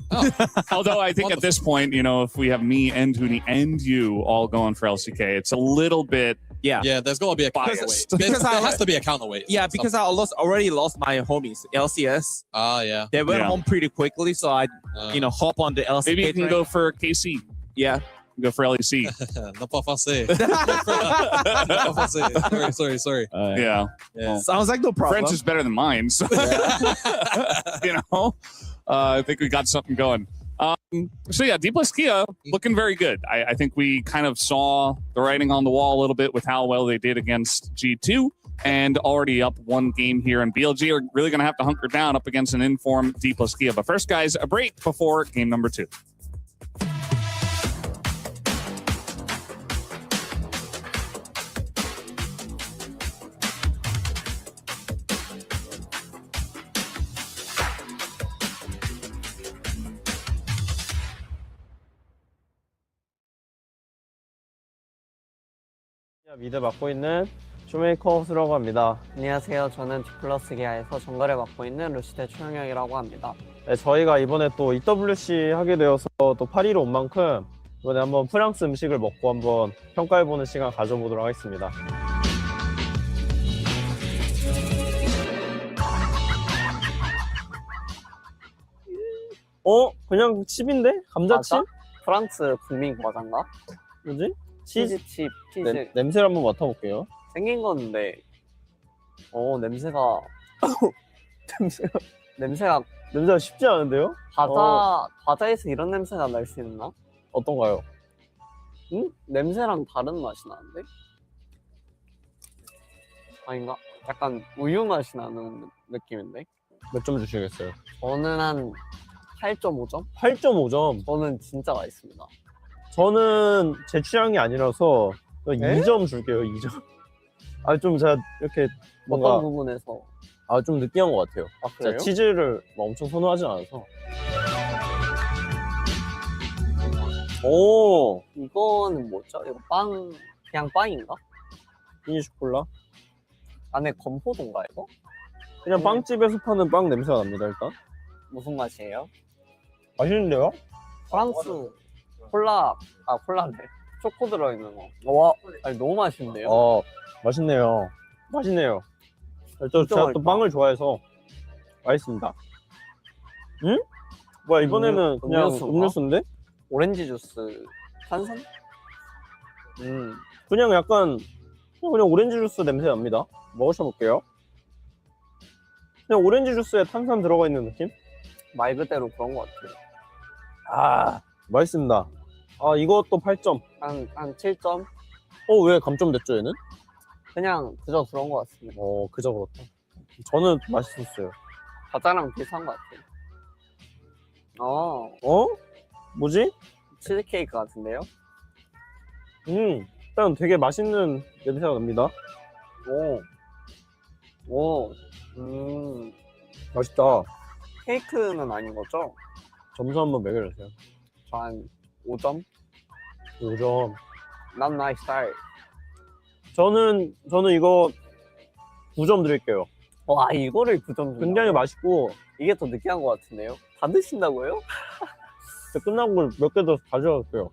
[SPEAKER 12] Although I think at this point, if we have me and Huni and you all going for LCK, it's a little bit.
[SPEAKER 14] Yeah, there's got to be a counterweight. There has to be a counterweight.
[SPEAKER 13] Yeah, because I already lost my homies, LCS.
[SPEAKER 14] Yeah.
[SPEAKER 13] They went home pretty quickly, so I, hop on the LCK.
[SPEAKER 12] Maybe you can go for KC.
[SPEAKER 13] Yeah.
[SPEAKER 12] Go for LEC.
[SPEAKER 14] No pas facile. Sorry.
[SPEAKER 12] Yeah.
[SPEAKER 13] Sounds like no problem.
[SPEAKER 12] French is better than mine, so I think we got something going. D plus Kia looking very good. I think we kind of saw the writing on the wall a little bit with how well they did against G2, and already up 1 game here. And BLG are really going to have to hunker down up against an informed D plus Kia. But first, guys, a break before game number 2.
[SPEAKER 10] 미드 맡고 있는 쇼메이커 호수라고 합니다. 안녕하세요. 저는 디플러스 기아에서 정글을 맡고 있는 루시드 최영혁이라고 합니다. 네, 저희가 이번에 또 EWC 하게 되어서 또 파리로 온 만큼 이번에 한번 프랑스 음식을 먹고 한번 평가해보는 시간 가져보도록 하겠습니다. 그냥 칩인데? 감자칩?
[SPEAKER 20] 프랑스 국민 과자인가?
[SPEAKER 10] 뭐지?
[SPEAKER 20] 치즈칩, 치즈.
[SPEAKER 10] 냄새를 한번 맡아볼게요.
[SPEAKER 20] 생긴 건데, 냄새가
[SPEAKER 10] 냄새가 쉽지 않은데요?
[SPEAKER 20] 과자에서 이런 냄새가 날 수 있나?
[SPEAKER 10] 어떤가요?
[SPEAKER 20] 냄새랑 다른 맛이 나는데? 아닌가? 약간 우유 맛이 나는 느낌인데?
[SPEAKER 10] 몇 점 주시겠어요?
[SPEAKER 20] 저는 한 8.5점?
[SPEAKER 10] 8.5점?
[SPEAKER 20] 저는 진짜 맛있습니다.
[SPEAKER 10] 저는 제 취향이 아니라서 2점 줄게요. 2점. 좀 제가 이렇게 뭔가
[SPEAKER 20] 어떤 부분에서?
[SPEAKER 10] 좀 느끼한 것 같아요.
[SPEAKER 20] 그래요?
[SPEAKER 10] 제가 치즈를 엄청 선호하진 않아서.
[SPEAKER 20] 이거는 뭐죠? 이거 그냥 빵인가?
[SPEAKER 10] 미니 쇼콜라?
[SPEAKER 20] 안에 건포도인가 이거?
[SPEAKER 10] 그냥 빵집에서 파는 빵 냄새가 납니다. 일단
[SPEAKER 4] 무슨 맛이에요?
[SPEAKER 10] 맛있는데요?
[SPEAKER 4] 프랑스 콜라네. 초코 들어있는 거. 와, 아니 너무 맛있는데요?
[SPEAKER 10] 맛있네요. 맛있네요. 제가 또
[SPEAKER 4] 맛있다.
[SPEAKER 10] 빵을 좋아해서 맛있습니다. 응? 뭐야 이번에는 그냥 음료수인데?
[SPEAKER 4] 오렌지 주스, 탄산?
[SPEAKER 10] 그냥 약간 그냥 오렌지 주스 냄새 납니다. 먹으셔볼게요. 그냥 오렌지 주스에 탄산 들어가 있는 느낌?
[SPEAKER 4] 말 그대로 그런 것 같아요.
[SPEAKER 10] 아 맛있습니다. 아 이것도 8점.
[SPEAKER 4] 한 7점?
[SPEAKER 10] 왜 감점 됐죠 얘는?
[SPEAKER 4] 그냥 그저 그런 것 같습니다.
[SPEAKER 10] 그저 그렇다. 저는 맛있었어요.
[SPEAKER 4] 과자랑 비슷한 것 같아요.
[SPEAKER 10] 뭐지?
[SPEAKER 4] 치즈케이크 같은데요?
[SPEAKER 10] 일단 되게 맛있는 냄새가 납니다. 맛있다.
[SPEAKER 4] 케이크는 아닌 거죠?
[SPEAKER 10] 점수 한번 매겨주세요.
[SPEAKER 4] 저 한 5점?
[SPEAKER 10] 5점.
[SPEAKER 4] Not my style.
[SPEAKER 10] 저는 이거 9점 드릴게요.
[SPEAKER 4] 와, 이거를 9점.
[SPEAKER 10] 굉장히 맛있고
[SPEAKER 4] 이게 더 느끼한 것 같은데요? 다 드신다고요?
[SPEAKER 10] 끝나고 몇 개 더 가져갈게요.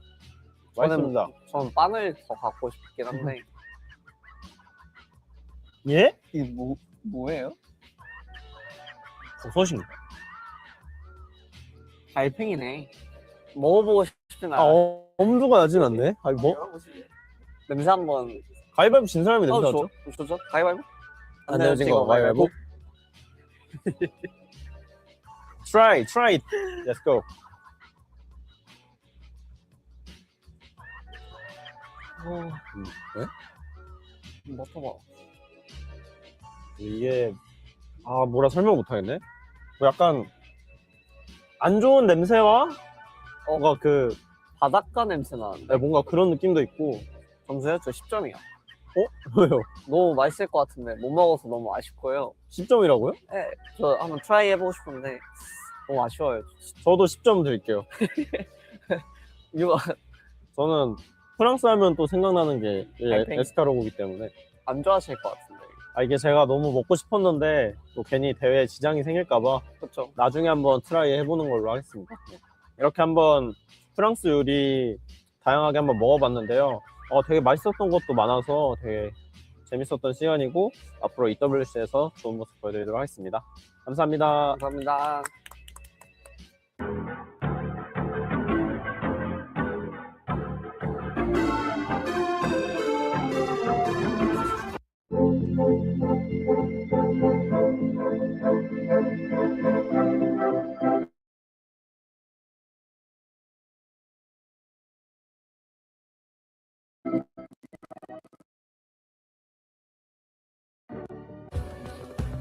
[SPEAKER 10] 맛있습니다.
[SPEAKER 4] 저는 빵을 더 갖고 싶긴 한데.
[SPEAKER 10] 예?
[SPEAKER 4] 이게 뭐예요?
[SPEAKER 10] 버섯인가?
[SPEAKER 4] 달팽이네. 먹어보고 싶진 않아요.
[SPEAKER 10] 엄두가 나진 않네. 아니 뭐?
[SPEAKER 4] 냄새 한번.
[SPEAKER 10] 가위바위보 진 사람이 냄새 나죠?
[SPEAKER 4] 좋죠? 가위바위보?
[SPEAKER 10] 안 내어진 거 가위바위보? Try it. Let's go.
[SPEAKER 4] 네? 맡아봐.
[SPEAKER 10] 이게 뭐라 설명 못하겠네. 뭐 약간 안 좋은 냄새와 뭔가 그
[SPEAKER 4] 바닷가 냄새 나는데.
[SPEAKER 10] 뭔가 그런 느낌도 있고.
[SPEAKER 4] 점수요? 저 10점이요.
[SPEAKER 10] 왜요?
[SPEAKER 4] 너무 맛있을 것 같은데 못 먹어서 너무 아쉽고요.
[SPEAKER 10] 10점이라고요?
[SPEAKER 4] 네, 저 한번 트라이 해보고 싶은데 너무 아쉬워요.
[SPEAKER 10] 저도 10점 드릴게요.
[SPEAKER 4] 이거
[SPEAKER 10] 저는 프랑스 하면 또 생각나는 게
[SPEAKER 4] 달팽이.
[SPEAKER 10] 에스카로그이기 때문에
[SPEAKER 4] 안 좋아하실 것 같은데.
[SPEAKER 10] 이게 제가 너무 먹고 싶었는데 또 괜히 대회에 지장이 생길까봐
[SPEAKER 4] 그렇죠.
[SPEAKER 10] 나중에 한번 트라이 해보는 걸로 하겠습니다. 이렇게 한번 프랑스 요리 다양하게 한번 먹어봤는데요. 되게 맛있었던 것도 많아서 되게 재밌었던 시간이고 앞으로 EWC에서 좋은 모습 보여드리도록 하겠습니다. 감사합니다.
[SPEAKER 4] 감사합니다.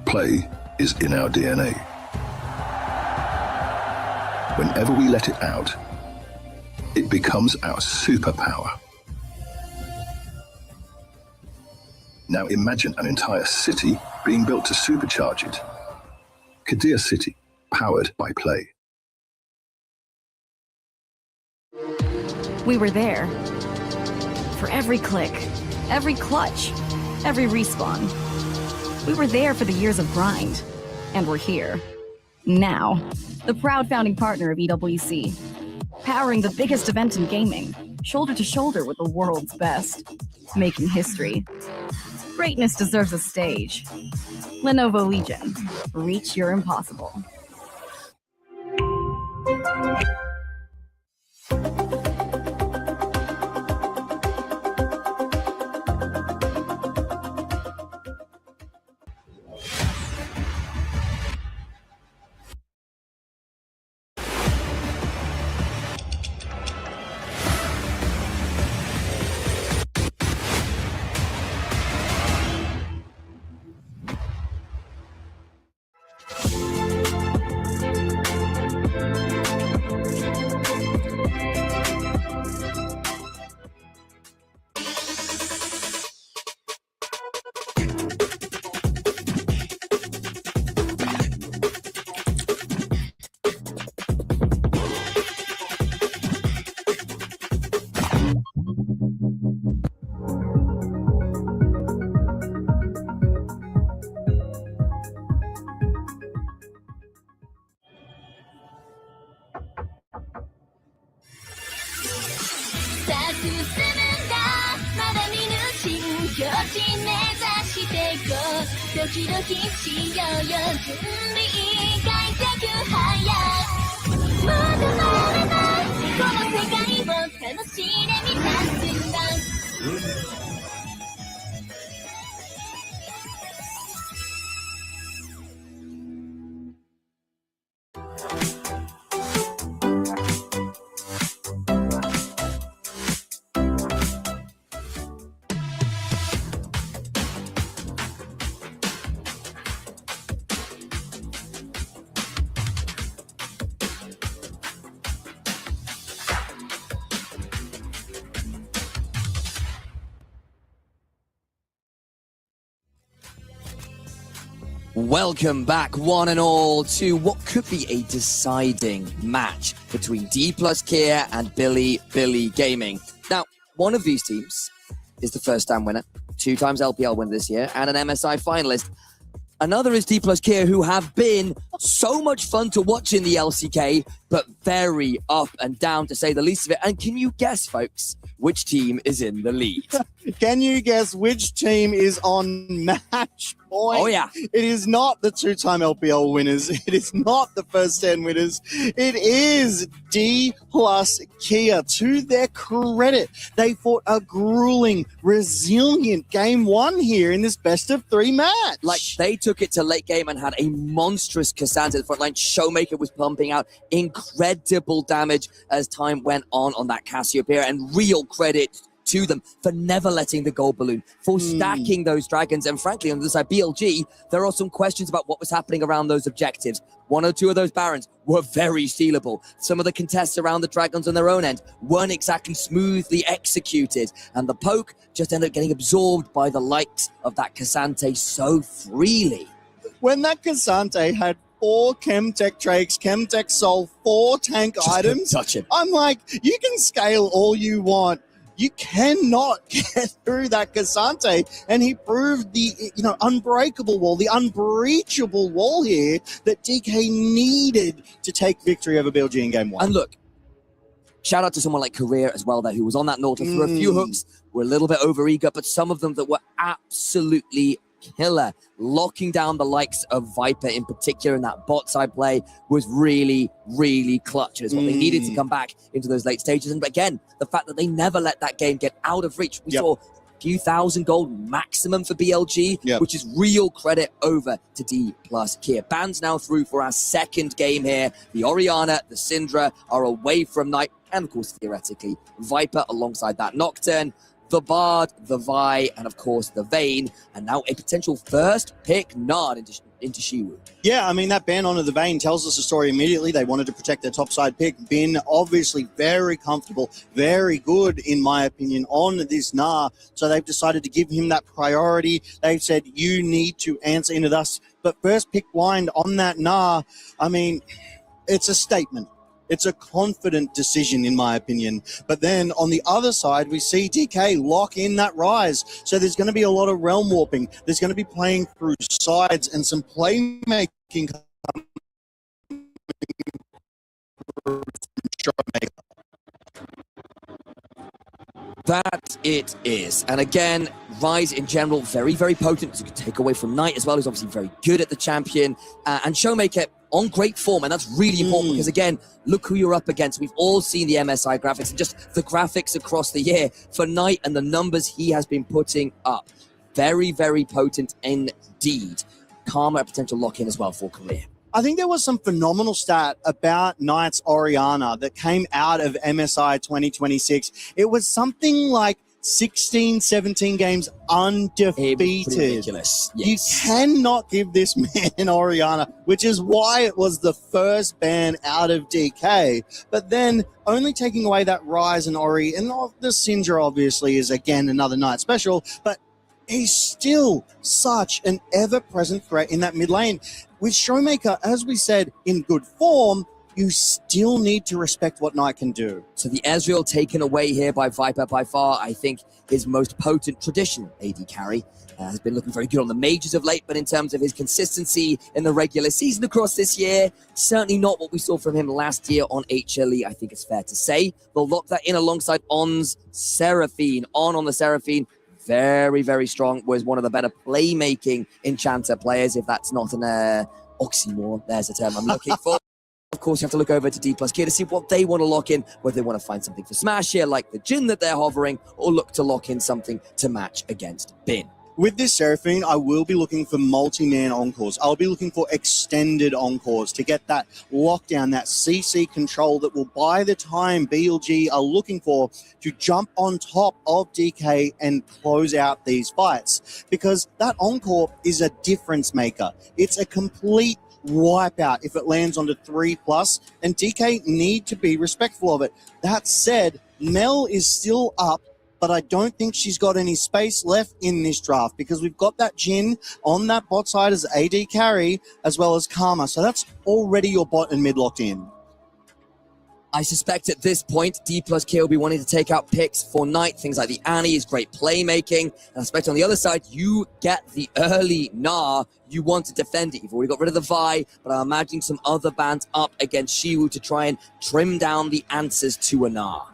[SPEAKER 5] Play is in our DNA. Whenever we let it out, it becomes our superpower. Now imagine an entire city being built to supercharge it. Kadir City, powered by Play.
[SPEAKER 7] We were there. For every click, every clutch, every respawn. We were there for the years of grind. And we're here. Now. The proud founding partner of EWC. Powering the biggest event in gaming. Shoulder to shoulder with the world's best. Making history. Greatness deserves a stage. Lenovo Legion. Reach your impossible.
[SPEAKER 21] まだ見ぬ新境地目指していこうドキドキしようよ準備開脚早くもっと飛べないこの世界を楽しんでみた瞬間
[SPEAKER 17] Welcome back, one and all, to what could be a deciding match between D plus Kier and Billy Gaming. Now, one of these teams is the first-time winner, 2 times LPL winner this year, and an MSI finalist. Another is D plus Kier, who have been so much fun to watch in the LCK, but very up and down, to say the least of it. And can you guess, folks, which team is in the lead?
[SPEAKER 6] Can you guess which team is on match point?
[SPEAKER 17] Oh, yeah.
[SPEAKER 6] It is not the 2-time LPL winners. It is not the first 10 winners. It is D plus Kier. To their credit, they fought a grueling, resilient game 1 here in this best-of-3 match.
[SPEAKER 17] Like, they took it to late game and had a monstrous Cassandra at the front line. Showmaker was pumping out incredible damage as time went on that Cassiopeia, and real credit to them for never letting the gold balloon, for stacking those dragons. And frankly, on the side BLG, there are some questions about what was happening around those objectives. 1 or 2 of those barons were very stealable. Some of the contests around the dragons on their own end weren't exactly smoothly executed, and the poke just ended up getting absorbed by the likes of that Cassante so freely.
[SPEAKER 6] When that Cassante had 4 Chemtech Drakes, Chemtech Soul, 4 tank items,
[SPEAKER 17] touch him.
[SPEAKER 6] I'm like, you can scale all you want. You cannot get through that Cassante, and he proved the unbreakable wall, the unbreachable wall here that DK needed to take victory over BLG in game 1.
[SPEAKER 17] And look, shout out to someone like Career as well there, who was on that Nautilus threw a few hooks, were a little bit overeager, but some of them that were absolutely killer. Locking down the likes of Viper in particular in that bot side play was really, really clutch. It's what they needed to come back into those late stages. And again, the fact that they never let that game get out of reach. We saw a few thousand gold maximum for BLG, which is real credit over to D plus Kier. Ban's now through for our second game here. The Orianna, the Syndra are away from Knight, and of course, theoretically, Viper alongside that Nocturne, the Bard, the Vi, and of course the Vayne, and now a potential first pick Nard into Shiwu.
[SPEAKER 6] Yeah, I mean, that ban onto the Vayne tells us the story immediately. They wanted to protect their topside pick. Bin, obviously very comfortable, very good, in my opinion, on this Gnar. So they've decided to give him that priority. They've said, you need to answer into us. But first pick blind on that Gnar, I mean, it's a statement. It's a confident decision, in my opinion. But then on the other side, we see DK lock in that Rise. So there's going to be a lot of realm warping. There's going to be playing through sides and some playmaking
[SPEAKER 17] That it is. And again, Rise in general, very, very potent. You could take away from Knight as well, who's obviously very good at the champion. And Showmaker on great form, and that's really important because, again, look who you're up against. We've all seen the MSI graphics and just the graphics across the year for Knight and the numbers he has been putting up. Very, very potent indeed. Karma, a potential lock-in as well for Career.
[SPEAKER 6] I think there was some phenomenal stat about Knight's Orianna that came out of MSI 2026. It was something like 16, 17 games undefeated.
[SPEAKER 17] Ridiculous. Yes.
[SPEAKER 6] You cannot give this man Orianna, which is why it was the first ban out of DK. But then only taking away that Rise and Ori, and the Syndra obviously is again another Knight special, but he's still such an ever-present threat in that mid lane. With Showmaker, as we said, in good form, you still need to respect what Knight can do.
[SPEAKER 17] So the Ezreal taken away here by Viper, by far, I think, his most potent traditional AD carry. Has been looking very good on the majors of late, but in terms of his consistency in the regular season across this year, certainly not what we saw from him last year on HLE, I think it's fair to say. They'll lock that in alongside On's Seraphine. On the Seraphine, very, very strong, was one of the better playmaking Enchanter players, if that's not an oxymoron. There's a term I'm looking for. Of course, you have to look over to D+K to see what they want to lock in, whether they want to find something for Smash here, like the Jhin that they're hovering, or look to lock in something to match against Bin.
[SPEAKER 6] With this Seraphine, I will be looking for multi-man encores. I'll be looking for extended encores to get that lockdown, that CC control that will buy the time BLG are looking for to jump on top of DK and close out these fights. Because that encore is a difference maker. It's a complete wipeout if it lands onto 3+, and DK need to be respectful of it. That said, Mel is still up, but I don't think she's got any space left in this draft because we've got that Jhin on that bot side as AD carry as well as Karma. So that's already your bot and mid locked in.
[SPEAKER 17] I suspect at this point, D+K will be wanting to take out picks for Knight. Things like the Annie is great playmaking. And I suspect on the other side, you get the early Gnar. You want to defend it. You've already got rid of the Vi, but I'm imagining some other bans up against Shiwu to try and trim down the answers to a Gnar.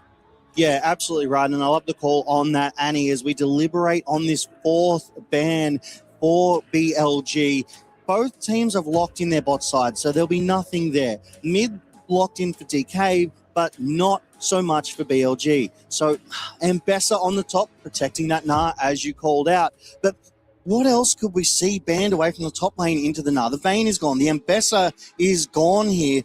[SPEAKER 6] Yeah, absolutely right. And I love the call on that, Annie, as we deliberate on this fourth ban for BLG. Both teams have locked in their bot side, so there'll be nothing there. Mid locked in for DK, but not so much for BLG. So Ambessa on the top, protecting that Gnar, as you called out. But what else could we see banned away from the top lane into the Gnar? The Vayne is gone. The Ambessa is gone here.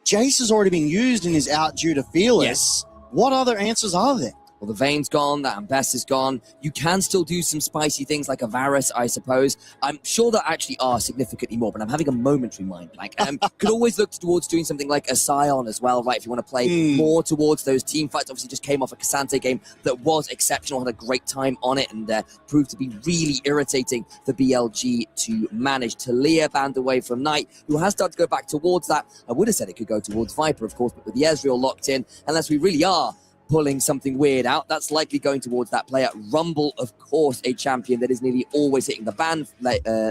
[SPEAKER 6] Jace has already been used and is out due to Fearless.
[SPEAKER 17] Yes.
[SPEAKER 6] What other answers are there?
[SPEAKER 17] Well, the Vayne's gone, that Ambess is gone. You can still do some spicy things like a Varus, I suppose. I'm sure there actually are significantly more, but I'm having a momentary mind blank. Could always look towards doing something like a Scion as well, right? If you want to play more towards those team fights. Obviously just came off a Cassante game that was exceptional, had a great time on it, and proved to be really irritating for BLG to manage. Talia banned away from Knight, who has started to go back towards that. I would have said it could go towards Viper, of course, but with the Ezreal locked in, unless we really are pulling something weird out, that's likely going towards that player. Rumble, of course, a champion that is nearly always hitting the ban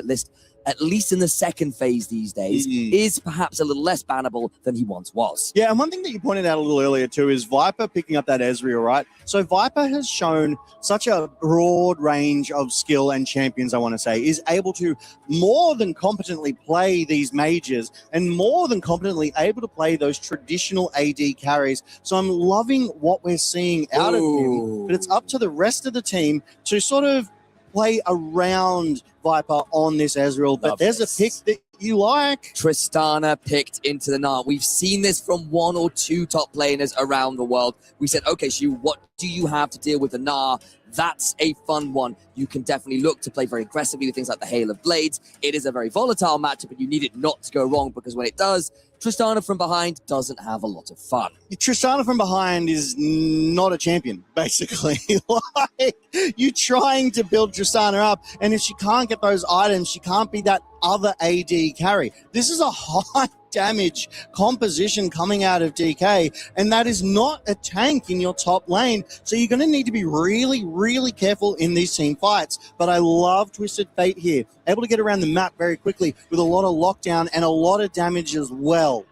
[SPEAKER 17] list, at least in the second phase these days, is perhaps a little less bannable than he once was.
[SPEAKER 6] Yeah, and one thing that you pointed out a little earlier too is Viper picking up that Ezreal, right? So Viper has shown such a broad range of skill and champions, I want to say, is able to more than competently play these majors and more than competently able to play those traditional AD carries. So I'm loving what we're seeing out of him, but it's up to the rest of the team to sort of play around Viper on this Ezreal, but there's a pick that you like.
[SPEAKER 17] Tristana picked into the Gnar. We've seen this from one or two top laners around the world. We said, okay, Shu, what do you have to deal with the Gnar? That's a fun one. You can definitely look to play very aggressively with things like the Hail of Blades. It is a very volatile matchup, but you need it not to go wrong, because when it does, Tristana from behind doesn't have a lot of fun.
[SPEAKER 6] Tristana from behind is not a champion, basically. Like, you're trying to build Tristana up, and if she can't get those items, she can't be that other AD carry. This is a high damage composition coming out of DK, and that is not a tank in your top lane. So you're going to need to be really, really careful in these team fights. But I love Twisted Fate here, able to get around the map very quickly with a lot of lockdown and a lot of damage as well.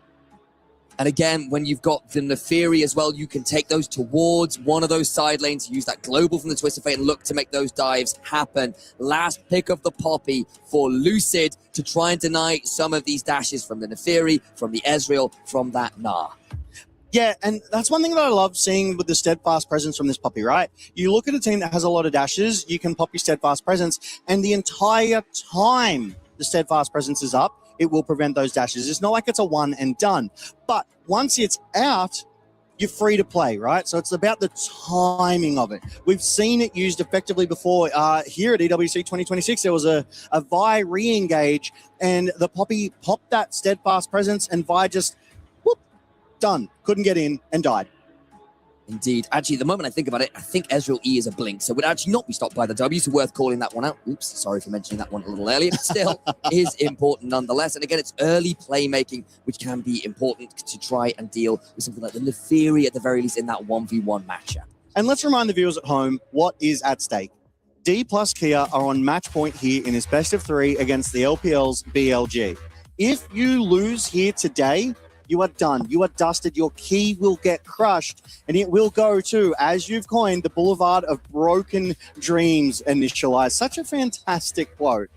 [SPEAKER 17] And again, when you've got the Neferi as well, you can take those towards one of those side lanes, use that global from the Twisted Fate and look to make those dives happen. Last pick of the Poppy for Lucid to try and deny some of these dashes from the Neferi, from the Ezreal, from that Gnar.
[SPEAKER 6] Yeah, and that's one thing that I love seeing with the Steadfast Presence from this Poppy, right? You look at a team that has a lot of dashes, you can pop your Steadfast Presence, and the entire time the Steadfast Presence is up, it will prevent those dashes. It's not like it's a one and done. But once it's out, you're free to play, right? So it's about the timing of it. We've seen it used effectively before. Here at EWC 2026, there was a Vi re-engage, and the Poppy popped that Steadfast Presence, and Vi just, whoop, done. Couldn't get in and died.
[SPEAKER 17] Indeed. Actually, the moment I think about it, I think Ezreal E is a blink, so would actually not be stopped by the W, so worth calling that one out. Oops, sorry for mentioning that one a little earlier, but still is important nonetheless. And again, it's early playmaking, which can be important to try and deal with something like the Neferi at the very least in that 1v1 matchup.
[SPEAKER 6] And let's remind the viewers at home what is at stake. D plus Kia are on match point here in this best of 3 against the LPL's BLG. If you lose here today, you are done. You are dusted. Your key will get crushed, and it will go to, as you've coined, the Boulevard of Broken Dreams initialized. Such a fantastic quote.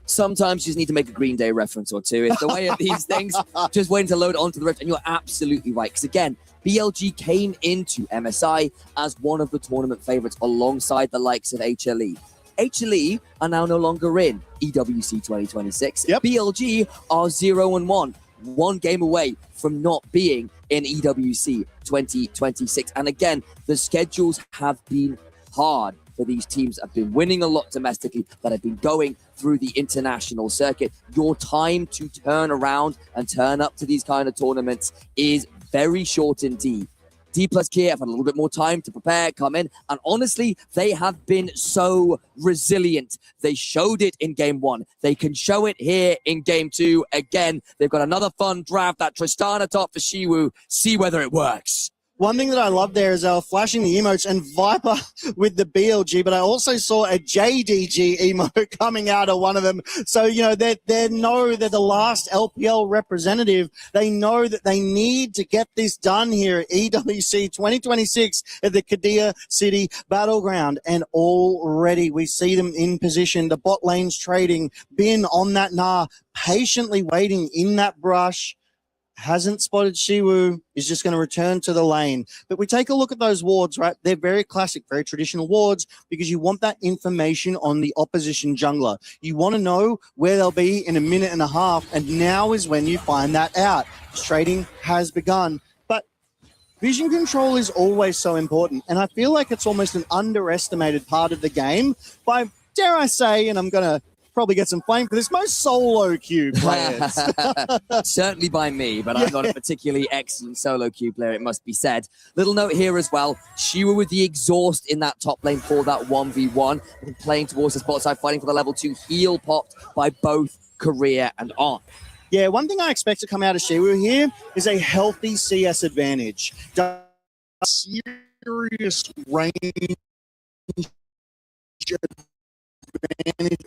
[SPEAKER 17] Sometimes you just need to make a Green Day reference or two. It's the way of these things. Just waiting to load onto the Rift, and you're absolutely right. Because again, BLG came into MSI as one of the tournament favorites alongside the likes of HLE. HLE are now no longer in EWC 2026. Yep. BLG are 0-1. One game away from not being in EWC 2026. And again, the schedules have been hard for these teams that have been winning a lot domestically, that have been going through the international circuit. Your time to turn around and turn up to these kind of tournaments is very short indeed. D plus Kia have had a little bit more time to prepare, come in, and honestly, they have been so resilient. They showed it in game 1. They can show it here in game 2. Again, they've got another fun draft, that Tristana top for Shiwu. See whether it works.
[SPEAKER 6] One thing that I love there is flashing the emotes and Viper with the BLG, but I also saw a JDG emote coming out of one of them. So, you know, they know they're the last LPL representative. They know that they need to get this done here at EWC 2026 at the Kadia City Battleground. And already we see them in position. The bot lane's trading. Bin on that Nah, patiently waiting in that brush. Hasn't spotted Shiwu, is just going to return to the lane. But we take a look at those wards, right? They're very classic, very traditional wards because you want that information on the opposition jungler. You want to know where they'll be in a minute and a half, and now is when you find that out. Trading has begun. But vision control is always so important, and I feel like it's almost an underestimated part of the game by, dare I say, and I'm going to probably get some flame for this, most solo queue players.
[SPEAKER 17] Certainly by me, but I'm not a particularly excellent solo queue player, it must be said. Little note here as well, Shiwa with the exhaust in that top lane for that 1v1, playing towards the spot side, fighting for the level 2 heal popped by both Korea and On.
[SPEAKER 6] Yeah, one thing I expect to come out of Shiwu here is a healthy CS advantage. Serious range advantage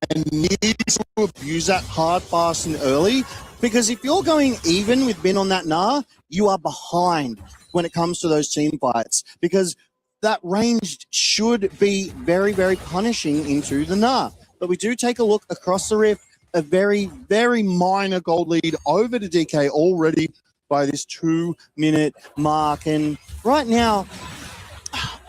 [SPEAKER 6] and needs to abuse that hard, fast, and early. Because if you're going even with Bin on that Nah, you are behind when it comes to those team fights. Because that range should be very, very punishing into the Nah. But we do take a look across the Rift, a very, very minor gold lead over to DK already by this 2-minute mark. And right now,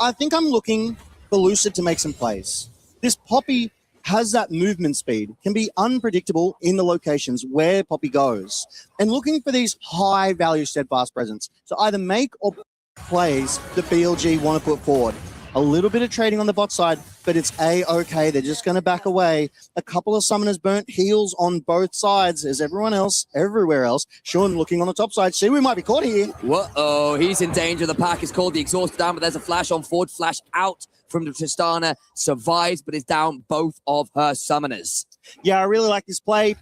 [SPEAKER 6] I think I'm looking for Lucid to make some plays. This Poppy has that movement speed, can be unpredictable in the locations where Poppy goes. And looking for these high-value steadfast presence. So either make or plays the BLG want to put forward. A little bit of trading on the bot side, but it's A-okay. They're just going to back away. A couple of summoners burnt heals on both sides as everyone else, everywhere else. Sean looking on the top side. See, we might be caught here.
[SPEAKER 17] Whoa, he's in danger. The pack is called the exhaust down, but there's a flash on forward, flash out from the Tristana. Survives, but is down both of her summoners.
[SPEAKER 6] Yeah, I really like this play.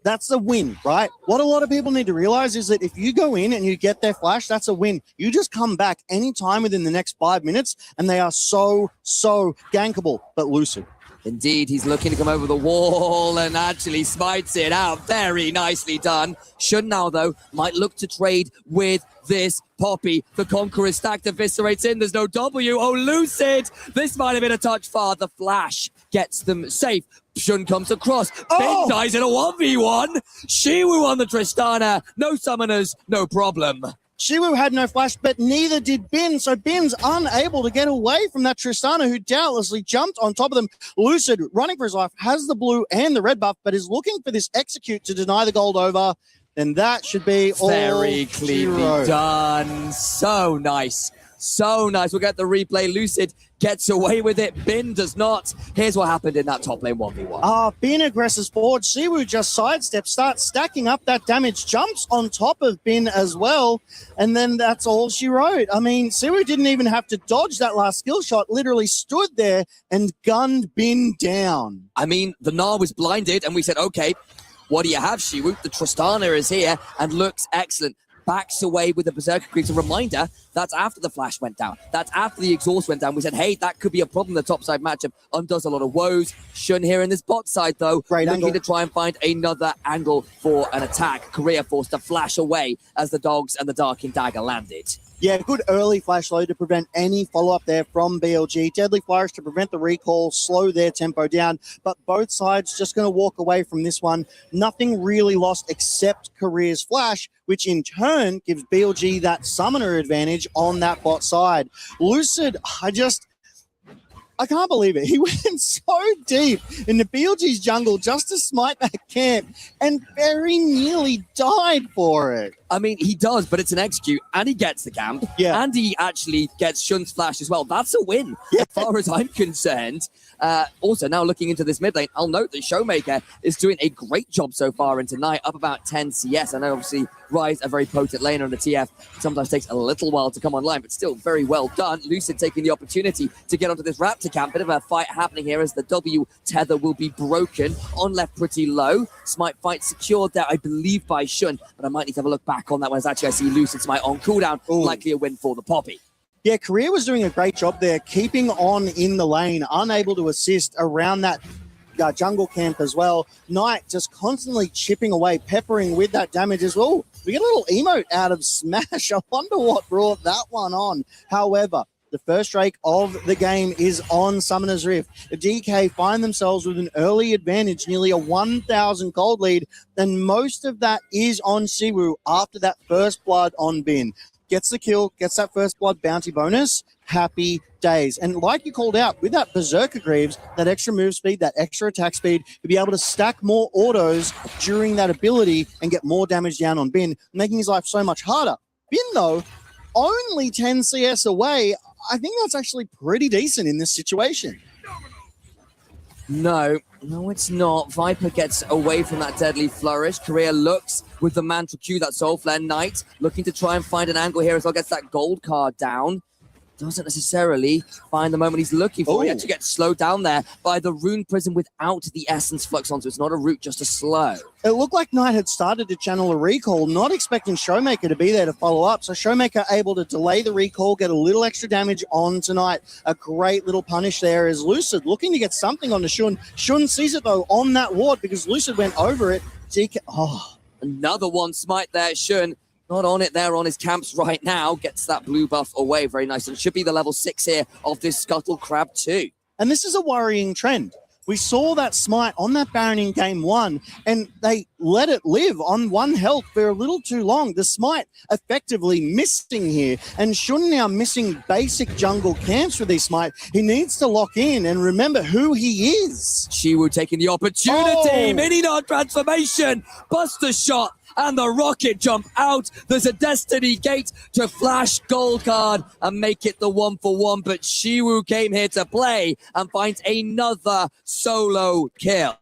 [SPEAKER 6] That's a win, right? What a lot of people need to realize is that if you go in and you get their flash, that's a win. You just come back anytime within the next 5 minutes, and they are so gankable, but Lucid.
[SPEAKER 17] Indeed, he's looking to come over the wall and actually smites it out. Very nicely done. Shun now, though, might look to trade with this Poppy. The Conqueror stacked, eviscerates in. There's no W. Oh, Lucid! This might have been a touch far. The flash gets them safe. Shun comes across. Big dies in a 1v1. Shiwu on the Tristana. No summoners, no problem.
[SPEAKER 6] Shiwu had no flash, but neither did Bin, so Bin's unable to get away from that Tristana, who doubtlessly jumped on top of them. Lucid, running for his life, has the blue and the red buff, but is looking for this execute to deny the gold over. Then that should be all
[SPEAKER 17] very cleanly done. So nice So nice. We'll get the replay. Lucid gets away with it. Bin does not. Here's what happened in that top lane 1v1.
[SPEAKER 6] Bin aggresses forward. Siwu just sidesteps, starts stacking up that damage, jumps on top of Bin as well, and then that's all she wrote. I mean, Siwu didn't even have to dodge that last skill shot, literally stood there and gunned Bin down.
[SPEAKER 17] I mean, the Gnar was blinded, and we said, okay, what do you have, Shiwu? The Tristana is here and looks excellent. Backs away with the Berserker Creeps. A reminder, that's after the flash went down. That's after the exhaust went down. We said, hey, that could be a problem. The topside matchup undoes a lot of woes. Shun here in this bot side, though, looking to try and find another angle for an attack. Korea forced to flash away as the dogs and the Darking Dagger landed.
[SPEAKER 6] Yeah, good early flash load to prevent any follow-up there from BLG. Deadly Flourish to prevent the recall, slow their tempo down. But both sides just going to walk away from this one. Nothing really lost except Korea's flash, which in turn gives BLG that summoner advantage on that bot side. Lucid, I can't believe it. He went so deep into BLG's jungle just to smite that camp and very nearly died for it.
[SPEAKER 17] I mean, he does, but it's an execute, and he gets the camp, and he actually gets Shun's flash as well. That's a win, as far as I'm concerned. Also, now looking into this mid lane, I'll note that Showmaker is doing a great job so far in tonight, up about 10 CS. I know, obviously, Rise, a very potent laner on the TF, sometimes takes a little while to come online, but still very well done. Lucid taking the opportunity to get onto this Raptor camp. Bit of a fight happening here as the W tether will be broken. On left pretty low. Smite fight secured there, I believe, by Shun, but I might need to have a look back on that one as actually I see Lucid Smite on cooldown. Likely a win for the Poppy.
[SPEAKER 6] Yeah, Korea was doing a great job there, keeping on in the lane, unable to assist around that jungle camp as well. Knight just constantly chipping away, peppering with that damage as well. We get a little emote out of Smash. I wonder what brought that one on. However, the first Drake of the game is on Summoner's Rift. The DK find themselves with an early advantage, nearly a 1,000 gold lead, and most of that is on Siwu after that first blood on Bin. Gets the kill, gets that first blood bounty bonus, happy days. And like you called out, with that Berserker Greaves, that extra move speed, that extra attack speed, to be able to stack more autos during that ability and get more damage down on Bin, making his life so much harder. Bin, though, only 10 CS away. I think that's actually pretty decent in this situation.
[SPEAKER 17] No, it's not. Viper gets away from that deadly flourish. Korea looks with the Mantra Q, that Soul Flare. Knight looking to try and find an angle here as well. Gets that gold card down. Doesn't necessarily find the moment he's looking for. He actually gets slowed down there by the Rune Prism without the Essence Flux on, so it's not a root, just a slow.
[SPEAKER 6] It looked like Knight had started to channel a recall, not expecting Showmaker to be there to follow up. So Showmaker able to delay the recall, get a little extra damage on tonight. A great little punish there is Lucid looking to get something on the Shun. Shun sees it though on that ward because Lucid went over it. DK,
[SPEAKER 17] another one smite there, Shun. Not on it there on his camps right now. Gets that blue buff away. Very nice. And should be the level 6 here of this Scuttle Crab too.
[SPEAKER 6] And this is a worrying trend. We saw that smite on that Baron in game 1, and they let it live on 1 health for a little too long. The smite effectively missing here, and Shun now missing basic jungle camps with these smite. He needs to lock in and remember who he is.
[SPEAKER 17] Shiwu taking the opportunity. Mini Nod transformation. Buster shot. And the rocket jump out. There's a Destiny Gate to flash gold card and make it the 1-for-1. But Shiwu came here to play and finds another solo kill.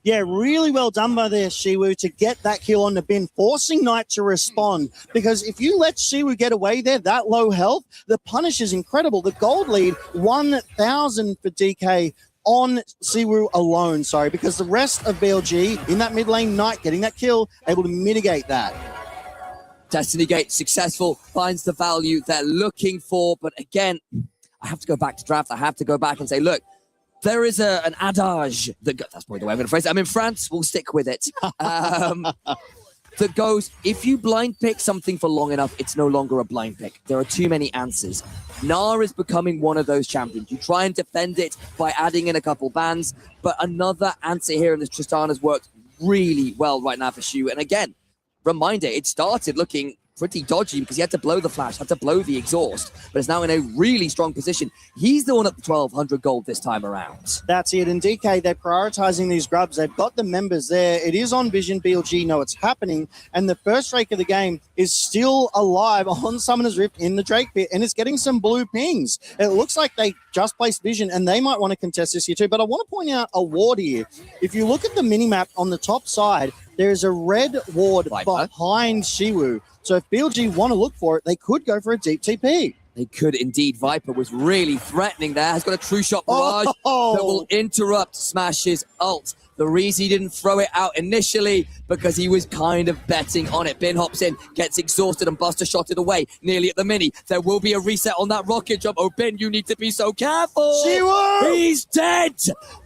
[SPEAKER 6] Yeah, really well done by there, Shiwu, to get that kill on the Bin, forcing Knight to respond. Because if you let Shiwu get away there, that low health, the punish is incredible. The gold lead, 1,000 for DK. On Siwu alone, because the rest of BLG in that mid lane, Knight getting that kill, able to mitigate that.
[SPEAKER 17] Destiny Gate successful, finds the value they're looking for. But again, I have to go back to draft. I have to go back and say, look, there is an adage, that's probably the way I'm going to phrase it. I'm in France, we'll stick with it. That goes, if you blind pick something for long enough, it's no longer a blind pick. There are too many answers. Gnar is becoming one of those champions. You try and defend it by adding in a couple bans, but another answer here in this Tristana's worked really well right now for Shu. And again, reminder, it started looking pretty dodgy because he had to blow the flash, had to blow the exhaust, but is now in a really strong position. He's the one at the 1,200 gold this time around.
[SPEAKER 6] That's it. And DK, they're prioritizing these grubs. They've got the members there. It is on Vision. BLG know it's happening. And the first Drake of the game is still alive on Summoner's Rift in the Drake pit, and it's getting some blue pings. It looks like they just placed Vision, and they might want to contest this here too. But I want to point out a ward here. If you look at the minimap on the top side, there is a red ward behind Shiwu. So if BLG want to look for it, they could go for a deep TP.
[SPEAKER 17] They could indeed. Viper was really threatening there. Has got a true shot barrage that will interrupt Smash's ult. The reason he didn't throw it out initially, because he was kind of betting on it. Bin hops in, gets exhausted, and Buster shot it away, nearly at the mini. There will be a reset on that rocket jump. Oh, Bin, you need to be so careful.
[SPEAKER 6] Shiwu!
[SPEAKER 17] He's dead.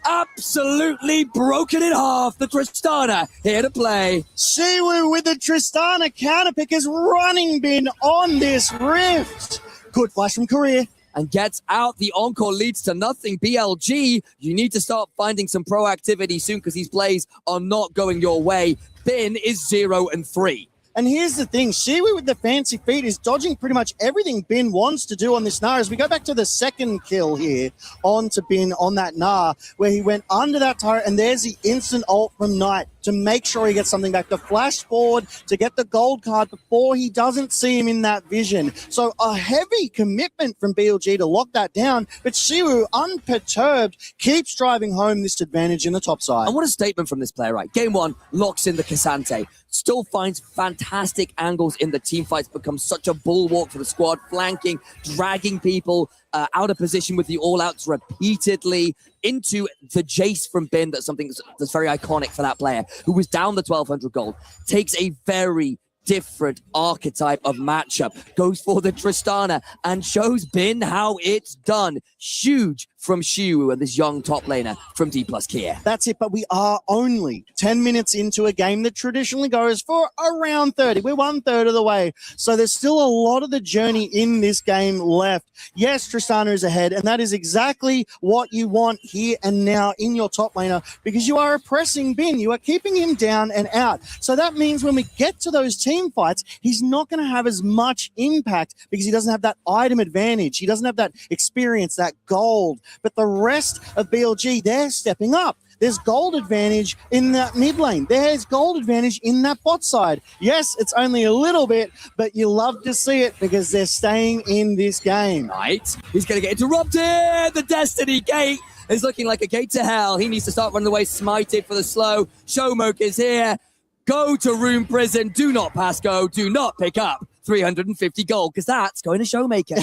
[SPEAKER 17] Absolutely broken in half. The Tristana here to play.
[SPEAKER 6] Shiwu with the Tristana counterpick is running Bin on this Rift. Good flash from Korea.
[SPEAKER 17] And gets out. The encore leads to nothing. BLG, you need to start finding some proactivity soon because these plays are not going your way. Bin is 0-3.
[SPEAKER 6] And here's the thing, Shiwu with the fancy feet is dodging pretty much everything Bin wants to do on this Gnar. As we go back to the second kill here onto Bin on that Gnar, where he went under that turret, and there's the instant ult from Knight to make sure he gets something back, to flash forward, to get the gold card before he doesn't see him in that vision. So a heavy commitment from BLG to lock that down, but Shiwu, unperturbed, keeps driving home this advantage in the top side.
[SPEAKER 17] And what a statement from this player, right? Game 1, locks in the Cassante. Still finds fantastic angles in the team fights, becomes such a bulwark for the squad, flanking, dragging people out of position with the all-outs repeatedly into the Jace from Bin. That's something that's very iconic for that player, who was down the 1,200 gold. Takes a very different archetype of matchup, goes for the Tristana, and shows Bin how it's done. Huge from Shiwu and this young top laner from D+ Kia.
[SPEAKER 6] That's it, but we are only 10 minutes into a game that traditionally goes for around 30. We're 1/3 of the way, so there's still a lot of the journey in this game left. Yes, Tristana is ahead, and that is exactly what you want here and now in your top laner, because you are oppressing Bin. You are keeping him down and out. So that means when we get to those team fights, he's not going to have as much impact because he doesn't have that item advantage. He doesn't have that experience, that gold. But the rest of BLG, they're stepping up. There's gold advantage in that mid lane. There's gold advantage in that bot side. Yes, it's only a little bit, but you love to see it because they're staying in this game.
[SPEAKER 17] Right. He's going to get interrupted. The Destiny Gate is looking like a gate to hell. He needs to start running away, smited for the slow. Showmoke is here. Go to Room Prison. Do not pass go. Do not pick up 350 gold, because that's going to Showmaker.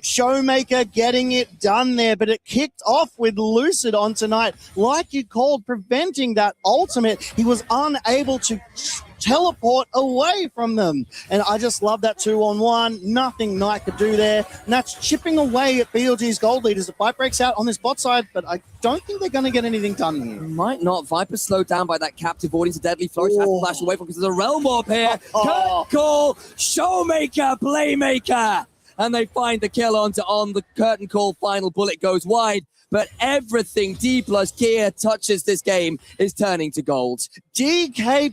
[SPEAKER 6] Showmaker getting it done there, but it kicked off with Lucid on tonight. Like you called, preventing that ultimate. He was unable to teleport away from them. And I just love that 2-on-1. Nothing Knight could do there. And that's chipping away at BLG's gold leaders. The fight breaks out on this bot side, but I don't think they're going to get anything done here.
[SPEAKER 17] Might not. Viper slowed down by that captive audience. A deadly flourish. Has to flash away from because there's a realm orb here. Good call. Showmaker, playmaker. And they find the kill on the curtain call. Final bullet goes wide. But everything D+ Kia touches this game is turning to gold.
[SPEAKER 6] D+ Kia,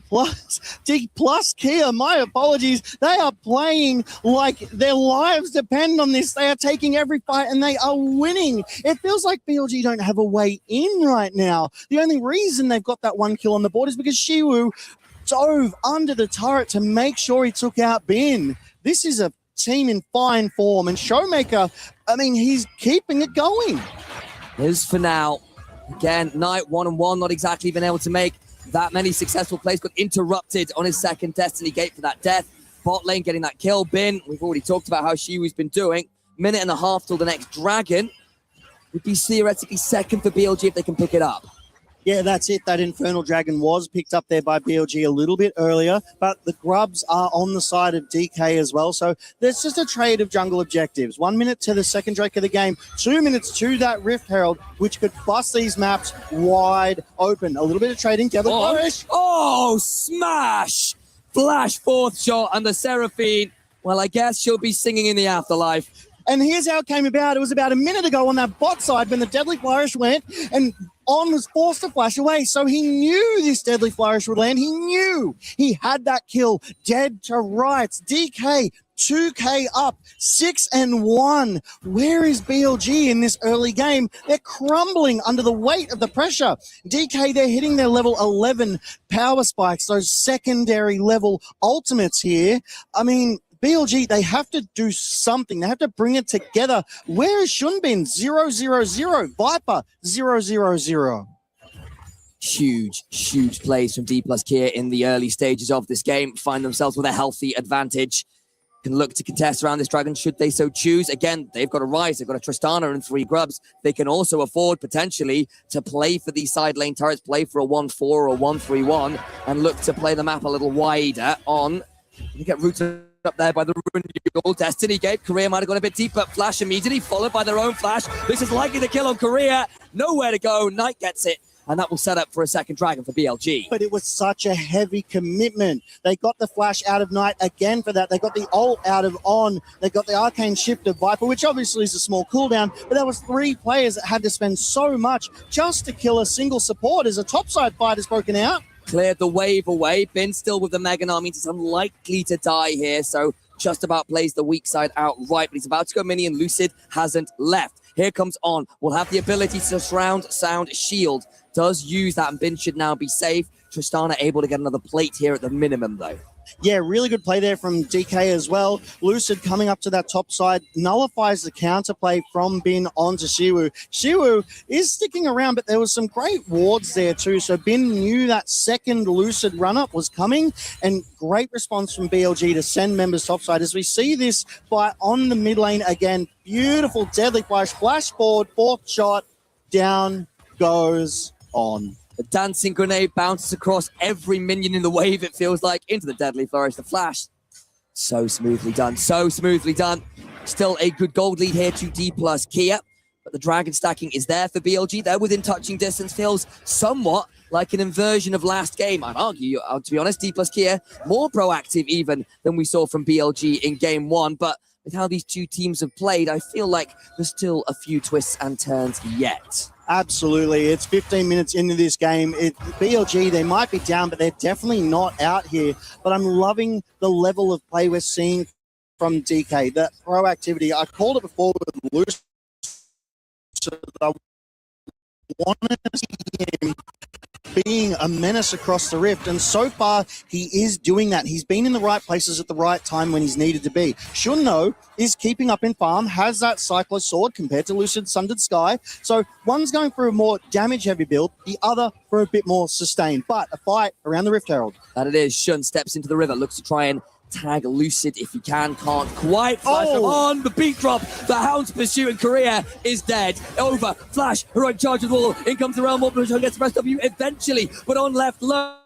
[SPEAKER 6] my apologies. They are playing like their lives depend on this. They are taking every fight and they are winning. It feels like BLG don't have a way in right now. The only reason they've got that one kill on the board is because Shiwu dove under the turret to make sure he took out Bin. This is a team in fine form, and Showmaker, I mean, he's keeping it going.
[SPEAKER 17] Here's for now. Again, Knight 1-on-1, not exactly been able to make that many successful plays. Got interrupted on his second Destiny Gate for that death. Bot lane getting that kill. Bin, we've already talked about how Shiwu's been doing. Minute and a half till the next Dragon. Would be theoretically second for BLG if they can pick it up.
[SPEAKER 6] Yeah, that's it. That Infernal Dragon was picked up there by BLG a little bit earlier, but the grubs are on the side of DK as well. So there's just a trade of jungle objectives. 1 minute to the second Drake of the game, 2 minutes to that Rift Herald, which could bust these maps wide open. A little bit of trading.
[SPEAKER 17] Oh, smash! Flash fourth shot, and the Seraphine, well, I guess she'll be singing in the afterlife.
[SPEAKER 6] And here's how it came about. It was about a minute ago on that bot side when the Deadly Flourish went, and On was forced to flash away, so he knew this deadly flourish would land. He knew he had that kill. Dead to rights. DK 2K up, 6-1. Where is BLG in this early game? They're crumbling under the weight of the pressure. DK, they're hitting their level 11 power spikes, those secondary level ultimates here. I mean, BLG, they have to do something. They have to bring it together. Where is Shunbin? 0-0-0. Viper, 0-0-0.
[SPEAKER 17] Huge plays from D+ Kia in the early stages of this game. Find themselves with a healthy advantage. Can look to contest around this dragon should they so choose. Again, they've got a Rise, they've got a Tristana and 3 Grubs. They can also afford potentially to play for these side lane turrets, play for a 1-4 or a 1-3-1, and look to play the map a little wider on. You get rooted up there by the Renewal. Destiny Gate. Korea might have gone a bit deep, but Flash immediately followed by their own Flash. This is likely to kill on Korea. Nowhere to go. Knight gets it. And that will set up for a second dragon for BLG.
[SPEAKER 6] But it was such a heavy commitment. They got the flash out of Knight again for that. They got the ult out of On. They got the arcane shift of Viper, which obviously is a small cooldown. But there was 3 players that had to spend so much just to kill a single support as a topside fight has broken out.
[SPEAKER 17] Cleared the wave away. Bin still with the Megan means it's unlikely to die here. So just about plays the weak side outright. But he's about to go mini and Lucid hasn't left. Here comes On. Will have the ability to surround sound shield. Does use that, and Bin should now be safe. Tristana able to get another plate here at the minimum, though.
[SPEAKER 6] Yeah, really good play there from DK as well. Lucid coming up to that top side, nullifies the counterplay from Bin onto Shiwu. Shiwu is sticking around, but there was some great wards there too. So Bin knew that second Lucid run-up was coming, and great response from BLG to send members topside. As we see this fight on the mid lane again, beautiful deadly flash forward, 4th shot, down goes On.
[SPEAKER 17] The dancing grenade bounces across every minion in the wave, it feels like, into the deadly flourish. The flash, so smoothly done, so smoothly done. Still a good gold lead here to D+ Kia, but the dragon stacking is there for BLG. They're within touching distance, feels somewhat like an inversion of last game. I'd argue, to be honest, D+ Kia more proactive even than we saw from BLG in game 1, but with how these two teams have played, I feel like there's still a few twists and turns yet.
[SPEAKER 6] Absolutely. It's 15 minutes into this game. BLG, they might be down, but they're definitely not out here. But I'm loving the level of play we're seeing from DK, that proactivity. I called it before with Luce. I wanted to see him being a menace across the rift, and so far he is doing that. He's been in the right places at the right time when he's needed to be. Shunno is keeping up in farm, has that Cyclo sword compared to Lucid Sundered Sky, so one's going for a more damage heavy build, the other for a bit more sustained, but a fight around the Rift Herald.
[SPEAKER 17] That it is. Shun steps into the river, looks to try and tag Lucid if he can, can't quite. Flash on the beat drop. The Hound's pursuit in Korea is dead. Over. Flash, heroic charge of the wall. In comes the realm of Shun gets the rest of you eventually, but on left low.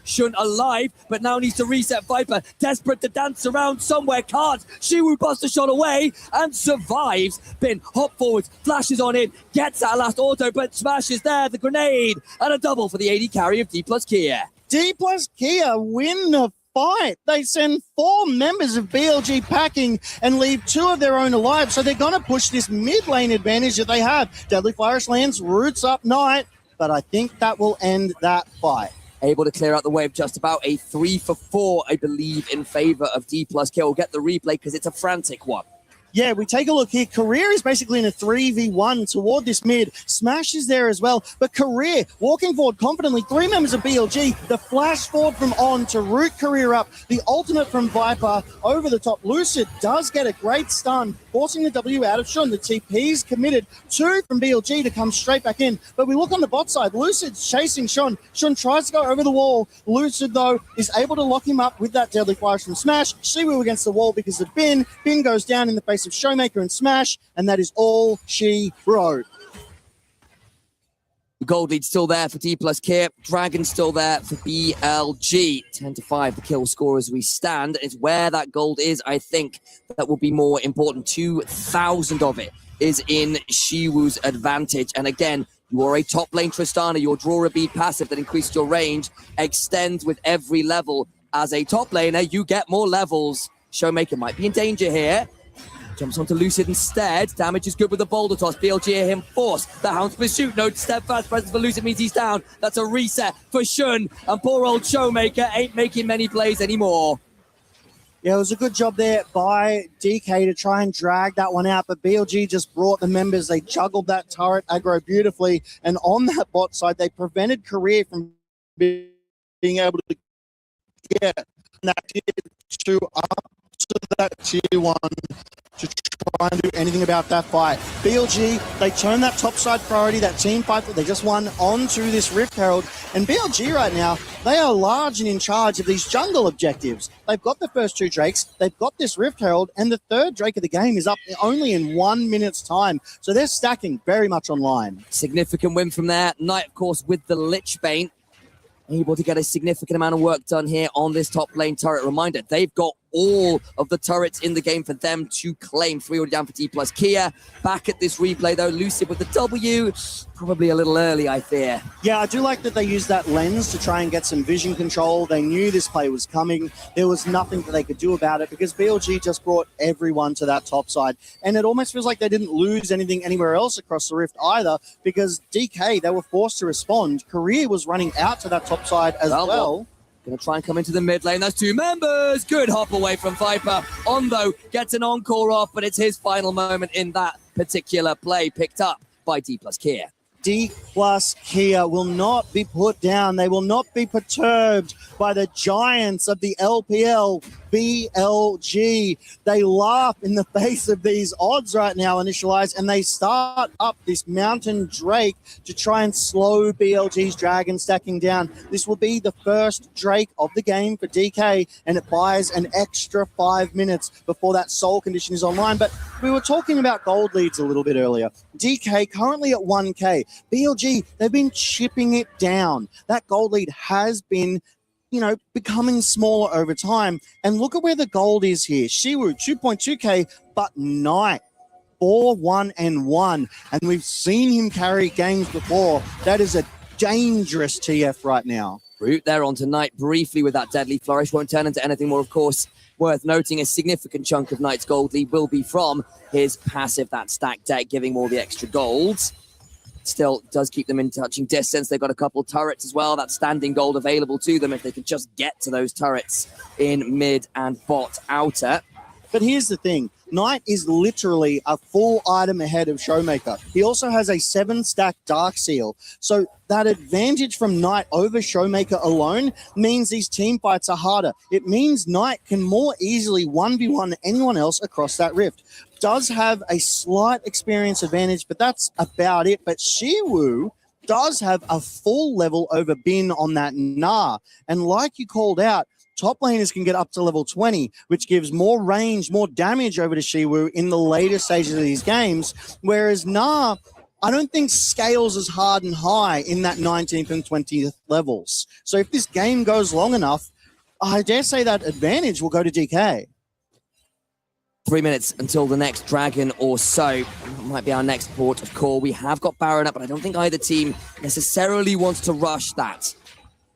[SPEAKER 17] Shun alive, but now needs to reset. Viper, desperate to dance around somewhere, can't. Shiwu busts a shot away and survives. Bin, hop forwards, flashes on in, gets that last auto, but Smash is there, the grenade, and a double for the AD carry of D+ Kia.
[SPEAKER 6] D+ Kia win the fight. They send 4 members of BLG packing and leave 2 of their own alive, so they're going to push this mid lane advantage that they have. Deadly Flourish lands, roots up Knight, but I think that will end that fight.
[SPEAKER 17] Able to clear out the wave, just about a 3 for 4, I Believe, in favor of D+ Kia. We'll get the replay because it's a frantic one.
[SPEAKER 6] Yeah, we take a look here. Career is basically in a 3v1 toward this mid. Smash is there as well, but Career walking forward confidently. 3 members of BLG. The flash forward from On to root Career up. The ultimate from Viper over the top. Lucid does get a great stun, forcing the W out of Shun. The TP's committed. 2 from BLG to come straight back in. But we look on the bot side. Lucid's chasing Shun. Shun tries to go over the wall. Lucid, though, is able to lock him up with that deadly flash from Smash. Shiwu against the wall because of Bin. Bin goes down in the face of Showmaker and Smash, and that is all she wrote.
[SPEAKER 17] The gold lead still there for D+ Kia. Dragon still there for BLG. 10-5 the kill score as we stand. It's where that gold is, I think, that will be more important. 2,000 of it is in Shiwu's advantage. And again, you are a top lane Tristana. Your draw a bead passive that increases your range extends with every level. As a top laner, you get more levels. Showmaker might be in danger here. Jumps onto Lucid instead. Damage is good with the boulder toss. BLG hear him force. The Hound's pursuit. No steadfast presence for Lucid means he's down. That's a reset for Shun. And poor old Showmaker ain't making many plays anymore.
[SPEAKER 6] Yeah, it was a good job there by DK to try and drag that one out, but BLG just brought the members. They juggled that turret aggro beautifully, and on that bot side, they prevented Career from being able to get that tier 2 up to that tier 1 to try and do anything about that fight. BLG, they turned that top side priority, that team fight that they just won, onto this Rift Herald, and BLG right now, they are large and in charge of these jungle objectives. They've got the first 2 Drakes, they've got this Rift Herald, and the 3rd Drake of the game is up only in 1 minute's time. So they're stacking very much online.
[SPEAKER 17] Significant win from there. Knight, of course, with the Lich Bane, able to get a significant amount of work done here on this top lane turret. Reminder, they've got all of the turrets in the game for them to claim. 3 already down for T plus Kia. Back at this replay, though, Lucid with the W. Probably a little early, I fear.
[SPEAKER 6] Yeah, I do like that they used that lens to try and get some vision control. They knew this play was coming. There was nothing that they could do about it because BLG just brought everyone to that top side. And it almost feels like they didn't lose anything anywhere else across the Rift either because DK, they were forced to respond. Career was running out to that top side as well.
[SPEAKER 17] Gonna try and come into the mid lane. That's 2 members. Good hop away from Viper. Ondo gets an encore off, but it's his final moment in that particular play, picked up by D plus Kia.
[SPEAKER 6] D plus Kia will not be put down. They will not be perturbed by the giants of the LPL, BLG. They laugh in the face of these odds right now, Initialize, and they start up this Mountain Drake to try and slow BLG's Dragon stacking down. This will be the first Drake of the game for DK, and it buys an extra 5 minutes before that soul condition is online. But we were talking about gold leads a little bit earlier. DK currently at 1K. BLG, they've been chipping it down. That gold lead has been, becoming smaller over time. And look at where the gold is here. Shiwu, 2.2K, but Knight, 4-1-1. And we've seen him carry games before. That is a dangerous TF right now.
[SPEAKER 17] Root there onto Knight briefly with that deadly flourish. Won't turn into anything more, of course. Worth noting, a significant chunk of Knight's gold lead will be from his passive, that stack deck, giving all the extra golds. Still does keep them in touching distance. They've got a couple turrets as well. That standing gold available to them if they could just get to those turrets in mid and bot outer.
[SPEAKER 6] But here's the thing. Knight is literally a full item ahead of Showmaker. He also has a 7-stack Dark Seal. So that advantage from Knight over Showmaker alone means these team fights are harder. It means Knight can more easily 1v1 anyone else across that rift. Does have a slight experience advantage, but that's about it. But Shiwu does have a full level over Bin on that Nah. And like you called out, top laners can get up to level 20, which gives more range, more damage over to Shiwu in the later stages of these games. Whereas Nah, I don't think scales as hard and high in that 19th and 20th levels. So if this game goes long enough, I dare say that advantage will go to DK.
[SPEAKER 17] 3 minutes until the next dragon or so. That might be our next port of call. We have got Baron up, but I don't think either team necessarily wants to rush that.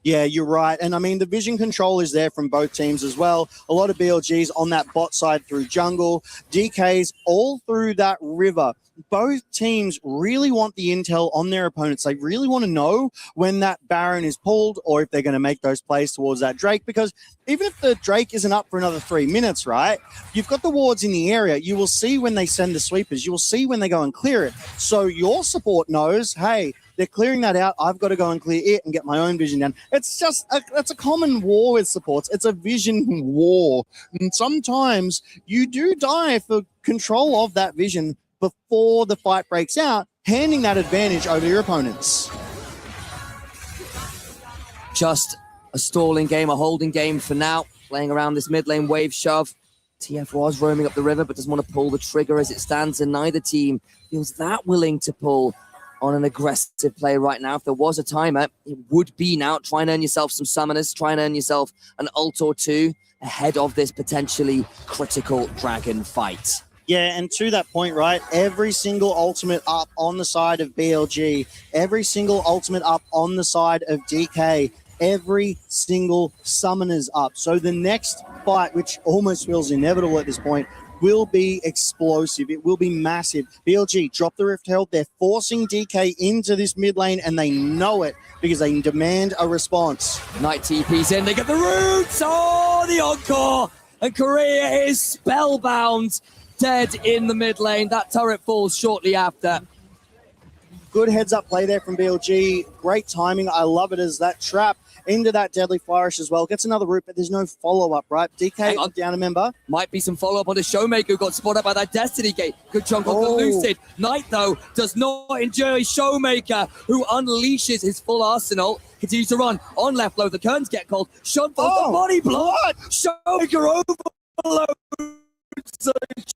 [SPEAKER 6] Yeah, you're right. And I mean, the vision control is there from both teams as well. A lot of BLGs on that bot side through jungle, DKs all through that river. Both teams really want the intel on their opponents. They really want to know when that Baron is pulled or if they're going to make those plays towards that Drake, because even if the Drake isn't up for another 3 minutes, right, you've got the wards in the area. You will see when they send the sweepers. You will see when they go and clear it. So your support knows, hey, they're clearing that out. I've got to go and clear it and get my own vision down. It's just, that's a common war with supports. It's a vision war. And sometimes you do die for control of that vision before the fight breaks out, handing that advantage over your opponents.
[SPEAKER 17] Just a stalling game, a holding game for now. Playing around this mid lane wave shove. TF was roaming up the river, but doesn't want to pull the trigger as it stands, and neither team feels that willing to pull on an aggressive play right now. If there was a timer, it would be now. Try and earn yourself some summoners, try and earn yourself an ult or two ahead of this potentially critical dragon fight.
[SPEAKER 6] Yeah, and to that point, right, every single ultimate up on the side of BLG, every single ultimate up on the side of DK, every single summoners up. So the next fight, which almost feels inevitable at this point, will be explosive. It will be massive. BLG drop the Rift Herald. They're forcing DK into this mid lane, and they know it because they demand a response.
[SPEAKER 17] Knight TP's in. They get the roots. Oh, the encore. And Korea is spellbound. Dead in the mid lane. That turret falls shortly after.
[SPEAKER 6] Good heads-up play there from BLG. Great timing. I love it as that trap into that deadly flourish as well. Gets another root, but there's no follow-up, right? DK down a member.
[SPEAKER 17] Might be some follow-up on the Showmaker who got spotted by that Destiny Gate. Good chunk on the Lucid. Knight, though, does not enjoy Showmaker, who unleashes his full arsenal. Continues to run on left low. The curtains get cold. Shun falls the body block. Showmaker overloads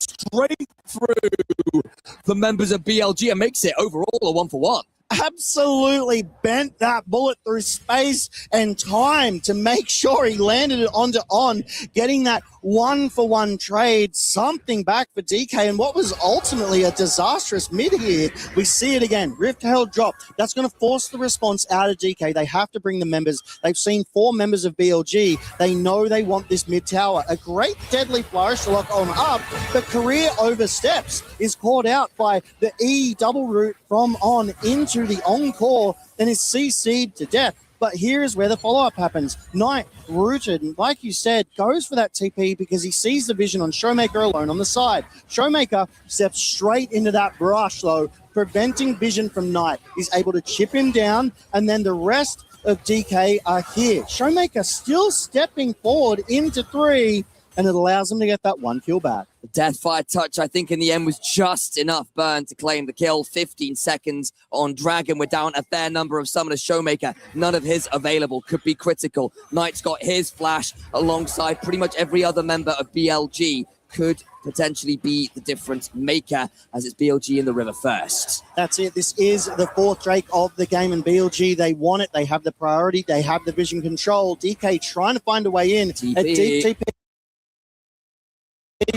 [SPEAKER 17] straight through the members of BLG and makes it overall a 1-for-1.
[SPEAKER 6] Absolutely bent that bullet through space and time to make sure he landed it onto On, getting that 1-for-1 trade, something back for DK, and what was ultimately a disastrous mid here. We see it again. Rift Herald drop. That's going to force the response out of DK. They have to bring the members. They've seen 4 members of BLG. They know they want this mid tower. A great deadly flourish to lock On up, but Korea oversteps, is caught out by the E double root from On into the encore, then is CC'd to death. But here is where the follow-up happens. Knight, rooted, and like you said, goes for that TP because he sees the vision on Showmaker alone on the side. Showmaker steps straight into that brush, though, preventing vision from Knight. He's able to chip him down, and then the rest of DK are here. Showmaker still stepping forward into 3, and it allows him to get that 1 kill back.
[SPEAKER 17] The Deathfire touch, I think, in the end was just enough burn to claim the kill. 15 seconds on Dragon. We're down a fair number of summoners. Showmaker, none of his available. Could be critical. Knight's got his flash alongside pretty much every other member of BLG. Could potentially be the difference maker as it's BLG in the river first.
[SPEAKER 6] That's it. This is the 4th Drake of the game, and BLG, they want it. They have the priority. They have the vision control. DK trying to find a way in.
[SPEAKER 17] TP.
[SPEAKER 6] A deep TP.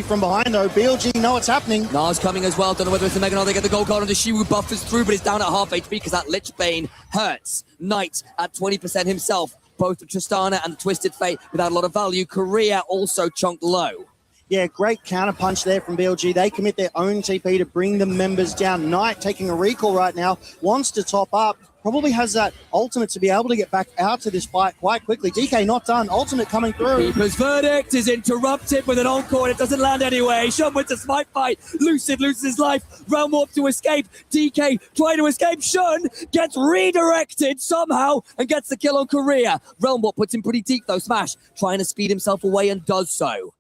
[SPEAKER 6] From behind, though, BLG know what's happening.
[SPEAKER 17] Nars coming as well. Don't know whether it's the Mega or they get the gold card on the Shiwu. Buffers through, but it's down at half HP because that Lich Bane hurts. Knight at 20% himself. Both the Tristana and the Twisted Fate without a lot of value. Korea also chunked low.
[SPEAKER 6] Yeah, great counter punch there from BLG. They commit their own TP to bring the members down. Knight taking a recall right now, wants to top up. Probably has that ultimate to be able to get back out to this fight quite quickly. DK not done. Ultimate coming through.
[SPEAKER 17] Keeper's verdict is interrupted with an encore. It doesn't land anyway. Shun wins a smite fight. Lucid loses his life. Realm Warp to escape. DK trying to escape. Shun gets redirected somehow and gets the kill on Korea. Realm Warp puts him pretty deep though. Smash trying to speed himself away and does so.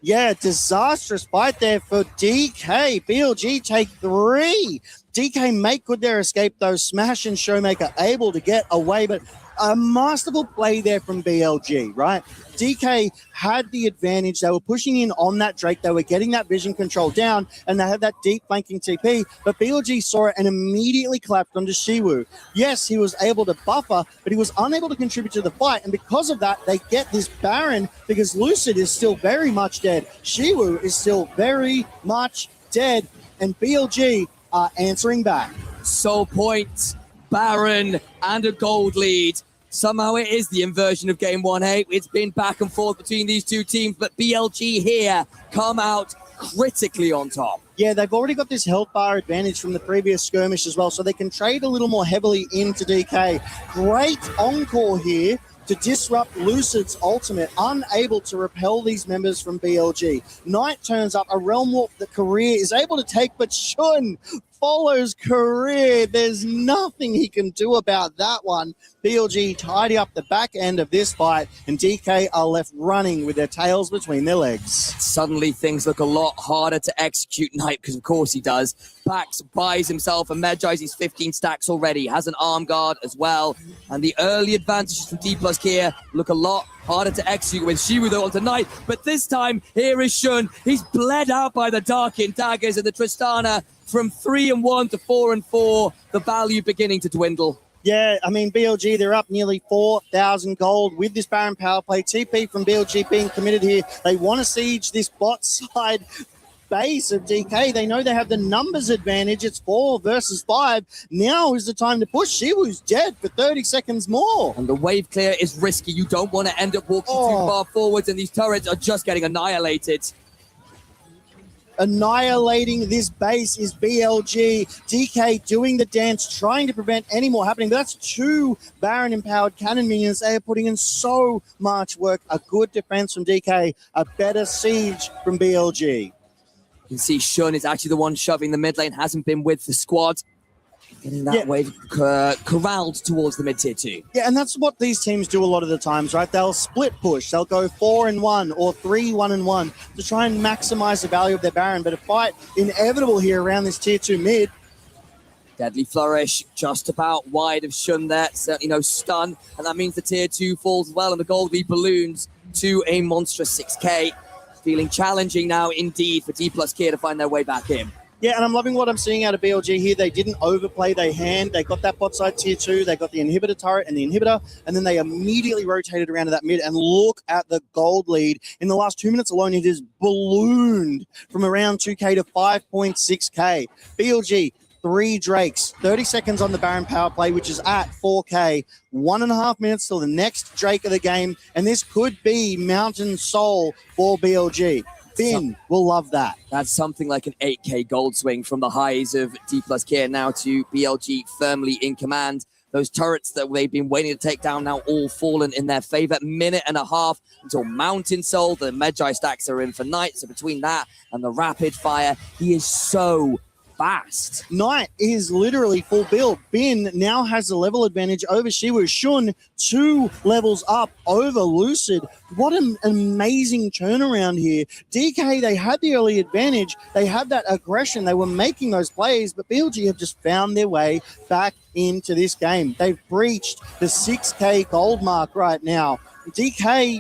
[SPEAKER 6] Yeah, disastrous fight there for DK. BLG take 3. DK make good their escape, though. Smash and Showmaker able to get away, but a masterful play there from BLG, right? DK had the advantage. They were pushing in on that Drake. They were getting that vision control down, and they had that deep flanking TP, but BLG saw it and immediately collapsed onto Shiwu. Yes, he was able to buffer, but he was unable to contribute to the fight, and because of that, they get this Baron because Lucid is still very much dead. Shiwu is still very much dead, and BLG are answering back.
[SPEAKER 17] Soul Point, Baron, and a gold lead. Somehow it is the inversion of game 1A. It's been back and forth between these two teams, but BLG here come out critically on top.
[SPEAKER 6] Yeah, they've already got this health bar advantage from the previous skirmish as well, so they can trade a little more heavily into DK. Great encore here to disrupt Lucid's ultimate, unable to repel these members from BLG. Knight turns up, a Realm Warp that Korea is able to take, but Shun follows Korea. There's nothing he can do about that one. BLG tidy up the back end of this fight, and DK are left running with their tails between their legs.
[SPEAKER 17] Suddenly things look a lot harder to execute Knight, because of course he does. Pax buys himself and Medjai's 15 stacks already, has an arm guard as well, and the early advantages from D+ here look a lot harder to execute with Shiwu though onto Knight, but this time here is Shun. He's bled out by the Darkin daggers and the Tristana from 3-1 to 4-4, the value beginning to dwindle.
[SPEAKER 6] Yeah, I mean, BLG, they're up nearly 4,000 gold with this Baron power play. TP from BLG being committed here. They want to siege this bot side. base of DK. They know they have the numbers advantage. It's 4 versus 5. Now is the time to push. Shiwu's dead for 30 seconds more.
[SPEAKER 17] And the wave clear is risky. You don't want to end up walking too far forwards, and these turrets are just getting annihilated.
[SPEAKER 6] Annihilating this base is BLG. DK doing the dance, trying to prevent any more happening. But that's 2 Baron-empowered cannon minions. They are putting in so much work. A good defense from DK, a better siege from BLG.
[SPEAKER 17] You can see Shun is actually the one shoving the mid lane, hasn't been with the squad. Getting that wave corralled towards the mid-tier 2.
[SPEAKER 6] Yeah, and that's what these teams do a lot of the times, right? They'll split push. They'll go 4-1 or 3-1-1 to try and maximize the value of their Baron. But a fight inevitable here around this tier 2 mid.
[SPEAKER 17] Deadly Flourish just about wide of Shun there. Certainly no stun. And that means the tier 2 falls as well. And the gold lead balloons to a monstrous 6k. Feeling challenging now indeed for D plus Kier to find their way back in.
[SPEAKER 6] Yeah, and I'm loving what I'm seeing out of BLG here. They didn't overplay their hand. They got that bot side tier 2. They got the inhibitor turret and the inhibitor, and then they immediately rotated around to that mid. And look at the gold lead. In the last 2 minutes alone, it has ballooned from around 2k to 5.6k. BLG, 3 Drakes, 30 seconds on the Baron power play, which is at 4k. 1.5 minutes till the next Drake of the game, and this could be Mountain Soul for BLG. Finn will love that.
[SPEAKER 17] That's something like an 8k gold swing from the highs of D plus Kier now to BLG firmly in command. Those turrets that they've been waiting to take down now all fallen in their favor. 1.5 minutes until Mountain Soul. The Magi stacks are in for Knight. So between that and the rapid fire, he is so fast.
[SPEAKER 6] Knight is literally full build. Bin now has the level advantage over Shiwu. Shun 2 levels up over Lucid. What an amazing turnaround here. DK, they had the early advantage. They had that aggression. They were making those plays, but BLG have just found their way back into this game. They've breached the 6k gold mark right now. DK,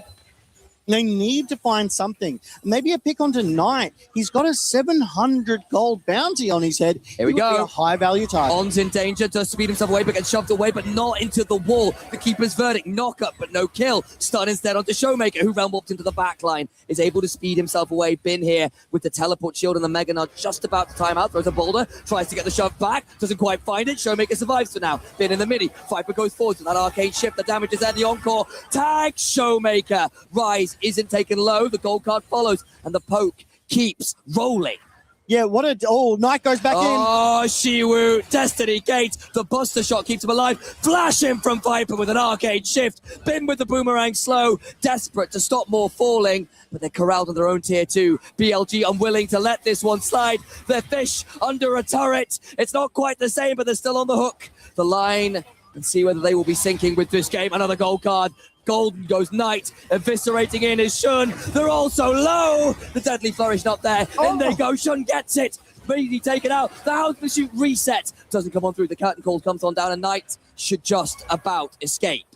[SPEAKER 6] they need to find something. Maybe a pick onto Knight. He's got a 700 gold bounty on his head.
[SPEAKER 17] Here we go.
[SPEAKER 6] A high value target.
[SPEAKER 17] On's in danger, does speed himself away, but gets shoved away, but not into the wall. The keeper's verdict, knock up, but no kill. Stun instead onto Showmaker, who realm walked into the back line, is able to speed himself away. Bin here with the teleport shield and the Mega Nod just about to time out. Throws a boulder, tries to get the shove back, doesn't quite find it. Showmaker survives for now. Bin in the midi. Viper goes forward with that arcane shift. The damage is there. The encore. Tag Showmaker. Rise isn't taken low. The gold card follows, and the poke keeps rolling.
[SPEAKER 6] Yeah, what a... Oh, Knight goes back in.
[SPEAKER 17] Oh, Shiwu, Destiny Gate. The Buster Shot keeps him alive. Flash him from Viper with an arcade shift. Bin with the boomerang slow. Desperate to stop more falling, but they're corralled on their own tier 2. BLG unwilling to let this one slide. They're fish under a turret. It's not quite the same, but they're still on the hook. The line, and see whether they will be sinking with this game. Another gold card. Golden goes Knight, eviscerating in is Shun. They're all so low. The Deadly Flourish not there. In they go. Shun gets it. Immediately taken out. The House Pursuit reset. Doesn't come on through. The curtain call comes on down, and Knight should just about escape.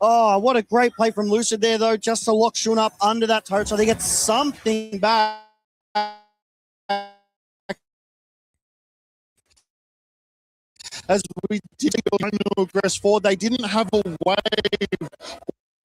[SPEAKER 6] Oh, what a great play from Lucid there, though, just to lock Shun up under that turret so they get something back. As we did aggress forward, they didn't have a wave.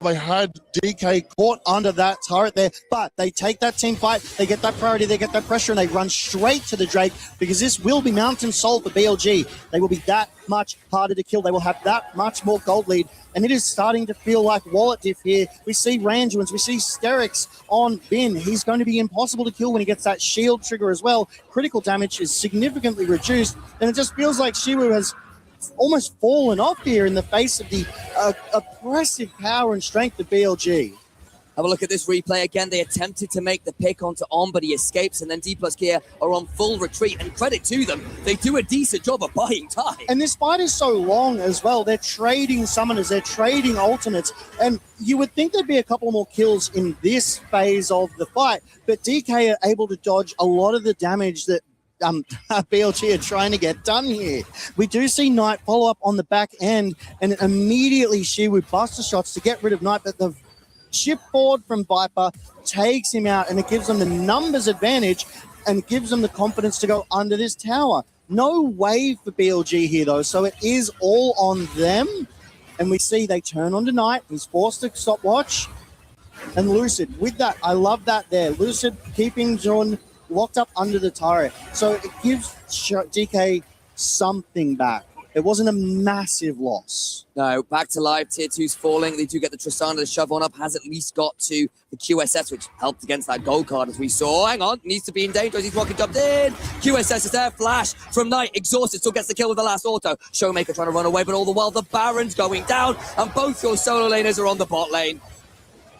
[SPEAKER 6] They had DK caught under that turret there, but they take that team fight, they get that priority, they get that pressure, and they run straight to the Drake, because this will be Mountain Soul for BLG. They will be that much harder to kill. They will have that much more gold lead, and it is starting to feel like wallet diff here. We see Randuins, we see Sterix on Bin. He's going to be impossible to kill when he gets that shield trigger as well. Critical damage is significantly reduced, and it just feels like Shiwu has almost fallen off here in the face of the oppressive power and strength of BLG.
[SPEAKER 17] Have a look at this replay again. They attempted to make the pick onto On, but he escapes, and then D plus Kier are on full retreat, and credit to them, they do a decent job of buying time.
[SPEAKER 6] And this fight is so long as well. They're trading summoners, they're trading ultimates, and you would think there'd be a couple more kills in this phase of the fight, but DK are able to dodge a lot of the damage that BLG are trying to get done here. We do see Knight follow up on the back end, and immediately Shiwu Buster Shots to get rid of Knight, but the shift forward from Viper takes him out, and it gives them the numbers advantage and gives them the confidence to go under this tower. No wave for BLG here, though, so it is all on them. And we see they turn on to Knight. He's forced to stopwatch. And Lucid, with that, I love that there. Lucid keeping Jun locked up under the turret. So it gives DK something back. It wasn't a massive loss.
[SPEAKER 17] No, back to life. Tier 2's falling. They do get the Tristana to shove on up. Has at least got to the QSS, which helped against that gold card, as we saw. Hang on. Needs to be in danger as he's rocket jumped in. QSS is there. Flash from Knight. Exhausted. Still gets the kill with the last auto. Showmaker trying to run away, but all the while the Baron's going down. And both your solo laners are on the bot lane.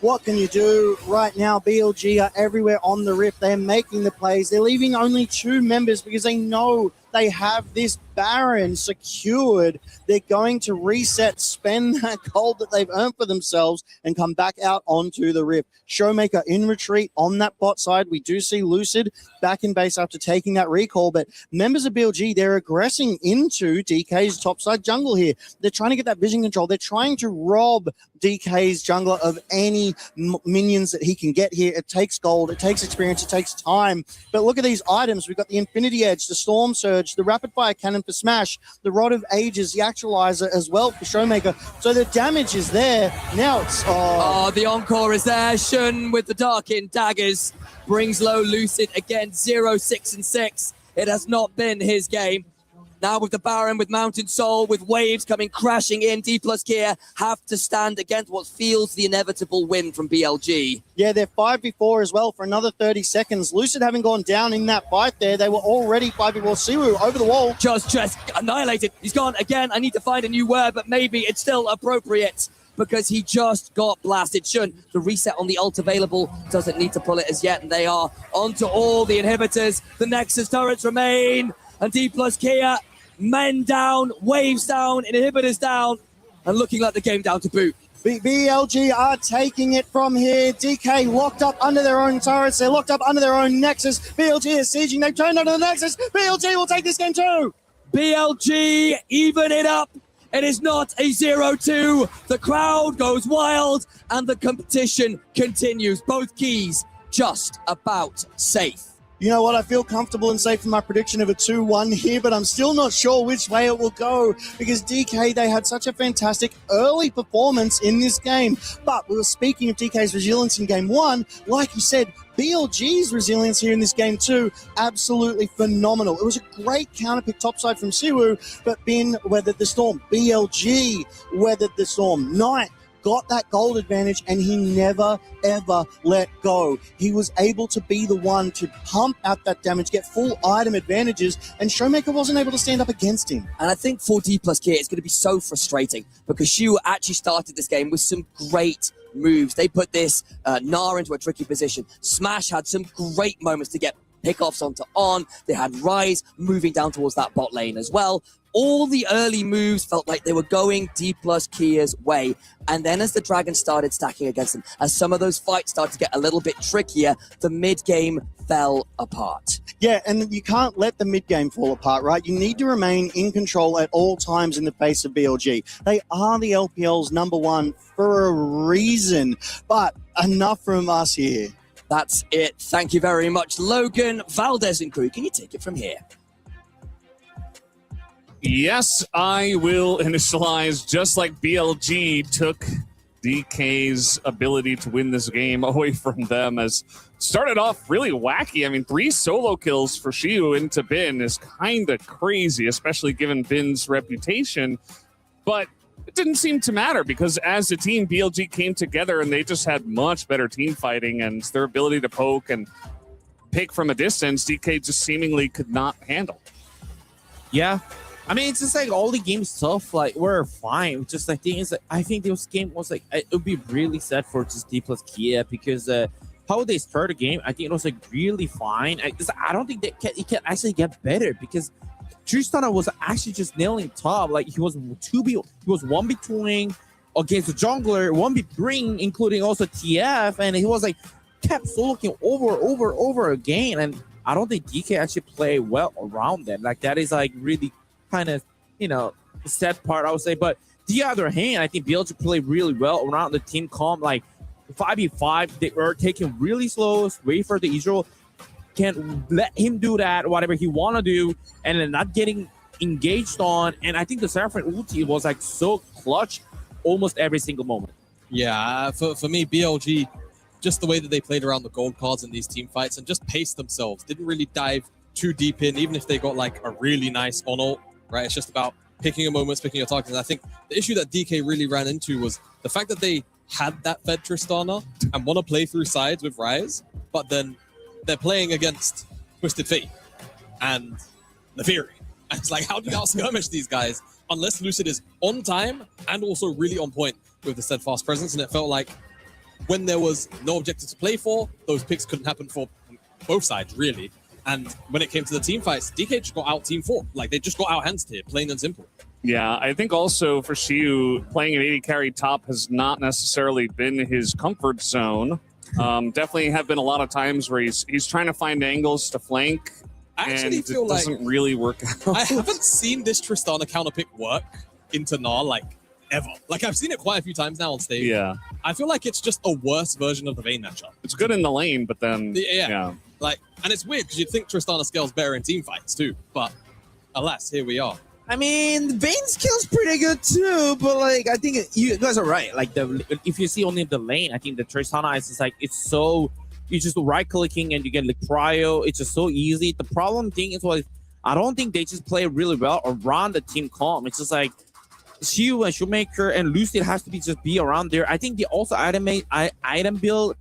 [SPEAKER 6] What can you do right now? BLG are everywhere on the Rift. They're making the plays. They're leaving only 2 members because they know they have this Baron secured. They're going to reset, spend that gold that they've earned for themselves, and come back out onto the Rift. Showmaker in retreat on that bot side. We do see Lucid back in base after taking that recall, but members of BLG, they're aggressing into DK's topside jungle here. They're trying to get that vision control. They're trying to rob DK's jungler of any minions that he can get here. It takes gold, it takes experience, it takes time. But look at these items. We've got the Infinity Edge, the Storm Surge, the Rapid Fire Cannon for Smash, the Rod of Ages, the Actualizer as well for Showmaker. So the damage is there. Now it's...
[SPEAKER 17] Oh, the encore is there. Shun with the Darkin Daggers brings low Lucid again. 0, 6, and 6. It has not been his game. Now with the Baron, with Mountain Soul, with waves coming crashing in, D plus Kia have to stand against what feels the inevitable win from BLG.
[SPEAKER 6] Yeah, they're 5v4 as well for another 30 seconds. Lucid having gone down in that fight there. They were already 5v4. Siwu over the wall.
[SPEAKER 17] Just annihilated. He's gone again. I need to find a new word, but maybe it's still appropriate because he just got blasted. Shun, the reset on the ult available, doesn't need to pull it as yet, and they are onto all the inhibitors. The Nexus turrets remain, and D plus Kia, men down, waves down, inhibitors down, and looking like the game down to boot.
[SPEAKER 6] BLG are taking it from here. DK locked up under their own turrets. They're locked up under their own Nexus. BLG is sieging. They've turned onto the Nexus. BLG will take this game too.
[SPEAKER 17] BLG even it up. It is not a 0-2. The crowd goes wild, and the competition continues. Both keys just about safe.
[SPEAKER 6] You know what? I feel comfortable and safe in my prediction of a 2-1 here, but I'm still not sure which way it will go because DK, they had such a fantastic early performance in this game. But we were speaking of DK's resilience in game 1. Like you said, BLG's resilience here in this game too, absolutely phenomenal. It was a great counterpick topside from Siwu, but Bin weathered the storm. BLG weathered the storm. Knight got that gold advantage and he never, ever let go. He was able to be the one to pump out that damage, get full item advantages, and Showmaker wasn't able to stand up against him.
[SPEAKER 17] And I think for D plus Kia, it's going to be so frustrating because Shu actually started this game with some great moves. They put this Gnar into a tricky position. Smash had some great moments to get pickoffs onto On. They had Rise moving down towards that bot lane as well. All the early moves felt like they were going D plus Kia's way. And then as the Dragons started stacking against them, as some of those fights started to get a little bit trickier, the mid-game fell apart.
[SPEAKER 6] Yeah, and you can't let the mid-game fall apart, right? You need to remain in control at all times in the face of BLG. They are the LPL's #1 for a reason. But enough from us here.
[SPEAKER 17] That's it. Thank you very much, Logan, Valdez, and crew. Can you take it from here?
[SPEAKER 12] Yes, I will initialize just like BLG took DK's ability to win this game away from them as started off really wacky. I mean, 3 solo kills for Shiu into Bin is kind of crazy, especially given Bin's reputation. But it didn't seem to matter because as a team, BLG came together and they just had much better team fighting and their ability to poke and pick from a distance, DK just seemingly could not handle.
[SPEAKER 13] Yeah. I mean, it's just like all the game stuff, like, we're fine. Just the thing is, like, I think this game was like, it would be really sad for just D plus Kia because how they start the game, I think it was like really fine. I don't think that it can actually get better because Tristana was actually just nailing top. Like, he was 1v2ing against the jungler, 1v3, including also TF, and he was like kept soloing over again. And I don't think DK actually played well around that. Like, that is like really kind of, you know, the sad part, I would say. But the other hand, I think BLG played really well around the team comp. Like 5v5, they were taking really slow, wait for the Israel, can let him do that, whatever he want to do, and then not getting engaged on. And I think the Seraphine ulti was like so clutch almost every single moment.
[SPEAKER 14] Yeah, for me, BLG just the way that they played around the gold cards in these team fights and just paced themselves. Didn't really dive too deep in, even if they got like a really nice on ult, right? It's just about picking your moments, picking your targets. And I think the issue that DK really ran into was the fact that they had that fed Tristana and want to play through sides with Ryze, but then they're playing against Twisted Fate and the Fury. And it's like, how do you out-skirmish these guys unless Lucid is on time and also really on point with the steadfast presence? And it felt like when there was no objective to play for, those picks couldn't happen for both sides, really. And when it came to the team fights, DK just got out Team 4. Like, they just got out hands here, plain and simple.
[SPEAKER 12] Yeah, I think also for Xiu, playing an 80 carry top has not necessarily been his comfort zone. Definitely have been a lot of times where he's trying to find angles to flank,
[SPEAKER 14] I actually
[SPEAKER 12] and
[SPEAKER 14] feel
[SPEAKER 12] it doesn't really work out.
[SPEAKER 14] I haven't seen this Tristana counter pick work into Gnar, like, ever. Like, I've seen it quite a few times now on stage.
[SPEAKER 12] Yeah.
[SPEAKER 14] I feel like it's just a worse version of the Vayne matchup.
[SPEAKER 12] It's good in the lane, but then,
[SPEAKER 14] yeah. Like, and it's weird because you'd think Tristana scales better in team fights too, but alas, here we are.
[SPEAKER 13] I mean, Vayne skill's pretty good too, but like I think you guys are right. Like if you see only the lane, I think the Tristana is just like it's so you just right clicking and you get like cryo. It's just so easy. The problem thing is what I don't think they just play really well around the team comp. It's just like Xiu and Shoemaker and Lucid has to be around there. I think they also item build.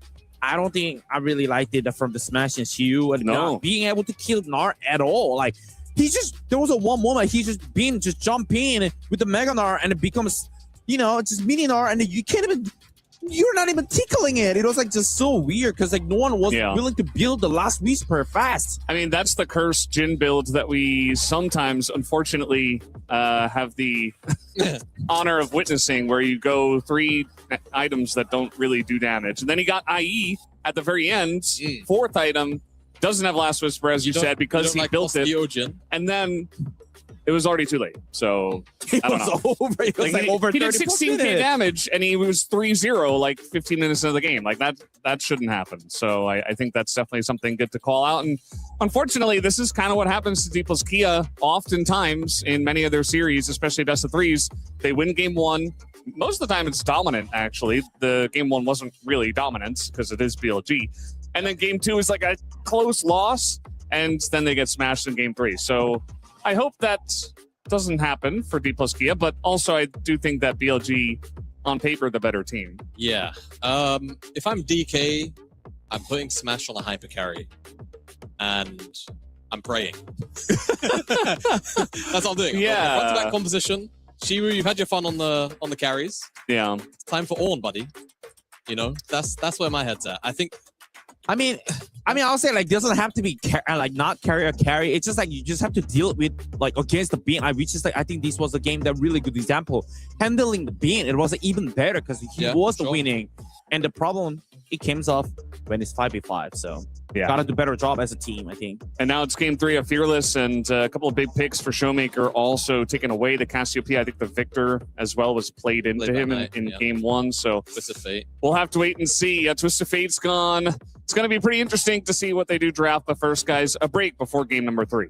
[SPEAKER 13] I don't think I really liked it from the Smash and Xiu and not being able to kill Gnar at all. Like there was one moment he just jump in with the Mega Gnar and it becomes, just mini Gnar and you're not even tickling it. It was like just so weird because like no one was willing to build the last Whisper fast.
[SPEAKER 12] I mean, that's the cursed Jhin build that we sometimes, unfortunately, have the honor of witnessing, where you go 3 items that don't really do damage. And then he got IE at the very end, 4th item, doesn't have Last Whisper, as you said, because he built it.
[SPEAKER 14] Jhin.
[SPEAKER 12] And then it was already too late. So I don't know.
[SPEAKER 13] It was over
[SPEAKER 12] he did
[SPEAKER 13] 30
[SPEAKER 12] 16k damage and he was 3-0 like 15 minutes into the game. Like that shouldn't happen. So I think that's definitely something good to call out. And unfortunately, this is kind of what happens to D plus Kia oftentimes in many of their series, especially best of 3s. They win game 1. Most of the time it's dominant, actually. The game 1 wasn't really dominant because it is BLG. And then game 2 is like a close loss, and then they get smashed in game 3. So I hope that doesn't happen for D plus Kia, but also I do think that BLG, on paper, the better team.
[SPEAKER 14] Yeah. If I'm DK, I'm putting Smash on a hyper carry, and I'm praying. That's what I'm doing.
[SPEAKER 12] Yeah.
[SPEAKER 14] Front-to-back composition. Shiwu, you've had your fun on the carries.
[SPEAKER 12] Yeah.
[SPEAKER 14] It's time for Ornn, buddy. That's where my head's at.
[SPEAKER 13] I mean, I'll say like doesn't have to be not carry or carry. It's just like you just have to deal with like against the beam. I think this was a game that really good example. Handling the beam, it was even better because he was the winning. And the problem it comes off when it's 5v5. So gotta do a better job as a team, I think.
[SPEAKER 12] And now it's game 3 of Fearless, and a couple of big picks for Showmaker also taken away. The Cassiopeia, I think the Victor as well was played into him in game 1. So
[SPEAKER 14] Twisted Fate.
[SPEAKER 12] We'll have to wait and see. Twisted Fate's gone. It's going to be pretty interesting to see what they do draft. But first, guys, a break before game number 3.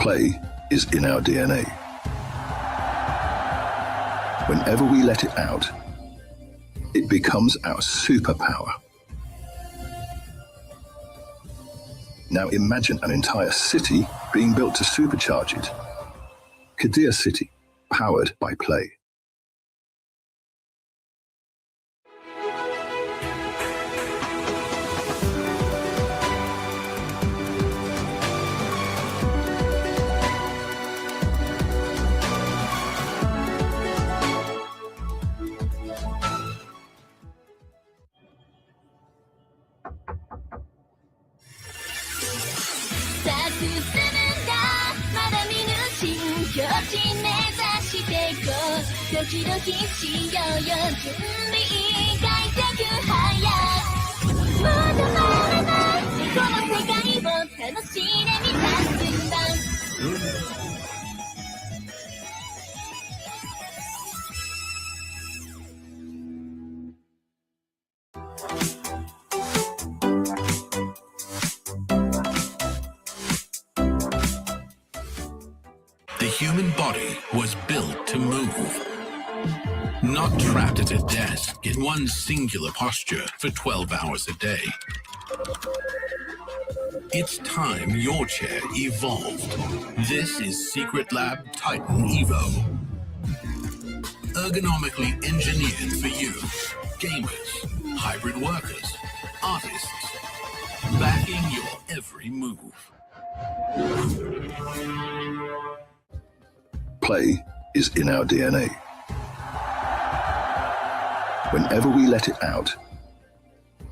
[SPEAKER 5] Play is in our DNA. Whenever we let it out, it becomes our superpower. Now imagine an entire city being built to supercharge it. Kadir City, powered by Play.
[SPEAKER 15] The human body was built to move, not trapped at a desk in one singular posture for 12 hours a day. It's time your chair evolved. This is Secret Lab Titan Evo. Ergonomically engineered for you, gamers, hybrid workers, artists, backing your every move.
[SPEAKER 5] Play is in our DNA. Whenever we let it out,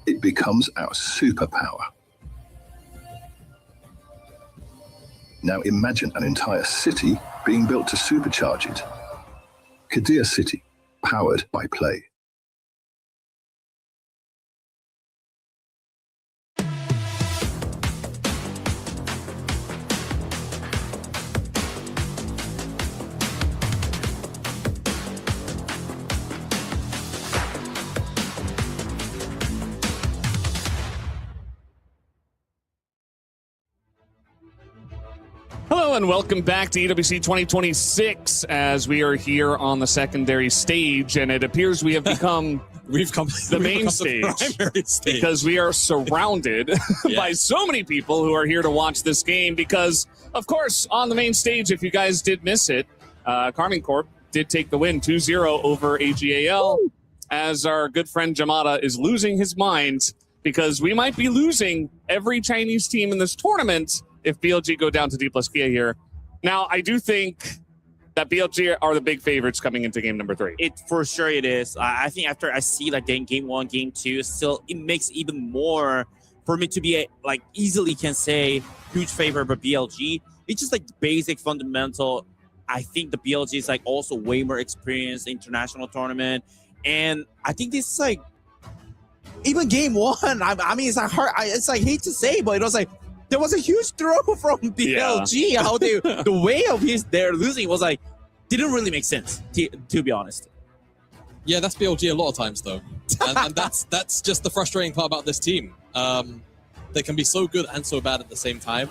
[SPEAKER 5] it becomes our superpower. Now imagine an entire city being built to supercharge it. Kadir City, powered by Play.
[SPEAKER 12] Hello and welcome back to EWC 2026 as we are here on the secondary stage, and it appears we have become the main stage,
[SPEAKER 14] primary stage
[SPEAKER 12] because we are surrounded by so many people who are here to watch this game because, of course, on the main stage, if you guys did miss it, Carmine Corp did take the win 2-0 over AGAL. Woo! As our good friend Jamada is losing his mind because we might be losing every Chinese team in this tournament if BLG go down to D+Kia here. Now, I do think that BLG are the big favorites coming into game number 3.
[SPEAKER 13] It for sure it is. I think after I see like game 1, game 2, still it makes even more for me to be like easily can say huge favorite for BLG. It's just like the basic fundamental. I think the BLG is like also way more experienced international tournament, and I think this is like even game 1. I mean, it's like hard. It's like hate to say, but it was like. There was a huge throw from BLG.
[SPEAKER 12] Yeah.
[SPEAKER 13] How the way of their losing was like didn't really make sense. To be honest.
[SPEAKER 14] Yeah, that's BLG a lot of times though, and that's just the frustrating part about this team. They can be so good and so bad at the same time,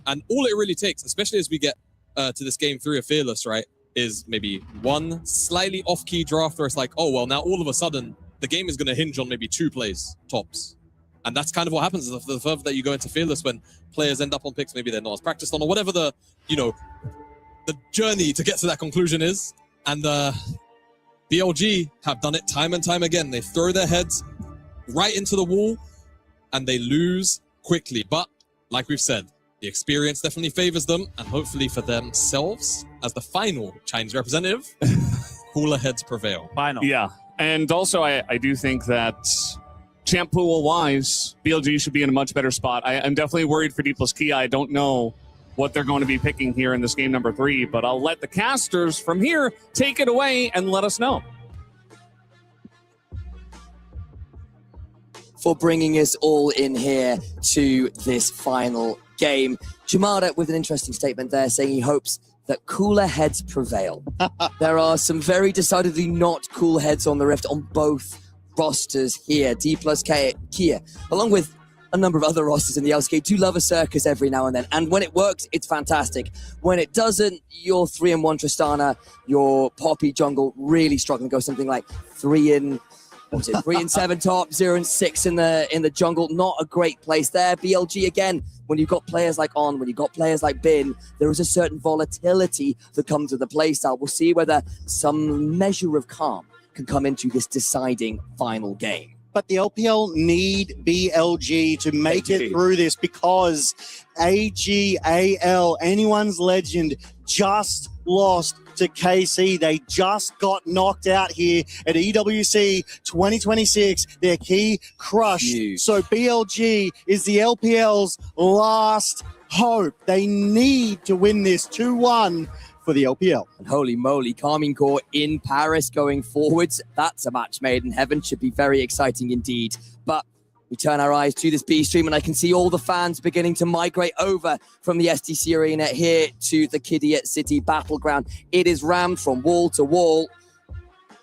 [SPEAKER 14] and all it really takes, especially as we get to this game 3 of Fearless, right, is maybe one slightly off-key draft where it's like, oh well, now all of a sudden the game is going to hinge on maybe 2 plays tops. And that's kind of what happens the further that you go into Fearless, when players end up on picks maybe they're not as practiced on, or whatever the journey to get to that conclusion is. And BLG have done it time and time again. They throw their heads right into the wall and they lose quickly. But like we've said, the experience definitely favors them, and hopefully for themselves as the final Chinese representative, cooler heads prevail.
[SPEAKER 13] Final.
[SPEAKER 12] Yeah. And also I do think that champ pool-wise, BLG should be in a much better spot. I'm definitely worried for D+Kia. I don't know what they're going to be picking here in this game number 3, but I'll let the casters from here take it away and let us know.
[SPEAKER 17] For bringing us all in here to this final game. Jamada with an interesting statement there saying he hopes that cooler heads prevail. There are some very decidedly not cool heads on the Rift on both rosters here. D+Kia, along with a number of other rosters in the LCK do love a circus every now and then. And when it works, it's fantastic. When it doesn't, your 3-1 Tristana, your Poppy jungle really struggling to go something like 3-7 top, 0-6 in the jungle. Not a great place there. BLG again, when you've got players like On, when you've got players like Bin, there is a certain volatility that comes with the playstyle. We'll see whether some measure of calm can come into this deciding final game.
[SPEAKER 6] But the LPL need BLG to make it through this, because AGAL, anyone's legend, just lost to KC. They just got knocked out here at EWC 2026. Their key crushed. So BLG is the LPL's last hope. They need to win this 2-1 for the LPL.
[SPEAKER 17] And holy moly, Carmine Corps in Paris going forwards. That's a match made in heaven. Should be very exciting indeed. But we turn our eyes to this B stream, and I can see all the fans beginning to migrate over from the STC Arena here to the Kiddiet City Battleground. It is rammed from wall to wall.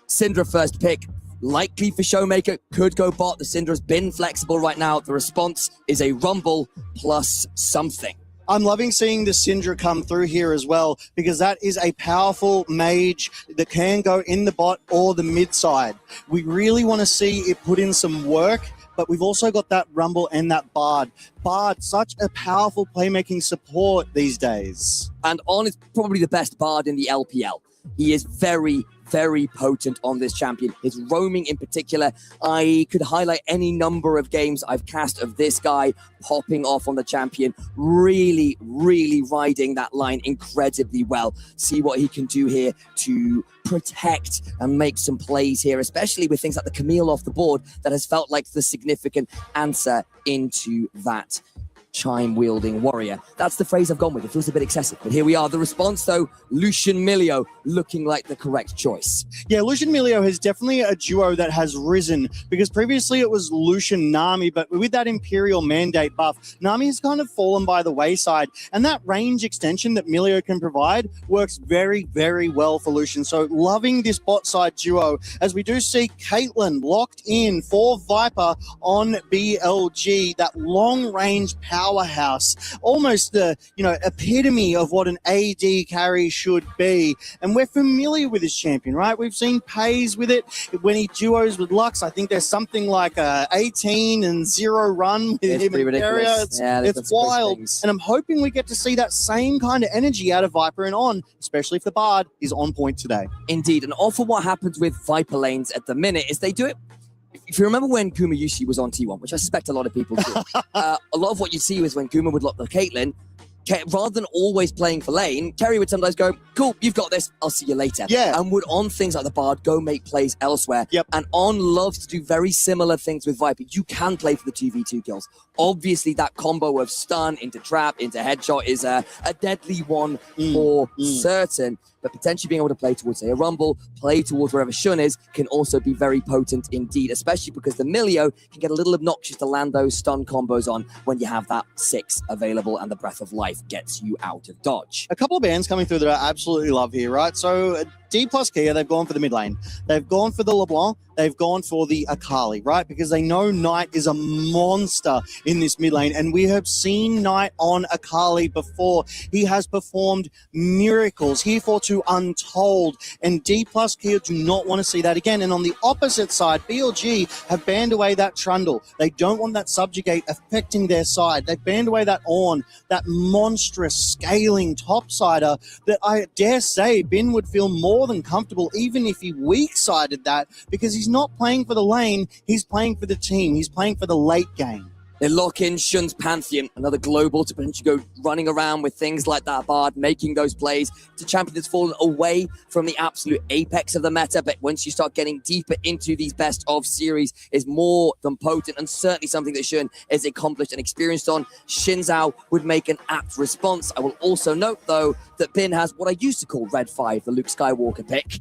[SPEAKER 17] Syndra first pick, likely for Showmaker, could go bot. The Syndra's been flexible right now. The response is a Rumble plus something.
[SPEAKER 6] I'm loving seeing the Syndra come through here as well, because that is a powerful mage that can go in the bot or the mid side. We really want to see it put in some work, but we've also got that Rumble and that Bard. Bard, such a powerful playmaking support these days.
[SPEAKER 17] And On is probably the best Bard in the LPL. He is very, very potent on this champion. His roaming in particular, I could highlight any number of games I've cast of this guy popping off on the champion, really, really riding that line incredibly well. See what he can do here to protect and make some plays here, especially with things like the Camille off the board that has felt like the significant answer into that chime-wielding warrior. That's the phrase I've gone with. It feels a bit excessive, but here we are. The response, though, Lucian Milio looking like the correct choice.
[SPEAKER 6] Yeah, Lucian Milio is definitely a duo that has risen, because previously it was Lucian Nami, but with that Imperial Mandate buff, Nami has kind of fallen by the wayside, and that range extension that Milio can provide works very, very well for Lucian. So loving this bot side duo, as we do see Caitlyn locked in for Viper on BLG, that long-range powerhouse, almost the epitome of what an AD carry should be. And we're familiar with this champion, right? We've seen Pays with it when he duos with Lux. I think there's something like a 18-0 run with him in the area. It's wild. And I'm hoping we get to see that same kind of energy out of Viper and On, especially if the Bard is on point today.
[SPEAKER 17] Indeed, and often what happens with Viper lanes at the minute is they do it. If you remember when Kuma Yushi was on T1, which I suspect a lot of people do, a lot of what you see was when Kuma would lock the Caitlyn, rather than always playing for lane, Kerry would sometimes go, cool, you've got this, I'll see you later.
[SPEAKER 6] Yeah.
[SPEAKER 17] And would on things like the Bard go make plays elsewhere.
[SPEAKER 6] Yep.
[SPEAKER 17] And On loves to do very similar things with Viper. You can play for the 2v2 kills. Obviously, that combo of stun into trap, into headshot is a deadly one for certain. But potentially being able to play towards, say, a Rumble, play towards wherever Shun is, can also be very potent indeed, especially because the Milio can get a little obnoxious to land those stun combos on when you have that 6 available and the Breath of Life gets you out of dodge.
[SPEAKER 6] A couple of bands coming through that I absolutely love here, right? So D plus Kia, they've gone for the mid lane. They've gone for the LeBlanc. They've gone for the Akali, right? Because they know Knight is a monster in this mid lane. And we have seen Knight on Akali before. He has performed miracles, heretofore untold. And D plus Kia do not want to see that again. And on the opposite side, BLG have banned away that Trundle. They don't want that Subjugate affecting their side. They've banned away that Ornn, that monstrous scaling topsider that I dare say Bin would feel more than comfortable even if he weak-sided that, because he's not playing for the lane, he's playing for the team, he's playing for the late game.
[SPEAKER 17] They lock in Shun's Pantheon, another global to potentially go running around with things like that Bard, making those plays. It's a champion that's fallen away from the absolute apex of the meta, but once you start getting deeper into these best of series, is more than potent, and certainly something that Shun is accomplished and experienced on. Xin Zhao would make an apt response. I will also note, though, that Bin has what I used to call Red 5, the Luke Skywalker pick.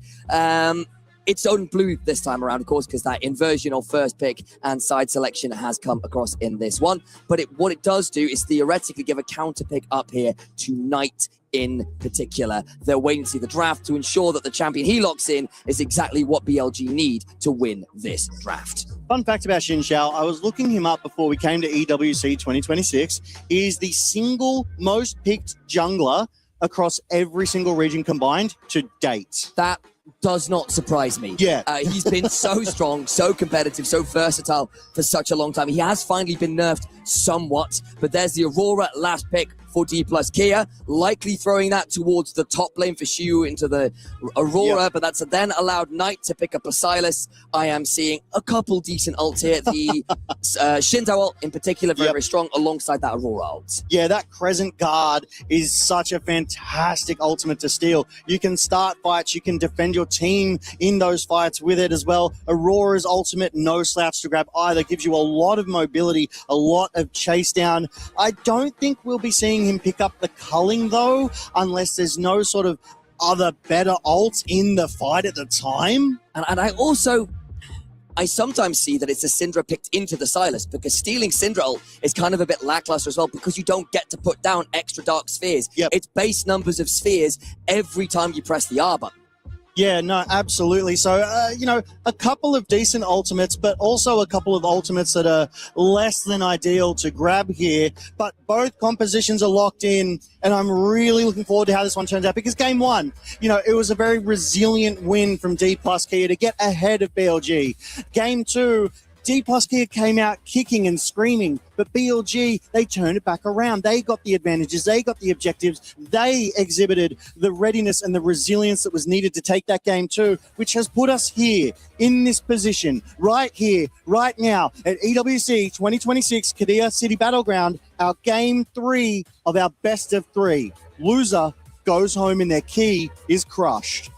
[SPEAKER 17] It's own blue this time around, of course, because that inversion of first pick and side selection has come across in this one. But what it does do is theoretically give a counter pick up here to Knight in particular. They're waiting to see the draft to ensure that the champion he locks in is exactly what BLG need to win this draft.
[SPEAKER 6] Fun fact about Xin Xiao, I was looking him up before we came to EWC 2026. He is the single most picked jungler across every single region combined to date.
[SPEAKER 17] That does not surprise me.
[SPEAKER 6] Yeah.
[SPEAKER 17] He's been so strong, so competitive, so versatile for such a long time. He has finally been nerfed somewhat, but there's the Aurora last pick for D plus Kia, likely throwing that towards the top lane for Shu into the Aurora, but that's then allowed Knight to pick up a Silas. I am seeing a couple decent ults here. The Shinzo ult in particular, very strong alongside that Aurora ult.
[SPEAKER 6] Yeah, that Crescent Guard is such a fantastic ultimate to steal. You can start fights, you can defend your team in those fights with it as well. Aurora's ultimate, no slouch to grab either, gives you a lot of mobility, a lot of chase down. I don't think we'll be seeing him pick up the culling though, unless there's no sort of other better ults in the fight at the time.
[SPEAKER 17] And I sometimes see that it's a Syndra picked into the Silas, because stealing Syndra ult is kind of a bit lackluster as well, because you don't get to put down extra dark spheres. It's base numbers of spheres every time you press the R button.
[SPEAKER 6] Yeah, no, absolutely. So, a couple of decent ultimates, but also a couple of ultimates that are less than ideal to grab here. But both compositions are locked in, and I'm really looking forward to how this one turns out, because game one, it was a very resilient win from D plus Kia to get ahead of BLG. Game two, D plus Kia came out kicking and screaming, but BLG, they turned it back around. They got the advantages, they got the objectives, they exhibited the readiness and the resilience that was needed to take that game too, which has put us here in this position, right here, right now at EWC 2026 Qiddiya City Battleground, our game 3 of our best of 3. Loser goes home and their key is crushed.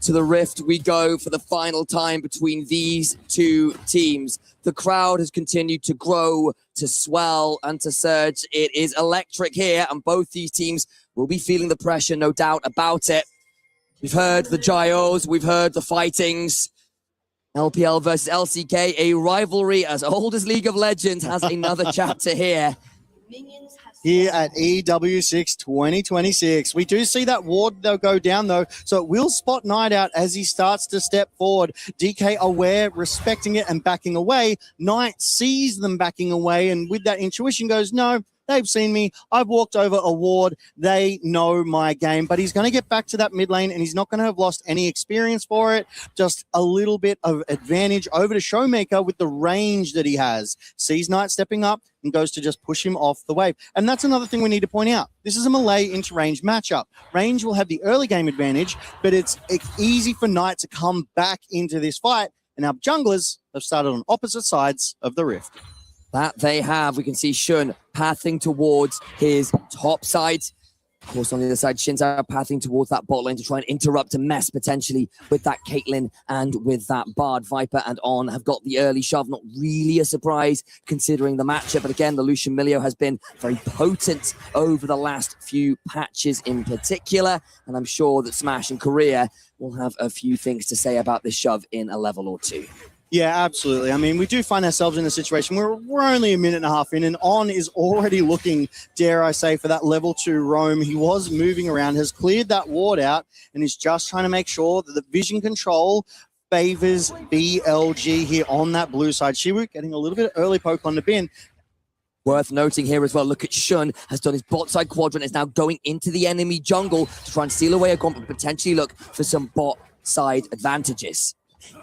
[SPEAKER 17] To the Rift we go for the final time between these two teams. The crowd has continued to grow, to swell, and to surge. It is electric here, and both these teams will be feeling the pressure, no doubt about it. We've heard the gyos, we've heard the fightings. LPL versus LCK, a rivalry as old as League of Legends, has another chapter here.
[SPEAKER 6] Here at EW6 2026. We do see that ward though go down though, so it will spot Knight out as he starts to step forward. DK aware, respecting it and backing away. Knight sees them backing away, and with that intuition goes, no, they've seen me. I've walked over a ward. They know my game. But he's going to get back to that mid lane, and he's not going to have lost any experience for it. Just a little bit of advantage over to Showmaker with the range that he has. Sees Knight stepping up and goes to just push him off the wave. And that's another thing we need to point out. This is a melee into range matchup. Range will have the early game advantage, but it's easy for Knight to come back into this fight. And our junglers have started on opposite sides of the rift.
[SPEAKER 17] That they have. We can see Shun pathing towards his top side. Of course, on the other side, Shinzo pathing towards that bot lane to try and interrupt a mess potentially with that Caitlyn and with that Bard. Viper and On have got the early shove. Not really a surprise considering the matchup. But again, the Lucian Milio has been very potent over the last few patches in particular. And I'm sure that Smash and Korea will have a few things to say about this shove in a level or two.
[SPEAKER 6] Yeah, absolutely. I mean, we do find ourselves in a situation where we're only a minute and a half in, and On is already looking, dare I say, for that level 2 roam. He was moving around, has cleared that ward out, and is just trying to make sure that the vision control favors BLG here on that blue side. Shiwu getting a little bit of early poke on the bin.
[SPEAKER 17] Worth noting here as well, look at Shun has done his bot side quadrant, is now going into the enemy jungle to try and steal away a comp and potentially look for some bot side advantages.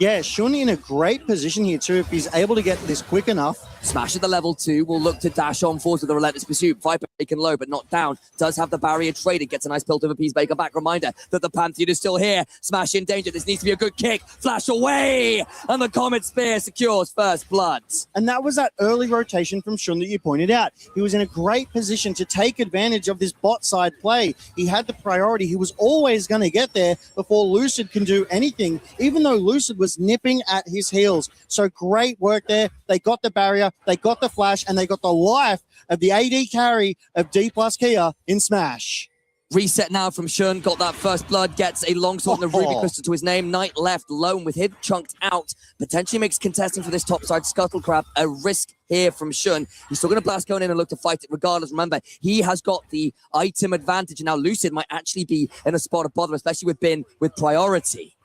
[SPEAKER 6] Yeah, Shun in a great position here too if he's able to get this quick enough.
[SPEAKER 17] Smash at the level 2 will look to dash on forward with the Relentless Pursuit. Viper taken low but not down. Does have the barrier traded. Gets a nice build of a Peacemaker back. Reminder that the Pantheon is still here. Smash in danger. This needs to be a good kick. Flash away. And the Comet Spear secures first blood.
[SPEAKER 6] And that was that early rotation from Shun that you pointed out. He was in a great position to take advantage of this bot side play. He had the priority. He was always going to get there before Lucid can do anything, even though Lucid was nipping at his heels. So great work there. They got the barrier, they got the flash, and they got the life of the AD carry of D plus Kia in Smash.
[SPEAKER 17] Reset now from Shun, got that first blood, gets a longsword and a ruby crystal to his name. Knight left lone with him chunked out. Potentially makes contesting for this topside scuttle crab a risk here from Shun. He's still going to blast going in and look to fight it regardless. Remember, he has got the item advantage, and now Lucid might actually be in a spot of bother, especially with Bin with priority.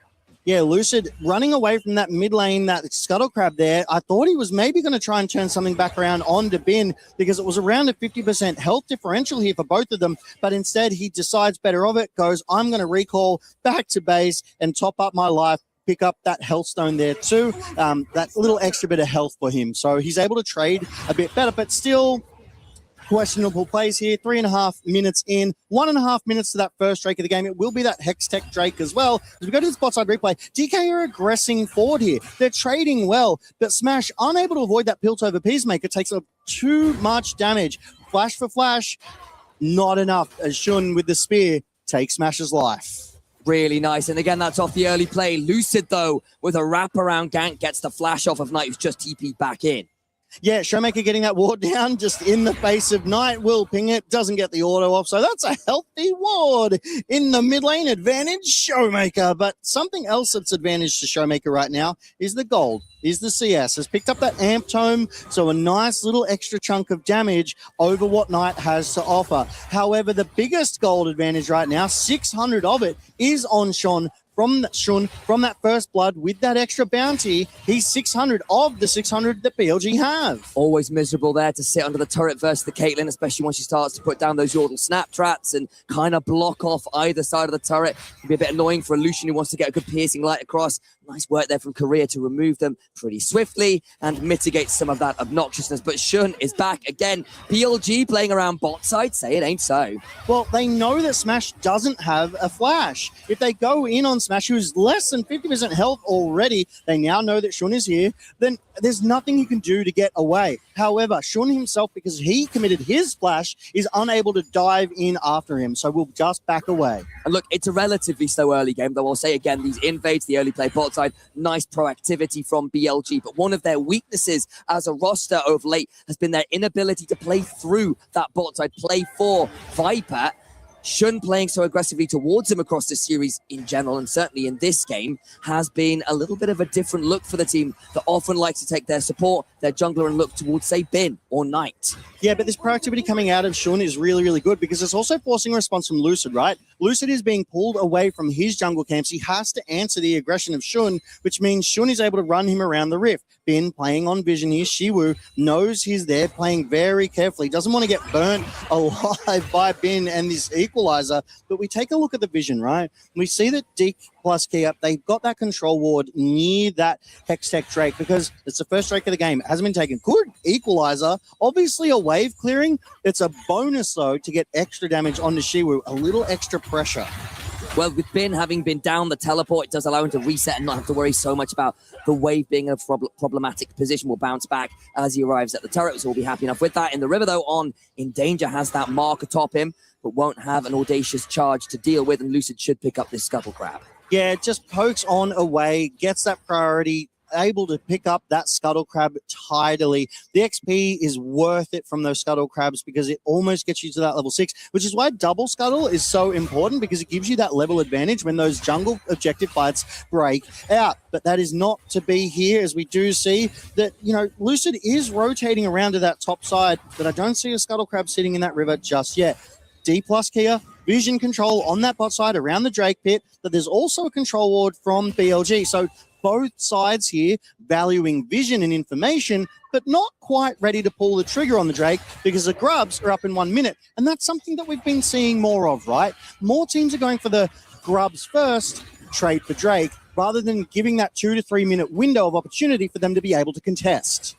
[SPEAKER 6] Yeah, Lucid running away from that mid lane, that scuttle crab there. I thought he was maybe going to try and turn something back around on to Bin because it was around a 50% health differential here for both of them. But instead, he decides better of it, goes, I'm going to recall back to base and top up my life, pick up that health stone there too. That little extra bit of health for him. So he's able to trade a bit better, but still questionable plays here. 3.5 minutes in, 1.5 minutes to that first Drake of the game. It will be that Hex Tech Drake as well. As we go to the spot side replay, DK are aggressing forward here. They're trading well, but Smash, unable to avoid that Piltover Peacemaker, takes up too much damage. Flash for flash, not enough, as Shun with the spear takes Smash's life.
[SPEAKER 17] Really nice. And again, that's off the early play. Lucid, though, with a wraparound gank, gets the flash off of Knight, who's just TP'd back in.
[SPEAKER 6] Yeah, Showmaker getting that ward down just in the face of Knight. Will ping it, doesn't get the auto off. So that's a healthy ward in the mid lane. Advantage Showmaker. But something else that's advantage to Showmaker right now is the gold, is the CS. Has picked up that Amp Tome, so a nice little extra chunk of damage over what Knight has to offer. However, the biggest gold advantage right now, 600 of it, is on Shun. From that first blood with that extra bounty, he's 600 of the 600 that BLG have.
[SPEAKER 17] Always miserable there to sit under the turret versus the Caitlyn, especially when she starts to put down those Yordle snap traps and kind of block off either side of the turret. Can be a bit annoying for a Lucian who wants to get a good piercing light across. Nice work there from Korea to remove them pretty swiftly and mitigate some of that obnoxiousness. But Shun is back again. BLG playing around bot side, say it ain't so.
[SPEAKER 6] Well, they know that Smash doesn't have a flash. If they go in on Smash, who's less than 50% health already, they now know that Shun is here, then there's nothing you can do to get away. However, Shun himself, because he committed his flash, is unable to dive in after him, so we'll just back away.
[SPEAKER 17] And look, it's a relatively slow early game, though I'll say again, these invades, the early play bot side, nice proactivity from BLG, but one of their weaknesses as a roster of late has been their inability to play through that bot side, play for Viper. Shun playing so aggressively towards him across the series in general, and certainly in this game, has been a little bit of a different look for the team that often likes to take their support, their jungler, and look towards, say, Bin or Knight.
[SPEAKER 6] Yeah, but this proactivity coming out of Shun is really, really good because it's also forcing a response from Lucid, right? Lucid is being pulled away from his jungle camps. He has to answer the aggression of Shun, which means Shun is able to run him around the rift. Bin playing on vision here. Shiwu knows he's there, playing very carefully. Doesn't want to get burnt alive by Bin and this equalizer. But we take a look at the vision, right? We see that Deke plus Kia, they've got that control ward near that Hex Tech Drake because it's the first Drake of the game. It hasn't been taken. Good equalizer. Obviously a wave clearing. It's a bonus, though, to get extra damage onto Shiwu. A little extra pressure.
[SPEAKER 17] Well, with Bin having been down the teleport, it does allow him to reset and not have to worry so much about the wave being a problematic position. Will bounce back as he arrives at the turret, so we'll be happy enough with that. In the river, though, on In Danger has that mark atop him, but won't have an audacious charge to deal with, and Lucid should pick up this scuttle crab.
[SPEAKER 6] Yeah, it just pokes on away, gets that priority, able to pick up that scuttle crab tidily. The XP is worth it from those scuttle crabs because it almost gets you to that level 6, which is why double scuttle is so important because it gives you that level advantage when those jungle objective fights break out. But that is not to be here, as we do see that, you know, Lucid is rotating around to that top side, but I don't see a scuttle crab sitting in that river just yet. D plus Kia, vision control on that bot side around the Drake pit, but there's also a control ward from BLG. So both sides here valuing vision and information, but not quite ready to pull the trigger on the Drake because the grubs are up in 1 minute. And that's something that we've been seeing more of, right? More teams are going for the grubs first, trade for Drake, rather than giving that 2 to 3 minute window of opportunity for them to be able to contest.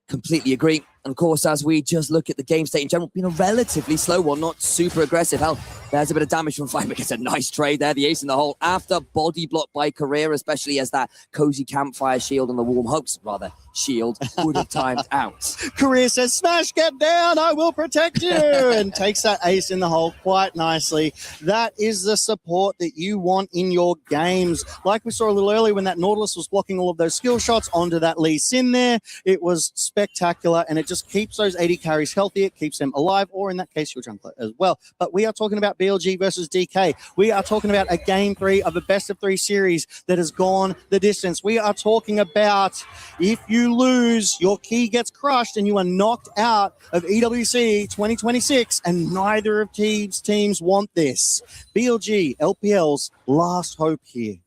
[SPEAKER 17] Completely agree. And of course, as we just look at the game state in general, been a relatively slow one, not super aggressive. Hell, there's a bit of damage from Viper. Gets a nice trade there, the ace in the hole, after body block by Career, especially as that cozy campfire shield and the warm hopes, rather, shield would have timed out.
[SPEAKER 6] Career says, Smash, get down, I will protect you, and takes that ace in the hole quite nicely. That is the support that you want in your games. Like we saw a little earlier when that Nautilus was blocking all of those skill shots onto that Lee Sin there. It was spectacular, and it just keeps those 80 carries healthy. It keeps them alive, or in that case, your jungler as well. But we are talking about BLG versus DK. We are talking about a game 3 of a best-of-3 series that has gone the distance. We are talking about if you lose, your key gets crushed and you are knocked out of EWC 2026, and neither of teams want this. BLG, LPL's last hope here.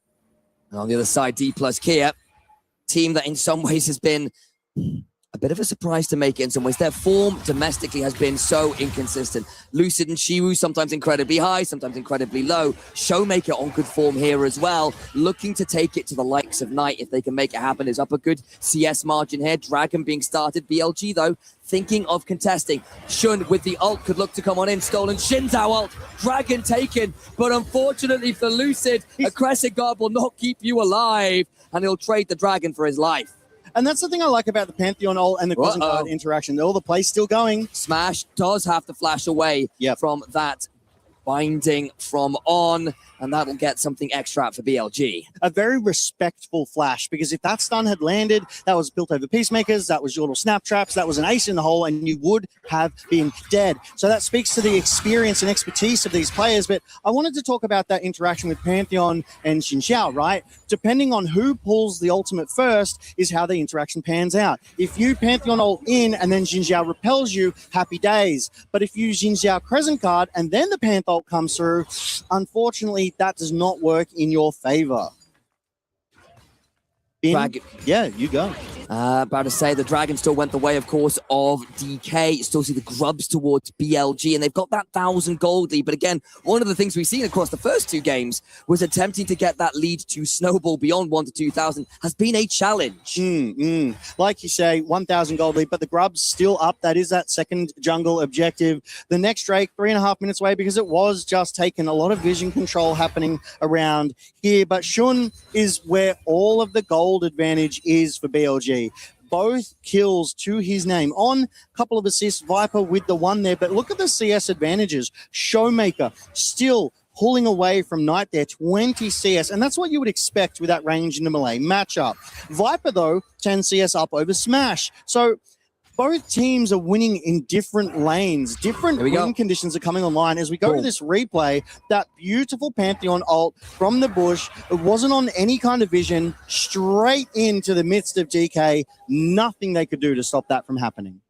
[SPEAKER 17] And on the other side, D plus Kia, team that in some ways has been a bit of a surprise to make it in some ways. Their form domestically has been so inconsistent. Lucid and Shiwu sometimes incredibly high, sometimes incredibly low. Showmaker on good form here as well, looking to take it to the likes of Knight if they can make it happen. Is up a good CS margin here. Dragon being started. BLG though, thinking of contesting. Shun with the ult could look to come on in. Stolen Shinzao ult. Dragon taken. But unfortunately for Lucid, a Crescent Guard will not keep you alive. And he'll trade the Dragon for his life.
[SPEAKER 6] And that's the thing I like about the Pantheon ult and the Crescent Guard interaction. All the play's still going.
[SPEAKER 17] Smash does have to flash away from that binding from on, and that'll get something extra out for BLG.
[SPEAKER 6] A very respectful flash, because if that stun had landed, that was built over Peacemakers, that was your little snap traps, that was an ace in the hole, and you would have been dead. So that speaks to the experience and expertise of these players. But I wanted to talk about that interaction with Pantheon and Xin Xiao, right? Depending on who pulls the ultimate first is how the interaction pans out. If you Pantheon ult in and then Xin Xiao repels you, happy days. But if you Xin Xiao Crescent Guard and then the Panth ult comes through, unfortunately, that does not work in your favor. Yeah, you go.
[SPEAKER 17] About to say the Dragon still went the way, of course, of DK. You still see the grubs towards BLG, and they've got that 1,000 gold lead. But again, one of the things we've seen across the first two games was attempting to get that lead to snowball beyond 1 to 2,000 has been a challenge.
[SPEAKER 6] Like you say, 1,000 gold lead, but the grubs still up. That is that second jungle objective. The next Drake, 3.5 minutes away, because it was just taken. A lot of vision control happening around here, but Shun is where all of the gold advantage is for BLG. Both kills to his name. On a couple of assists, Viper with the one there, but look at the CS advantages. Showmaker still pulling away from Knight there, 20 CS, and that's what you would expect with that range in the melee matchup. Viper, though, 10 CS up over Smash. So both teams are winning in different lanes. Different win conditions are coming online. As we go to this replay, that beautiful Pantheon ult from the bush, it wasn't on any kind of vision, straight into the midst of DK. Nothing they could do to stop that from happening.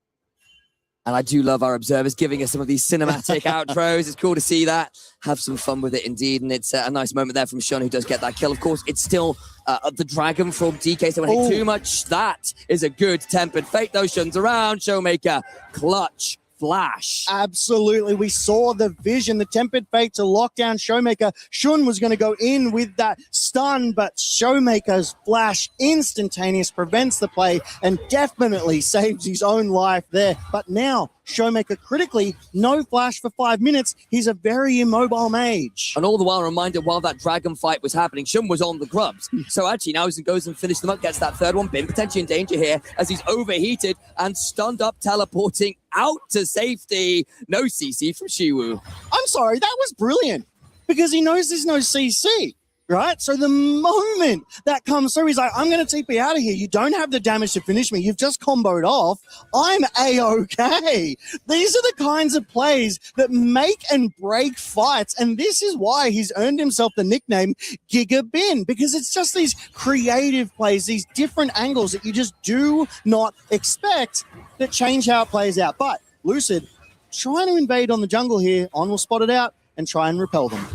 [SPEAKER 17] And I do love our observers giving us some of these cinematic outros. It's cool to see that. Have some fun with it indeed. And it's a nice moment there from Shun, who does get that kill. Of course, it's still the Dragon from DK. So when hit too much, that is a good tempered fate. Those Shun's around. Showmaker, clutch, flash.
[SPEAKER 6] Absolutely. We saw the vision, the tempered fate to lock down Showmaker. Shun was going to go in with that stun, but Showmaker's flash instantaneous prevents the play and definitely saves his own life there. But now Showmaker critically, no flash for 5 minutes. He's a very immobile mage.
[SPEAKER 17] And all the while reminded while that Dragon fight was happening, Shun was on the grubs. So actually now he goes and finishes them up, gets that third one. Been potentially in danger here as he's overheated and stunned up, teleporting out to safety. No CC from Shiwu.
[SPEAKER 6] I'm sorry, that was brilliant because he knows there's no CC. Right? So the moment that comes through, he's like, I'm going to TP out of here. You don't have the damage to finish me. You've just comboed off. I'm A-okay. These are the kinds of plays that make and break fights. And this is why he's earned himself the nickname Giga Bin, because it's just these creative plays, these different angles that you just do not expect that change how it plays out. But Lucid trying to invade on the jungle here. On will spot it out and try and repel them.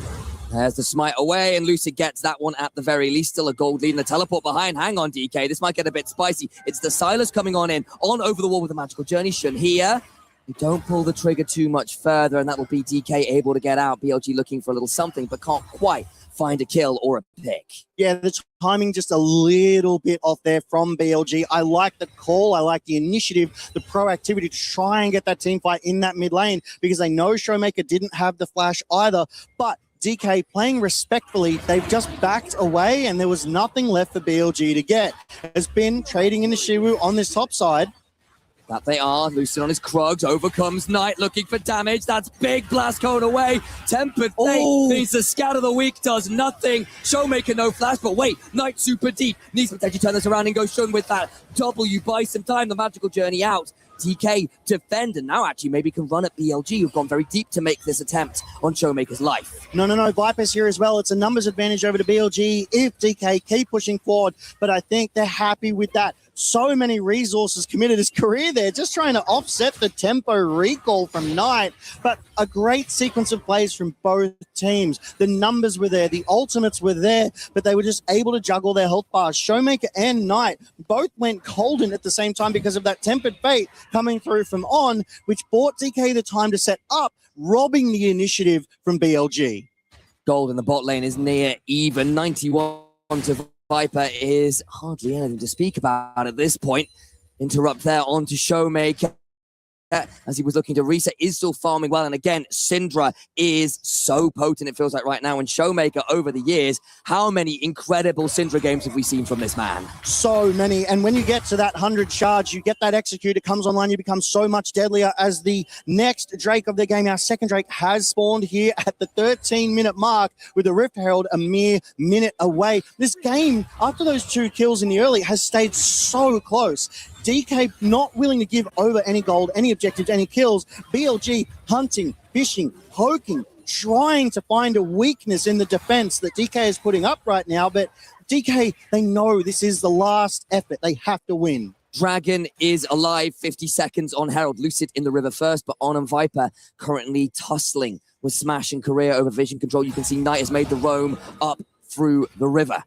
[SPEAKER 17] There's the smite away, and Lucid gets that one at the very least. Still a gold lead and the teleport behind. Hang on, DK. This might get a bit spicy. It's the Silas coming on in. On over the wall with the magical journey. Shun here. You don't pull the trigger too much further, and that will be DK able to get out. BLG looking for a little something, but can't quite find a kill or a pick.
[SPEAKER 6] Yeah, the timing just a little bit off there from BLG. I like the call. I like the initiative, the proactivity to try and get that team fight in that mid lane because they know Showmaker didn't have the flash either, but DK playing respectfully, they've just backed away and there was nothing left for BLG to get. Has been trading in the Shiwu on this top side.
[SPEAKER 17] That they are. Lucid on his Krugs, overcomes Knight, looking for damage. That's big blast cone away. Tempered Fate means the scout of the week does nothing. Showmaker no flash, but wait, Knight super deep. Needs to potentially turn this around and go Shun with that W. Buy some time, the magical journey out. DK defend, and now actually maybe can run at BLG, who've gone very deep to make this attempt on Showmaker's life.
[SPEAKER 6] No. Viper's here as well. It's a numbers advantage over to BLG if DK keep pushing forward, but I think they're happy with that so many resources committed. His career there, just trying to offset the tempo recall from Knight. But a great sequence of plays from both teams. The numbers were there, the ultimates were there, but they were just able to juggle their health bars. Showmaker and Knight both went golden at the same time because of that tempered fate coming through from On, which bought DK the time to set up, robbing the initiative from BLG.
[SPEAKER 17] Gold in the bot lane is near even. 91 to Viper is hardly anything to speak about at this point. Interrupt there onto Showmaker as he was looking to reset, is still farming well. And again, Syndra is so potent, it feels like right now. And Showmaker over the years, how many incredible Syndra games have we seen from this man?
[SPEAKER 6] So many. And when you get to that 100 charge, you get that execute, it comes online, you become so much deadlier as the next Drake of the game. Our second Drake has spawned here at the 13-minute mark with the Rift Herald a mere minute away. This game, after those 2 kills in the early, has stayed so close. DK not willing to give over any gold, any objectives, any kills. BLG hunting, fishing, poking, trying to find a weakness in the defense that DK is putting up right now. But DK, they know this is the last effort. They have to win.
[SPEAKER 17] Dragon is alive, 50 seconds on Herald. Lucid in the river first, but On and Viper currently tussling with Smash and Korea over vision control. You can see Knight has made the roam up through the river.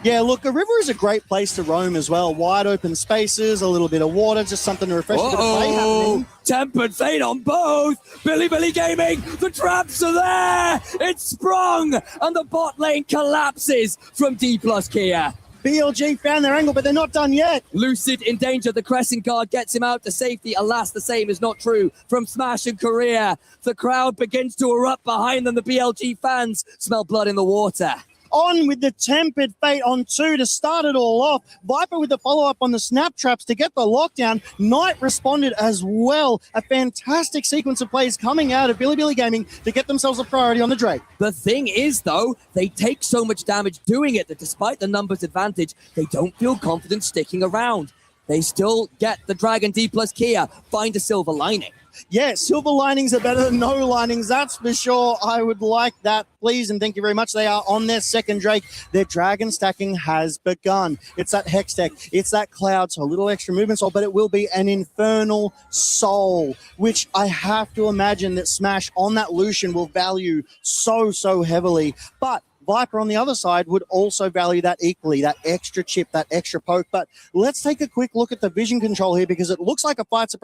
[SPEAKER 6] Yeah, look, a river is a great place to roam as well. Wide open spaces, a little bit of water, just something to refresh. A bit of play happening.
[SPEAKER 17] Tempered fate on both. Billy Gaming, the traps are there. It's sprung, and the bot lane collapses from D plus Kia.
[SPEAKER 6] BLG found their angle, but they're not done yet.
[SPEAKER 17] Lucid in danger. The Crescent Guard gets him out to safety. Alas, the same is not true from Smash and Korea. The crowd begins to erupt behind them. The BLG fans smell blood in the water.
[SPEAKER 6] On with the tempered fate on 2 to start it all off. Viper with the follow-up on the snap traps to get the lockdown. Knight responded as well. A fantastic sequence of plays coming out of Billy Gaming to get themselves a priority on the Drake.
[SPEAKER 17] The thing is, though, they take so much damage doing it that despite the numbers advantage, they don't feel confident sticking around. They still get the Dragon D plus Kia, find a silver lining.
[SPEAKER 6] Yeah, silver linings are better than no linings, that's for sure. I would like that, please, and thank you very much. They are on their second Drake. Their dragon stacking has begun. It's that Hex Tech, it's that Cloud, so a little extra movement soul, but it will be an Infernal Soul, which I have to imagine that Smash on that Lucian will value so heavily. But Viper on the other side would also value that equally, that extra chip, that extra poke. But let's take a quick look at the vision control here because it looks like a fight's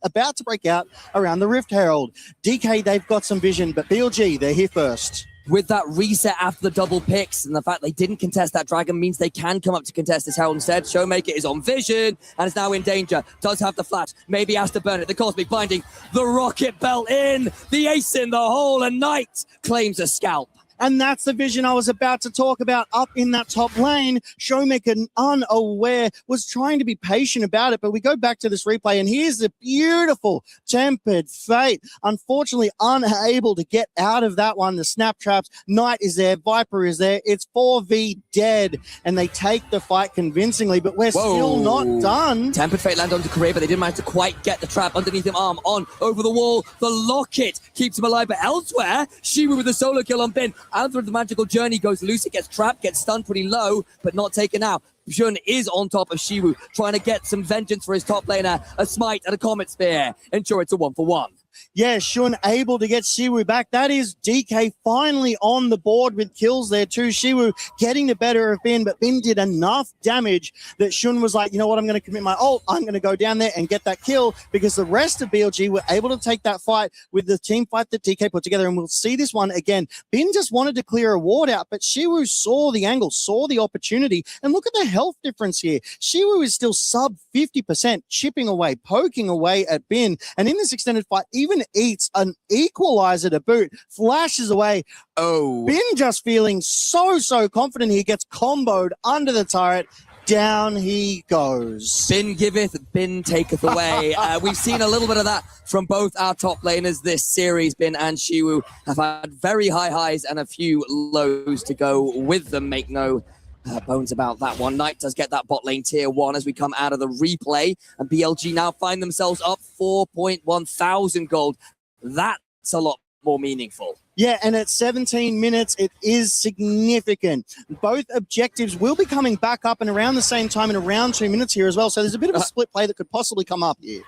[SPEAKER 6] about to break out around the Rift Herald. DK, they've got some vision, but BLG, they're here first.
[SPEAKER 17] With that reset after the double picks and the fact they didn't contest that Dragon means they can come up to contest this Herald instead. Showmaker is on vision and is now in danger. Does have the flash, maybe has to burn it. The Cosmic Binding, the Rocket Belt in, the ace in the hole, and Knight claims a scalp.
[SPEAKER 6] And that's the vision I was about to talk about up in that top lane. Showmaker, unaware, was trying to be patient about it, but we go back to this replay, and here's the beautiful tempered fate. Unfortunately, unable to get out of that one. The snap traps, Knight is there, Viper is there. It's 4v dead, and they take the fight convincingly, but we're still not done.
[SPEAKER 17] Tempered fate landed onto Korea, but they didn't manage to quite get the trap underneath him. Arm on over the wall. The locket keeps him alive, but elsewhere, Shiwu with the solo kill on Bin. And through the magical journey goes Lucy, gets trapped, gets stunned pretty low, but not taken out. Jun is on top of Shiwu, trying to get some vengeance for his top laner. A smite and a comet spear. Ensure it's a 1-for-1.
[SPEAKER 6] Yeah, Shun able to get Shiwu back. That is DK finally on the board with kills there too. Shiwu getting the better of Bin, but Bin did enough damage that Shun was like, you know what, I'm going to commit my ult. I'm going to go down there and get that kill because the rest of BLG were able to take that fight with the team fight that DK put together. And we'll see this one again. Bin just wanted to clear a ward out, but Shiwu saw the angle, saw the opportunity. And look at the health difference here. Shiwu is still sub 50%, chipping away, poking away at Bin. And in this extended fight, even eats an equalizer to boot, flashes away. Bin just feeling so confident he gets comboed under the turret. Down he goes.
[SPEAKER 17] Bin giveth, Bin taketh away. We've seen a little bit of that from both our top laners this series. Bin and Shiwu have had very high highs and a few lows to go with them. Make no bones about that one. Knight does get that bot lane tier 1 as we come out of the replay, and BLG now find themselves up 4.1 thousand gold. That's a lot more meaningful.
[SPEAKER 6] Yeah, and at 17 minutes, it is significant. Both objectives will be coming back up and around the same time in around 2 minutes here as well. So there's a bit of a split play that could possibly come up here.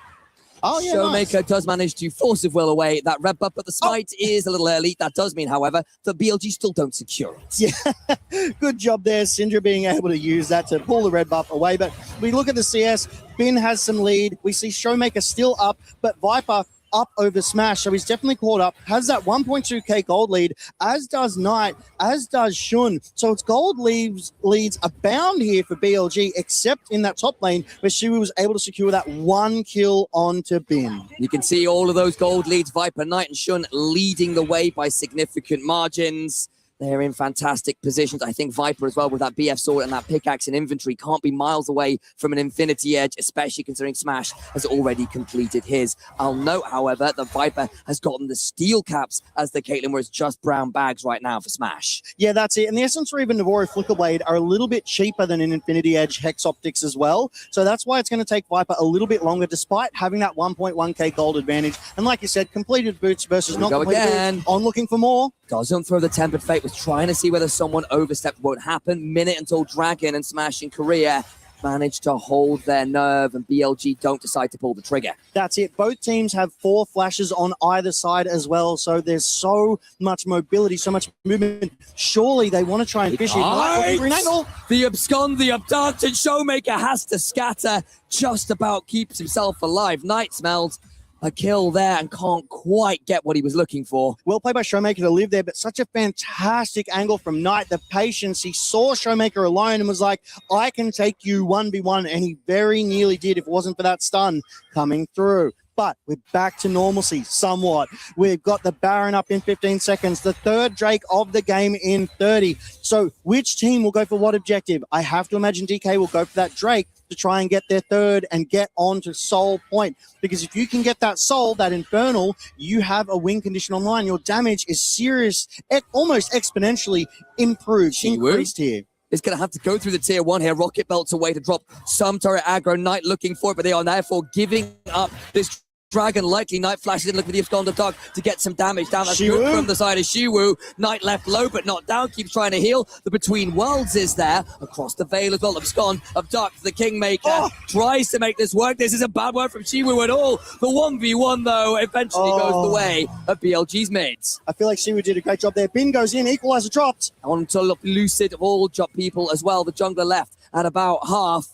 [SPEAKER 6] Oh, yeah,
[SPEAKER 17] Showmaker
[SPEAKER 6] nice.
[SPEAKER 17] does manage to force of will away that red buff, but the smite is a little early. That does mean, however, that BLG still don't secure it.
[SPEAKER 6] Yeah, good job there, Syndra being able to use that to pull the red buff away. But we look at the CS, Bin has some lead. We see Showmaker still up, but Viper up over Smash, so he's definitely caught up, has that 1.2k gold lead, as does Knight, as does Shun. So it's gold leads abound here for BLG, except in that top lane where Shiwu was able to secure that 1 kill onto Bin.
[SPEAKER 17] You can see all of those gold leads, Viper, Knight, and Shun leading the way by significant margins. They're in fantastic positions. I think Viper as well with that BF sword and that pickaxe in inventory can't be miles away from an Infinity Edge, especially considering Smash has already completed his. I'll note, however, that Viper has gotten the steel caps as the Caitlyn, where it's just brown bags right now for Smash.
[SPEAKER 6] Yeah, that's it. And the Essence or even Navori Flickerblade are a little bit cheaper than an Infinity Edge Hex Optics as well. So that's why it's going to take Viper a little bit longer, despite having that 1.1k gold advantage. And like you said, completed boots versus not completed boots. On looking for more.
[SPEAKER 17] Doesn't throw the Tempered Fate, was trying to see whether someone overstepped. Won't happen. Minute until Dragon and Smash in Korea manage to hold their nerve, and BLG don't decide to pull the trigger.
[SPEAKER 6] That's it. Both teams have 4 flashes on either side as well, so there's so much mobility, so much movement. Surely they want to try and fish it.
[SPEAKER 17] The abscond, the abduct, and Showmaker has to scatter. Just about keeps himself alive. Knight smells a kill there and can't quite get what he was looking for.
[SPEAKER 6] Well played by Showmaker to live there, but such a fantastic angle from Knight. The patience, he saw Showmaker alone and was like, I can take you 1v1, and he very nearly did if it wasn't for that stun coming through. But we're back to normalcy somewhat. We've got the Baron up in 15 seconds, the third Drake of the game in 30. So which team will go for what objective? I have to imagine DK will go for that Drake to try and get their third and get on to Soul Point. Because if you can get that Soul, that Infernal, you have a win condition online. Your damage is serious, almost exponentially improved, increased here.
[SPEAKER 17] Is going to have to go through the tier 1 here. Rocket Belt's away to drop some turret aggro. Knight looking for it, but they are therefore giving up this Dragon. Likely Knight flashes in, looking for the Abscond Dog to get some damage down. That's good from the side of Shiwu. Knight left low but not down, keeps trying to heal. The Between Worlds is there across the Veil as well. Abscond, Abduct, the Kingmaker tries to make this work. This is a bad one from Shiwu at all. The 1v1 though eventually goes the way of BLG's mates.
[SPEAKER 6] I feel like Shiwu did a great job there. Bin goes in, Equalizer dropped.
[SPEAKER 17] On to Lucid of all job people as well. The jungler left at about half.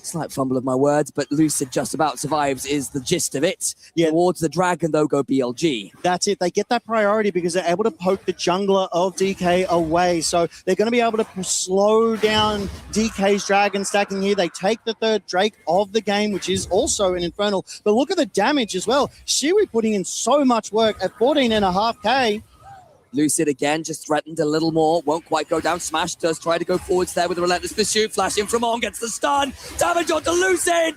[SPEAKER 17] Slight fumble of my words, but Lucid just about survives is the gist of it. Yeah. Towards the Dragon, though, go BLG.
[SPEAKER 6] That's it. They get that priority because they're able to poke the jungler of DK away. So they're going to be able to slow down DK's Dragon stacking here. They take the third Drake of the game, which is also an Infernal. But look at the damage as well. Shiwi putting in so much work at 14.5k.
[SPEAKER 17] Lucid again, just threatened a little more. Won't quite go down. Smash does try to go forwards there with a relentless pursuit. Flash in from On, gets the stun. Damage onto Lucid!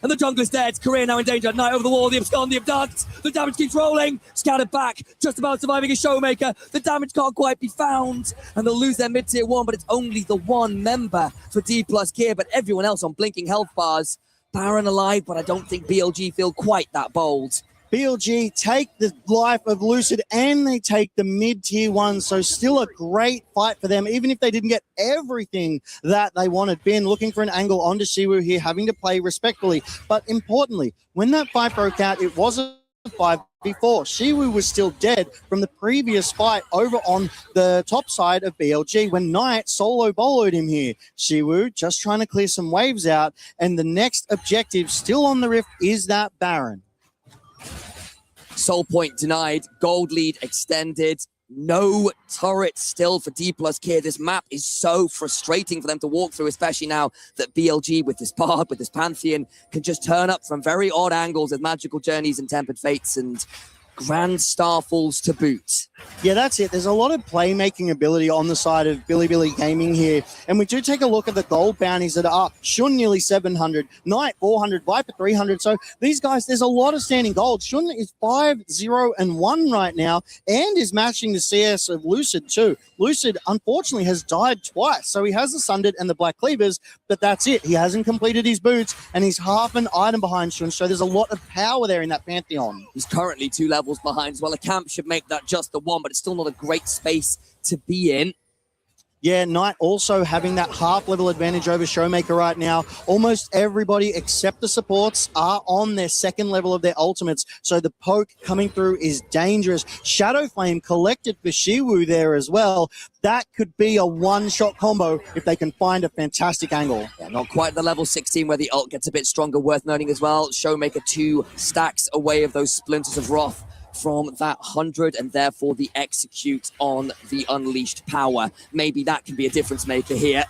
[SPEAKER 17] And the jungler's dead. Korea now in danger. Knight over the wall, the Abscond, the Abduct. The damage keeps rolling. Scattered back. Just about surviving a Showmaker. The damage can't quite be found. And they'll lose their mid-tier 1, but it's only the one member for D+ gear, but everyone else on blinking health bars. Baron alive, but I don't think BLG feel quite that bold.
[SPEAKER 6] BLG take the life of Lucid and they take the mid-tier 1, so still a great fight for them, even if they didn't get everything that they wanted. Ben looking for an angle onto Shiwu here, having to play respectfully. But importantly, when that fight broke out, it wasn't 5v4. Shiwu was still dead from the previous fight over on the top side of BLG when Knight solo boloed him here. Shiwu just trying to clear some waves out, and the next objective still on the Rift is that Baron.
[SPEAKER 17] Soul Point denied, gold lead extended, no turret still for D+ gear. This map is so frustrating for them to walk through, especially now that BLG with this Bard, with this Pantheon, can just turn up from very odd angles with Magical Journeys and Tempered Fates and Grand Starfalls to boot.
[SPEAKER 6] Yeah, that's it. There's a lot of playmaking ability on the side of Billy Gaming here. And we do take a look at the gold bounties that are up. Shun nearly 700, Knight 400, Viper 300. So these guys, there's a lot of standing gold. Shun is 5-0-1 right now and is matching the CS of Lucid too. Lucid, unfortunately, has died twice. So he has the Sundered and the Black Cleavers, but that's it. He hasn't completed his boots and he's half an item behind Shun. So there's a lot of power there in that Pantheon.
[SPEAKER 17] He's currently 2 levels levels behind as well. A camp should make that just the one, but it's still not a great space to be in.
[SPEAKER 6] Yeah, Knight also having that half-level advantage over Showmaker right now. Almost everybody except the supports are on their second level of their ultimates, so the poke coming through is dangerous. Shadow Flame collected for Shiwu there as well. That could be a one-shot combo if they can find a fantastic angle.
[SPEAKER 17] Yeah, not quite the level 16 where the ult gets a bit stronger. Worth noting as well, Showmaker 2 stacks away of those Splinters of Wrath from that 100, and therefore the execute on the unleashed power. Maybe that can be a difference maker here.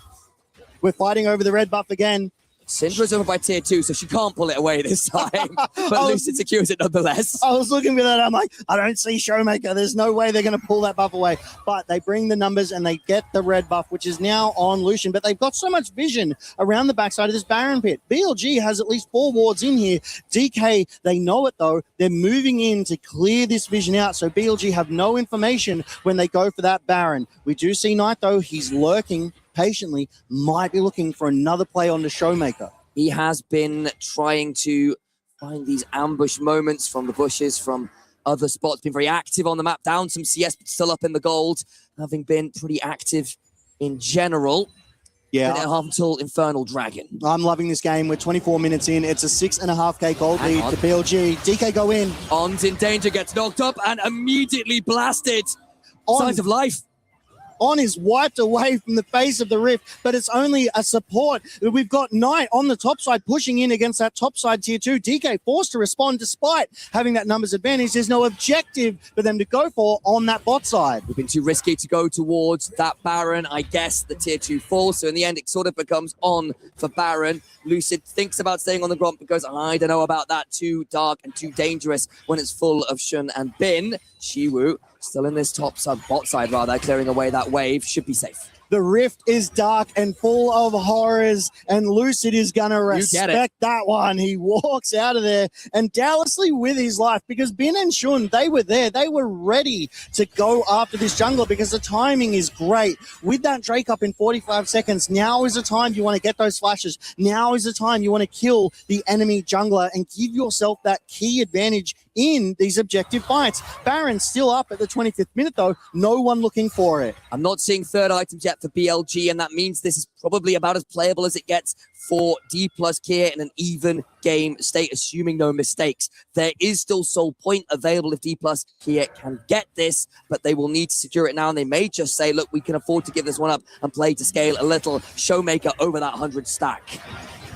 [SPEAKER 6] We're fighting over the red buff again.
[SPEAKER 17] Syndra's over by tier 2, so she can't pull it away this time. But Lucid secures it nonetheless.
[SPEAKER 6] I was looking for that. I'm like, I don't see Showmaker. There's no way they're going to pull that buff away. But they bring the numbers and they get the red buff, which is now on Lucian. But they've got so much vision around the backside of this Baron pit. BLG has at least 4 wards in here. DK, they know it though. They're moving in to clear this vision out. So BLG have no information when they go for that Baron. We do see Knight though. He's lurking patiently, might be looking for another play on the Showmaker.
[SPEAKER 17] He has been trying to find these ambush moments from the bushes, from other spots, been very active on the map, down some CS, but still up in the gold, having been pretty active in general.
[SPEAKER 6] Yeah.
[SPEAKER 17] Minute and a half until Infernal Dragon.
[SPEAKER 6] I'm loving this game. We're 24 minutes in. It's a 6.5k gold lead to BLG. DK go in.
[SPEAKER 17] On's in danger, gets knocked up and immediately blasted. Signs of life.
[SPEAKER 6] On is wiped away from the face of the rift, but it's only a support. We've got Knight on the top side pushing in against that top side tier 2. DK forced to respond despite having that numbers advantage. There's no objective for them to go for on that bot side.
[SPEAKER 17] We've been too risky to go towards that Baron. I guess the tier 2 falls, so in the end it sort of becomes on for Baron. Lucid thinks about staying on the Gromp because I don't know about that. Too dark and too dangerous when it's full of Shun and Bin. Shiwu still in this top side, bot side rather, clearing away that wave. Should be safe.
[SPEAKER 6] The rift is dark and full of horrors, and Lucid is going to respect that one. He walks out of there, and doubtlessly with his life, because Bin and Shun, they were there. They were ready to go after this jungler because the timing is great. With that Drake up in 45 seconds, now is the time you want to get those flashes. Now is the time you want to kill the enemy jungler and give yourself that key advantage in these objective fights. Baron's still up at the 25th minute, though. No one looking for it.
[SPEAKER 17] I'm not seeing third items yet for BLG, and that means this is probably about as playable as it gets for D plus Kia in an even game state, assuming no mistakes. There is still Soul Point available if D plus Kia can get this, but they will need to secure it now, and they may just say, look, we can afford to give this one up and play to scale a little. Showmaker over that 100 stack.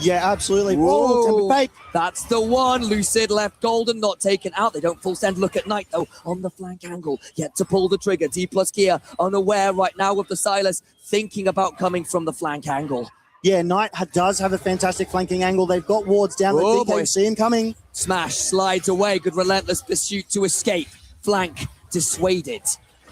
[SPEAKER 6] Yeah, absolutely.
[SPEAKER 17] Whoa, fake. That's the one. Lucid left golden, not taken out. They don't full send. Look at Knight, though, on the flank angle. Yet to pull the trigger. D plus Kia unaware right now with the Silas, thinking about coming from the flank angle.
[SPEAKER 6] Yeah, Knight does have a fantastic flanking angle. They've got wards down. The DK see him coming.
[SPEAKER 17] Smash slides away. Good relentless pursuit to escape. Flank dissuaded.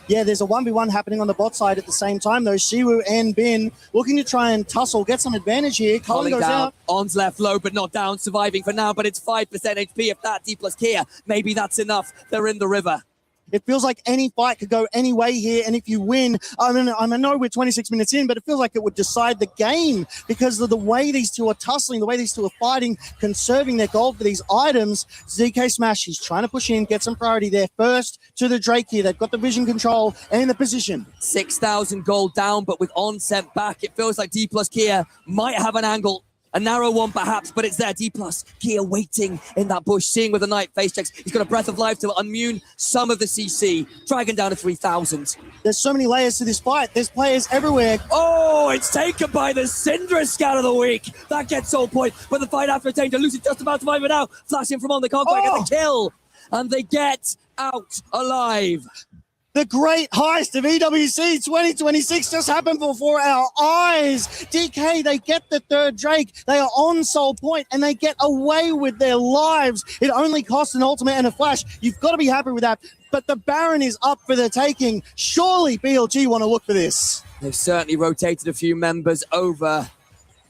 [SPEAKER 6] Yeah, there's a 1v1 happening on the bot side at the same time, though. Shiwu and Bin looking to try and tussle, get some advantage here. Cullen goes out.
[SPEAKER 17] On's left low, but not down, surviving for now, but it's 5% HP. If that D plus Kia, maybe that's enough. They're in the river.
[SPEAKER 6] It feels like any fight could go any way here, and if you win, I know we're 26 minutes in, but it feels like it would decide the game because of the way these two are tussling, the way these two are fighting, conserving their gold for these items. ZK Smash, he's trying to push in, get some priority there. First to the Drake here. They've got the vision control and the position.
[SPEAKER 17] 6,000 gold down, but with On sent back, it feels like D plus Kia might have an angle. A narrow one perhaps, but it's there. D plus Kia waiting in that bush, seeing with the Knight face checks. He's got a breath of life to immune some of the CC. Dragon down to 3,000.
[SPEAKER 6] There's so many layers to this fight. There's players everywhere.
[SPEAKER 17] Oh, it's taken by the Syndra scout of the week. That gets Soul Point, but the fight after danger. Lucid just about to survive it now. Flashing from On, they can't quite get the kill. And they get out alive.
[SPEAKER 6] The great heist of EWC 2026 just happened before our eyes. DK, they get the third Drake. They are on Soul Point, and they get away with their lives. It only costs an ultimate and a flash. You've got to be happy with that. But the Baron is up for the taking. Surely BLG want to look for this.
[SPEAKER 17] They've certainly rotated a few members over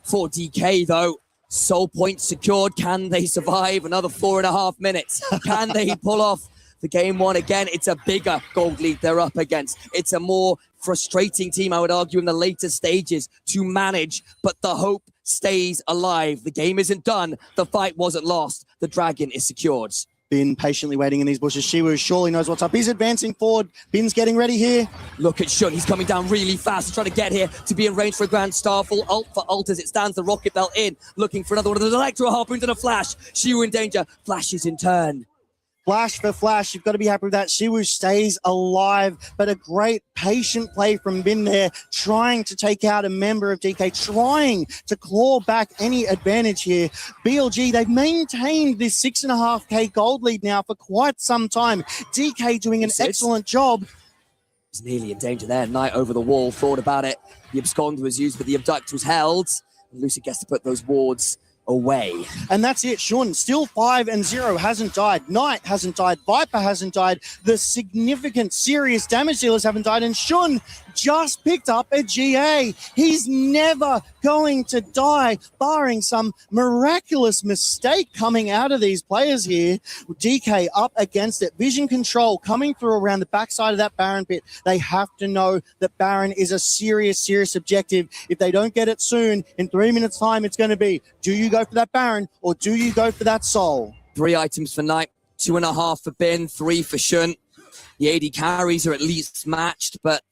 [SPEAKER 17] for DK, though. Soul Point secured. Can they survive another 4.5 minutes? Can they pull off the game one again? It's a bigger gold lead they're up against. It's a more frustrating team, I would argue, in the later stages to manage, but the hope stays alive. The game isn't done. The fight wasn't lost. The dragon is secured.
[SPEAKER 6] Bin patiently waiting in these bushes. Shiwu surely knows what's up. He's advancing forward. Bin's getting ready here.
[SPEAKER 17] Look at Shun. He's coming down really fast. He's trying to get here to be in range for a Grand Starfall. Ult for ult as it stands. The Rocket Belt in. Looking for another one of those Electro Harpoons and a Flash. Shiwu in danger. Flashes in turn.
[SPEAKER 6] Flash for Flash. You've got to be happy with that. Shiwu stays alive, but a great patient play from Bin there, trying to take out a member of DK, trying to claw back any advantage here. BLG, they've maintained this 6.5k gold lead now for quite some time. DK doing an excellent job.
[SPEAKER 17] He's nearly in danger there. Knight over the wall, thought about it. The abscond was used, but the abduct was held. And Lucid gets to put those wards away.
[SPEAKER 6] And that's it. Shun still 5-0, hasn't died. Knight hasn't died. Viper hasn't died. The significant, serious damage dealers haven't died. And Shun just picked up a GA. He's never going to die, barring some miraculous mistake coming out of these players here. DK up against it. Vision control coming through around the backside of that Baron pit. They have to know that Baron is a serious, serious objective. If they don't get it soon, in 3 minutes' time, it's going to be, do you go for that Baron or do you go for that Soul?
[SPEAKER 17] 3 items for Knight, 2.5 for Bin, 3 for Shun. The AD carries are at least matched, but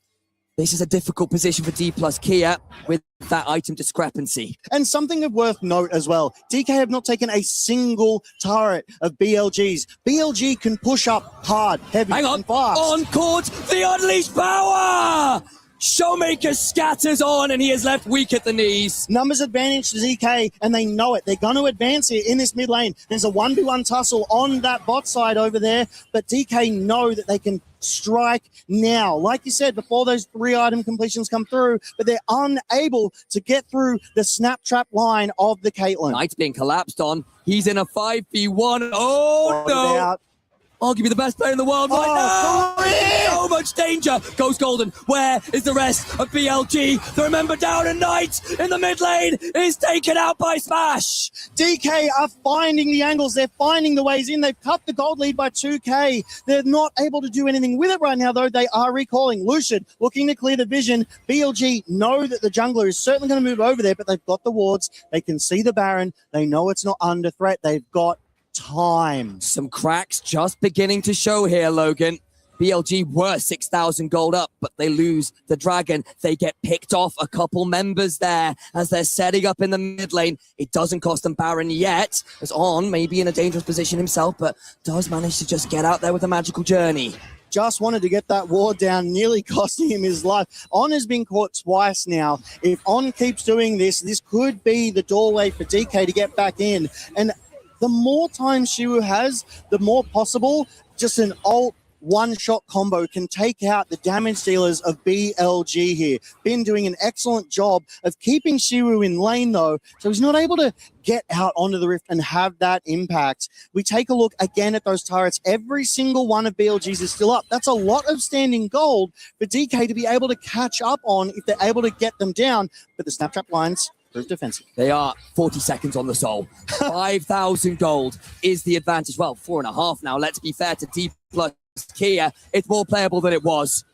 [SPEAKER 17] this is a difficult position for D plus Kia with that item discrepancy.
[SPEAKER 6] And something of worth note as well, DK have not taken a single turret of BLG's. BLG can push up hard, heavy, and fast.
[SPEAKER 17] On court, the unleashed power! Showmaker scatters on and he is left weak at the knees.
[SPEAKER 6] Numbers advantage to DK and they know it. They're going to advance here in this mid lane. There's a 1v1 tussle on that bot side over there, but DK know that they can strike now. Like you said, before those 3 item completions come through, but they're unable to get through the snap trap line of the Caitlyn.
[SPEAKER 17] Knight's being collapsed on. He's in a 5v1. Oh no! Arguably the best player in the world right now. So much danger. Goes Golden. Where is the rest of BLG? The Remember Down and Knight in the mid lane is taken out by Smash.
[SPEAKER 6] DK are finding the angles. They're finding the ways in. They've cut the gold lead by 2k. They're not able to do anything with it right now, though. They are recalling. Lucid looking to clear the vision. BLG know that the jungler is certainly going to move over there, but they've got the wards. They can see the Baron. They know it's not under threat. They've got time.
[SPEAKER 17] Some cracks just beginning to show here, Logan. BLG were 6,000 gold up, but they lose the Dragon. They get picked off a couple members there as they're setting up in the mid lane. It doesn't cost them Baron yet, as On may be in a dangerous position himself, but does manage to just get out there with a magical journey.
[SPEAKER 6] Just wanted to get that ward down, nearly costing him his life. On has been caught twice now. If On keeps doing this, this could be the doorway for DK to get back in. And the more time Shiwu has, the more possible just an ult one-shot combo can take out the damage dealers of BLG here. Bin doing an excellent job of keeping Shiwu in lane, though, so he's not able to get out onto the rift and have that impact. We take a look again at those turrets. Every single one of BLG's is still up. That's a lot of standing gold for DK to be able to catch up on if they're able to get them down, but the snaptrap lines prove defensive.
[SPEAKER 17] They are 40 seconds on the Soul. 5,000 gold is the advantage. Well, 4.5 now. Let's be fair to D plus Kia. It's more playable than it was.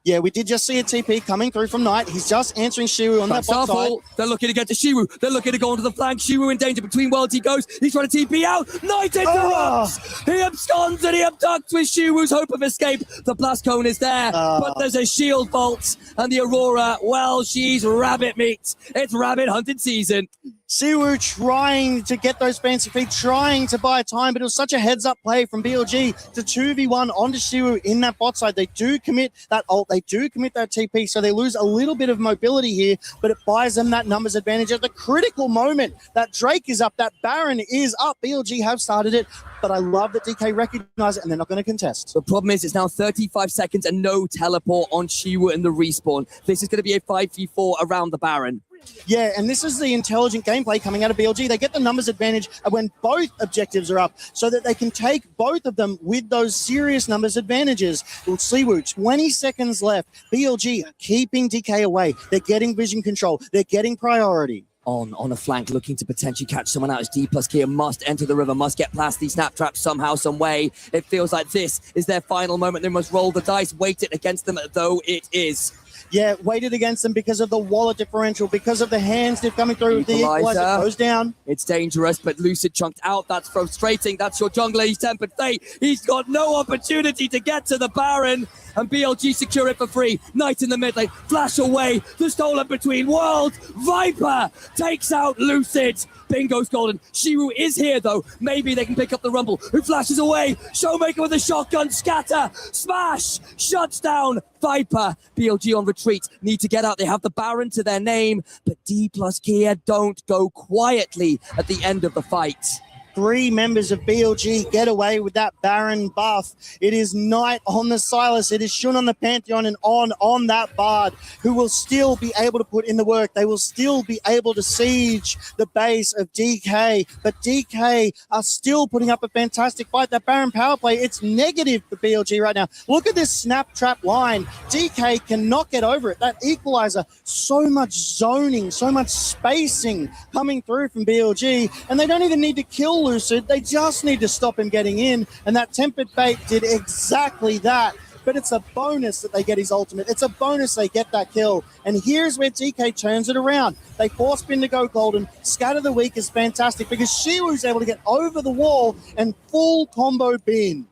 [SPEAKER 6] Yeah, we did just see a TP coming through from Knight. He's just answering Shiwu on that bot side.
[SPEAKER 17] They're looking to get to Shiwu. They're looking to go onto the flank. Shiwu in danger between worlds. He goes. He's trying to TP out. Knight interrupts. He absconds and he abducts with Shiwu's hope of escape. The blast cone is there, but there's a shield bolt. And the Aurora, well, she's rabbit meat. It's rabbit hunting season.
[SPEAKER 6] Shiwu trying to get those fancy feet, trying to buy time, but it was such a heads-up play from BLG to 2v1 onto Shiwu in that bot side. They do commit that ult, they do commit that TP, so they lose a little bit of mobility here, but it buys them that numbers advantage at the critical moment. That Drake is up, that Baron is up. BLG have started it, but I love that DK recognize it and they're not going to contest.
[SPEAKER 17] The problem is it's now 35 seconds and no teleport on Shiwu and the respawn. This is going to be a 5v4 around the Baron.
[SPEAKER 6] Yeah, and this is the intelligent gameplay coming out of BLG. They get the numbers advantage when both objectives are up so that they can take both of them with those serious numbers advantages. Well, Siwu, 20 seconds left. BLG keeping DK away. They're getting vision control. They're getting priority.
[SPEAKER 17] On a flank, looking to potentially catch someone out as D plus Kia must enter the river, must get past these snap traps somehow, some way. It feels like this is their final moment. They must roll the dice, weight it against them, though it is.
[SPEAKER 6] Yeah, weighted against them because of the wallet differential, because of the hands they're coming through with the equalizer. Goes down.
[SPEAKER 17] It's dangerous, but Lucid chunked out. That's frustrating. That's your jungler. He's tempered fate. He's got no opportunity to get to the Baron. And BLG secure it for free. Knight in the mid lane. Flash away. The stolen between worlds. Viper takes out Lucid. Bingo's golden. Shiru is here though. Maybe they can pick up the Rumble. Who flashes away. Showmaker with a shotgun. Scatter. Smash. Shuts down Viper. BLG on retreat. Need to get out. They have the Baron to their name. But D plus Kia don't go quietly at the end of the fight.
[SPEAKER 6] 3 members of BLG get away with that Baron buff. It is Knight on the Silas. It is Shun on the Pantheon and on that Bard, who will still be able to put in the work. They will still be able to siege the base of DK. But DK are still putting up a fantastic fight. That Baron power play, it's negative for BLG right now. Look at this snap trap line. DK cannot get over it. That equalizer, so much zoning, so much spacing coming through from BLG. And they don't even need to kill Lucid, they just need to stop him getting in, and that tempered fate did exactly that. But it's a bonus that they get his ultimate. It's a bonus they get that kill. And here's where DK turns it around. They force Bin to go golden. Scatter the weak is fantastic because Shiwu's able to get over the wall and full combo Bin.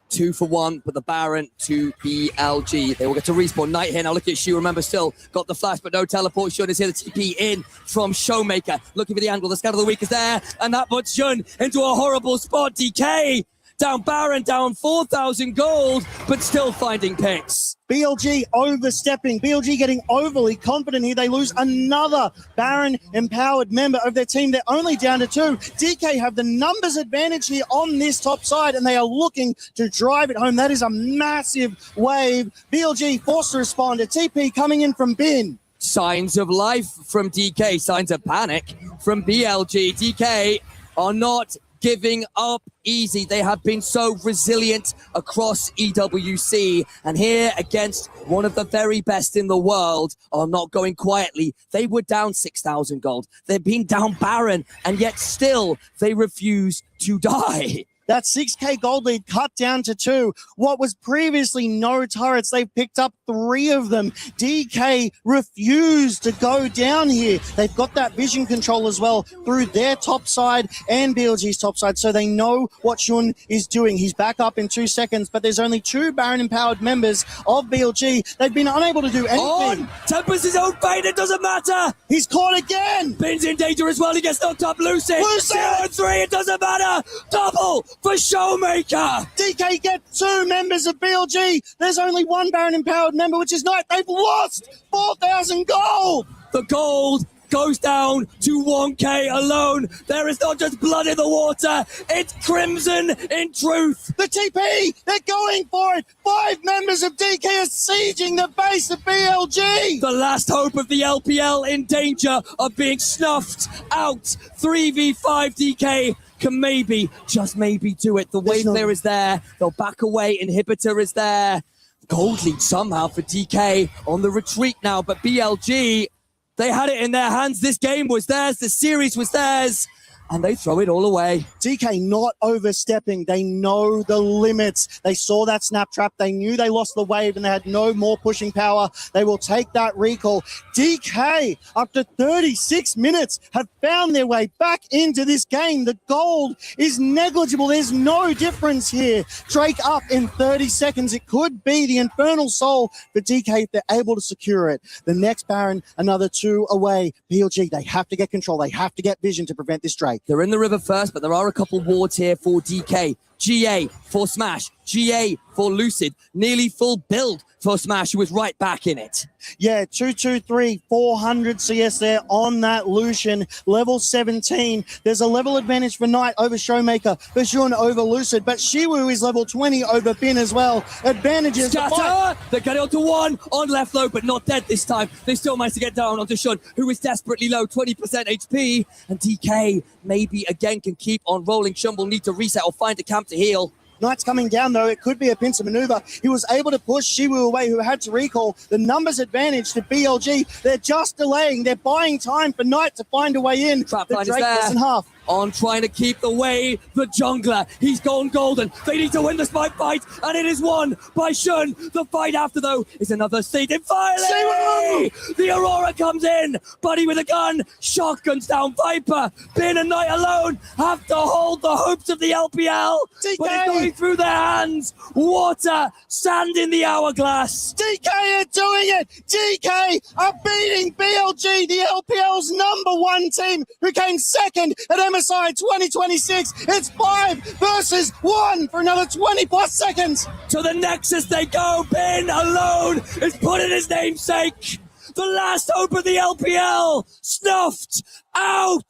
[SPEAKER 17] 2 for 1, but the Baron to BLG. They will get to respawn. Knight here. Now look at Shu. Remember, still got the flash, but no teleport. Shun is here. The TP in from Showmaker. Looking for the angle. The scatter of the weak is there. And that puts Shun into a horrible spot. DK down Baron, down 4,000 gold, but still finding picks.
[SPEAKER 6] BLG overstepping. BLG getting overly confident here. They lose another Baron-empowered member of their team. They're only down to 2. DK have the numbers advantage here on this top side, and they are looking to drive it home. That is a massive wave. BLG forced to respond. A TP coming in from Bin.
[SPEAKER 17] Signs of life from DK. Signs of panic from BLG. DK are not giving up easy. They have been so resilient across EWC, and here against one of the very best in the world are not going quietly. They were down 6,000 gold. They've been down Baron, and yet still they refuse to die.
[SPEAKER 6] That 6k gold lead cut down to 2. What was previously no turrets, they've picked up 3 of them. DK refused to go down here. They've got that vision control as well through their top side and BLG's top side, so they know what Shun is doing. He's back up in 2 seconds, but there's only 2 Baron-empowered members of BLG. They've been unable to do anything.
[SPEAKER 17] Tempers his own fate, it doesn't matter.
[SPEAKER 6] He's caught again.
[SPEAKER 17] Bin's in danger as well. He gets knocked up. Lucid. 0-3, it doesn't matter. Double for Showmaker.
[SPEAKER 6] DK get 2 members of BLG. There's only 1 Baron-empowered member, which is Knight. They've lost 4,000 gold.
[SPEAKER 17] The gold goes down to 1k alone. There is not just blood in the water, it's crimson in truth.
[SPEAKER 6] The TP, they're going for it. 5 members of DK are sieging the base of BLG.
[SPEAKER 17] The last hope of the LPL in danger of being snuffed out. 3v5 DK can maybe, just maybe do it. The wave clear is there. They'll back away. Inhibitor is there. Gold lead somehow for DK on the retreat now, but BLG, they had it in their hands. This game was theirs. The series was theirs. And they throw it all away.
[SPEAKER 6] DK not overstepping. They know the limits. They saw that snap trap. They knew they lost the wave and they had no more pushing power. They will take that recall. DK, after 36 minutes, have found their way back into this game. The gold is negligible. There's no difference here. Drake up in 30 seconds. It could be the Infernal Soul for DK if they're able to secure it. The next Baron, another 2 away. BLG, they have to get control. They have to get vision to prevent this Drake.
[SPEAKER 17] They're in the river first, but there are a couple wards here for DK. GA for Smash. GA for Lucid. Nearly full build for Smash, who was right back in it.
[SPEAKER 6] Yeah, 223, 400 CS there on that Lucian. Level 17. There's a level advantage for Knight over Showmaker. Bashun over Lucid. But Shiwu is level 20 over Bin as well. Advantages.
[SPEAKER 17] Scatter! They get it onto 1 on left low, but not dead this time. They still managed to get down onto Shun, who is desperately low, 20% HP. And DK maybe again can keep on rolling. Shun will need to reset or find a camp to heal.
[SPEAKER 6] Knight's coming down, though. It could be a pincer maneuver. He was able to push Shiwu away, who had to recall. The numbers advantage to BLG. They're just delaying. They're buying time for Knight to find a way in.
[SPEAKER 17] Trap
[SPEAKER 6] the
[SPEAKER 17] line
[SPEAKER 6] Drake
[SPEAKER 17] is there.
[SPEAKER 6] less than half.
[SPEAKER 17] on trying to keep away the jungler. He's gone golden. They need to win the spike fight, and it is won by Shun. The fight after, though, is another seed in finally. The Aurora comes in. Buddy with a gun. Shotguns down Viper. Bin and Knight alone have to hold the hopes of the LPL.
[SPEAKER 6] DK!
[SPEAKER 17] But it's going through their hands. Water, sand in the hourglass.
[SPEAKER 6] DK are doing it! DK are beating BLG, the LPL's #1 team, who came second at MSI 2026. It's 5 versus 1 for another 20 plus seconds.
[SPEAKER 17] To the Nexus they go. Bin alone is putting his namesake. The last hope of the LPL snuffed out.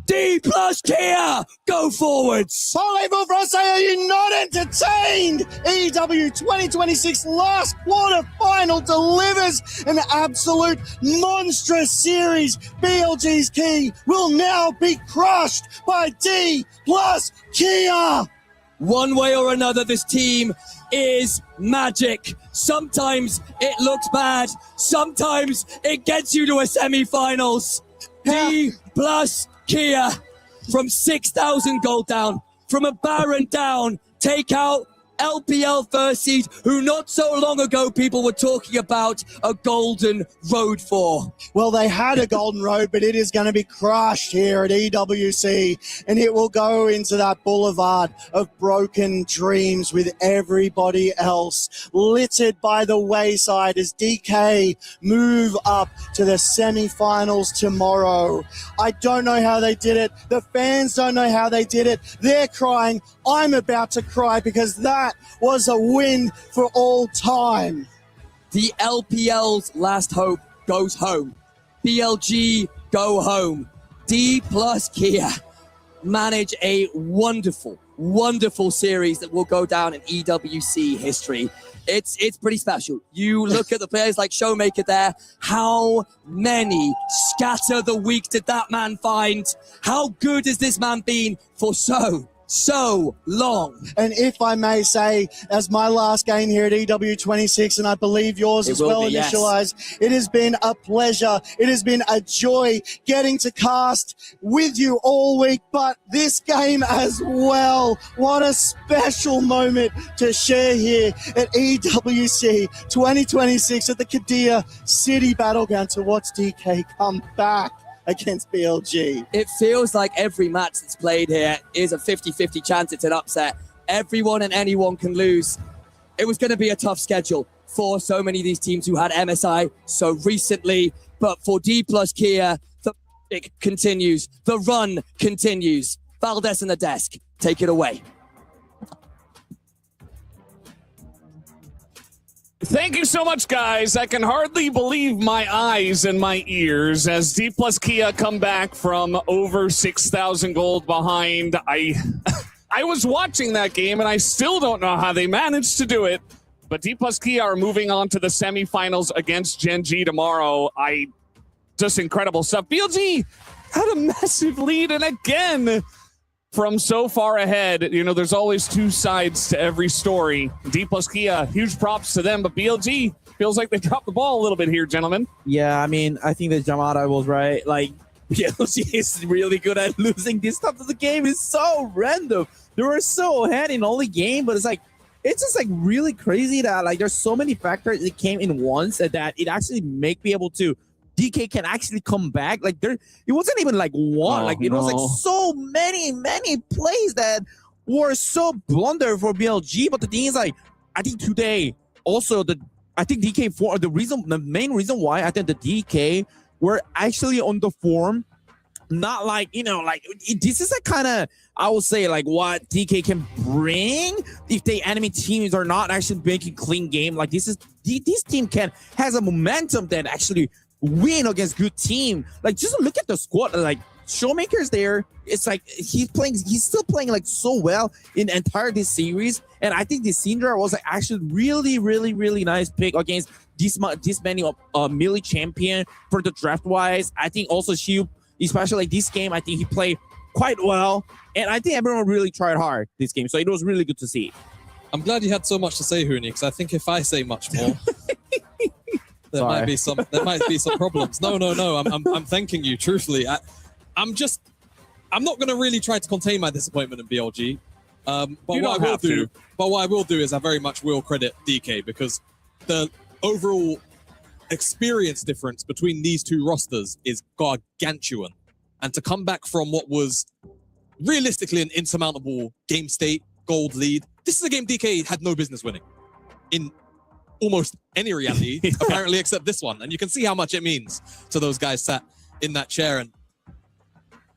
[SPEAKER 17] D plus Kia, go forwards.
[SPEAKER 6] Volley Frosty, are you not entertained? EW 2026 last quarter final delivers an absolute monstrous series. BLG's key will now be crushed by D plus Kia.
[SPEAKER 17] One way or another, this team is magic. Sometimes it looks bad. Sometimes it gets you to a semi-finals. D plus Kia, from 6,000 gold down, from a Baron down, take out LPL first seed, who not so long ago people were talking about a golden road for.
[SPEAKER 6] Well, they had a golden road, but it is going to be crushed here at EWC, and it will go into that boulevard of broken dreams with everybody else littered by the wayside as DK move up to the semi-finals tomorrow. I don't know how they did it. The fans don't know how they did it. They're crying. I'm about to cry because that was a win for all time.
[SPEAKER 17] The LPL's last hope goes home. BLG go home. D plus Kia manage a wonderful, wonderful series that will go down in EWC history. It's pretty special. You look at the players like Showmaker there. How many scatter the week did that man find? How good has this man been for so long?
[SPEAKER 6] And if I may say, as my last game here at EW26, and I believe yours as well, Initialize, it has been a pleasure. It has been a joy getting to cast with you all week, but this game as well. What a special moment to share here at EWC 2026 at the Kadir City Battleground to watch DK come back against BLG.
[SPEAKER 17] It feels like every match that's played here is a 50-50 chance it's an upset. Everyone and anyone can lose. It was going to be a tough schedule for so many of these teams who had MSI so recently, but for D plus Kia, the magic continues, the run continues. Valdez in the desk, take it away.
[SPEAKER 12] Thank you so much, guys. I can hardly believe my eyes and my ears as D plus Kia come back from over 6,000 gold behind. I was watching that game, and I still don't know how they managed to do it. But D plus Kia are moving on to the semifinals against Gen G tomorrow. Just incredible stuff. BLG had a massive lead, and again, from so far ahead, you know, there's always two sides to every story. D plus Kia, huge props to them, but BLG feels like they dropped the ball a little bit here, gentlemen.
[SPEAKER 13] Yeah, I mean, I think that Jamada was right. Like, BLG is really good at losing this stuff of the game. It's so random. They were so ahead in only game, but it's just like really crazy that like there's so many factors that came in once that it actually make me able to DK can actually come back. Like it wasn't even like one. It was like so many plays that were so blunder for BLG. But the thing is, like, I think today also I think DK for the main reason why I think the DK were actually on the form. Not like, you know, like this is a kind of, I would say, like what DK can bring if the enemy teams are not actually making clean game. Like this team has a momentum that actually win against good team. Like just look at the squad. Like Showmaker's there. It's like he's still playing like so well in entire this series. And I think the Syndra was actually really nice pick against this many melee champion for the draft wise. I think also she, especially like this game, I think he played quite well. And I think everyone really tried hard this game. So it was really good to see.
[SPEAKER 14] I'm glad you had so much to say, Huni, because I think if I say much more, there might be some problems. No. I'm thanking you, truthfully. I'm not going to really try to contain my disappointment in BLG. But
[SPEAKER 12] You
[SPEAKER 14] what
[SPEAKER 12] don't
[SPEAKER 14] I will
[SPEAKER 12] have
[SPEAKER 14] do,
[SPEAKER 12] to.
[SPEAKER 14] but what I will do is I very much will credit DK because the overall experience difference between these two rosters is gargantuan. And to come back from what was realistically an insurmountable game state gold lead, this is a game DK had no business winning in almost any reality, apparently, except this one. And you can see how much it means to those guys sat in that chair. And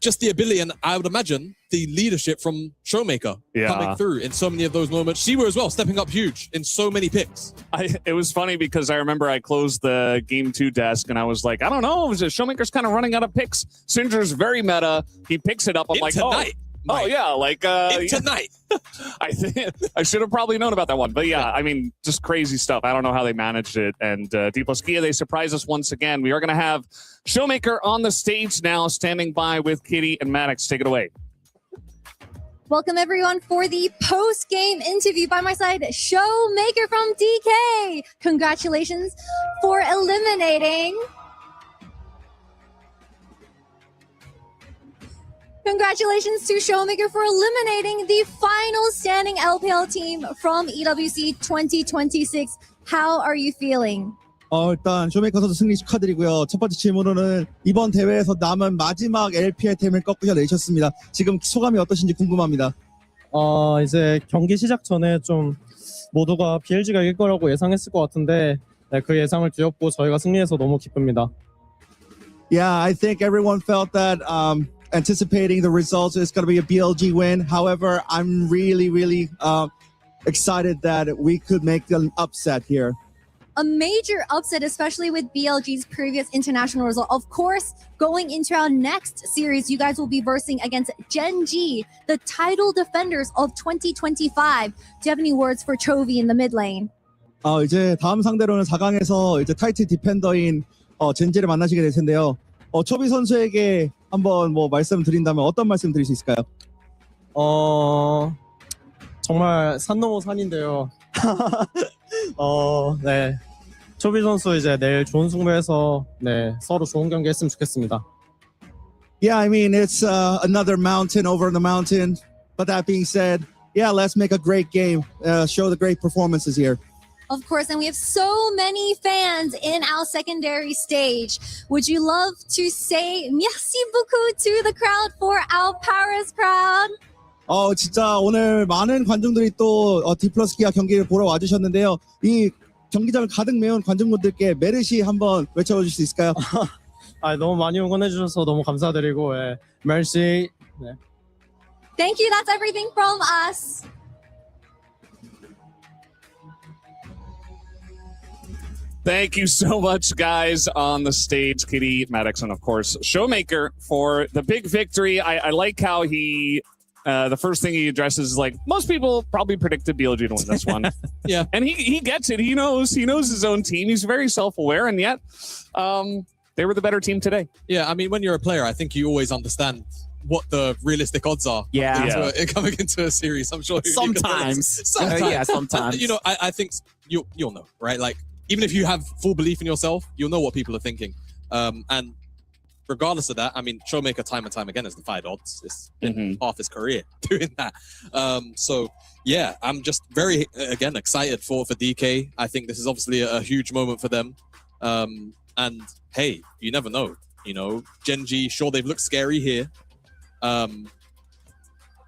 [SPEAKER 14] just the ability, and I would imagine the leadership from Showmaker coming through in so many of those moments. Shiwa as well, stepping up huge in so many picks.
[SPEAKER 12] It was funny because I remember I closed the Game 2 desk and I was like, I don't know, Showmaker's kind of running out of picks. Singer's very meta. He picks it up. I'm like,
[SPEAKER 14] tonight.
[SPEAKER 12] Oh yeah, like
[SPEAKER 14] tonight.
[SPEAKER 12] I think I should have probably known about that one, but yeah, I mean, just crazy stuff. I don't know how they managed it. And Diploskia, they surprised us once again. We are going to have Showmaker on the stage now, standing by with Kitty and Maddox. Take it away.
[SPEAKER 2] Welcome everyone for the post-game interview. By my side, Showmaker from DK. Congratulations for eliminating. Congratulations to Showmaker for eliminating the final standing LPL team from EWC 2026. How are you feeling?
[SPEAKER 18] 일단 쇼메이커 선수 승리 축하드리고요. 첫 번째 질문으로는 이번 대회에서 남은 마지막 LPL 템을 꺾으셔내셨습니다. 지금 소감이 어떠신지 궁금합니다.
[SPEAKER 16] 이제 경기 시작 전에 좀 모두가 BLG가 이길 거라고 예상했을 것 같은데 네, 그 예상을 뒤엎고 저희가 승리해서 너무 기쁩니다.
[SPEAKER 18] Yeah, I think everyone felt that anticipating the results is going to be a BLG win. However, I'm really excited that we could make an upset here.
[SPEAKER 2] A major upset, especially with BLG's previous international result. Of course, going into our next series, you guys will be versing against Gen G, the title defenders of 2025. Do you have any words for Chovy in the mid lane?
[SPEAKER 18] 이제 다음 상대로는 4강에서 이제 타이틀 디펜더인 젠지를 만나시게 될 텐데요. 초비 선수에게 한번 뭐 말씀드린다면 어떤 말씀 드릴 수 있을까요?
[SPEAKER 16] 정말 산 넘어 산인데요. 네. 초비 선수 이제 내일 좋은 승부해서 네, 서로 좋은 경기 했으면 좋겠습니다.
[SPEAKER 18] Yeah, I mean, it's another mountain over the mountain. But that being said, yeah, let's make a great game. Show the great performances here.
[SPEAKER 2] Of course, and we have so many fans in our secondary stage. Would you love to say merci beaucoup to the crowd for our Paris crowd?
[SPEAKER 18] 진짜 오늘 많은 관중들이 또 디플러스키아 경기를 보러 와주셨는데요. 이 경기장을 가득 메운 관중분들께 메르시 한번 외쳐줄 수 있을까요?
[SPEAKER 16] 너무 많이 응원해 주셔서 너무 감사드리고 메르시. 네.
[SPEAKER 2] Thank you. That's everything from us.
[SPEAKER 12] Thank you so much, guys, on the stage, Kitty, Maddox, and of course, Showmaker for the big victory. I like how he, the first thing he addresses is like, most people probably predicted BLG to win this one.
[SPEAKER 14] Yeah.
[SPEAKER 12] And he gets it. He knows his own team. He's very self-aware, and yet they were the better team today.
[SPEAKER 14] Yeah, I mean, when you're a player, I think you always understand what the realistic odds are coming into a series. I'm sure
[SPEAKER 13] sometimes. Sometimes.
[SPEAKER 14] You know, I think you'll know, right? Like, even if you have full belief in yourself, you'll know what people are thinking. And regardless of that, I mean, Showmaker time and time again has defied odds. It's been half his career doing that. So, yeah, I'm just very, again, excited for DK. I think this is obviously a huge moment for them. And, hey, you never know. You know, Gen G, sure, they've looked scary here.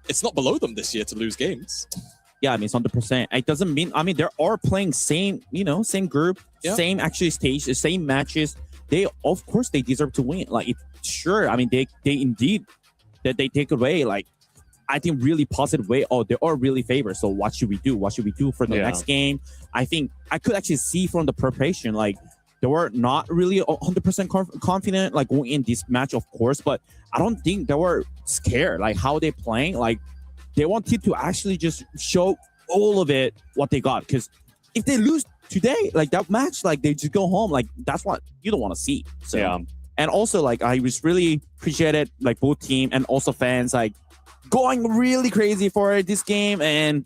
[SPEAKER 14] It's not below them this year to lose games.
[SPEAKER 13] Yeah, I mean, it's 100%. It doesn't mean, I mean, they are playing same group, same actually stage, the same matches. They, of course, they deserve to win. Like, sure, I mean, they indeed, that they take away, like, I think really positive way. They are really favored. So what should we do? What should we do for the next game? I think I could actually see from the preparation, like, they were not really 100% confident, like, going in this match, of course, but I don't think they were scared, like, how they playing. Like, they wanted to actually just show all of it, what they got. Because if they lose today, like, that match, like, they just go home, like, that's what you don't want to see. So,
[SPEAKER 12] yeah.
[SPEAKER 13] And also, like, I was really appreciated, like, both team and also fans, like, going really crazy for this game, and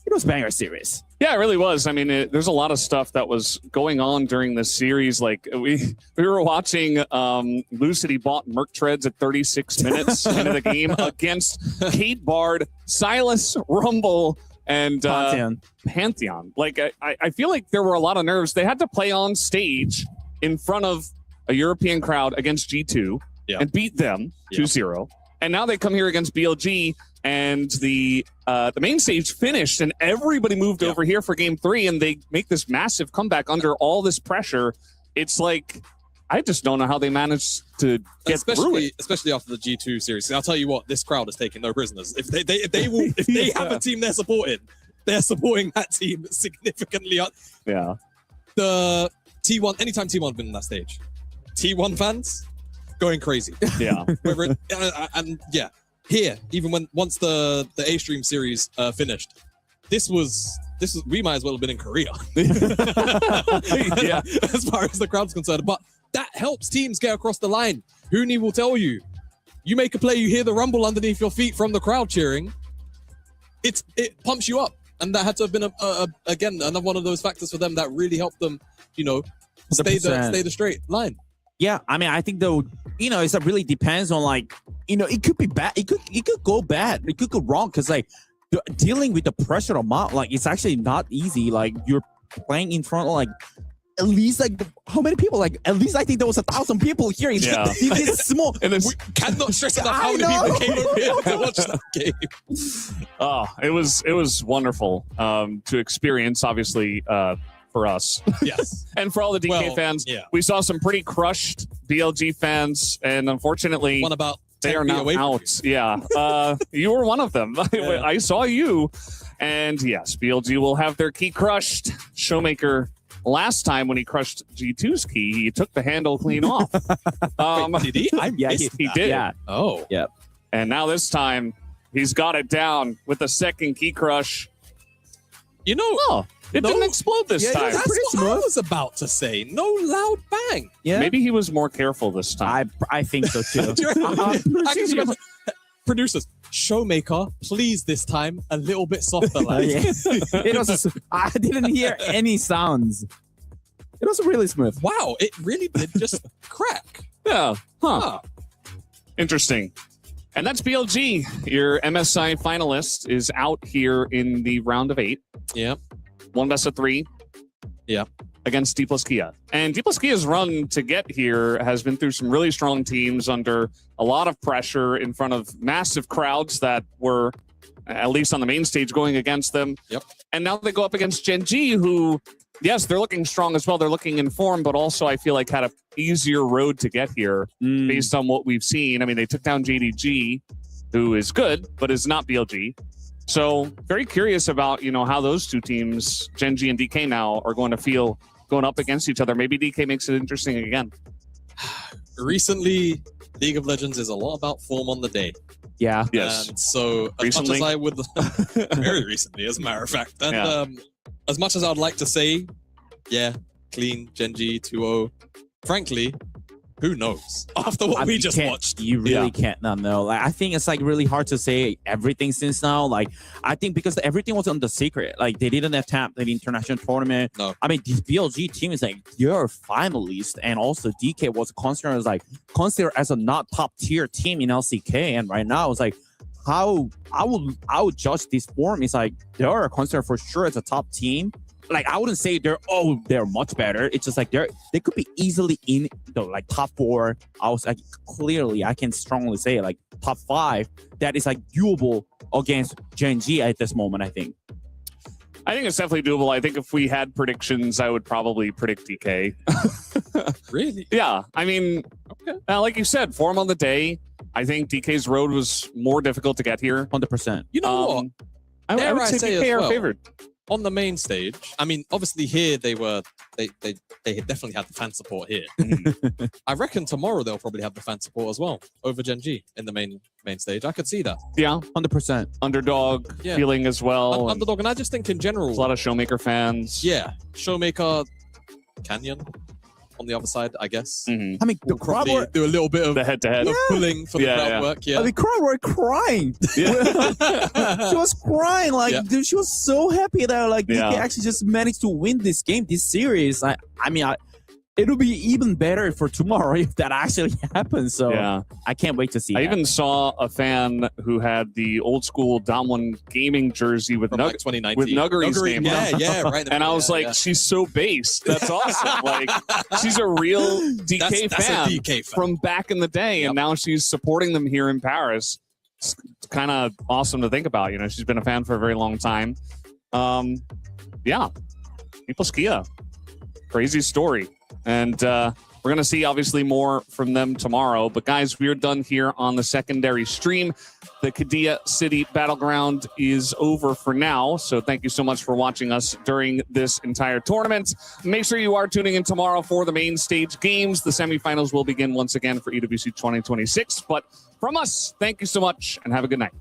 [SPEAKER 13] it was banger series.
[SPEAKER 12] Yeah, it really was. I mean, there's a lot of stuff that was going on during this series. Like we were watching Lucity bought Merc Treads at 36 minutes into the game against Kate Bard, Silas, Rumble, and Pantheon. Like I feel like there were a lot of nerves. They had to play on stage in front of a European crowd against G2 and beat them 2-0. And now they come here against BLG, and the main stage finished, and everybody moved over here for game 3, and they make this massive comeback under all this pressure. It's like, I just don't know how they managed to get through it.
[SPEAKER 14] Especially after the G2 series. And I'll tell you what, this crowd is taking no prisoners. If they have a team they're supporting that team significantly up.
[SPEAKER 12] Yeah.
[SPEAKER 14] The T1, anytime T1 have been on that stage, T1 fans going crazy.
[SPEAKER 12] Yeah.
[SPEAKER 14] And yeah, here, even once the A stream series finished, this was we might as well have been in Korea. Yeah, as far as the crowd's concerned. But that helps teams get across the line. Huni will tell you, you make a play, you hear the rumble underneath your feet from the crowd cheering. It pumps you up, and that had to have been again another one of those factors for them that really helped them, stay the straight line.
[SPEAKER 13] Yeah, I mean, I think though, it really depends on like, it could be bad. It could go bad. It could go wrong because like dealing with the pressure of mob, like it's actually not easy. Like you're playing in front of like at least like how many people? Like at least I think there was 1,000 people here. It's small.
[SPEAKER 14] And we cannot stress enough how many people came over here to watch that game.
[SPEAKER 12] Oh, it was wonderful to experience. Obviously. For us.
[SPEAKER 14] Yes.
[SPEAKER 12] And for all the DK fans, we saw some pretty crushed BLG fans, and unfortunately, they are now out. Yeah. You were one of them. Yeah. I saw you. And yes, BLG will have their key crushed. Showmaker, last time when he crushed G2's key, he took the handle clean off.
[SPEAKER 14] Wait, did he?
[SPEAKER 12] Yes, he did.
[SPEAKER 13] Yeah.
[SPEAKER 14] Oh.
[SPEAKER 13] Yep.
[SPEAKER 12] And now this time, he's got it down with the second key crush. It didn't explode this time.
[SPEAKER 14] That's what I was about to say. No loud bang.
[SPEAKER 13] Yeah.
[SPEAKER 12] Maybe he was more careful this time.
[SPEAKER 13] I think so too.
[SPEAKER 14] Producers, Showmaker, please this time a little bit softer, lads.
[SPEAKER 13] I didn't hear any sounds. It was really smooth.
[SPEAKER 14] Wow, it really did just crack.
[SPEAKER 12] Yeah. Huh. Interesting. And that's BLG. Your MSI finalist is out here in the round of 8.
[SPEAKER 14] Yeah.
[SPEAKER 12] 1 best of 3.
[SPEAKER 14] Yeah.
[SPEAKER 12] Against D+ Kia. And D+ Kia's run to get here has been through some really strong teams under a lot of pressure in front of massive crowds that were, at least on the main stage, going against them.
[SPEAKER 14] Yep.
[SPEAKER 12] And now they go up against Gen G, who, yes, they're looking strong as well. They're looking in form, but also I feel like had a easier road to get here based on what we've seen. I mean, they took down JDG, who is good, but is not BLG. So very curious about, how those two teams, Gen G and DK now, are going to feel going up against each other. Maybe DK makes it interesting again.
[SPEAKER 14] Recently, League of Legends is a lot about form on the day.
[SPEAKER 13] Yeah.
[SPEAKER 12] Yes.
[SPEAKER 14] And so as much as I would, very recently, as a matter of fact, and as much as I would like to say, yeah, clean, Gen G, 2-0, frankly, who knows? After what we just watched.
[SPEAKER 13] You really can't not know. Like, I think it's like really hard to say everything since now. Like, I think because everything was under secret. Like, they didn't attempt the international tournament.
[SPEAKER 14] No.
[SPEAKER 13] I mean, this BLG team is like, you're a finalist. And also DK was considered as a not top tier team in LCK. And right now it's like, how I would judge this form is like, they are considered for sure as a top team. Like, I wouldn't say they're much better. It's just like they could be easily in the like top 4. I was like, clearly I can strongly say like top 5 that is like doable against Gen G at this moment. I think
[SPEAKER 12] it's definitely doable. I think if we had predictions, I would probably predict DK.
[SPEAKER 14] Really?
[SPEAKER 12] Yeah. I mean, like you said, form on the day. I think DK's road was more difficult to get here.
[SPEAKER 13] 100%.
[SPEAKER 14] You know what?
[SPEAKER 12] I would say DK are favored.
[SPEAKER 14] On the main stage, I mean, obviously here they definitely had the fan support here. I reckon tomorrow they'll probably have the fan support as well over Gen G in the main stage. I could see that.
[SPEAKER 12] Yeah,
[SPEAKER 13] 100%.
[SPEAKER 12] Underdog feeling as well.
[SPEAKER 14] Underdog, and I just think in general,
[SPEAKER 12] there's a lot of Showmaker fans.
[SPEAKER 14] Yeah, Showmaker, Canyon. on the other side, I guess.
[SPEAKER 13] I mean, the
[SPEAKER 14] We'll
[SPEAKER 13] crowd
[SPEAKER 14] probably
[SPEAKER 13] were
[SPEAKER 14] do a little bit of
[SPEAKER 11] The head-to-head.
[SPEAKER 14] pulling for the crowd work. Yeah.
[SPEAKER 13] I mean, crowd were crying. She was crying, like dude, she was so happy that like they actually just managed to win this game, this series. I mean, it'll be even better for tomorrow if that actually happens. So I can't wait to see.
[SPEAKER 12] I
[SPEAKER 13] that.
[SPEAKER 12] even saw a fan who had the old school Damwon gaming jersey with
[SPEAKER 14] From, like, 2019.
[SPEAKER 12] with Nuggery's
[SPEAKER 14] Nuggery,
[SPEAKER 12] name on it.
[SPEAKER 14] yeah, right.
[SPEAKER 12] And I was like, she's so based. That's awesome. Like, she's a real DK
[SPEAKER 14] That's
[SPEAKER 12] fan,
[SPEAKER 14] a DK fan
[SPEAKER 12] from back in the day, and now she's supporting them here in Paris. It's kind of awesome to think about. You know, she's been a fan for a very long time. Yeah, Nipolskia, crazy story. And we're going to see, obviously, more from them tomorrow. But, guys, we're done here on the secondary stream. The Qiddiya City Battleground is over for now. So thank you so much for watching us during this entire tournament. Make sure you are tuning in tomorrow for the main stage games. The semifinals will begin once again for EWC 2026. But from us, thank you so much and have a good night.